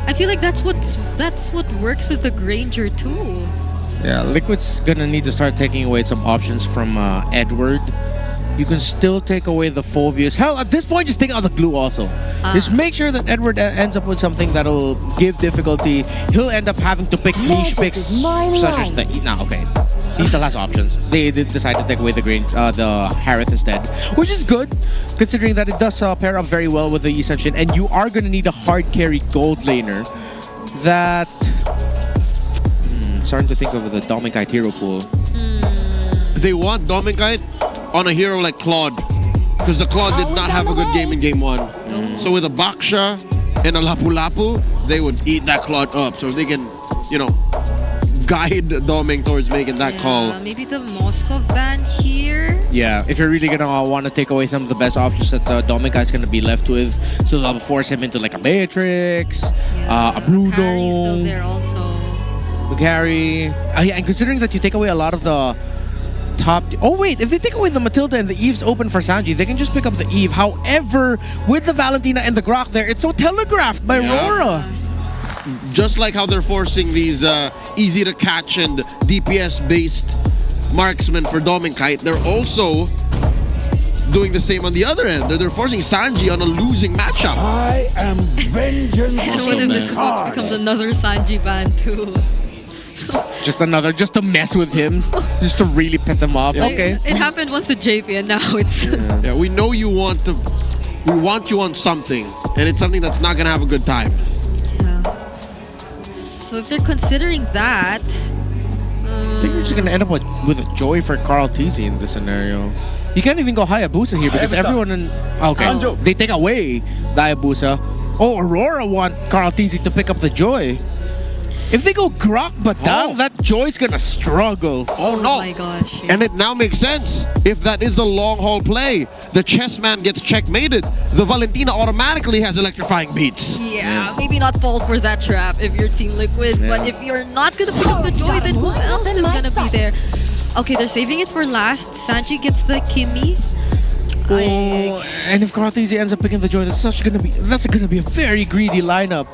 I feel like that's what works with the Granger too. Yeah, Liquid's gonna need to start taking away some options from Edward. You can still take away the Phoveus. Hell, at this point, just take out the glue also. Just make sure that Edward ends up with something that'll give difficulty. He'll end up having to pick niche picks such as the... Nah, okay. He still has options. They did decide to take away the Harith instead, which is good, considering that it does pair up very well with the Ascension, and you are going to need a hard carry gold laner that... starting to think of the Dominkite hero pool. They want Dominkite on a hero like Claude, because the Claude did not have a good game in game 1. So with a Baksha and a Lapu-Lapu, they would eat that Claude up. So if they can, guide Doming towards making that call. Maybe the Moskov ban here. Yeah, if you're really gonna want to take away some of the best options that Dominkite's gonna be left with, so they'll force him into like a Matrix, a Bruno. Harry's still there also. Gary. Yeah, and considering that you take away a lot of the top... Oh wait, if they take away the Matilda and the Eve's open for Sanji, they can just pick up the Eve. However, with the Valentina and the Grok there, it's so telegraphed by RORA. Just like how they're forcing these easy to catch and DPS based marksmen for Dominkite, they're also doing the same on the other end. They're forcing Sanji on a losing matchup. I am vengeance. And what if this becomes another Sanji ban too? Just to mess with him, just to really piss him off. Okay. It happened once to JP and now it's... Yeah, we know you want we want you on something, and it's something that's not gonna have a good time. So if they're considering that... I think we're just gonna end up with a Joy for Carl TZ in this scenario. You can't even go Hayabusa here because everyone in... Okay, they take away the Hayabusa. Oh, Aurora want Carl TZ to pick up the Joy. If they go Grok Batang, that Joy's gonna struggle. Oh no! My gosh! Yeah. And it now makes sense. If that is the long haul play, the chess man gets checkmated. The Valentina automatically has electrifying beats. Yeah, maybe not fall for that trap if you're Team Liquid, but if you're not gonna pick up the Joy, then who else is gonna be there? Okay, they're saving it for last. Sanji gets the Kimmy. And if Carl TZ ends up picking the Joy, that's gonna be a very greedy lineup.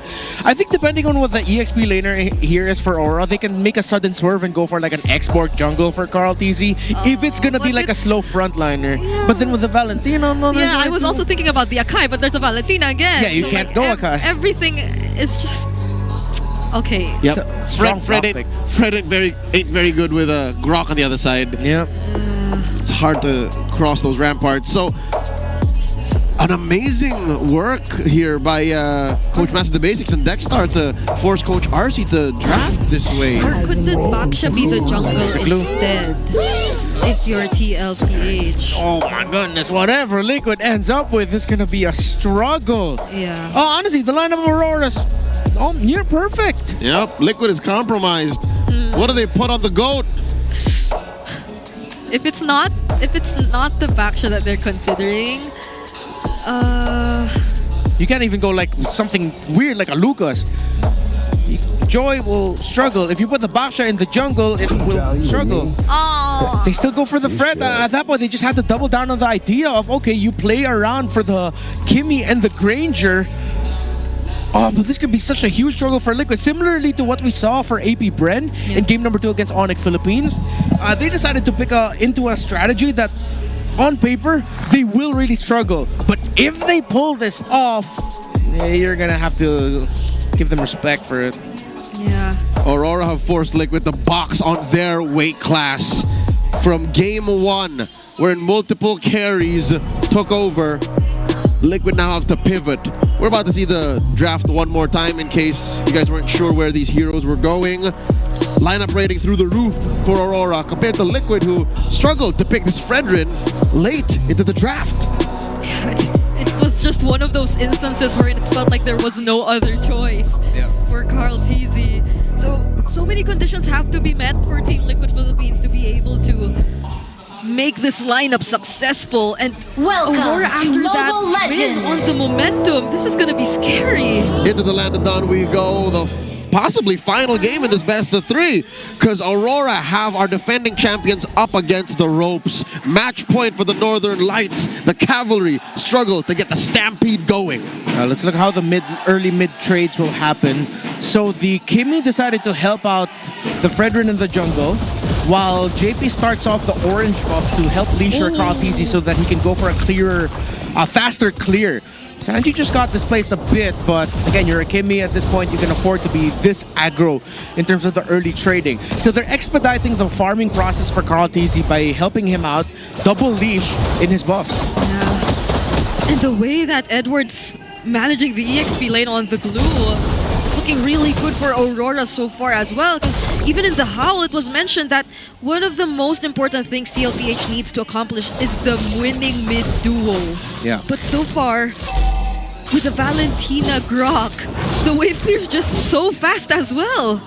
I think depending on what the EXP laner here is for Aura, they can make a sudden swerve and go for like an export jungle for Carl TZ if it's gonna be like a slow frontliner. Yeah. But then with the Valentina, I was also thinking about the Akai, but there's a Valentina again. Yeah, you can't go Akai. Everything is just okay. Yep. Fred ain't very good with a Grok on the other side. Yep. It's hard to cross those ramparts. So, an amazing work here by Coach Master the Basics and Dexstar to force Coach RC to draft this way. Or could the Baksha be the jungle instead? If you're TLPH. Oh my goodness, whatever Liquid ends up with is gonna be a struggle. Yeah. Oh, honestly, the line of Aurora's near perfect. Yep, Liquid is compromised. What do they put on the GOAT? If it's not the Baksha that they're considering, you can't even go like something weird like a Lucas. Joy will struggle. If you put the Baksha in the jungle, it will struggle. Oh. They still go for the Fred. At that point, they just have to double down on the idea of, okay, you play around for the Kimmy and the Granger. Oh, but this could be such a huge struggle for Liquid. Similarly to what we saw for AP Bren in game number 2 against ONIC Philippines. They decided to pick into a strategy that on paper, they will really struggle. But if they pull this off, you're gonna have to give them respect for it. Yeah. Aurora have forced Liquid to box on their weight class from game 1, where multiple carries took over. Liquid now have to pivot. We're about to see the draft one more time in case you guys weren't sure where these heroes were going. Lineup rating through the roof for Aurora compared to Liquid, who struggled to pick this Fredrin late into the draft. It was just one of those instances where it felt like there was no other choice for Carl TZ. So many conditions have to be met for Team Liquid Philippines to be able to make this lineup successful. And welcome Aurora, after to that Mobile win Legends. on the momentum, this is gonna be scary. Into the land of Dawn we go. The possibly final game in this best of 3, because Aurora have our defending champions up against the ropes. Match point for the Northern Lights. The Cavalry struggle to get the stampede going. Let's look how the early mid trades will happen. So the Kimmy decided to help out the Fredrin in the jungle, while JP starts off the orange buff to help leisure Carl TZ so that he can go for a faster clear. Sanji just got displaced a bit, but again, you're a Kimmy at this point, you can afford to be this aggro in terms of the early trading. So they're expediting the farming process for Carl TZ by helping him out, double leash in his buffs. Yeah. And the way that Edward's managing the EXP lane on the glue, it's looking really good for Aurora so far as well. Because even in the Howl, it was mentioned that one of the most important things TLPH needs to accomplish is the winning mid duo. Yeah. But so far, with the Valentina Grok, the wave clear's just so fast as well.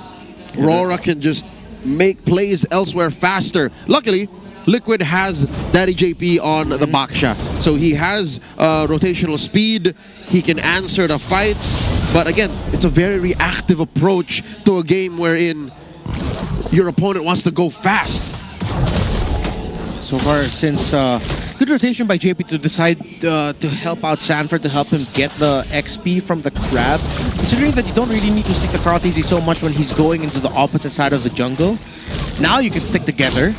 Aurora can just make plays elsewhere faster. Luckily, Liquid has Daddy JP on the Baksha. So he has rotational speed. He can answer the fights. But again, it's a very reactive approach to a game wherein your opponent wants to go fast. So far, since good rotation by JP to decide to help out Sanford to help him get the XP from the crab. Considering that you don't really need to stick to Carl TZ so much when he's going into the opposite side of the jungle. Now you can stick together.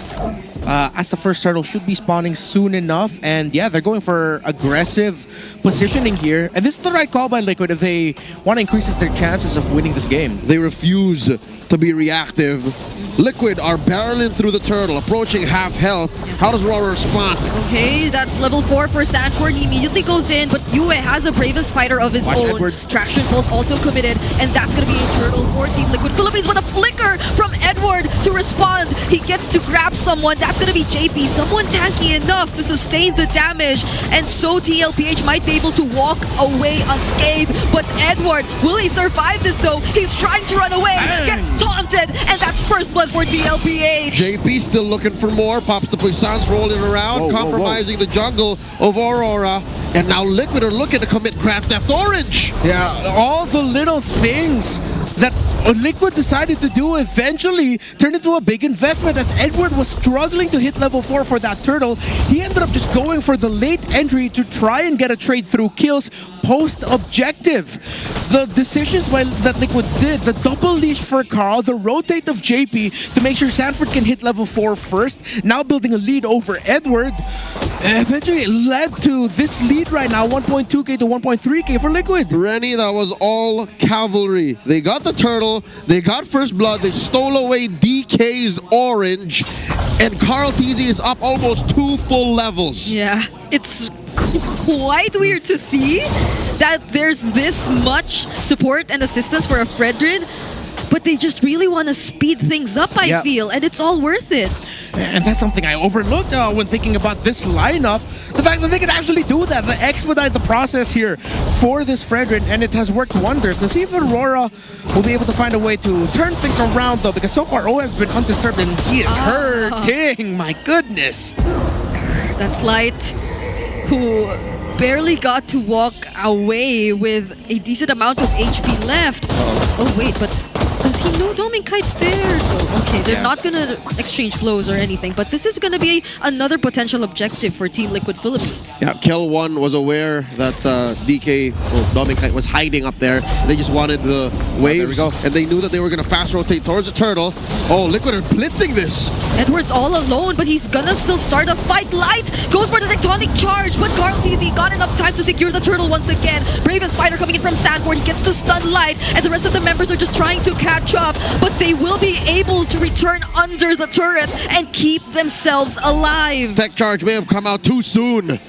As the first turtle should be spawning soon enough. And yeah, they're going for aggressive positioning here. And this is the right call by Liquid if they want to increase their chances of winning this game. They refuse to be reactive. Liquid are barreling through the turtle, approaching half health. How does Aurora respond? Okay, that's level 4 for Sanford. He immediately goes in, but Yue has a bravest fighter of his Watch own. Edward. Traction Pulse also committed, and that's going to be a turtle for Team Liquid Philippines with a flicker from Edward to respond. He gets to grab someone. That's going to be JP, someone tanky enough to sustain the damage, and so TLPH might be able to walk away unscathed. But Edward, will he survive this though? He's trying to run away, gets taunted, and that's first blood for TLPH. JP still looking for more. Pops the Puissance rolling around, compromising the jungle of Aurora. And now Liquid are looking to commit Grand Theft Orange. Yeah, all the little things that Liquid decided to do eventually turned into a big investment. As Edward was struggling to hit level 4 for that turtle, he ended up just going for the late entry to try and get a trade through kills, post-objective. The decisions that Liquid did, the double leash for Carl, the rotate of JP to make sure Sanford can hit level 4 first, now building a lead over Edward, eventually it led to this lead right now, 1.2k to 1.3k for Liquid. Rennie, that was all cavalry. They got the turtle, they got first blood, they stole away DK's orange, and Carl TZ is up almost 2 full levels. Yeah, it's quite weird to see that there's this much support and assistance for a Fredrin, but they just really want to speed things up, I feel, and it's all worth it. And that's something I overlooked when thinking about this lineup. The fact that they can actually do that, they expedite the process here for this Fredrin, and it has worked wonders. Let's see if Aurora will be able to find a way to turn things around, though, because so far OM's been undisturbed and he is hurting. My goodness. That's Light, who barely got to walk away with a decent amount of HP left. Oh wait, but does he know Doming Kite's there? So, okay, they're not gonna exchange flows or anything, but this is gonna be another potential objective for Team Liquid Philippines. Yeah, Kel 1 was aware that DK, Doming Kite, was hiding up there. They just wanted the waves, and they knew that they were gonna fast rotate towards the turtle. Oh, Liquid are blitzing this. Edward's all alone, but he's gonna still start a fight. Light goes for the tectonic charge, but Carl TZ got enough time to secure the turtle once again. Bravest fighter coming in from Sanford, he gets to stun Light, and the rest of the members are just trying to catch up, but they will be able to return under the turret and keep themselves alive. Tech charge may have come out too soon.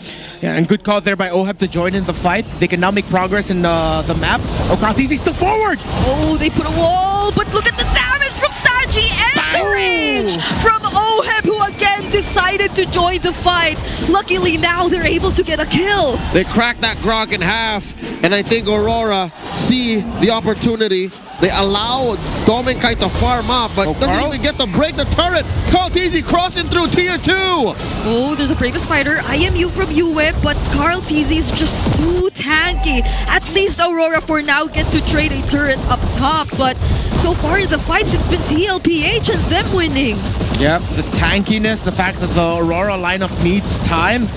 Yeah, and good call there by OHEB to join in the fight. They can now make progress in the map. Oh, Carl TZ still forward! Oh, they put a wall, but look at the damage from Saji and the range from OHEB, who again decided to join the fight. Luckily now they're able to get a kill. They cracked that Grok in half, and I think Aurora see the opportunity. They allow Doming Kite to farm up, but doesn't even get to break the turret. Carl TZ crossing through tier 2. Oh, there's a Bravest fighter, IMU from UWeb, but Carl TZ is just too tanky. At least Aurora for now get to trade a turret up top, but so far in the fights it's been TLPH and them winning. Yep, the tankiness, the fact that the Aurora lineup needs time.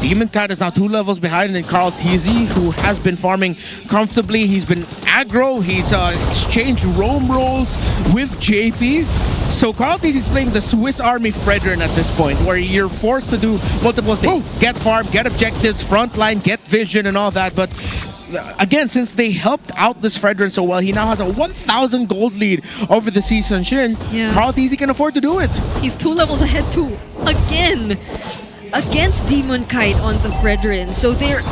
Demon Kite is now 2 levels behind in Carl TZ, who has been farming comfortably. He's been aggro. He's exchanged roam rolls with JP. So Carl TZ is playing the Swiss Army Fredrin at this point, where you're forced to do multiple things. Get farm, get objectives, frontline, get vision and all that. But again, since they helped out this Fredrin so well, he now has a 1,000 gold lead over the Season Shin. Carl TZ can afford to do it. He's 2 levels ahead too. Again. Against Demon Kite on the Fredrin, so they're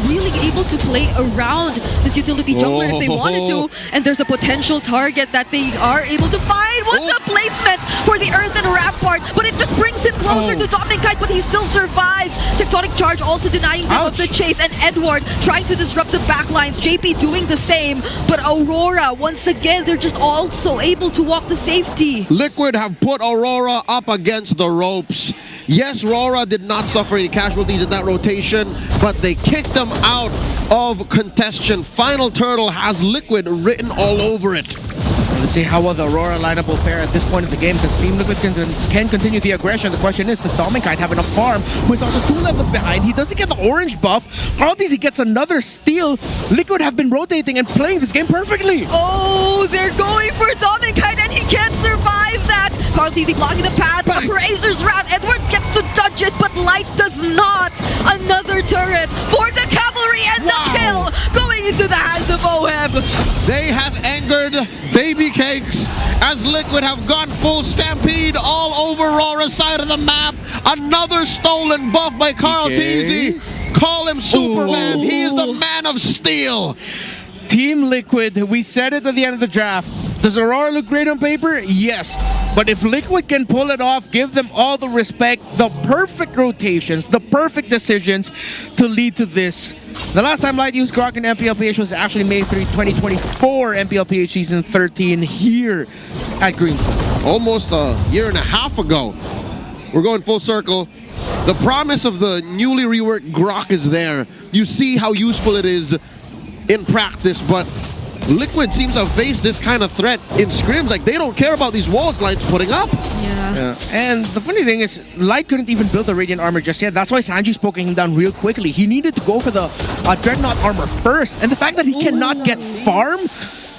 really able to play around this utility jungler if they wanted to, and there's a potential target that they are able to find. What's a placement for the Earthen Rampart, but it just brings him closer to Doming Kite, but he still survives. Tectonic charge also denying them of the chase, and Edward trying to disrupt the backlines. JP doing the same, but Aurora, once again, they're just also able to walk to safety. Liquid have put Aurora up against the ropes. Yes, Rora did not suffer any casualties in that rotation, but they kicked them out of contention. Final Turtle has Liquid written all over it. Let's see how well the Aurora lineup will fare at this point of the game, because Team Liquid can continue the aggression. The question is, does Doming Kite have enough farm, who is also 2 levels behind? He doesn't get the orange buff. Carl TZ gets another steal. Liquid have been rotating and playing this game perfectly. Oh, they're going for Doming Kite, and he can't survive that. Carl TZ blocking the path. Razor's route. Edward gets to dodge it, but Light does not. Another turret for the cavalry, and the kill going into the hands of OHEB. They have angered Baby Cakes as Liquid have gone full stampede all over Rora's side of the map. Another stolen buff by Carl TZ. Call him Superman. He is the man of steel. Team Liquid, we said it at the end of the draft. Does Aurora look great on paper? Yes. But if Liquid can pull it off, give them all the respect, the perfect rotations, the perfect decisions to lead to this. The last time Light used Grok in MPLPH was actually May 3, 2024, MPLPH Season 13 here at Greenstone. Almost a year and a half ago. We're going full circle. The promise of the newly reworked Grok is there. You see how useful it is in practice, but Liquid seems to have faced this kind of threat in scrims. Like, they don't care about these walls Light's putting up. Yeah. And the funny thing is, Light couldn't even build the Radiant armor just yet. That's why Sanji's poking him down real quickly. He needed to go for the Dreadnought armor first. And the fact that he cannot get farm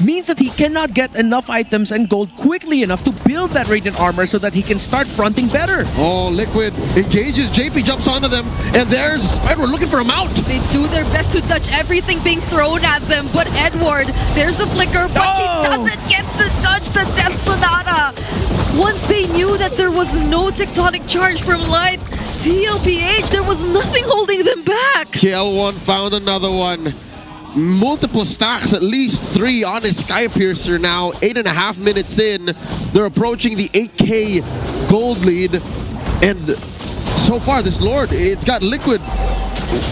means that he cannot get enough items and gold quickly enough to build that Radiant armor so that he can start fronting better. Oh, Liquid engages. JP jumps onto them, and there's Edward looking for a mount. They do their best to touch everything being thrown at them, but Edward, there's a flicker, but he doesn't get to touch the Death Sonata. Once they knew that there was no tectonic charge from Light, TLPH, there was nothing holding them back. KL1 found another one. Multiple stacks, at least 3 on his Skypiercer now. 8.5 minutes in. They're approaching the 8K gold lead. And so far, this Lord, it's got Liquid.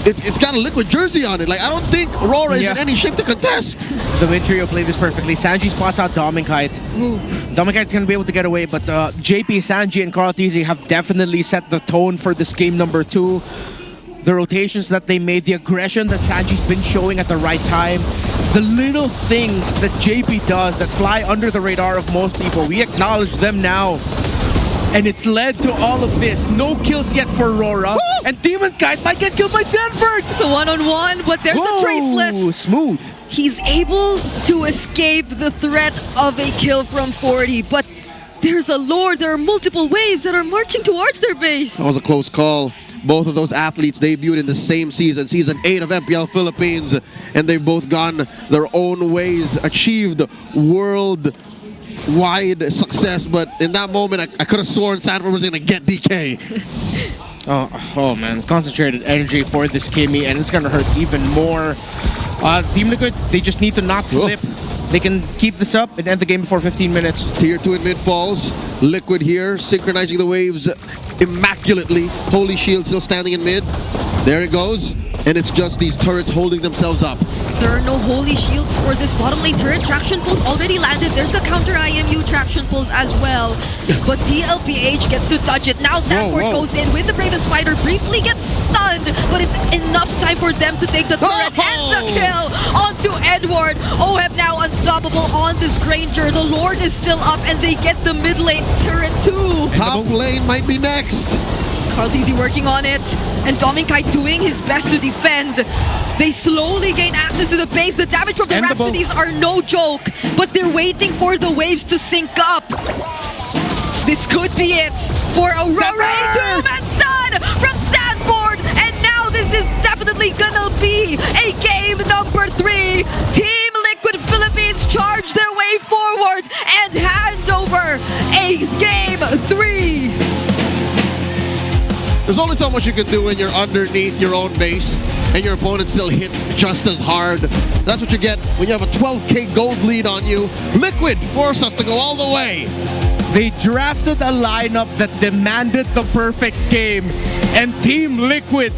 It's got a Liquid jersey on it. Like, I don't think RORA is in any shape to contest. The Wind Trio played this perfectly. Sanji spots out Dominkite. Dominkite's going to be able to get away, but JP, Sanji, and Carl TZ have definitely set the tone for this game number 2. The rotations that they made, the aggression that Sanji's been showing at the right time, the little things that JP does that fly under the radar of most people, we acknowledge them now. And it's led to all of this. No kills yet for RORA. And Demon Kite might get killed by Sanford. It's a one-on-one, but there's the Traceless. Smooth. He's able to escape the threat of a kill from 40, but there's a Lord. There are multiple waves that are marching towards their base. That was a close call. Both of those athletes debuted in the same season, Season 8 of MPL Philippines, and they've both gone their own ways, achieved world-wide success, but in that moment, I could have sworn Sanford was going to get DK. Oh man, concentrated energy for this Kimmy, and it's going to hurt even more. Team Liquid, they just need to not slip. They can keep this up and end the game before 15 minutes. Tier 2 in mid falls. Liquid here, synchronizing the waves immaculately. Holy Shield still standing in mid. There it goes. And it's just these turrets holding themselves up. There are no holy shields for this bottom lane turret. Traction pulls already landed. There's the counter IMU traction pulls as well. But TLPH gets to touch it. Now Sanford goes in with the Bravest Spider. Briefly gets stunned, but it's enough time for them to take the turret and the kill onto Edward. OHEB now unstoppable on this Granger. The Lord is still up and they get the mid lane turret too. Top lane might be next. Carl TZ working on it, and Dominkite doing his best to defend. They slowly gain access to the base. The damage from the Rhapsodies are no joke, but they're waiting for the waves to sync up. This could be it for a two-man stun from Sanford, and now this is definitely gonna be a game number 3. Team Liquid Philippines charge their way forward and hand over a game 3. There's only so much you can do when you're underneath your own base and your opponent still hits just as hard. That's what you get when you have a 12K gold lead on you. Liquid force us to go all the way. They drafted a lineup that demanded the perfect game, and Team Liquid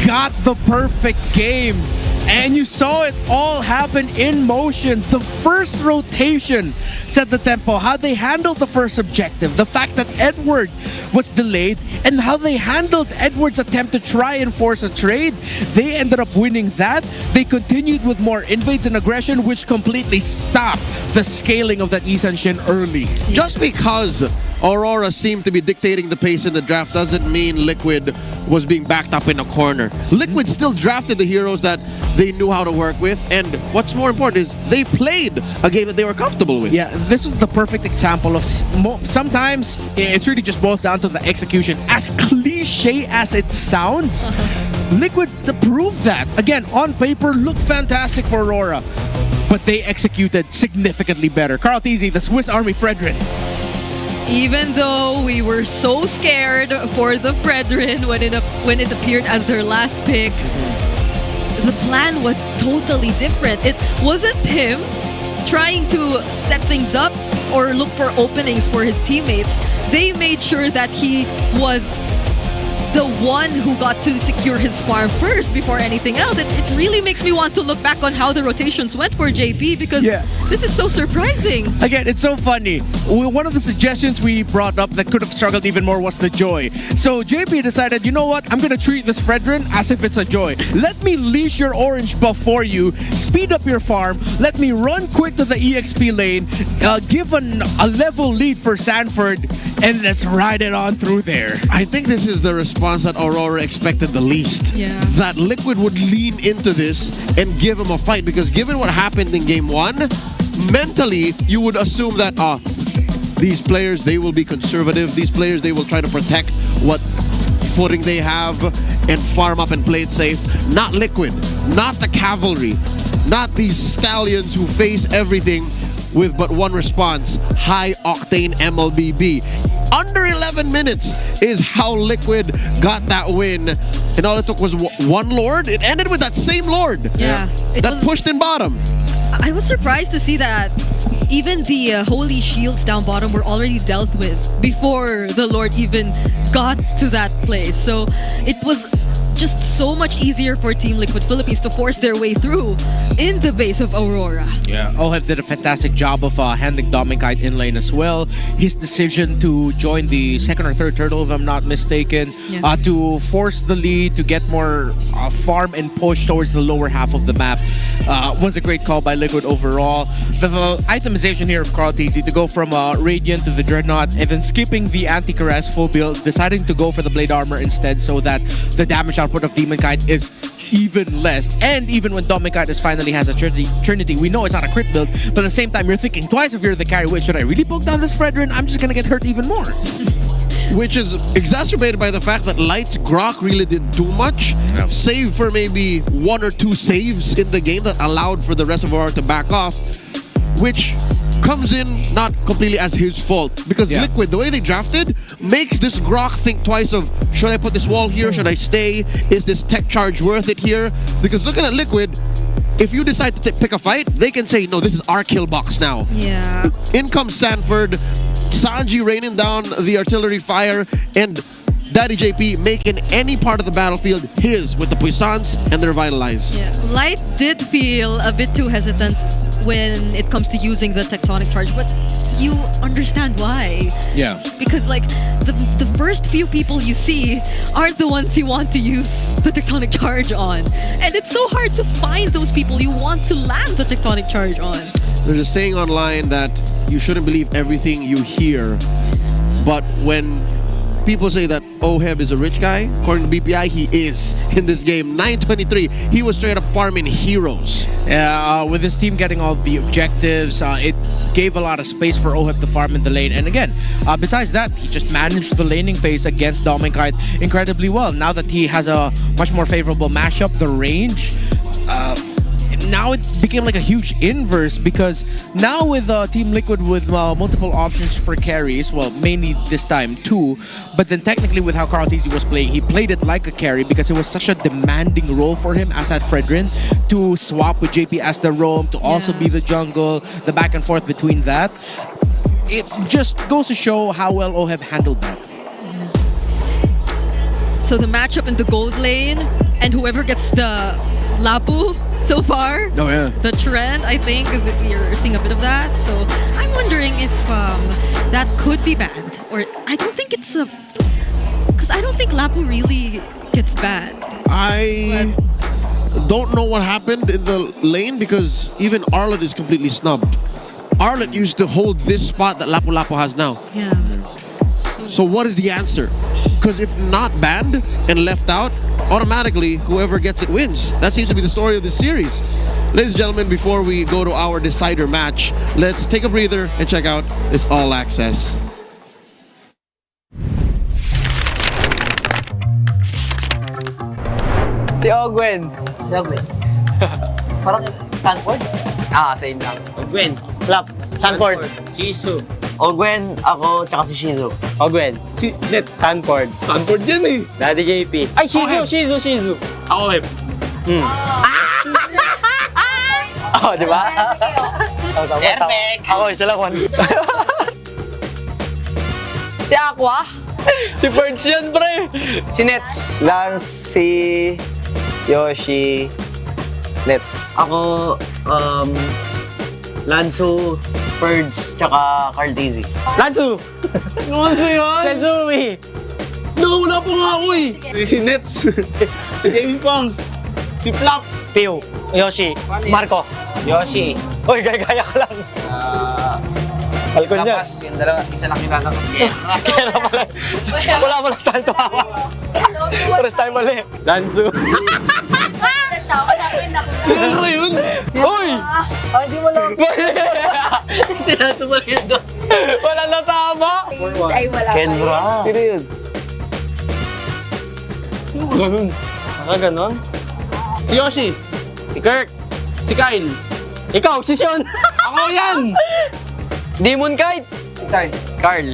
got the perfect game. And you saw it all happen in motion. The first rotation set the tempo, how they handled the first objective, the fact that Edward was delayed, and how they handled Edward's attempt to try and force a trade. They ended up winning that. They continued with more invades and aggression, which completely stopped the scaling of that Isan Shin early. Just because Aurora seemed to be dictating the pace in the draft doesn't mean Liquid was being backed up in a corner. Liquid still drafted the heroes that they knew how to work with, and what's more important is they played a game that they were comfortable with. Yeah, this was the perfect example of sometimes it really just boils down to the execution. As cliche as it sounds, Liquid proved that. Again, on paper, looked fantastic for Aurora, but they executed significantly better. Carl TZ, the Swiss Army Fredrin. Even though we were so scared for the Fredrin when it appeared as their last pick, the plan was totally different. It wasn't him trying to set things up or look for openings for his teammates. They made sure that he was the one who got to secure his farm first before anything else. It really makes me want to look back on how the rotations went for JP because this is so surprising. Again, it's so funny. One of the suggestions we brought up that could have struggled even more was the joy. So JP decided, you know what? I'm gonna treat this Fredrin as if it's a joy. Let me leash your orange buff for you, speed up your farm, let me run quick to the EXP lane, give a level lead for Sanford, and let's ride it on through there. I think this is the response that Aurora expected the least. Yeah. That Liquid would lean into this and give him a fight, because given what happened in game 1, mentally you would assume that these players, they will be conservative. These players, they will try to protect what footing they have and farm up and play it safe. Not Liquid, not the cavalry, not these stallions who face everything with but one response: high octane MLBB. Under 11 minutes is how Liquid got that win, and all it took was one Lord. It ended with that same Lord. Yeah. That pushed in bottom. I was surprised to see that even the holy shields down bottom were already dealt with before the Lord even got to that place. So it was just so much easier for Team Liquid Philippines to force their way through in the base of Aurora. Yeah, Oheb did a fantastic job of handling Domikite in lane as well. His decision to join the second or third turtle, if I'm not mistaken, to force the lead, to get more farm and push towards the lower half of the map, was a great call by Liquid overall. The itemization here of Carl TZ to go from Radiant to the Dreadnought and then skipping the anti-Caress full build, deciding to go for the Blade Armor instead so that the damage output of Demon Kite is even less. And even when Domikite finally has a Trinity, we know it's not a crit build, but at the same time, you're thinking twice if you're the carry. Wait, should I really poke down this Fredrin? I'm just gonna get hurt even more. Which is exacerbated by the fact that Light's Grok really didn't do much, save for maybe 1 or 2 saves in the game that allowed for the rest of Aurora to back off, which comes in not completely as his fault, because Liquid, the way they drafted, makes this Grok think twice of, should I put this wall here? Should I stay? Is this tech charge worth it here? Because looking at Liquid, if you decide to pick a fight, they can say, no, this is our kill box now. Yeah. In comes Sanford, Sanji raining down the artillery fire, and Daddy JP making any part of the battlefield his with the Puissance and the Revitalize. Yeah. Light did feel a bit too hesitant when it comes to using the tectonic charge, but you understand why. Yeah. Because like the first few people you see aren't the ones you want to use the tectonic charge on. And it's so hard to find those people you want to land the tectonic charge on. There's a saying online that you shouldn't believe everything you hear, but when people say that Oheb is a rich guy, according to BPI, he is in this game. 923, he was straight up farming heroes. Yeah, with his team getting all the objectives, it gave a lot of space for Oheb to farm in the lane. And again, besides that, he just managed the laning phase against Domikite incredibly well. Now that he has a much more favorable mashup, the range, now it became like a huge inverse, because now with Team Liquid with multiple options for carries, well, mainly this time 2, but then technically with how Carl TZ was playing, he played it like a carry because it was such a demanding role for him as that Fredrin to swap with JP as the roam, to also be the jungle, the back and forth between that. It just goes to show how well Oheb handled that. So the matchup in the gold lane, and whoever gets the Lapu so far, the trend, I think you're seeing a bit of that. So I'm wondering if that could be banned, or I don't think it's a, because I don't think Lapu really gets banned. I don't know what happened in the lane, because even Arlet is completely snubbed. Arlet used to hold this spot that Lapu Lapu has now. Yeah. So what is the answer? Because if not banned and left out, automatically whoever gets it wins. That seems to be the story of this series. Ladies and gentlemen, before we go to our decider match, let's take a breather and check out this All Access. Si Ogwen. Parang Sanford? Same lang. Ogwen. Flap. Sanford. Shizu. Ogwen, ako, tsaka si Shizu. Ogwen. Si Net. Sanford. Sanford yan eh. Daddy JP. Ay, Shizu. Ako, Web. Oh, di ba? Perfect. Ako, isa lang one. Si Aqua. Si Ferds yan, pre. Si Nets. Lance, si Yoshi, Nets. Ako, Lanzo, Ferds, tsaka Cartesi. Lanzu! Lanzu yun? Sensui! No, wala pa nga ako eh. Si Nets. Si Jamie Pongs. Si Flap. Piu, Yoshi, Marco. Yoshi. Uy, gaya ka lang. Falcon niya. Lapas, yung dalawa, isa lang kilala ko. Kaya pala. Wala tayong tumawa. First time mali. Lanzu. Sino yun? Uy! Hindi mo lang. Sino tumalit yun doon? Wala na tama. Ay, wala. Kendra. Sino yun? Ganun. Ganon? Si Yoshi. Si Kirk. Si Kyle. Ikaw, si Sean. Ako yan! Demon Kite. Si Carl. Carl.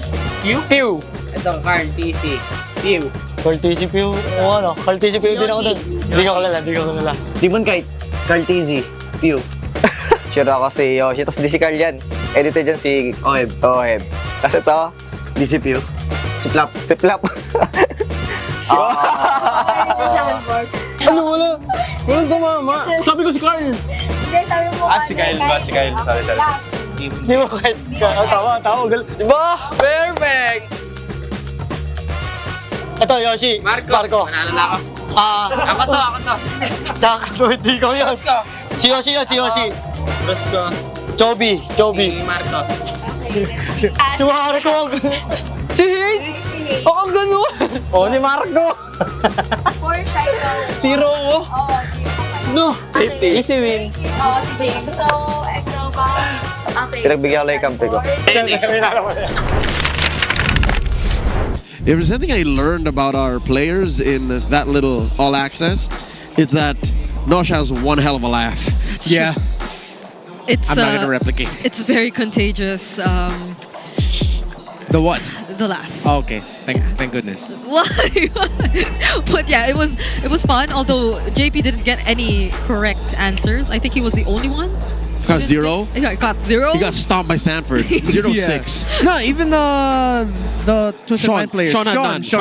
Pew. Ito, Carl, TC. Pew. Cartesi Piu. Oo ano. Cartesi Piu din ako doon. Hindi ko kalala. Demon Kite, Cartesi, Pew. Sure ako si Yoshi. Tapos di si Carl yan. Edited yan si Oheb. Kasi ito, di si Piu. Si Flap. Si Flap. Ano, wala? Walang tumama. Sabi ko si Carl. Hindi, sabi mo. Si Kyle ba? Si Kyle. Sorry. Di mo kahit tawa. Diba? Perfect! Ito, Yoshi. Marco. Manalo na ako. Ako to. Tsaka, hindi ko yun. Si Yoshi. Rosco. Chobi. Si Marco. Si Marco. Si Hate? Ako ganun. Si Marco. For Shiloh. Si Roo. Oo, si No. Safety. Si Win. Oo, si James. So, Excel ba? Okay. Pinagbigyan ko lang yung kampi ko. If there's anything I learned about our players in that little all access, it's that Nosh has one hell of a laugh. Yeah. It's I'm not gonna replicate. It's very contagious. The what? The laugh. Oh, okay. Thank goodness. Why? But yeah, it was fun. Although JP didn't get any correct answers. I think he was the only one. Got zero. Yeah, got zero. He got stomped by Sanford. 0-6. No, even the Twisted Mind players. Sean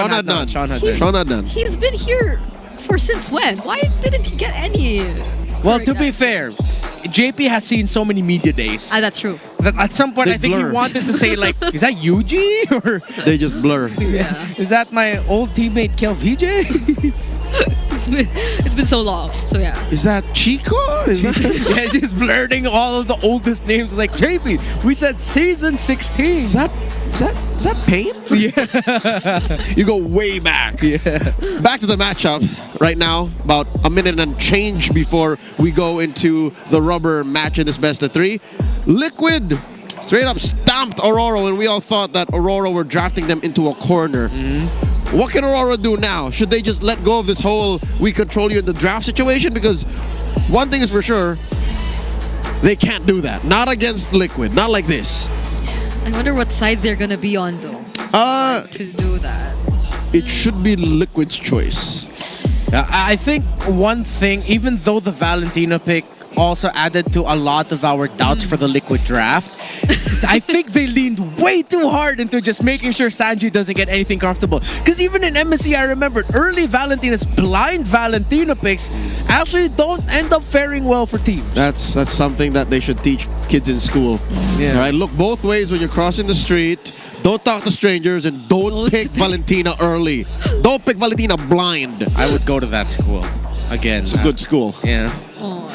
had none. He's been here for since when? Why didn't he get any? Well, to be fair, JP has seen so many media days. That's true. That at some point, They I think blur. he wanted to say like, is that Yuji? Or They just blur. Yeah. is that my old teammate Kel VJ? It's been so long. So yeah. Is that Chico? Is that Yeah, just blurting all of the oldest names. Like, JP, we said season 16. Is that Pain? Yeah. You go way back. Yeah. Back to the matchup right now, about a minute and change before we go into the rubber match in this best of three. Liquid straight up stomped Aurora when we all thought that Aurora were drafting them into a corner. What can Aurora do now? Should they just let go of this whole we control you in the draft situation? Because one thing is for sure, they can't do that. Not against Liquid. Not like this. I wonder what side they're gonna be on though. To do that. It should be Liquid's choice. I think one thing, even though the Valentina pick also added to a lot of our doubts for the Liquid draft, I think they leaned way too hard into just making sure Sanji doesn't get anything comfortable. Because even in MSC, I remembered early Valentina's blind Valentina picks actually don't end up faring well for teams. That's something that they should teach kids in school. Yeah. Right? Look both ways when you're crossing the street. Don't talk to strangers and don't pick Valentina early. Don't pick Valentina blind. I would go to that school again. It's a good school. Yeah.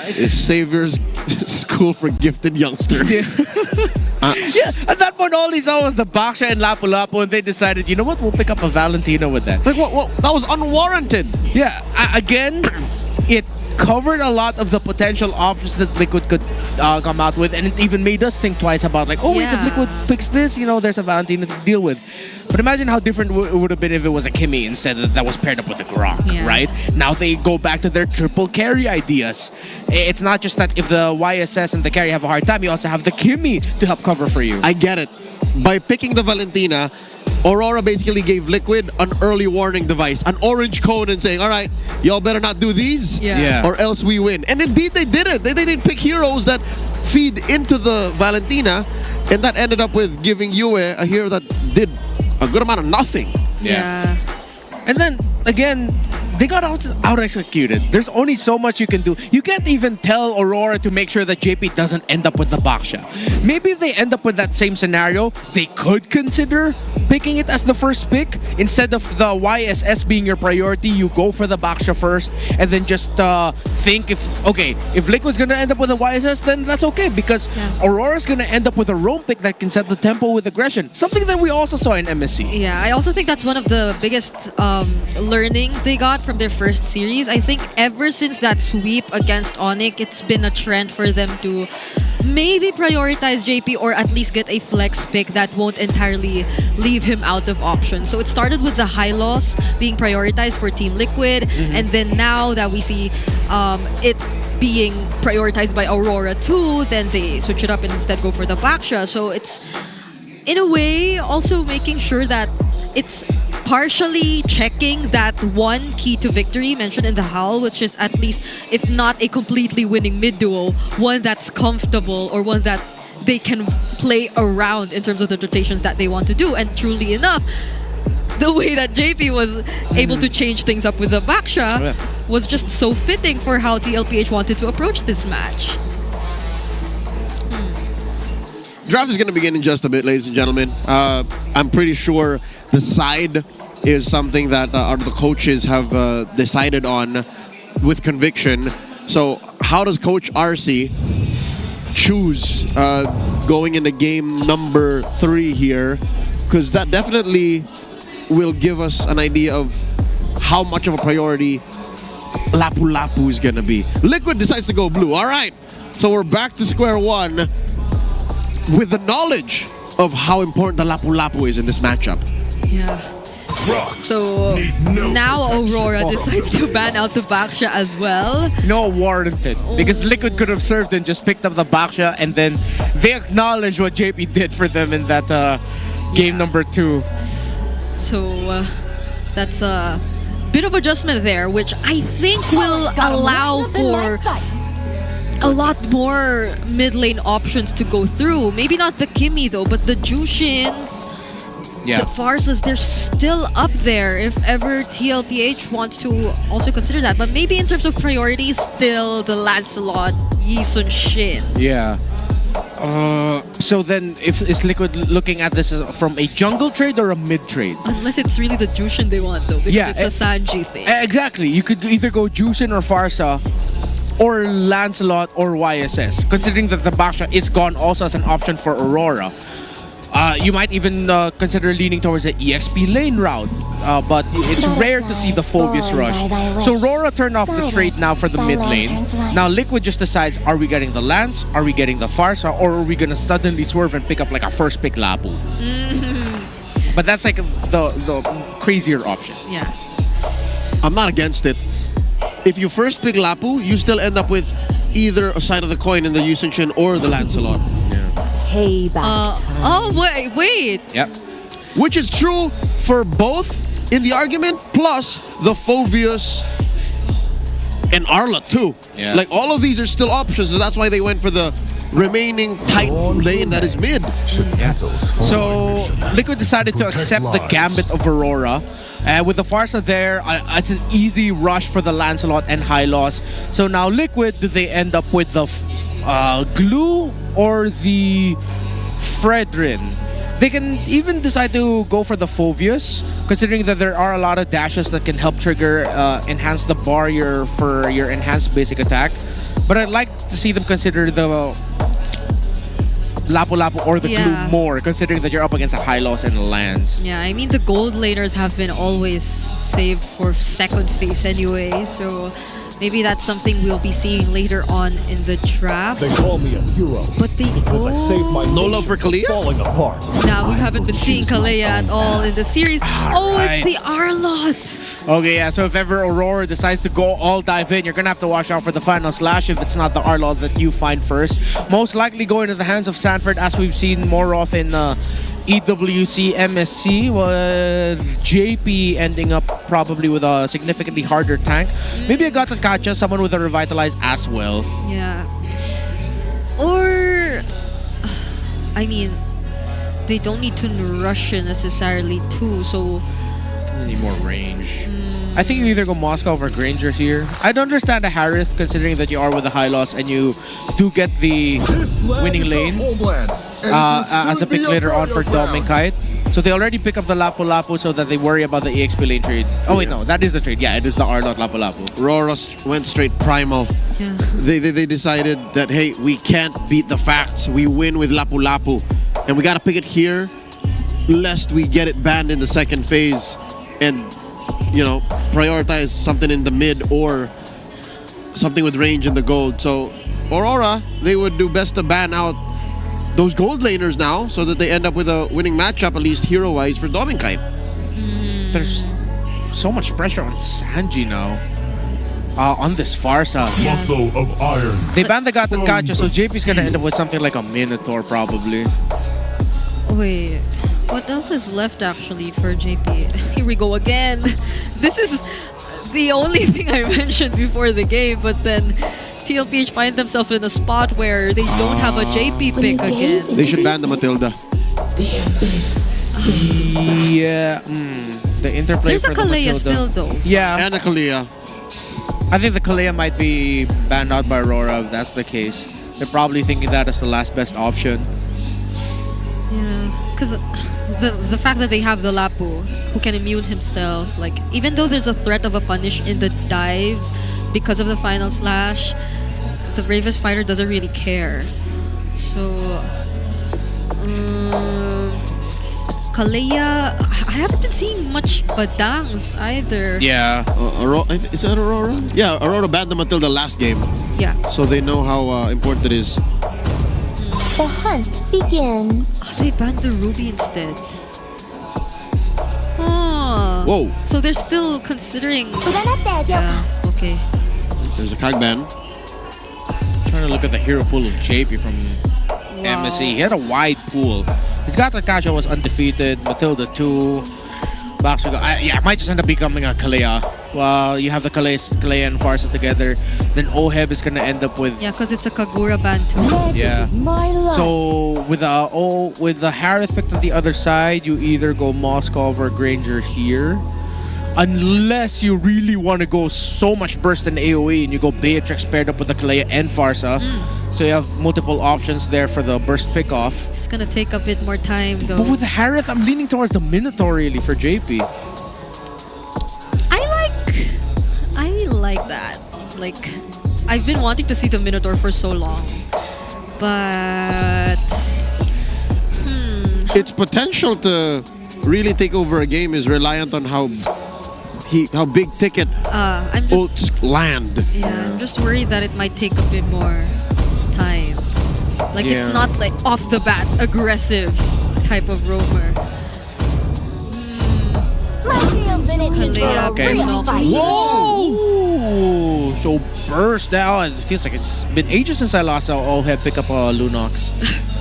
It's Savior's School for Gifted Youngsters. Yeah, at that point, all he saw was the Baksha and Lapu-Lapu, and they decided, you know what, we'll pick up a Valentina with that. Like, what? That was unwarranted. Yeah, again, it covered a lot of the potential options that Liquid could come out with, and it even made us think twice about like, oh wait, if Liquid picks this, you know, there's a Valentina to deal with. But imagine how different it would have been if it was a Kimmy instead that was paired up with the Grok, right? Now they go back to their triple carry ideas. It's not just that if the YSS and the carry have a hard time, you also have the Kimmy to help cover for you. I get it. By picking the Valentina, Aurora basically gave Liquid an early warning device, an orange cone, and saying, all right, y'all better not do these or else we win. And indeed they didn't. They didn't pick heroes that feed into the Valentina, and that ended up with giving Yue a hero that did a good amount of nothing. Yeah. And then again, they got out executed. There's only so much you can do. You can't even tell Aurora to make sure that JP doesn't end up with the Baksha. Maybe if they end up with that same scenario, they could consider picking it as the first pick. Instead of the YSS being your priority, you go for the Baksha first and then just think if Liquid's gonna end up with a YSS, then that's okay because Aurora's gonna end up with a roam pick that can set the tempo with aggression. Something that we also saw in MSC. Yeah, I also think that's one of the biggest learnings they got from their first series. I think ever since that sweep against ONIC, it's been a trend for them to maybe prioritize JP or at least get a flex pick that won't entirely leave him out of options. So it started with the high loss being prioritized for Team Liquid, and then now that we see it being prioritized by Aurora too, then they switch it up and instead go for the Baksha. So it's in a way also making sure that it's partially checking that one key to victory mentioned in the HAL, which is at least, if not a completely winning mid duo, one that's comfortable or one that they can play around in terms of the rotations that they want to do. And truly enough, the way that JP was able to change things up with the Baksha was just so fitting for how TLPH wanted to approach this match. Draft is going to begin in just a bit, ladies and gentlemen. I'm pretty sure the side is something that the coaches have decided on with conviction. So how does Coach RC choose going into game number 3 here? Because that definitely will give us an idea of how much of a priority Lapu Lapu is going to be. Liquid decides to go blue. All right. So we're back to square one with the knowledge of how important the Lapu Lapu is in this matchup. Yeah. So now Aurora decides to ban out the Baksha as well. No, warranted. Because Liquid could have served and just picked up the Baksha, and then they acknowledge what JP did for them in that game number 2. So that's a bit of adjustment there, which I think will allow for a lot more mid lane options to go through. Maybe not the Kimi though, but the Jushins, the Farsas, they're still up there if ever TLPH wants to also consider that. But maybe in terms of priorities, still the Lancelot, Yi Sun Shin. Yeah. So then, is Liquid looking at this from a jungle trade or a mid trade? Unless it's really the Jushin they want though, because it's a Sanji thing. Exactly. You could either go Jushin or Farsa, or Lancelot or YSS, considering that the Baksha is gone also as an option for Aurora. You might even consider leaning towards the EXP lane route, but it's rare to see the Phobius rush. So Aurora turned off the trade now for the mid lane. Now Liquid just decides, are we getting the Lance, are we getting the Farsa, or are we gonna suddenly swerve and pick up like a first pick Lapu? But that's like the crazier option. Yeah. I'm not against it. If you first pick Lapu, you still end up with either a side of the coin in the Yusunshin or the Lancelot. Payback time. Wait. Yep. Which is true for both in the argument, plus the Phobius and Arla too. Yeah. Like all of these are still options, so that's why they went for the remaining tight lane that is mid. So Liquid decided to accept the gambit of Aurora. With the Farsa there, it's an easy rush for the Lancelot and high loss. So now Liquid, do they end up with the Glue or the Fredrin? They can even decide to go for the Phobius, considering that there are a lot of dashes that can help trigger, enhance the barrier for your enhanced basic attack. But I'd like to see them consider the Lapu Lapu or the Glue more, considering that you're up against a high loss and lands. Yeah, I mean the gold laners have been always saved for second phase anyway, so maybe that's something we'll be seeing later on in the draft. They call me a hero, but they because I saved my no love for Kalia falling apart. Now we haven't been seeing Kalea at all in the series. It's the Arlot. Okay, yeah, so if ever Aurora decides to go all dive in, you're gonna have to watch out for the final slash if it's not the Arlot that you find first. Most likely go into the hands of Sanford, as we've seen more of in EWC MSC, with JP ending up probably with a significantly harder tank. Maybe I got to catch someone with a revitalize as well. Yeah. Or, I mean, they don't need to rush it necessarily too, so You need more range. I think you either go Moscow or Granger here. I'd understand the Harith considering that you are with the high loss and you do get the winning lane as a pick later on for Dom and Kite. So they already pick up the Lapu-Lapu so that they worry about the EXP lane trade. Oh wait, no, that is the trade. Yeah, it is the R-Lot Lapu-Lapu. RORA went straight primal. Yeah. They decided that, hey, we can't beat the facts. We win with Lapu-Lapu. And we gotta pick it here, lest we get it banned in the second phase and, you know, prioritize something in the mid or something with range in the gold. So Aurora, they would do best to ban out those gold laners now so that they end up with a winning matchup, at least hero-wise, for Dom and Kite. There's so much pressure on Sanji now. On this Farsa. Muscle of iron. They banned the Gatan Gacha, so JP's gonna end up with something like a Minotaur probably. Wait, what else is left actually for JP? Here we go again. This is the only thing I mentioned before the game, but then TLPH find themselves in a spot where they don't have a JP pick again. They should ban the Matilda. Yeah, the interplay There's for a the Kalea Matilda. still though. Yeah. And a Kalea. I think the Kalea might be banned out by Aurora if that's the case. They're probably thinking that as the last best option. Yeah, because the fact that they have the Lapu who can immune himself, like even though there's a threat of a punish in the dives because of the final slash, the bravest fighter doesn't really care. So Kalea, I haven't been seeing much Badangs either. Yeah. Is that Aurora? Yeah, Aurora banned the Matilda last game. Yeah. So they know how important it is. The hunt begins. Oh, they banned the Ruby instead. Oh. Whoa. So they're still considering. Yeah, okay. There's a Kag ban. Trying to look at the hero pool of JP from MSC. He had a wide pool. His Gata Kasha was undefeated. Matilda 2. Baxter, yeah, it might just end up becoming a Kalea. Well, you have the Kalea and Farsa together. Then Oheb is going to end up with... Yeah, because it's a Kagura ban too. Yeah. So with the Harith picked on the other side, you either go Moskov or Granger here. Unless you really want to go so much burst in AoE and you go Beatrix paired up with the Kalea and Farsa. So you have multiple options there for the burst pickoff. It's gonna take a bit more time though. But with Harith, I'm leaning towards the Minotaur really for JP. I like that. Like, I've been wanting to see the Minotaur for so long. But Its potential to really take over a game is reliant on how big ticket ults land. Yeah, I'm just worried that it might take a bit more time. Like, it's not like off the bat aggressive type of roamer. Kalea, Whoa! So burst down. It feels like it's been ages since I last saw Oheb pick up a Lunox.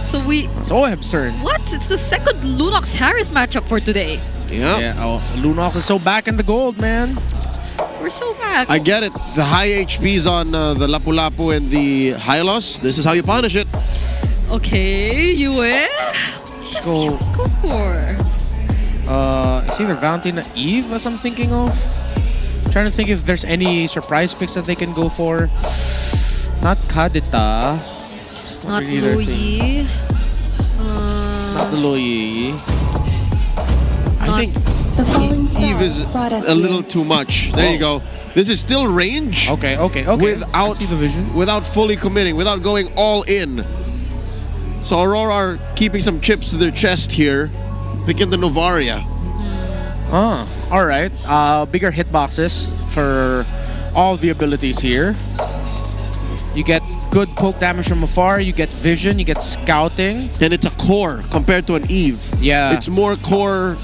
So it's Oheb's turn. What? It's the second Lunox Harith matchup for today. Yeah. Lunox is so back in the gold, man. We're so back. I get it. The high HPs on the Lapu-Lapu and the Hylos. This is how you punish it. Okay, you win. Let's go for. It's either Valentina Eve as I'm thinking of. Trying to think if there's any surprise picks that they can go for. Not Kadita. Not really their thing. Luyi. Not the Luyi. I think Eve is a little too much. There you go. This is still range. Okay. Without the vision. Without fully committing, without going all in. So Aurora are keeping some chips to their chest here. Picking the Novaria. Alright. Bigger hitboxes for all the abilities here. You get good poke damage from afar, you get vision, you get scouting. And it's a core compared to an Eve. Yeah. It's more core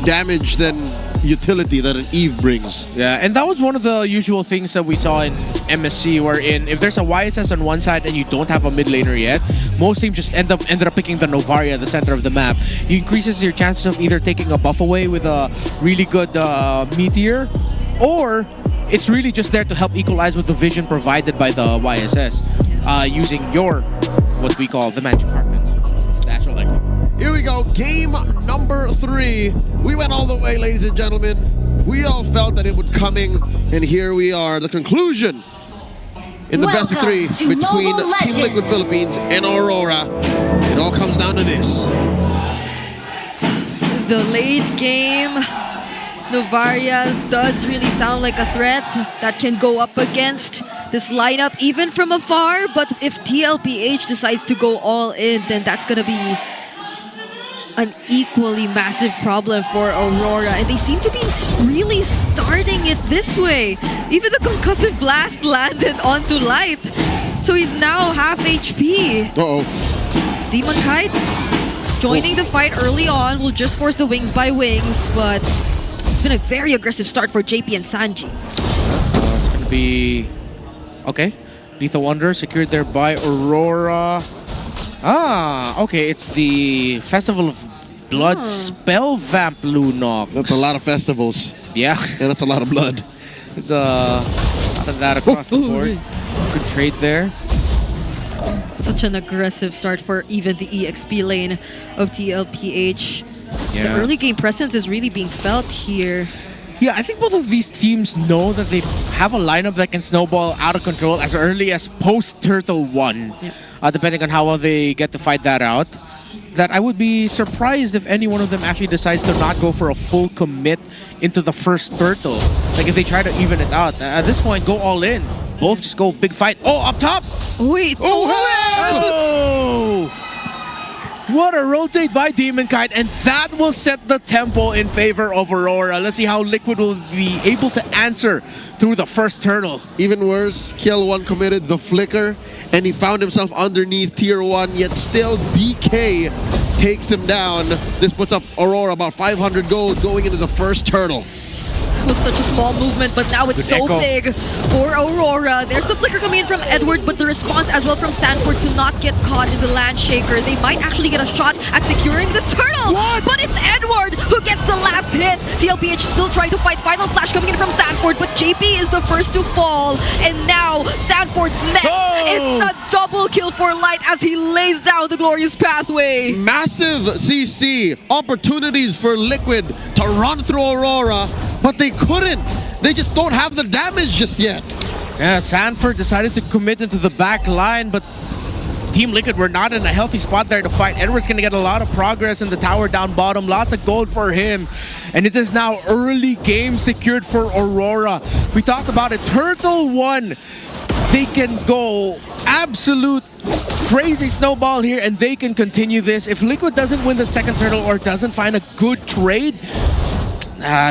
damage than utility that an Eve brings. Yeah, and that was one of the usual things that we saw in MSC, wherein if there's a YSS on one side and you don't have a mid laner yet, most teams just ended up picking the Novaria at the center of the map. It increases your chances of either taking a buff away with a really good meteor, or it's really just there to help equalize with the vision provided by the YSS, using your, what we call the magic carpet. Natural echo. Here we go, game number number 3. We went all the way, ladies and gentlemen. We all felt that it would coming, and here we are, the conclusion in the best of 3 between Team Liquid Philippines and Aurora. It all comes down to this. The late game, Novaria does really sound like a threat that can go up against this lineup even from afar, but if TLPH decides to go all in, then that's gonna be an equally massive problem for Aurora, and they seem to be really starting it this way. Even the concussive blast landed onto Light, so he's now half HP. Demon Kite joining the fight early on will just force the wings by wings, but it's been a very aggressive start for JP and Sanji. It's gonna be okay. Lethal Wonder secured there by Aurora. Okay, it's the Festival of Blood Spell Vamp Lunok. That's a lot of festivals. Yeah. That's a lot of blood. It's a lot of that across the board. Good trade there. Such an aggressive start for even the EXP lane of TLPH. Yeah. The early game presence is really being felt here. Yeah, I think both of these teams know that they have a lineup that can snowball out of control as early as post-Turtle 1. Depending on how well they get to fight that out. That I would be surprised if any one of them actually decides to not go for a full commit into the first Turtle. Like if they try to even it out. At this point, go all in. Both just go big fight. Oh, up top! Wait! Oh! What a rotate by Demon Kite, and that will set the tempo in favor of Aurora. Let's see how Liquid will be able to answer through the first turtle. Even worse, Kill 1 committed the flicker, and he found himself underneath tier 1, yet still DK takes him down. This puts up Aurora about 500 gold going into the first turtle. With such a small movement, but now it's so big for Aurora. There's the flicker coming in from Edward, but the response as well from Sanford to not get caught in the land shaker. They might actually get a shot at securing this turtle. But it's Edward who gets the last hit. TLPH still trying to fight. Final slash coming in from Sanford, but JP is the first to fall. And now Sanford's next. It's a double kill for Light as he lays down the glorious pathway. Massive CC. Opportunities for Liquid to run through Aurora, but they couldn't. They just don't have the damage just yet. Yeah, Sanford decided to commit into the back line, but Team Liquid were not in a healthy spot there to fight. Edward's gonna get a lot of progress in the tower down bottom. Lots of gold for him. And it is now early game secured for Aurora. We talked about it. Turtle 1. They can go absolute crazy snowball here, and they can continue this. If Liquid doesn't win the second turtle or doesn't find a good trade,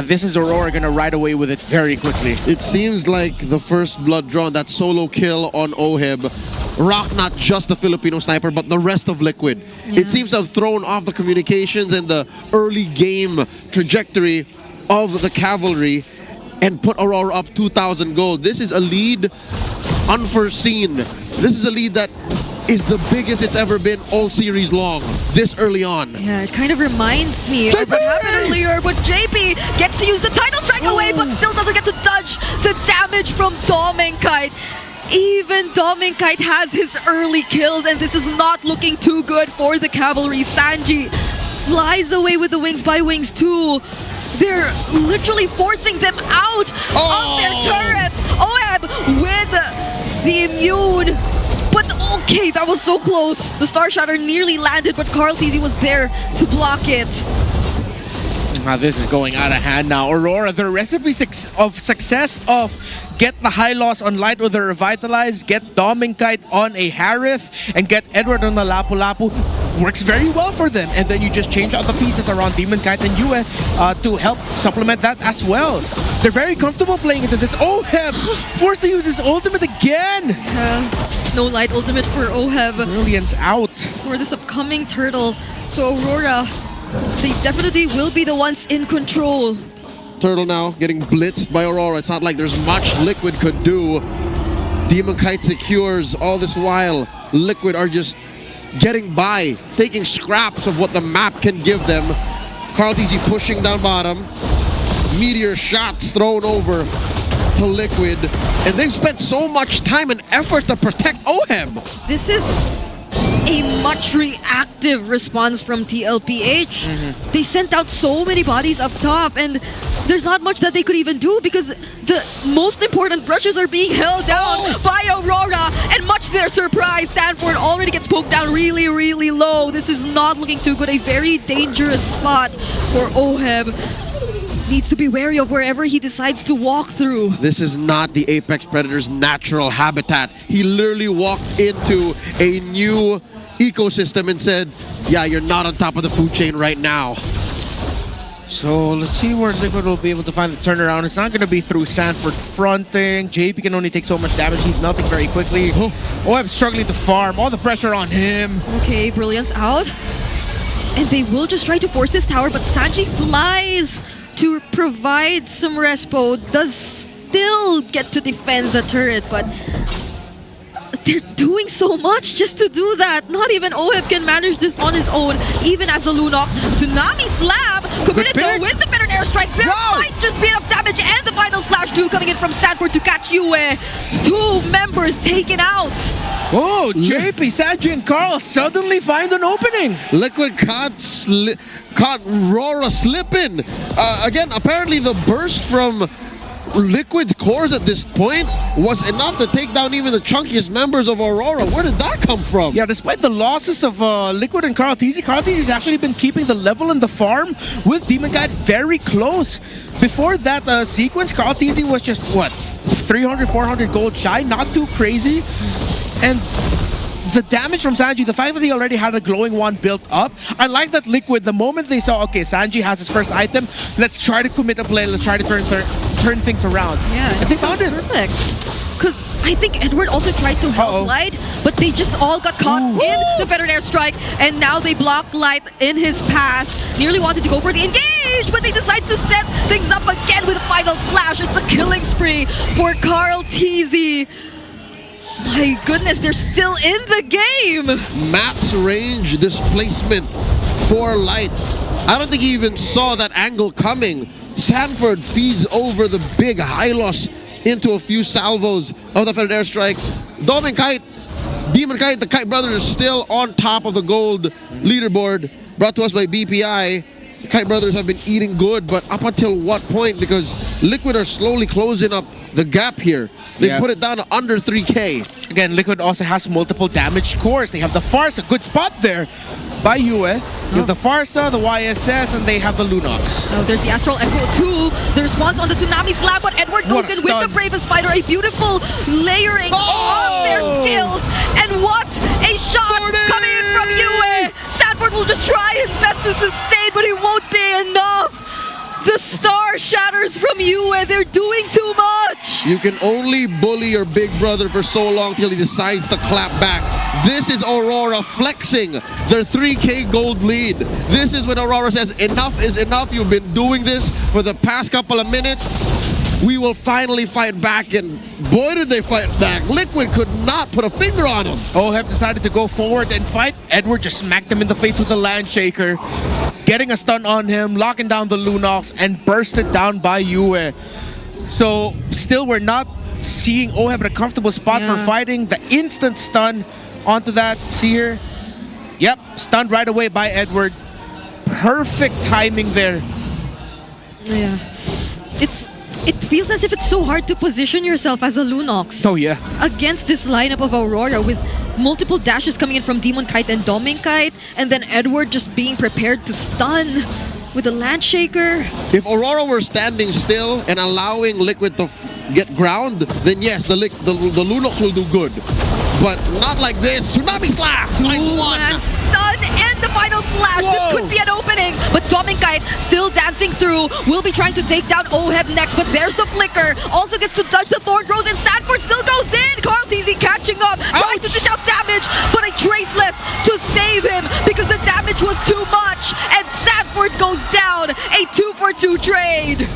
this is Aurora gonna ride away with it very quickly. It seems like the first blood drawn, that solo kill on Oheb, rocked not just the Filipino sniper, but the rest of Liquid. It seems to have thrown off the communications and the early game trajectory of the cavalry and put Aurora up 2,000 gold. This is a lead unforeseen. This is a lead that is the biggest it's ever been all series long, this early on. Yeah, it kind of reminds me of what happened earlier, but JP gets to use the title strike away, but still doesn't get to dodge the damage from Kite. Even Kite has his early kills, and this is not looking too good for the cavalry. Sanji flies away with the wings by wings too. They're literally forcing them out of their turrets. Oheb with the immune. But okay, that was so close. The Star Shatter nearly landed, but Carl TZ was there to block it. This is going out of hand now. Aurora, their recipe of success of get the high loss on Light with a Revitalize, get Kite on a Harith, and get Edward on the Lapu-Lapu works very well for them. And then you just change out the pieces around Demon Kite and Yue to help supplement that as well. They're very comfortable playing into this. Oheb forced to use his ultimate again. No Light ultimate for Oheb. Brilliance out. For this upcoming turtle. So Aurora, they definitely will be the ones in control. Turtle now getting blitzed by Aurora. It's not like there's much Liquid could do. Demon Kite secures. All this while, Liquid are just getting by, taking scraps of what the map can give them. Carl TZ pushing down bottom. Meteor shots thrown over to Liquid. And they've spent so much time and effort to protect Oheb. This is a much reactive response from TLPH. They sent out so many bodies up top, and there's not much that they could even do because the most important brushes are being held down by Aurora, and much to their surprise, Sanford already gets poked down really, really low. This is not looking too good. A very dangerous spot for OHEB. Needs to be wary of wherever he decides to walk through. This is not the Apex Predator's natural habitat. He literally walked into a new ecosystem and said, yeah, you're not on top of the food chain right now. So let's see where Liquid will be able to find the turnaround. It's not going to be through Sanford fronting. JP can only take so much damage. He's melting very quickly. I'm struggling to farm. All the pressure on him. Okay, Brilliance out. And they will just try to force this tower, but Sanji flies to provide some respo. Does still get to defend the turret, but they're doing so much just to do that. Not even OHEB can manage this on his own, even as the Lunok. Tsunami Slab committed though with the Veteran Airstrike. There might just be enough damage, and the final slash 2 coming in from Sanford to catch Yue. 2 members taken out. Oh, JP, Sanji, and Carl suddenly find an opening. Liquid caught RORA slipping. Again, apparently the burst from Liquid's cores at this point was enough to take down even the chunkiest members of Aurora. Where did that come from? Yeah, despite the losses of Liquid and Carl TZ has actually been keeping the level in the farm with Demon Guide very close. Before that sequence, Carl TZ was just, what, 300, 400 gold shy? Not too crazy. And the damage from Sanji, the fact that he already had a glowing wand built up, I like that Liquid, the moment they saw, okay, Sanji has his first item, let's try to commit a play, let's try to turn things around. Yeah, and they found it. Perfect. Because I think Edward also tried to help Light, but they just all got caught in the Veteran Airstrike, and now they block Light in his path. Nearly wanted to go for the engage, but they decide to set things up again with a final slash. It's a killing spree for Carl TZ. My goodness, they're still in the game! Maps range displacement for Light. I don't think he even saw that angle coming. Sanford feeds over the big high loss into a few salvos of the Veteran Airstrike. Demon Kite, the Kite brothers are still on top of the gold leaderboard, brought to us by BPI. The Kite brothers have been eating good, but up until what point? Because Liquid are slowly closing up the gap here. They put it down to under 3K. Again, Liquid also has multiple damage cores. They have the Farsa, good spot there by Yue. You have the Farsa, the YSS, and they have the Lunox. Oh, there's the Astral Echo too. The response on the Tsunami Slab, but Edward goes in with the Bravest Fighter. A beautiful layering of their skills. And what a shot coming in from Yue. Sanford will just try his best to sustain, but it won't be enough. The star shatters from Yue. They're doing too much. You can only bully your big brother for so long till he decides to clap back. This is Aurora flexing their 3K gold lead. This is when Aurora says, enough is enough. You've been doing this for the past couple of minutes. We will finally fight back, and boy did they fight back. Liquid could not put a finger on him. OHEB decided to go forward and fight. Edward just smacked him in the face with a land shaker, getting a stun on him, locking down the Lunox, and bursted down by Yue. So still we're not seeing OHEB at a comfortable spot for fighting. The instant stun onto that, see here? Yep, stunned right away by Edward. Perfect timing there. Yeah. It feels as if it's so hard to position yourself as a Lunox. Oh yeah. Against this lineup of Aurora with multiple dashes coming in from Demon Kite and Doming Kite, and then Edward just being prepared to stun with a land shaker. If Aurora were standing still and allowing Liquid to get ground, then yes, the Lunox will do good. But not like this. Tsunami Slap! And stun and the final slash. This could be an opening. But Domingkite still dancing through. Will be trying to take down OHEB next. But there's the flicker. Also gets to dodge the Thorn Rose. And Sanford still goes in. Carl TZ catching up. Trying to dish out damage. But a Traceless to save him because the damage was too much. And Sanford goes down. A 2-for-2 trade.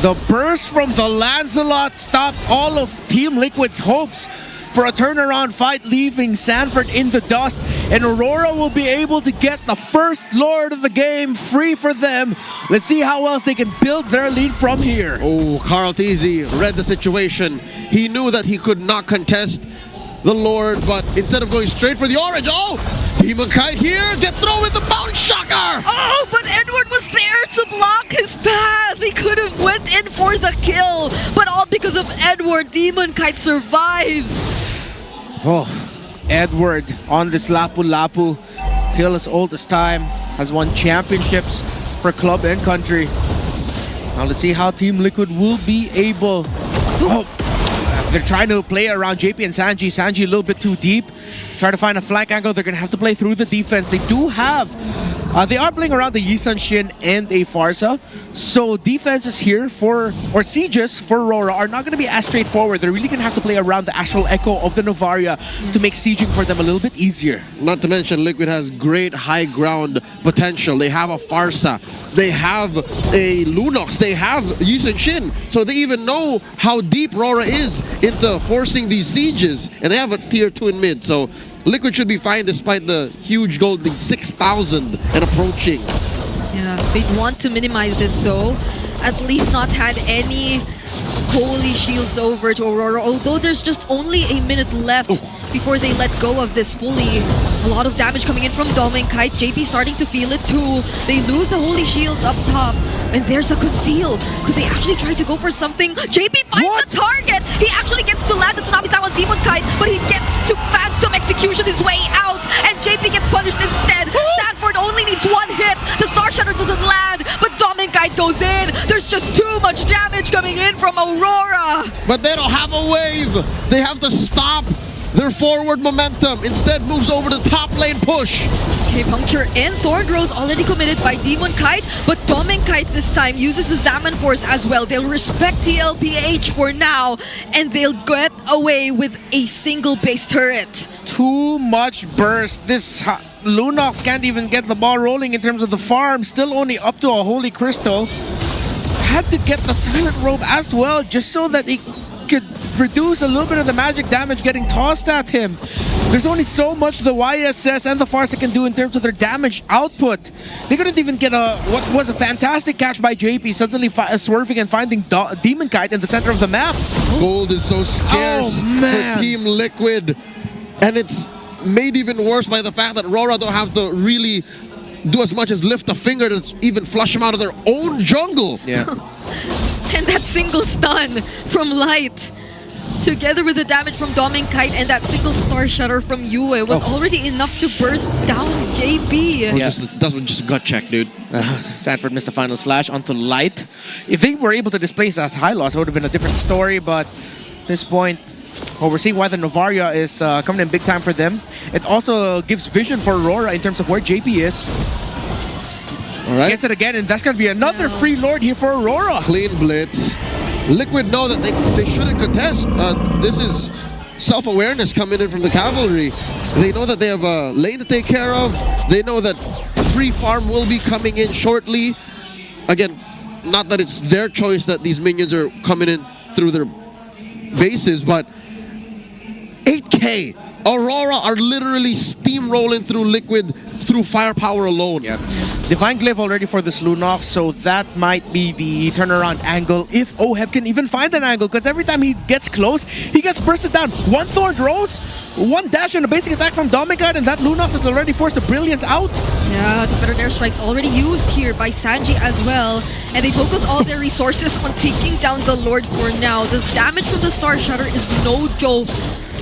The burst from the Lancelot stopped all of Team Liquid's hopes for a turnaround fight, leaving Sanford in the dust, and Aurora will be able to get the first Lord of the game free for them. Let's see how else they can build their lead from here. Oh, Carl TZ read the situation. He knew that he could not contest the Lord, but instead of going straight for the orange, Demon Kite here, get thrown with the bounce shocker! Oh, but Edward was there to block his path. He could have went in for the kill, but all because of Edward, Demon Kite survives. Oh, Edward on this Lapu-Lapu, till as old as time, has won championships for club and country. Now let's see how Team Liquid will be able. They're trying to play around JP and Sanji. Sanji a little bit too deep. Try to find a flank angle. They're going to have to play through the defense. They do have... they are playing around the Yisan Shin and a Farsa. So defenses here for... or sieges for RORA are not going to be as straightforward. They're really going to have to play around the Astral Echo of the Novaria to make sieging for them a little bit easier. Not to mention, Liquid has great high ground potential. They have a Farsa. They have a Lunox. They have Yisan Shin. So they even know how deep RORA is into forcing these sieges. And they have a tier 2 in mid. So Liquid should be fine despite the huge gold lead, 6,000 and approaching. Yeah, they'd want to minimize this though. At least not had any holy shields over to Aurora, although there's just only a minute left before they let go of this fully. A lot of damage coming in from Dom and Kite. JP starting to feel it too. They lose the holy shields up top. And there's a conceal. Could they actually try to go for something? JP finds a target! He actually gets to land the Tsunamis down on Demon Kite, but he gets to Phantom Execution his way out, and JP gets punished instead. Sanford only needs one hit. The Star Shatter doesn't land, but Dom and Kite goes in. There's just too much damage coming in from Aurora. But they don't have a wave. They have to stop their forward momentum. Instead moves over the top lane push. Okay, Puncture and Thorn Rose already committed by Demon Kite, but Dom and Kite this time uses the Zaman Force as well. They'll respect TLPH for now, and they'll get away with a single base turret. Too much burst. This Lunox can't even get the ball rolling in terms of the farm. Still only up to a Holy Crystal. Had to get the Silent Robe as well, just so that he could reduce a little bit of the magic damage getting tossed at him. There's only so much the YSS and the Farsa can do in terms of their damage output. They couldn't even get what was a fantastic catch by JP, suddenly swerving and finding Demon Kite in the center of the map. Gold is so scarce for Team Liquid. And it's made even worse by the fact that RORA don't have to really do as much as lift a finger to even flush them out of their own jungle. Yeah. And that single stun from Light, together with the damage from Dom and Kite and that single Star Shatter from Yue, was already enough to burst down JP. That was just a gut check, dude. Sanford missed the final slash onto Light. If they were able to displace that high loss, it would have been a different story, but at this point, we're seeing why the Novaria is coming in big time for them. It also gives vision for Aurora in terms of where JP is. All right. Gets it again, and that's going to be another free Lord here for Aurora. Clean blitz. Liquid know that they shouldn't contest. This is self-awareness coming in from the cavalry. They know that they have a lane to take care of. They know that free farm will be coming in shortly. Again, not that it's their choice that these minions are coming in through their bases, but 8K. Aurora are literally steamrolling through Liquid through firepower alone. Yeah. Divine Glyph already for this Lunox, so that might be the turnaround angle if Oheb can even find an angle, because every time he gets close, he gets bursted down. One Thorn Rose, one dash and a basic attack from Dominican, and that Lunox is already forced to Brilliance out. Yeah, the Better Air Strike's already used here by Sanji as well, and they focus all their resources on taking down the Lord for now. The damage from the Star Shatter is no joke,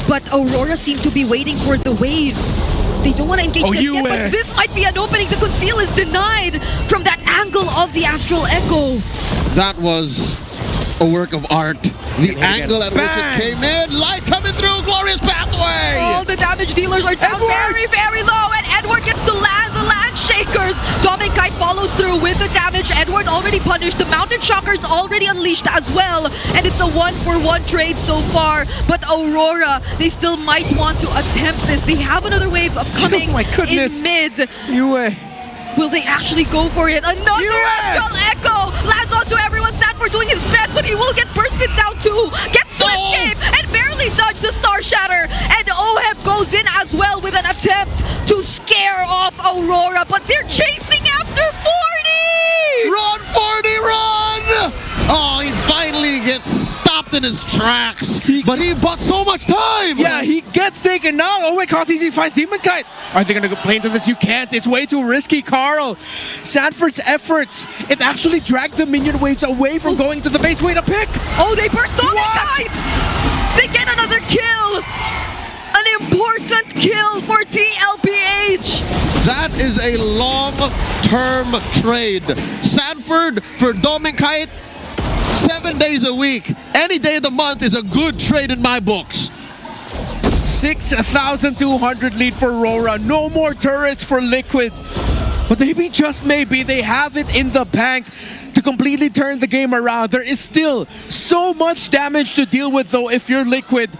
but Aurora seem to be waiting for the waves. They don't want to engage this yet, but this might be an opening. The conceal is denied from that angle of the Astral Echo. That was a work of art. The angle at which it came in. Light coming through. Glorious pathway. All the damage dealers are down very, very low, and Edward gets to land the Land Shakers. Dominic Kite follows through with the damage. Edward already punished. The Mountain Shocker's already unleashed as well, and it's a 1-for-1 trade so far. But Aurora, they still might want to attempt this. They have another wave of coming in mid. Will they actually go for it? Another Astral Echo lands onto everyone. Sanford doing his best, but he will get bursted down too. Gets to escape and barely dodge the Star Shatter. And Oheb goes in as well with an attempt to scare off Aurora, but they're chasing after 40! Run, 40, run! Oh, he finally gets stopped in his tracks, but he bought so much time. Yeah, he gets taken out. Oh wait, Cartesian finds Demon Kite. Are they gonna play into this? You can't. It's way too risky, Carl. Sanford's efforts, it actually dragged the minion waves away from going to the base. Wait, a pick. Oh, they burst Demon Kite! They get another kill! An important kill for TLPH! That is a long-term trade. Sanford for Dominkite, 7 days a week. Any day of the month is a good trade in my books. 6,200 lead for RORA. No more turrets for Liquid. But maybe, just maybe, they have it in the bank to completely turn the game around. There is still so much damage to deal with, though, if you're Liquid.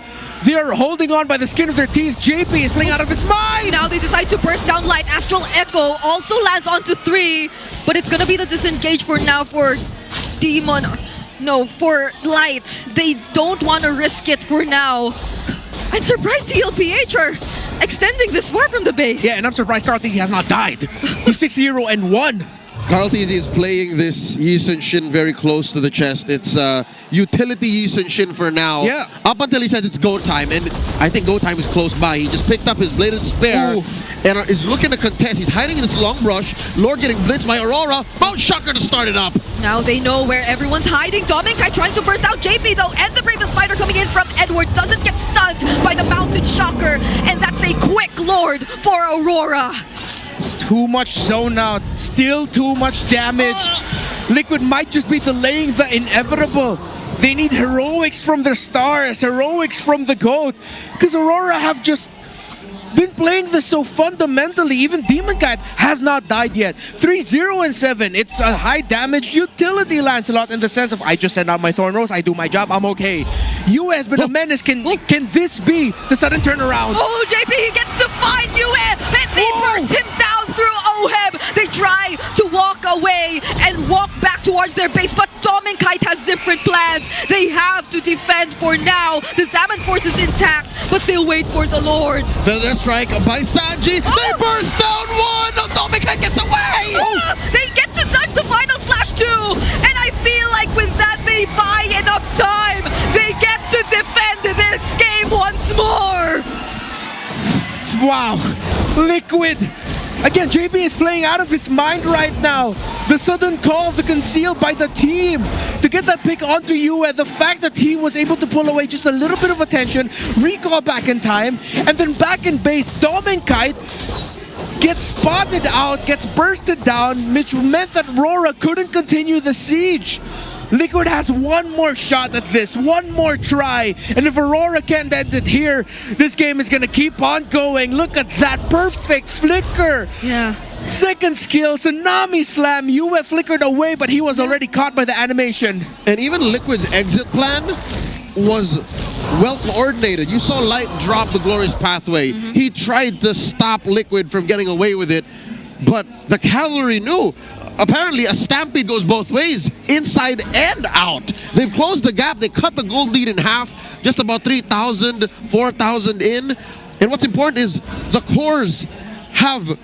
They are holding on by the skin of their teeth. JP is playing out of his mind! Now they decide to burst down Light. Astral Echo also lands onto 3, but it's gonna be the disengage for now for Demon. No, for Light. They don't want to risk it for now. I'm surprised TLPH are extending this far from the base. Yeah, and I'm surprised Cartesi has not died. He's 6-0-1. Carl Tizzy is playing this Yi Sun Shin very close to the chest. It's utility Yi Sun Shin for now. Yeah. Up until he says it's go time, and I think go time is close by. He just picked up his bladed spear and is looking to contest. He's hiding in this long brush. Lord getting blitzed by Aurora. Mount Shocker to start it up. Now they know where everyone's hiding. Dominkai trying to burst out JP though, and the Bravest Fighter coming in from Edward doesn't get stunned by the Mountain Shocker, and that's a quick Lord for Aurora. Too much zone now, still too much damage. Liquid might just be delaying the inevitable. They need heroics from their stars, heroics from the GOAT, because Aurora have just been playing this so fundamentally. Even Demon Cat has not died yet. 3-0-7. It's a high damage utility Lancelot in the sense of I just send out my Thorn Rose, I do my job, I'm okay. Yue has been a menace. Can this be the sudden turnaround? Oh, JP, he gets to find Yue, and they burst him down through Oheb. They try to walk away and walk back towards their base, but Dominkite has different plans. They have to defend for now. The Zaman force is intact, but they'll wait for the Lord. Feather strike by Sanji. They burst down one. No, Dominkite gets away. They get to dive the final slash too, and I feel like with that they buy enough time. They get to defend this game once more. Wow, Liquid. Again, JP is playing out of his mind right now. The sudden call to conceal by the team to get that pick onto Yue. The fact that he was able to pull away just a little bit of attention, recall back in time, and then back in base, Dominkite gets spotted out, gets bursted down, which meant that RORA couldn't continue the siege. Liquid has one more shot at this, one more try, and if Aurora can't end it here, this game is gonna keep on going. Look at that perfect flicker. Yeah. Second skill, Tsunami Slam. Yue flickered away, but he was already caught by the animation. And even Liquid's exit plan was well coordinated. You saw Light drop the Glorious Pathway. He tried to stop Liquid from getting away with it, but the cavalry knew. Apparently, a stampede goes both ways, inside and out. They've closed the gap. They cut the gold lead in half, just about 3,000, 4,000 in. And what's important is the cores have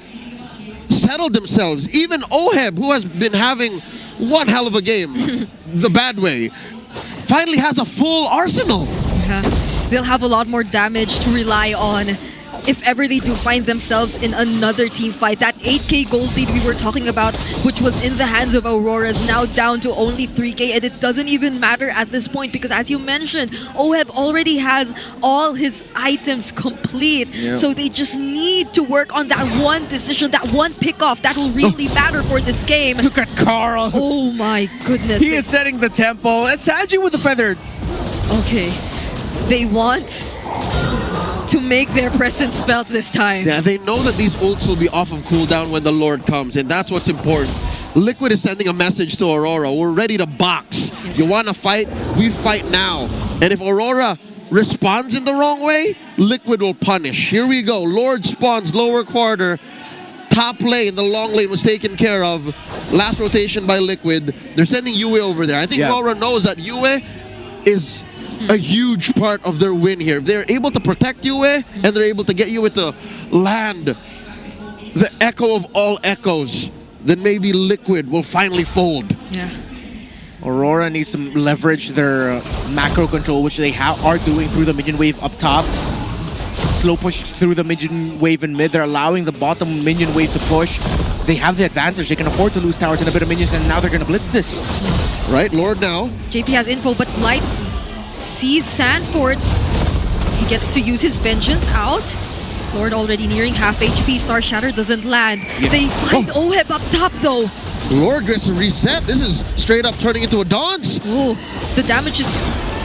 settled themselves. Even Oheb, who has been having one hell of a game, the bad way, finally has a full arsenal. Yeah. They'll have a lot more damage to rely on if ever they do find themselves in another team fight. That 8k gold lead we were talking about, which was in the hands of Aurora, is now down to only 3k, and it doesn't even matter at this point because, as you mentioned, Oheb already has all his items complete. Yeah. So they just need to work on that one decision, that one pick-off that will really matter for this game. Look at Carl. Oh my goodness. He is setting the tempo. And Sanji with the feathered. Okay. They want to make their presence felt this time. Yeah, they know that these ults will be off of cooldown when the Lord comes, and that's what's important. Liquid is sending a message to Aurora. We're ready to box. You want to fight? We fight now. And if Aurora responds in the wrong way, Liquid will punish. Here we go. Lord spawns lower quarter. Top lane, the long lane was taken care of. Last rotation by Liquid. They're sending Yue over there. I think Aurora knows that Yue is a huge part of their win here. If they're able to protect Yue and they're able to get Yue to land the echo of all echoes, then maybe Liquid will finally fold. Yeah. Aurora needs to leverage their macro control, which they are doing through the minion wave up top. Slow push through the minion wave in mid. They're allowing the bottom minion wave to push. They have the advantage. They can afford to lose towers and a bit of minions, and now they're going to blitz this. Right, Lord now. JP has info, but Light sees Sanford. He gets to use his vengeance out. Lord already nearing half HP. Star Shatter doesn't land. Yeah. They find Oheb up top though. Lord gets a reset. This is straight up turning into a dance. Ooh, the damage is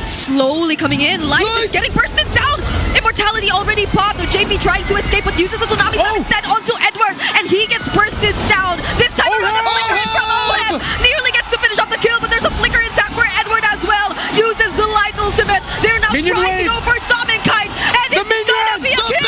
slowly coming in. Light is getting bursted down. Immortality already popped. JP trying to escape, but uses the tsunami slam instead onto Edward, and he gets bursted down. This time around, a flicker in from Oheb. Nearly gets to finish off the kill, but there's a flicker in for Edward as well. Uses the Light ultimate. They're now Minion trying to waves. go for Dominkite, and it's gonna be a kill.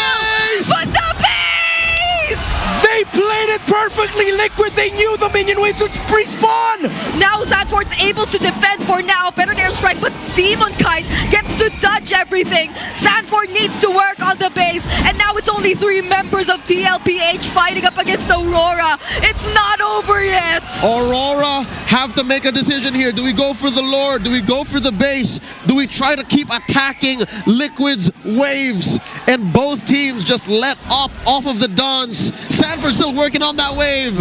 But the base! They played it perfectly, Liquid. They knew the minion waves would respawn. Now Sanford's able to defend for now. Better airstrike, but Demon Kite gets to dodge everything. Sanford needs to work on the base, and now it's only 3 members of TLPH fighting up against Aurora. It's not over yet. Aurora have to make a decision here. Do we go for the Lord? Do we go for the base? Do we try to keep attacking Liquid's waves? And both teams just let off of the dance. Sanford's still working on that wave.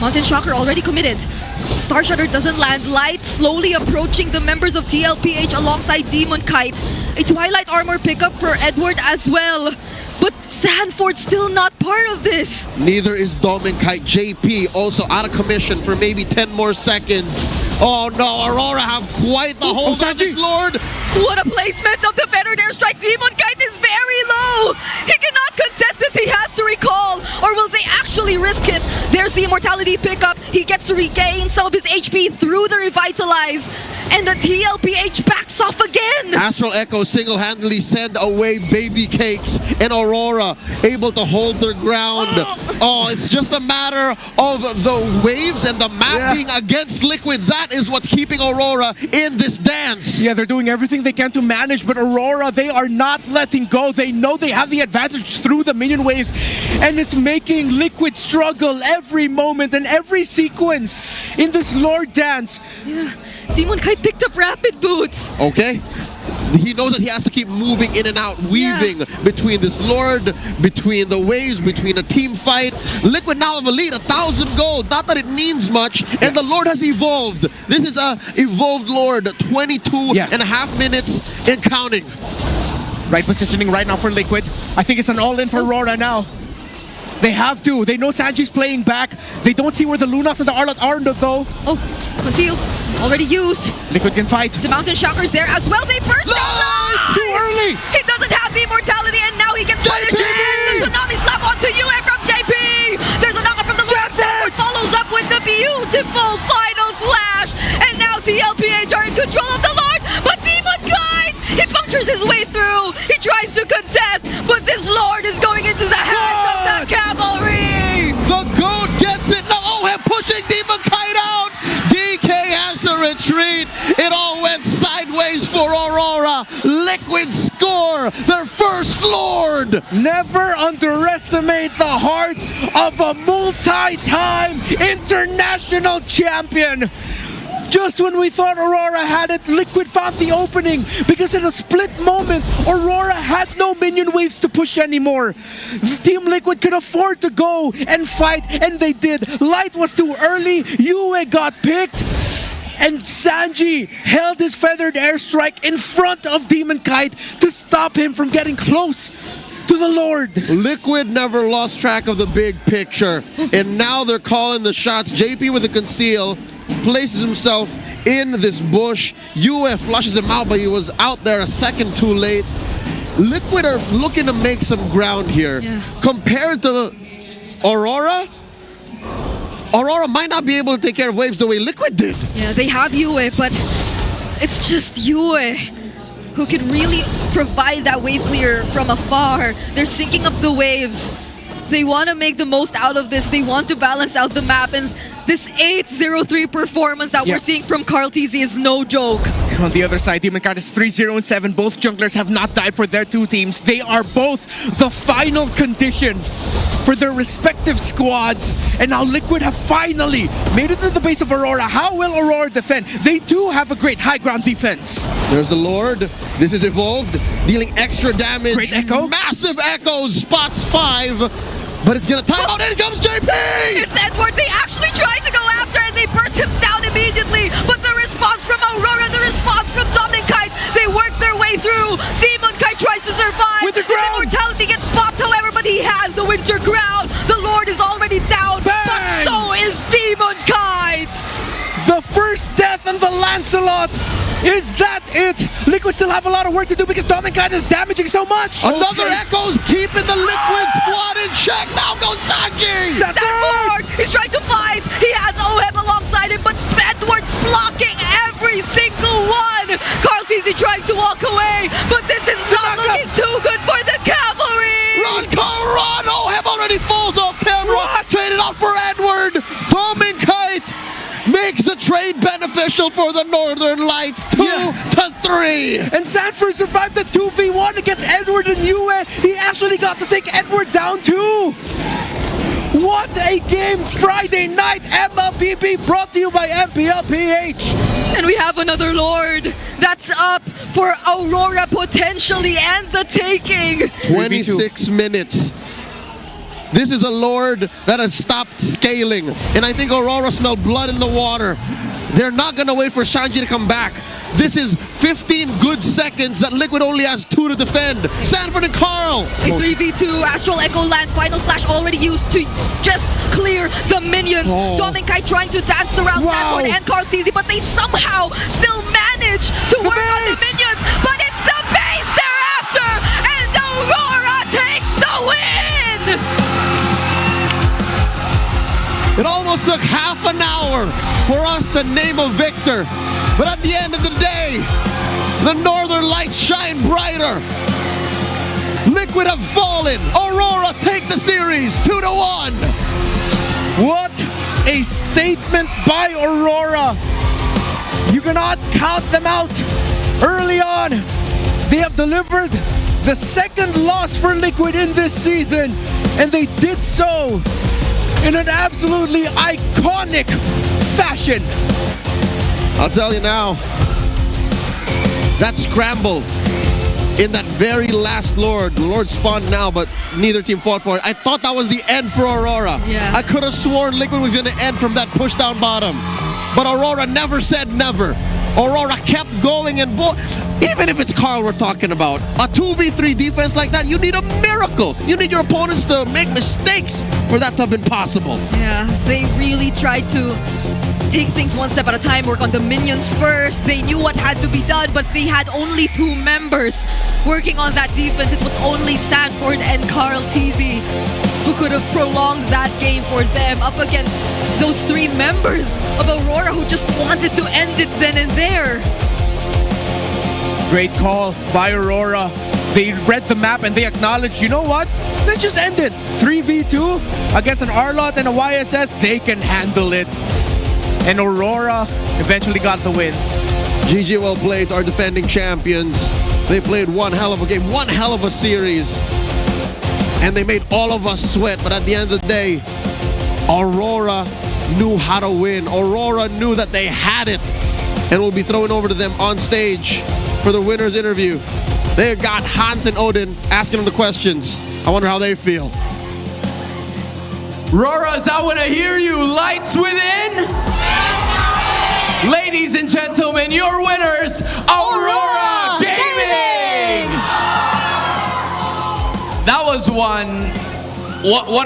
Mountain Shocker already committed. Star Shatter doesn't land. Light slowly approaching the members of TLPH alongside Demon Kite. A Twilight Armor pickup for Edward as well. But Sanford's still not part of this. Neither is Dominkite. JP also out of commission for maybe 10 more seconds. Oh no, Aurora have quite the hold on this Lord. What a placement of the Fettered Airstrike. Demon Kite is very low. He cannot contest this. He has to recall. Or will they actually risk it? There's the Immortality pickup. He gets to regain some of his HP through the Revitalize. And the TLPH backs off again. Astral Echo single-handedly send away baby cakes, and Aurora able to hold their ground. Oh, it's just a matter of the waves and the map being against Liquid. That is what's keeping Aurora in this dance. Yeah, they're doing everything they can to manage, but Aurora, they are not letting go. They know they have the advantage through the minion waves, and it's making Liquid struggle every moment and every sequence in this Lord dance. Yeah. Demon Kite picked up Rapid Boots. Okay. He knows that he has to keep moving in and out, weaving between this Lord, between the waves, between a team fight. Liquid now have a lead, 1,000 gold. Not that it means much, and the Lord has evolved. This is a evolved Lord, 22 and a half minutes and counting. Right positioning right now for Liquid. I think it's an all-in for Aurora now. They have to. They know Sanji's playing back. They don't see where the Lunox and the Arlot are though. Oh, conceal. Already used. Liquid can fight. The Mountain Shocker's there as well. They burst down. Too early. He doesn't have the immortality, and now he gets punished. And the Tsunami slap onto Yue from JP. There's a knockup from the Lord. Sanford follows up with the beautiful final slash. And now TLPH are in control of the Lord. But Demon Kite, he punctures his way through. He tries to contest, but this Lord is going into the hands of the cavalry. The goat gets it. No, Oheb pushing Demon Kite out. DK has to retreat. It all went sideways for Aurora. Liquid score their first Lord. Never underestimate the heart of a multi-time international champion. Just when we thought Aurora had it, Liquid found the opening, because in a split moment, Aurora had no minion waves to push anymore. Team Liquid could afford to go and fight, and they did. Light was too early, Yue got picked, and Sanji held his feathered airstrike in front of Demon Kite to stop him from getting close to the Lord. Liquid never lost track of the big picture, and now they're calling the shots. JP with a conceal places himself in this bush. Yue flushes him out, but he was out there a second too late. Liquid are looking to make some ground here. Compared to Aurora, Aurora might not be able to take care of waves the way Liquid did. Yeah, they have Yue, but it's just Yue who can really provide that wave clear from afar. They're syncing up the waves. They want to make the most out of this. They want to balance out the map, and this 8-0-3 performance that we're seeing from Carl TZ is no joke. On the other side, Demon Kite is 3-0-7. Both junglers have not died for their two teams. They are both the final condition for their respective squads. And now Liquid have finally made it to the base of Aurora. How will Aurora defend? They do have a great high ground defense. There's the Lord. This is Evolved, dealing extra damage. Great echo. Massive echoes, spots 5. But it's gonna time out. In comes JP! It's Edward. They actually tried to go after and they burst him down immediately. But the response from Aurora, the response from Dominkite, they work their way through. Demon Kite tries to survive. Winter Crown. His immortality gets popped, however, but he has the Winter Crown. The Lord is already down, Bang! but so is Demon Kite. The first death on the Lancelot. Is that it? Liquid still have a lot of work to do because Dominkite is damaging so much. Another Echoes keeping the Liquid squad in check. Now goes Sanji! Sanford! He's trying to fight. He has Oheb alongside him, but Edward's blocking every single one. Carl TZ trying to walk away, but this is not looking too good for the cavalry. Run, Carl, run! Oheb already falls off camera. Traded out for Edward. Dominkite makes the trade beneficial for the Northern Lights, 2-3. And Sanford survived the 2v1 against Edward and Yue. He actually got to take Edward down too. What a game! Friday night MLBB brought to you by MPL PH. And we have another Lord that's up for Aurora potentially and the taking. 26 minutes. This is a Lord that has stopped scaling. And I think Aurora smelled blood in the water. They're not going to wait for Shanji to come back. This is 15 good seconds that Liquid only has 2 to defend. Sanford and Carl. A 3v2, Astral Echo lands, Final Slash already used to just clear the minions. Dominkite trying to dance around Sanford and Carl TZ, but they somehow still manage to work on the minions. But it's the base they're after, and Aurora takes the win! It almost took half an hour for us to name a victor. But at the end of the day, the Northern Lights shine brighter. Liquid have fallen. Aurora take the series 2-1. What a statement by Aurora. You cannot count them out. Early on, they have delivered the second loss for Liquid in this season. And they did so in an absolutely iconic fashion. I'll tell you now, that scramble in that very last Lord, the Lord spawned now, but neither team fought for it. I thought that was the end for Aurora. Yeah. I could have sworn Liquid was going to end from that push down bottom. But Aurora never said never. Aurora kept going, and even if it's Carl we're talking about, a 2v3 defense like that, you need a miracle. You need your opponents to make mistakes for that to have been possible. Yeah, they really tried to take things one step at a time, work on the minions first. They knew what had to be done, but they had only 2 members working on that defense. It was only Sanford and Carl TZ who could have prolonged that game for them up against those 3 members of Aurora who just wanted to end it then and there. Great call by Aurora. They read the map and they acknowledged, you know what? Let's just end it. 3v2 against an Arlot and a YSS. They can handle it. And Aurora eventually got the win. GG well played, our defending champions. They played one hell of a game, one hell of a series. And they made all of us sweat. But at the end of the day, Aurora knew how to win. Aurora knew that they had it. And we'll be throwing over to them on stage for the winner's interview. They got Hans and Odin asking them the questions. I wonder how they feel. Roras, I want to hear you. Lights within. Ladies and gentlemen, your winners, Aurora Gaming! That was one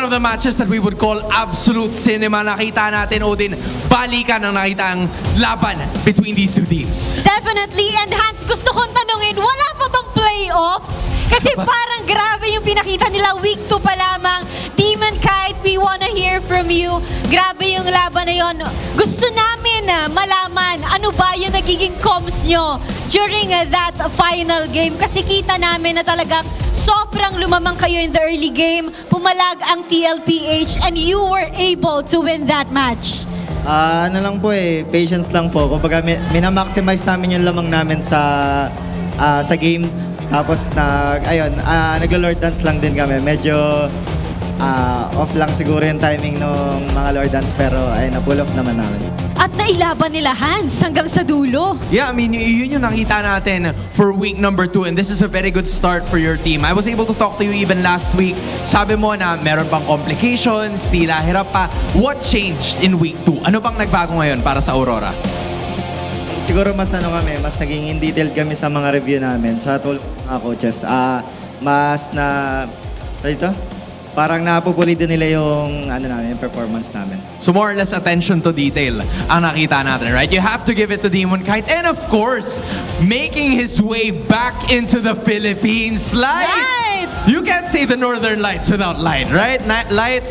of the matches that we would call absolute cinema. Nakita natin, Odin, balikan ang nakita ang laban between these two teams. Definitely. And Hans, gusto kong tanungin, wala pa bang playoffs? Kasi parang grabe yung pinakita nila. Week 2 pa lamang. Demon Kite, we wanna hear from you. Grabe yung laban na yon. Gusto namin malaman ano ba yung nagiging comms nyo during that final game. Kasi kita namin na talagang sobrang lumamang kayo in the early game. Pumalag ang TLPH and you were able to win that match. Ano lang po patience lang po. Kumbaga minamaximize namin yung lamang namin sa game. Tapos naglo-lord dance lang din kami. Medyo Off lang siguro yung timing ng mga Lord Dance pero ay na-pull off naman namin. At nailaban nila Hans hanggang sa dulo. Yeah, I mean, yun yung nakita natin for week number 2 and this is a very good start for your team. I was able to talk to you even last week. Sabi mo na meron pang complications, tila hirap pa. What changed in week 2? Ano bang nagbago ngayon para sa Aurora? Siguro mas naging in detailed kami sa mga review namin sa tulong ng mga coaches. Mas na dito parang napupuli din nila yung performance namin. So more or less attention to detail ang nakita natin, right? You have to give it to Demon Kite. And of course, making his way back into the Philippines. Light! You can't say the Northern Lights without Light, right? Light,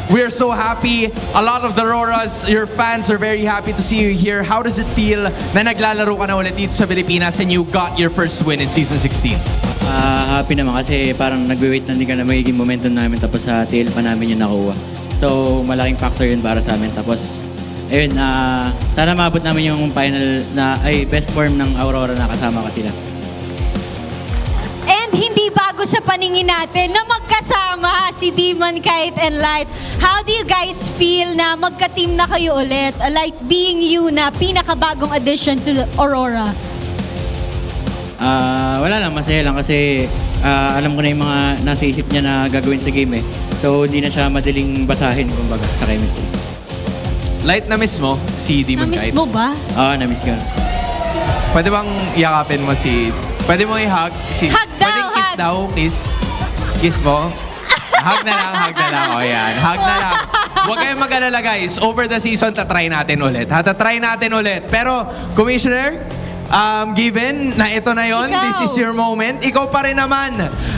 we're so happy. A lot of the RORAs, your fans are very happy to see you here. How does it feel na naglalaro ka na ulit dito sa Pilipinas and you got your first win in Season 16? Happy naman kasi parang nagwe-wait na din ka na magiging momentum namin tapos sa tail pa namin yung nakuha. So malaking factor yun para sa amin. Tapos ayun, sana maabot namin yung final na best form ng Aurora na kasama ka sila. And hindi bago sa paningin natin na magkasama si Demon Kite and Light. How do you guys feel na magka-team na kayo ulit? Like being you na pinakabagong addition to Aurora? Wala lang, masaya lang kasi alam ko na yung mga nasa isip niya na gagawin sa game eh. So hindi na siya madaling basahin kumbaga sa chemistry. Light, na-miss mo si Demon Kite? Na-miss mo ba? Oo, na-miss ko. Pwede bang yakapin mo si... Pwede mo i-hug si... Hug daw, Pwede kiss hug. daw, kiss. Kiss mo. Hug na lang, hug na lang. O yan, hug na lang. Huwag kayong mag-alala guys. Over the season, tatry natin ulit. Tatry natin ulit. Pero, Commissioner, given na ito na yon, this is your moment. Ikaw pa rin naman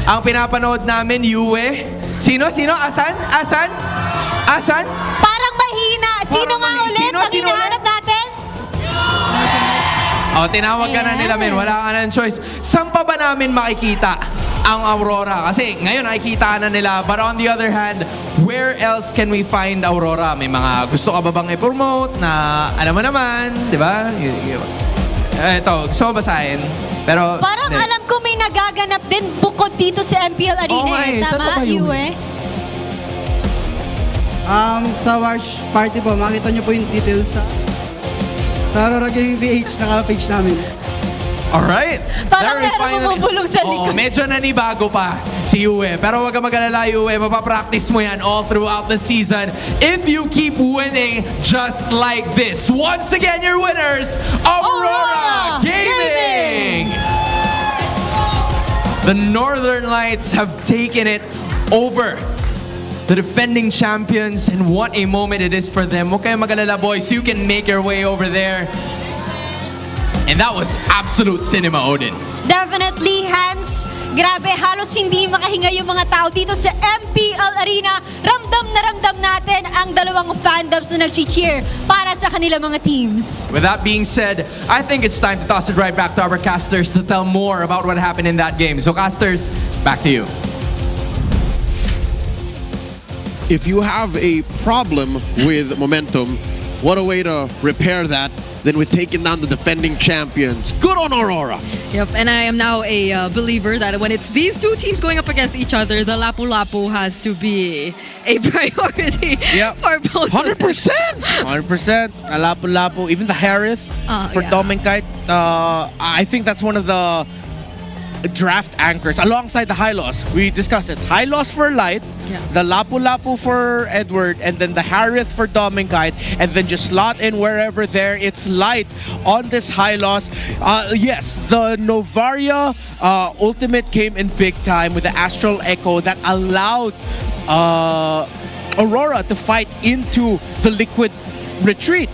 ang pinapanood namin, Yue. Sino? Asan? Parang mahina. Sino nga ulit ang hinahanap natin? Tinawag ka na nila, men. Wala ka na ng choice. Saan pa ba namin makikita ang Aurora? Kasi ngayon nakikita na nila. But on the other hand, where else can we find Aurora? May mga gusto ka ba bang i-promote na alam mo naman, di ba? Ito, gusto mo basahin? Pero, Parang alam ko may nagaganap din bukod dito sa MPL Arena. Tama, Yue? Sa watch party po, makita niyo po yung details sa RORA Gaming PH, naka-page namin. alright. Parang meron bumubulong sa likod. Medyo nanibago pa si Yue. Pero huwag ka mag-alala, Yue. Mapapractice mo yan all throughout the season if you keep winning just like this. Once again, your winners, Aurora Gaming! The Northern Lights have taken it over the defending champions, and what a moment it is for them. Huwag kayong mag-alala, boys. You can make your way over there. And that was absolute cinema, Odin. Definitely, Hans. Grabe, halos hindi makahinga yung mga tao dito sa MPL Arena. Ramdam na ramdam natin ang dalawang fandoms na nag-cheer para sa kanila mga teams. With that being said, I think it's time to toss it right back to our casters to tell more about what happened in that game. So casters, back to you. If you have a problem with momentum, what a way to repair that than with taking down the defending champions. Good on Aurora. Yep, and I am now a believer that when it's these two teams going up against each other, the Lapu-Lapu has to be a priority for both. 100%! 100%. Lapu-Lapu, even the Harith for Dominkite. I think that's one of the draft anchors alongside the high loss. We discussed it. High loss for Light, the Lapu-Lapu for Edward, and then the Harith for Dominkite, and then just slot in wherever there. It's Light on this high loss. Yes, the Novaria ultimate came in big time with the Astral Echo that allowed Aurora to fight into the Liquid retreat.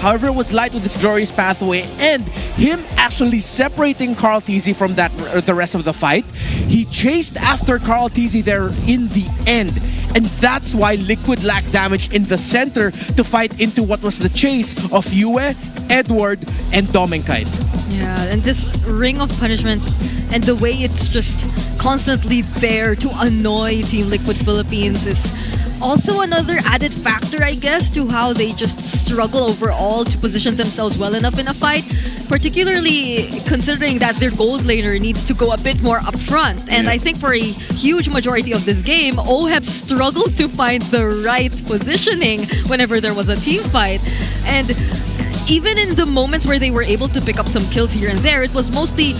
However, it was Light with his glorious pathway and him actually separating Carl TZ from the rest of the fight. He chased after Carl TZ there in the end. And that's why Liquid lacked damage in the center to fight into what was the chase of Yue, Edward, and Dominkite. Yeah, and this Ring of Punishment and the way it's just constantly there to annoy Team Liquid Philippines is also another added factor, I guess, to how they just struggle overall to position themselves well enough in a fight, particularly considering that their gold laner needs to go a bit more up front. And I think for a huge majority of this game, OHEB struggled to find the right positioning whenever there was a team fight. And even in the moments where they were able to pick up some kills here and there, it was mostly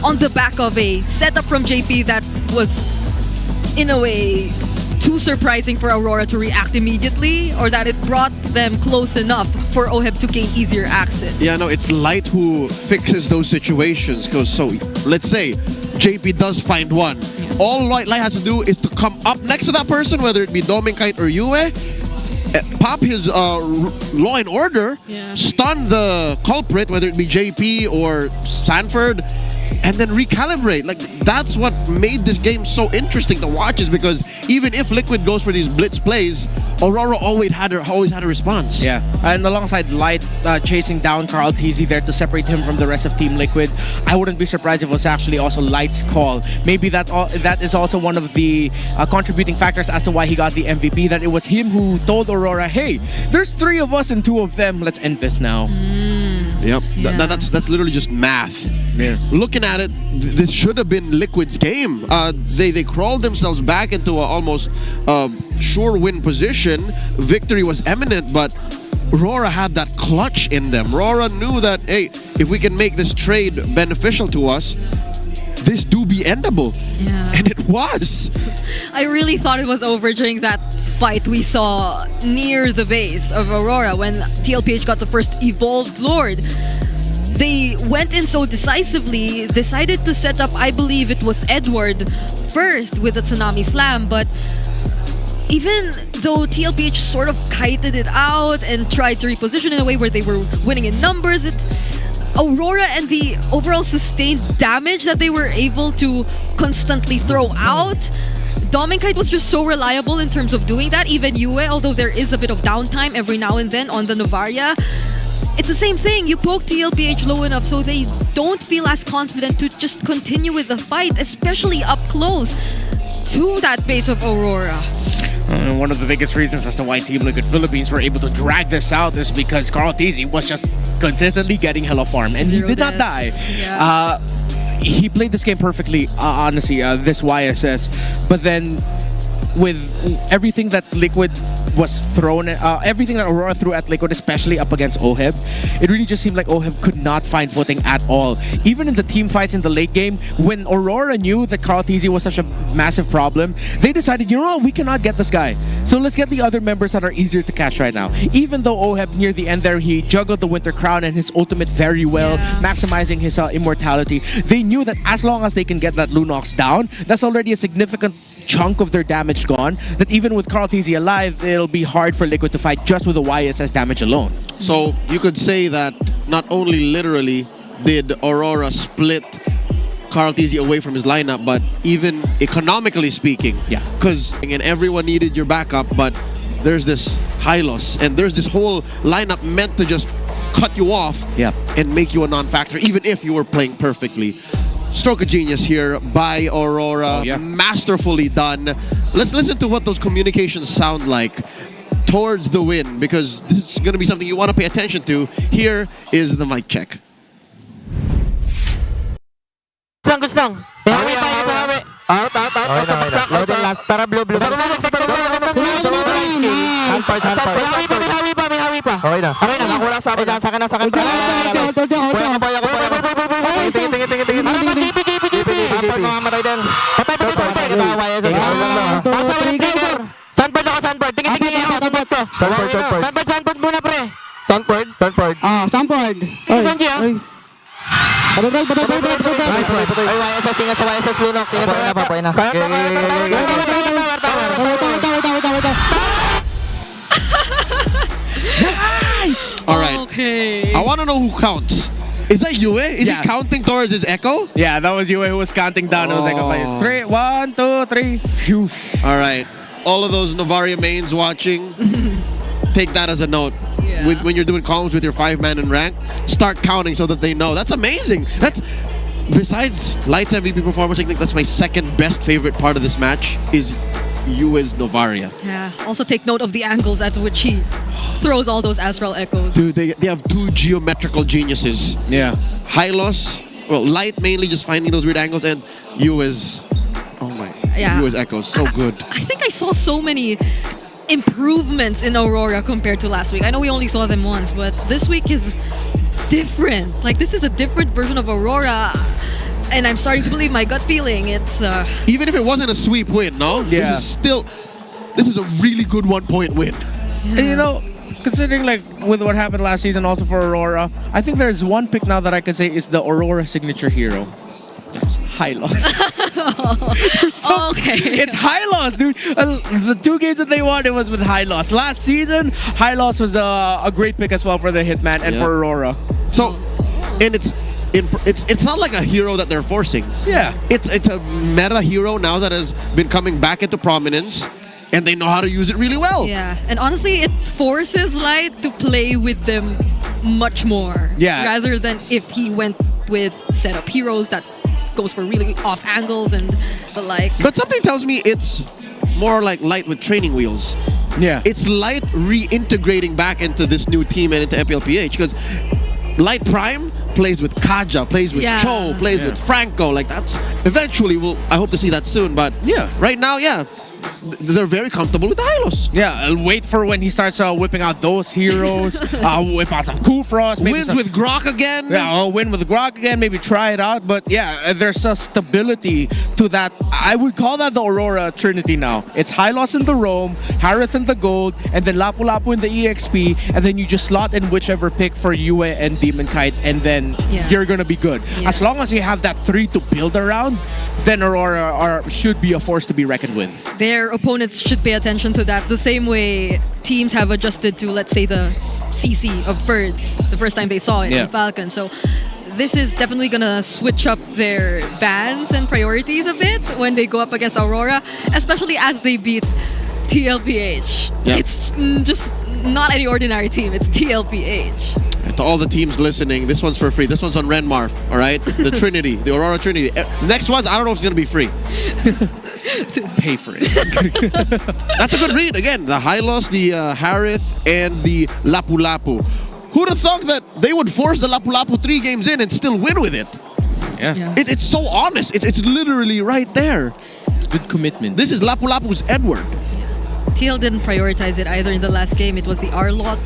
on the back of a setup from JP that was, in a way, too surprising for Aurora to react immediately, or that it brought them close enough for OHEB to gain easier access. Yeah, no, it's Light who fixes those situations. Because so, let's say JP does find one. All Light has to do is to come up next to that person, whether it be Dominkite or Yue, pop his Law and Order, stun the culprit, whether it be JP or Sanford, and then recalibrate. Like, that's what made this game so interesting to watch, is because even if Liquid goes for these blitz plays, Aurora always had a response. Yeah, and alongside Light chasing down Carl TZ there to separate him from the rest of Team Liquid, I wouldn't be surprised if it was actually also Light's call. Maybe that is also one of the contributing factors as to why he got the MVP, that it was him who told Aurora, hey, there's 3 of us and 2 of them, let's end this now. Yep, that's literally just math. Yeah. Looking at it, this should have been Liquid's game. They crawled themselves back into a almost sure win position. Victory was imminent, but RORA had that clutch in them. RORA knew that, hey, if we can make this trade beneficial to us, this do be endable. Yeah. And it was. I really thought it was over during that fight we saw near the base of Aurora when TLPH got the first Evolved Lord. They went in so decisively, decided to set up, I believe it was Edward, first with a Tsunami Slam, but even though TLPH sort of kited it out and tried to reposition in a way where they were winning in numbers, Aurora and the overall sustained damage that they were able to constantly throw out, Dominkite was just so reliable in terms of doing that. Even Yue, although there is a bit of downtime every now and then on the Novaria, it's the same thing. You poke TLPH low enough so they don't feel as confident to just continue with the fight, especially up close to that base of Aurora. One of the biggest reasons as to why Team Liquid Philippines were able to drag this out is because Carl TZ was just consistently getting hella farm, and he did not die. Yeah. He played this game perfectly, honestly, this YSS, but then with everything that Liquid was thrown at, everything that Aurora threw at Liquid, especially up against OHEB, it really just seemed like OHEB could not find footing at all. Even in the team fights in the late game, when Aurora knew that Carl TZ was such a massive problem, they decided, you know what, we cannot get this guy. So let's get the other members that are easier to catch right now. Even though OHEB near the end there, he juggled the Winter Crown and his ultimate very well, maximizing his immortality. They knew that as long as they can get that Lunox down, that's already a significant chunk of their damage gone, that even with Carl TZ alive, it'll be hard for Liquid to fight just with the YSS damage alone. So you could say that not only literally did Aurora split Carl TZ away from his lineup, but even economically speaking. Yeah. Because everyone needed your backup, but there's this Hylos, and there's this whole lineup meant to just cut you off and make you a non-factor, even if you were playing perfectly. Stroke of genius here by Aurora. Masterfully done. Let's listen to what those communications sound like towards the win, because this is going to be something you want to pay attention to. Here is the mic check. Gustong. Out. Loading last. Tara, blue. Hawi pa. Okay na. Nakulang sa akin. Sa akin. Tingin. Sanford mamamatay din. Patay. Sanford. Tingin ako. Sanford muna, pre. Sanford. Sanford. Saan siya? Butterfly. Ay, YSS, singa sa YSS Lunox. Singa sa YSS. Na. Nice! All right. Okay. I want to know who counts. Is that Yue? Is he counting towards his echo? Yeah, that was Yue who was counting down. It was like 3, 1, 2, 3. Phew. All right. All of those Novaria mains watching, take that as a note. When you're doing columns with your 5-man in rank, start counting so that they know. That's amazing. That's besides Light's MVP performance, I think that's my second best favorite part of this match is Uiz Novaria. Yeah. Also take note of the angles at which he throws all those astral echoes. Dude, they have two geometrical geniuses. Yeah. Hylos, well, Light mainly just finding those weird angles, and Uiz, oh my, Yeah. Uiz echoes, so good. I think I saw so many improvements in Aurora compared to last week. I know we only saw them once, but this week is different. Like, this is a different version of Aurora. And I'm starting to believe my gut feeling. It's Even if it wasn't a sweep win, no? Yeah. This is a really good 1-point win. And you know, considering like with what happened last season also for Aurora, I think there's one pick now that I can say is the Aurora signature hero. It's Hylos. okay. It's Hylos, dude. The 2 games that they won, it was with Hylos. Last season, Hylos was a great pick as well for the Hitman and for Aurora. So, and it's not like a hero that they're forcing. Yeah. It's a meta hero now that has been coming back into prominence, and they know how to use it really well. Yeah, and honestly, it forces Light to play with them much more. Yeah. Rather than if he went with setup heroes that goes for really off angles and the like. But something tells me it's more like Light with training wheels. Yeah. It's Light reintegrating back into this new team and into MPLPH, because Light Prime plays with Kaja, plays with Cho, plays with Franco. Like, that's eventually I hope to see that soon. But right now, they're very comfortable with the Hylos. Yeah, I'll wait for when he starts whipping out those heroes. Whip out some Kufros. Wins with Grok again. Yeah, I'll win with Grok again. Maybe try it out. But yeah, there's a stability to that. I would call that the Aurora Trinity now. It's Hylos in the Roam, Harith in the Gold, and then Lapu Lapu in the EXP, and then you just slot in whichever pick for Yue and Demon Kite, and then you're gonna be good. As long as you have that 3 to build around, then Aurora should be a force to be reckoned with. Their opponents should pay attention to that the same way teams have adjusted to, let's say, the CC of Birds the first time they saw it in Falcon. So this is definitely gonna switch up their bans and priorities a bit when they go up against Aurora, especially as they beat TLPH. It's just not any ordinary team, it's TLPH. To all the teams listening, this one's for free. This one's on Renmar, all right? The Trinity, the Aurora Trinity. Next one's, I don't know if it's going to be free. Pay for it. That's a good read. Again, the Hylos, the Harith, and the Lapu Lapu. Who'd have thought that they would force the Lapu Lapu 3 games in and still win with it? Yeah. It's so honest. It's literally right there. Good commitment. This is Lapu Lapu's Edward. TL didn't prioritize it either in the last game. It was the R-Lot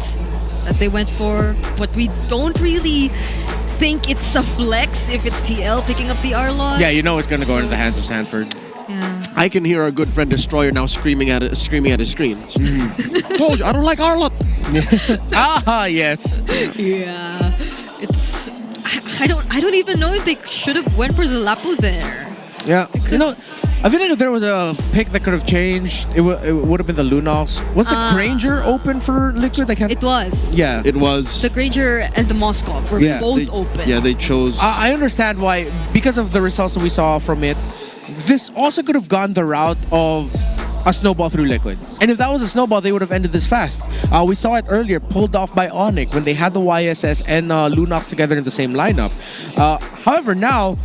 that they went for, but we don't really think it's a flex if it's TL picking up the R-Lot. Yeah, you know it's going to go into the hands of Sanford. Yeah. I can hear our good friend Destroyer now screaming at his screen. Told you, I don't like R-Lot. Yes. Yeah. It's I don't even know if they should have went for the Lapu there. Yeah. You know, I feel like if there was a pick that could have changed, it would have been the Lunox. Was the Granger open for Liquid? It was. Yeah. It was. The Granger and the Moskov were both open. Yeah, they chose. I understand why, because of the results that we saw from it. This also could have gone the route of a snowball through Liquid. And if that was a snowball, they would have ended this fast. We saw it earlier, pulled off by ONIC when they had the YSS and Lunox together in the same lineup. However, now,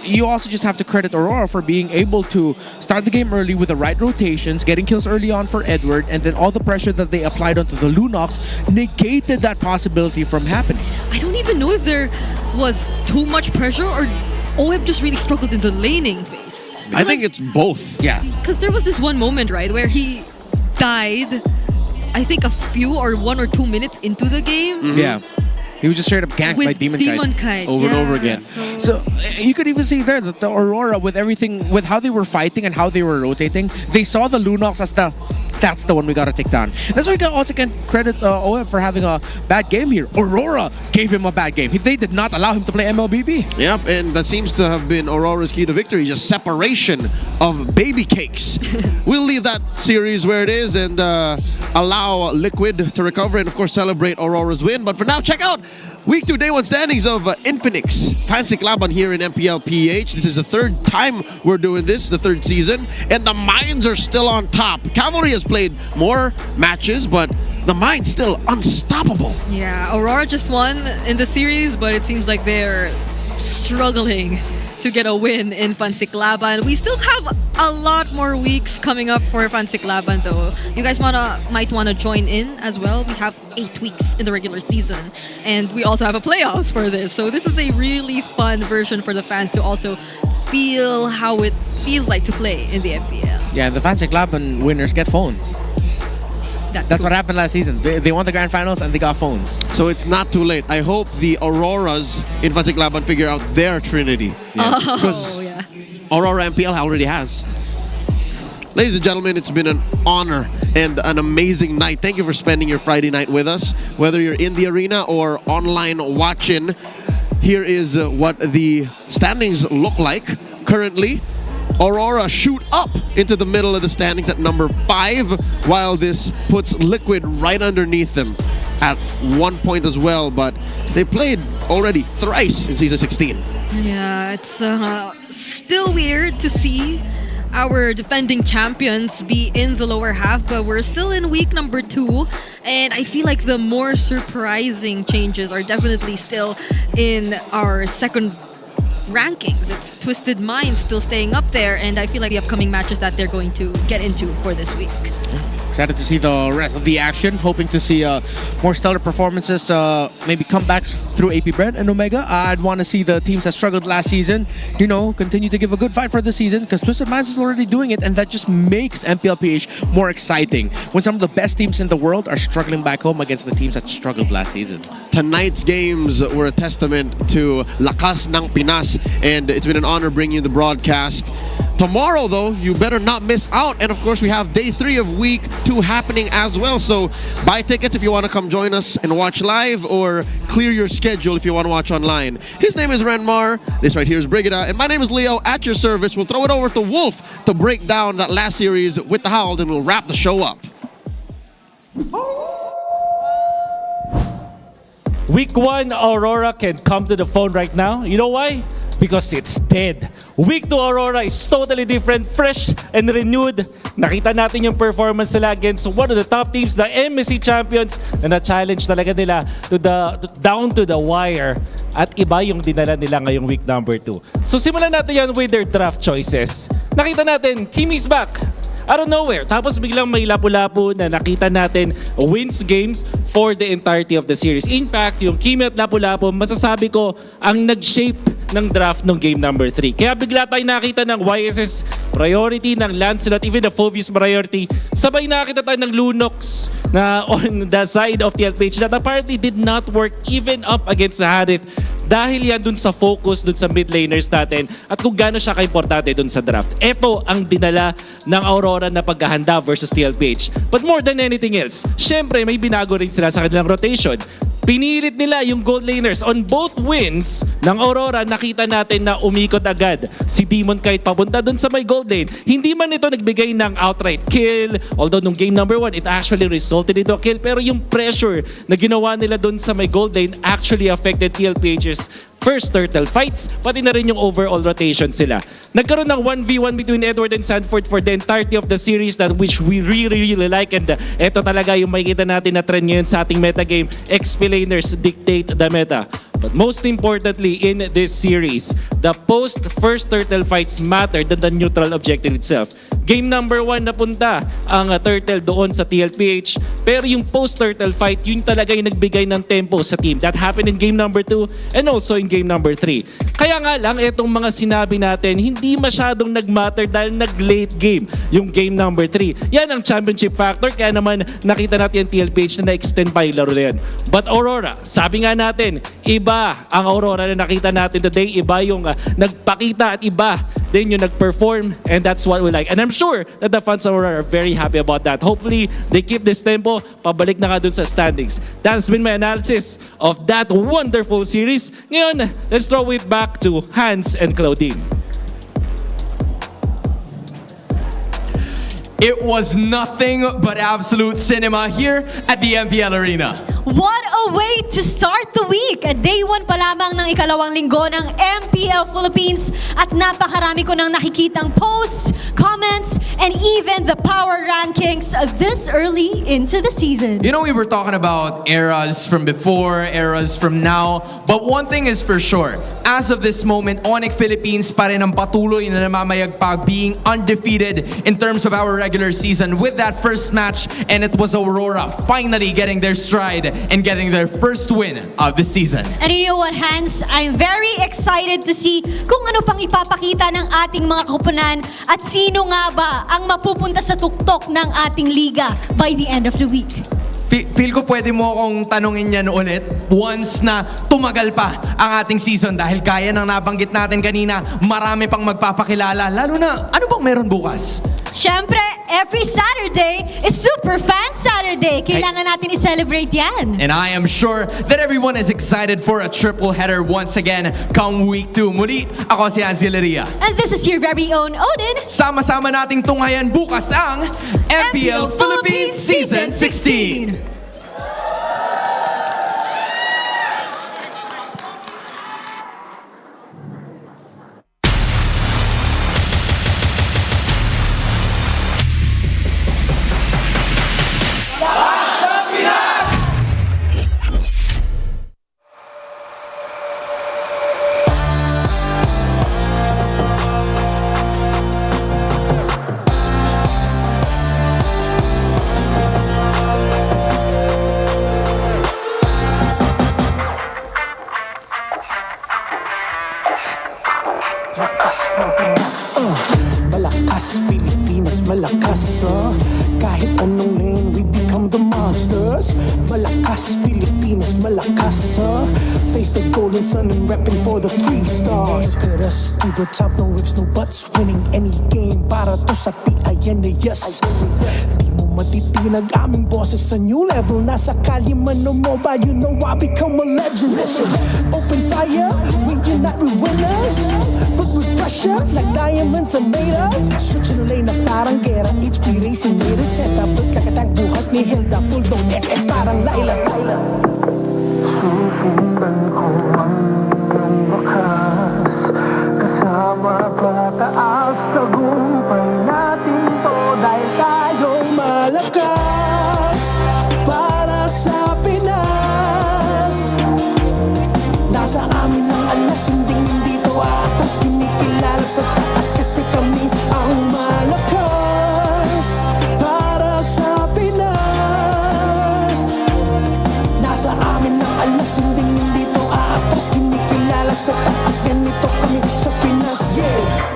you also just have to credit Aurora for being able to start the game early with the right rotations, getting kills early on for Edward, and then all the pressure that they applied onto the Lunox negated that possibility from happening. I don't even know if there was too much pressure or OEB just really struggled in the laning phase. I think it's both. Yeah. Because there was this one moment, right, where he died, I think a few or 1 or 2 minutes into the game. Mm-hmm. Yeah. He was just straight up ganked with by Demon Kite. Over and over again. So you could even see there that the Aurora, with everything, with how they were fighting and how they were rotating, they saw the Lunox as that's the one we gotta take down. That's why we also can credit OEB for having a bad game here. Aurora gave him a bad game. They did not allow him to play MLBB. Yep, and that seems to have been Aurora's key to victory, just separation of baby cakes. We'll leave that series where it is and allow Liquid to recover and, of course, celebrate Aurora's win. But for now, check out Week 2 Day 1 standings of Infinix. Fancy Klaban here in MPL PH. This is the 3rd time we're doing this, the 3rd season. And the Mines are still on top. Cavalry has played more matches, but the Mines still unstoppable. Yeah, Aurora just won in the series, but it seems like they're struggling to get a win in Fansiklaban. We still have a lot more weeks coming up for Fansiklaban though. You guys might wanna join in as well. We have 8 weeks in the regular season, and we also have a playoffs for this. So this is a really fun version for the fans to also feel how it feels like to play in the MPL. Yeah, the Fansiklaban winners get phones. That's what happened last season. They won the grand finals and they got phones. So it's not too late. I hope the Auroras in Fansiklaban figure out their trinity. Because Aurora MPL already has. Ladies and gentlemen, it's been an honor and an amazing night. Thank you for spending your Friday night with us. Whether you're in the arena or online watching, here is what the standings look like currently. Aurora shoot up into the middle of the standings at number 5, while this puts Liquid right underneath them at 1 point as well. But they played already thrice in Season 16. Yeah, it's still weird to see our defending champions be in the lower half, but we're still in week number 2, and I feel like the more surprising changes are definitely still in our second rankings. It's Twisted Minds still staying up there, and I feel like the upcoming matches that they're going to get into for this week. Excited to see the rest of the action. Hoping to see more stellar performances, maybe come back through APBR and Omega. I'd want to see the teams that struggled last season, continue to give a good fight for the season, because Twisted Minds is already doing it, and that just makes MPLPH more exciting when some of the best teams in the world are struggling back home against the teams that struggled last season. Tonight's games were a testament to Lakas ng Pinas, and it's been an honor bringing you the broadcast. Tomorrow, though, you better not miss out. And of course, we have day 3 of week 2 happening as well. So buy tickets if you want to come join us and watch live, or clear your schedule if you want to watch online. His name is Renmar. This right here is Brigida. And my name is Leo, at your service. We'll throw it over to Wolf to break down that last series with the Howl, and we'll wrap the show up. Week 1, Aurora can come to the phone right now. You know why? Because it's dead. Week 2 Aurora is totally different, fresh and renewed. Nakita natin yung performance nila against one of the top teams, the MSC champions, na na-challenge talaga nila down to the wire. At iba yung dinala nila ngayong week number 2. So simulan natin yan with their draft choices. Nakita natin, Kimi's back. Out of nowhere. Tapos biglang may lapu-lapu na nakita natin wins games for the entirety of the series. In fact, yung Kimi at lapu-lapu, masasabi ko, ang nag-shape ng draft ng game number 3. Kaya bigla tayo nakita ng YSS priority, ng Lancelot, even the Phobius priority. Sabay nakita tayo ng Lunox na on the side of TLPH that apparently did not work even up against the Harith. Dahil yan dun sa focus dun sa mid laners natin at kung gaano siya ka-importante dun sa draft. Ito ang dinala ng Aurora na paghahanda versus TLPH. But more than anything else, syempre may binago rin sila sa kanilang rotation. Pinilit nila yung gold laners. On both wins ng Aurora, nakita natin na umikot agad si Demon kahit papunta dun sa may gold lane. Hindi man ito nagbigay ng outright kill. Although nung game number 1, it actually resulted into a kill. Pero yung pressure na ginawa nila dun sa may gold lane actually affected TLPH's first turtle fights, pati na rin yung overall rotation sila. Nagkaroon ng 1v1 between Edward and Sanford for the entirety of the series, that which we really like, and ito talaga yung makikita natin na trend ngayon sa ating metagame. XP laners dictate the meta. But most importantly in this series, the post-first turtle fights matter than the neutral objective itself. Game number 1 napunta ang turtle doon sa TLPH, pero yung post-turtle fight, yun talaga yung nagbigay ng tempo sa team. That happened in game number 2 and also in game number 3. Kaya nga lang, itong mga sinabi natin, hindi masyadong nag-matter dahil nag-late game yung game number 3. Yan ang championship factor, kaya naman nakita natin yung TLPH na na-extend pa yung laro na yan. But Aurora, sabi nga natin, iba ang Aurora na nakita natin today, iba yung nagpakita at iba din yung nag-perform, and that's what we like. And I'm sure that the fans of Aurora are very happy about that. Hopefully, they keep this tempo, pabalik na nga dun sa standings. That's been my analysis of that wonderful series. Ngayon, let's throw it back to Hans and Claudine. It was nothing but absolute cinema here at the MPL Arena. What a way to start the week! Day 1 pa lamang ng ikalawang linggo ng MPL Philippines at napakarami ko nang nakikitang posts, comments, and even the power rankings this early into the season. You know, we were talking about eras from before, eras from now, but one thing is for sure. As of this moment, ONIC Philippines pa rin ang patuloy na namamayagpag, being undefeated in terms of our regular season with that first match, and it was Aurora finally getting their stride and getting their first win of the season. And you know what, Hans? I'm very excited to see kung ano pang ipapakita ng ating mga koponan at sino nga ba ang mapupunta sa tuktok ng ating liga by the end of the week. Feel ko pwede mo akong tanungin yan ulit once na tumagal pa ang ating season dahil gaya ng nabanggit natin kanina, marami pang magpapakilala. Lalo na, ano bang meron bukas? Siyempre, every Saturday is Super Fan Saturday. Kailangan natin i-celebrate yan. And I am sure that everyone is excited for a triple header once again come week 2. Muli, ako si Anzi Leria. And this is your very own Odin. Sama-sama nating tunghayan bukas ang MPL Philippines Season 16. Malakas, Pilipinas, malakas, kahit anong lane, we become the monsters. Malakas, Pilipinas, malakas, face the golden sun and repping for the 3 stars. Look at us, to the top, no ifs, no buts, winning any game, para to sa PIN na yes. Di mo matitinag aming boses sa new level, nasa kalye man o mobile, you know I become a legend. Listen, open fire, we unite, we winners. Pressure like diamonds are made of. Switching the lane na parang gera. HP Racing made a setup. Kakatang buhat ni Hilda. Full tone SS parang Laila. Susundan ko ang iyong wakas. Kasama pataas. Tagumpay natin to. Dahil tayo'y malakas. Para sa Pinas. Nasa amin ang alas. Hindi to atas. Kinikilala sa taas kasi kami ang malakas. Para sa Pinas. Nasa amin ang alas. Hindi to atas. Kinikilala sa taas. Ganito kami sa Pinas. Yeah.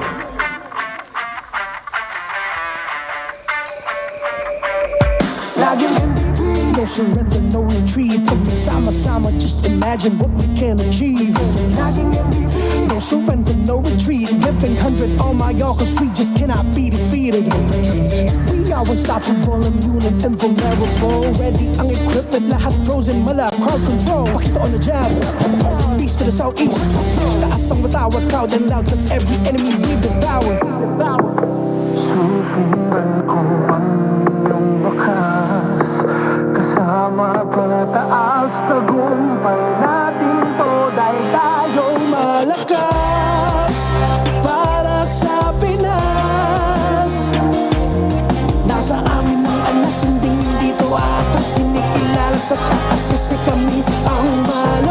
Laging MVP, no surrender, no retreat. Pag nagsama-sama, just imagine what we can achieve. Laging MVP, no surrender, no retreat. Giving 100 on my all, cause we just cannot be defeated. We are unstoppable, immune and invulnerable. Ready ang equipment, lahat frozen, mala, crowd control. Pakita on the jab, east to the southeast. Taas ang matawa, proud and loud, cause every enemy we devour. Susundan ko ang iyong wakas. Kasama pataas, tagumpay na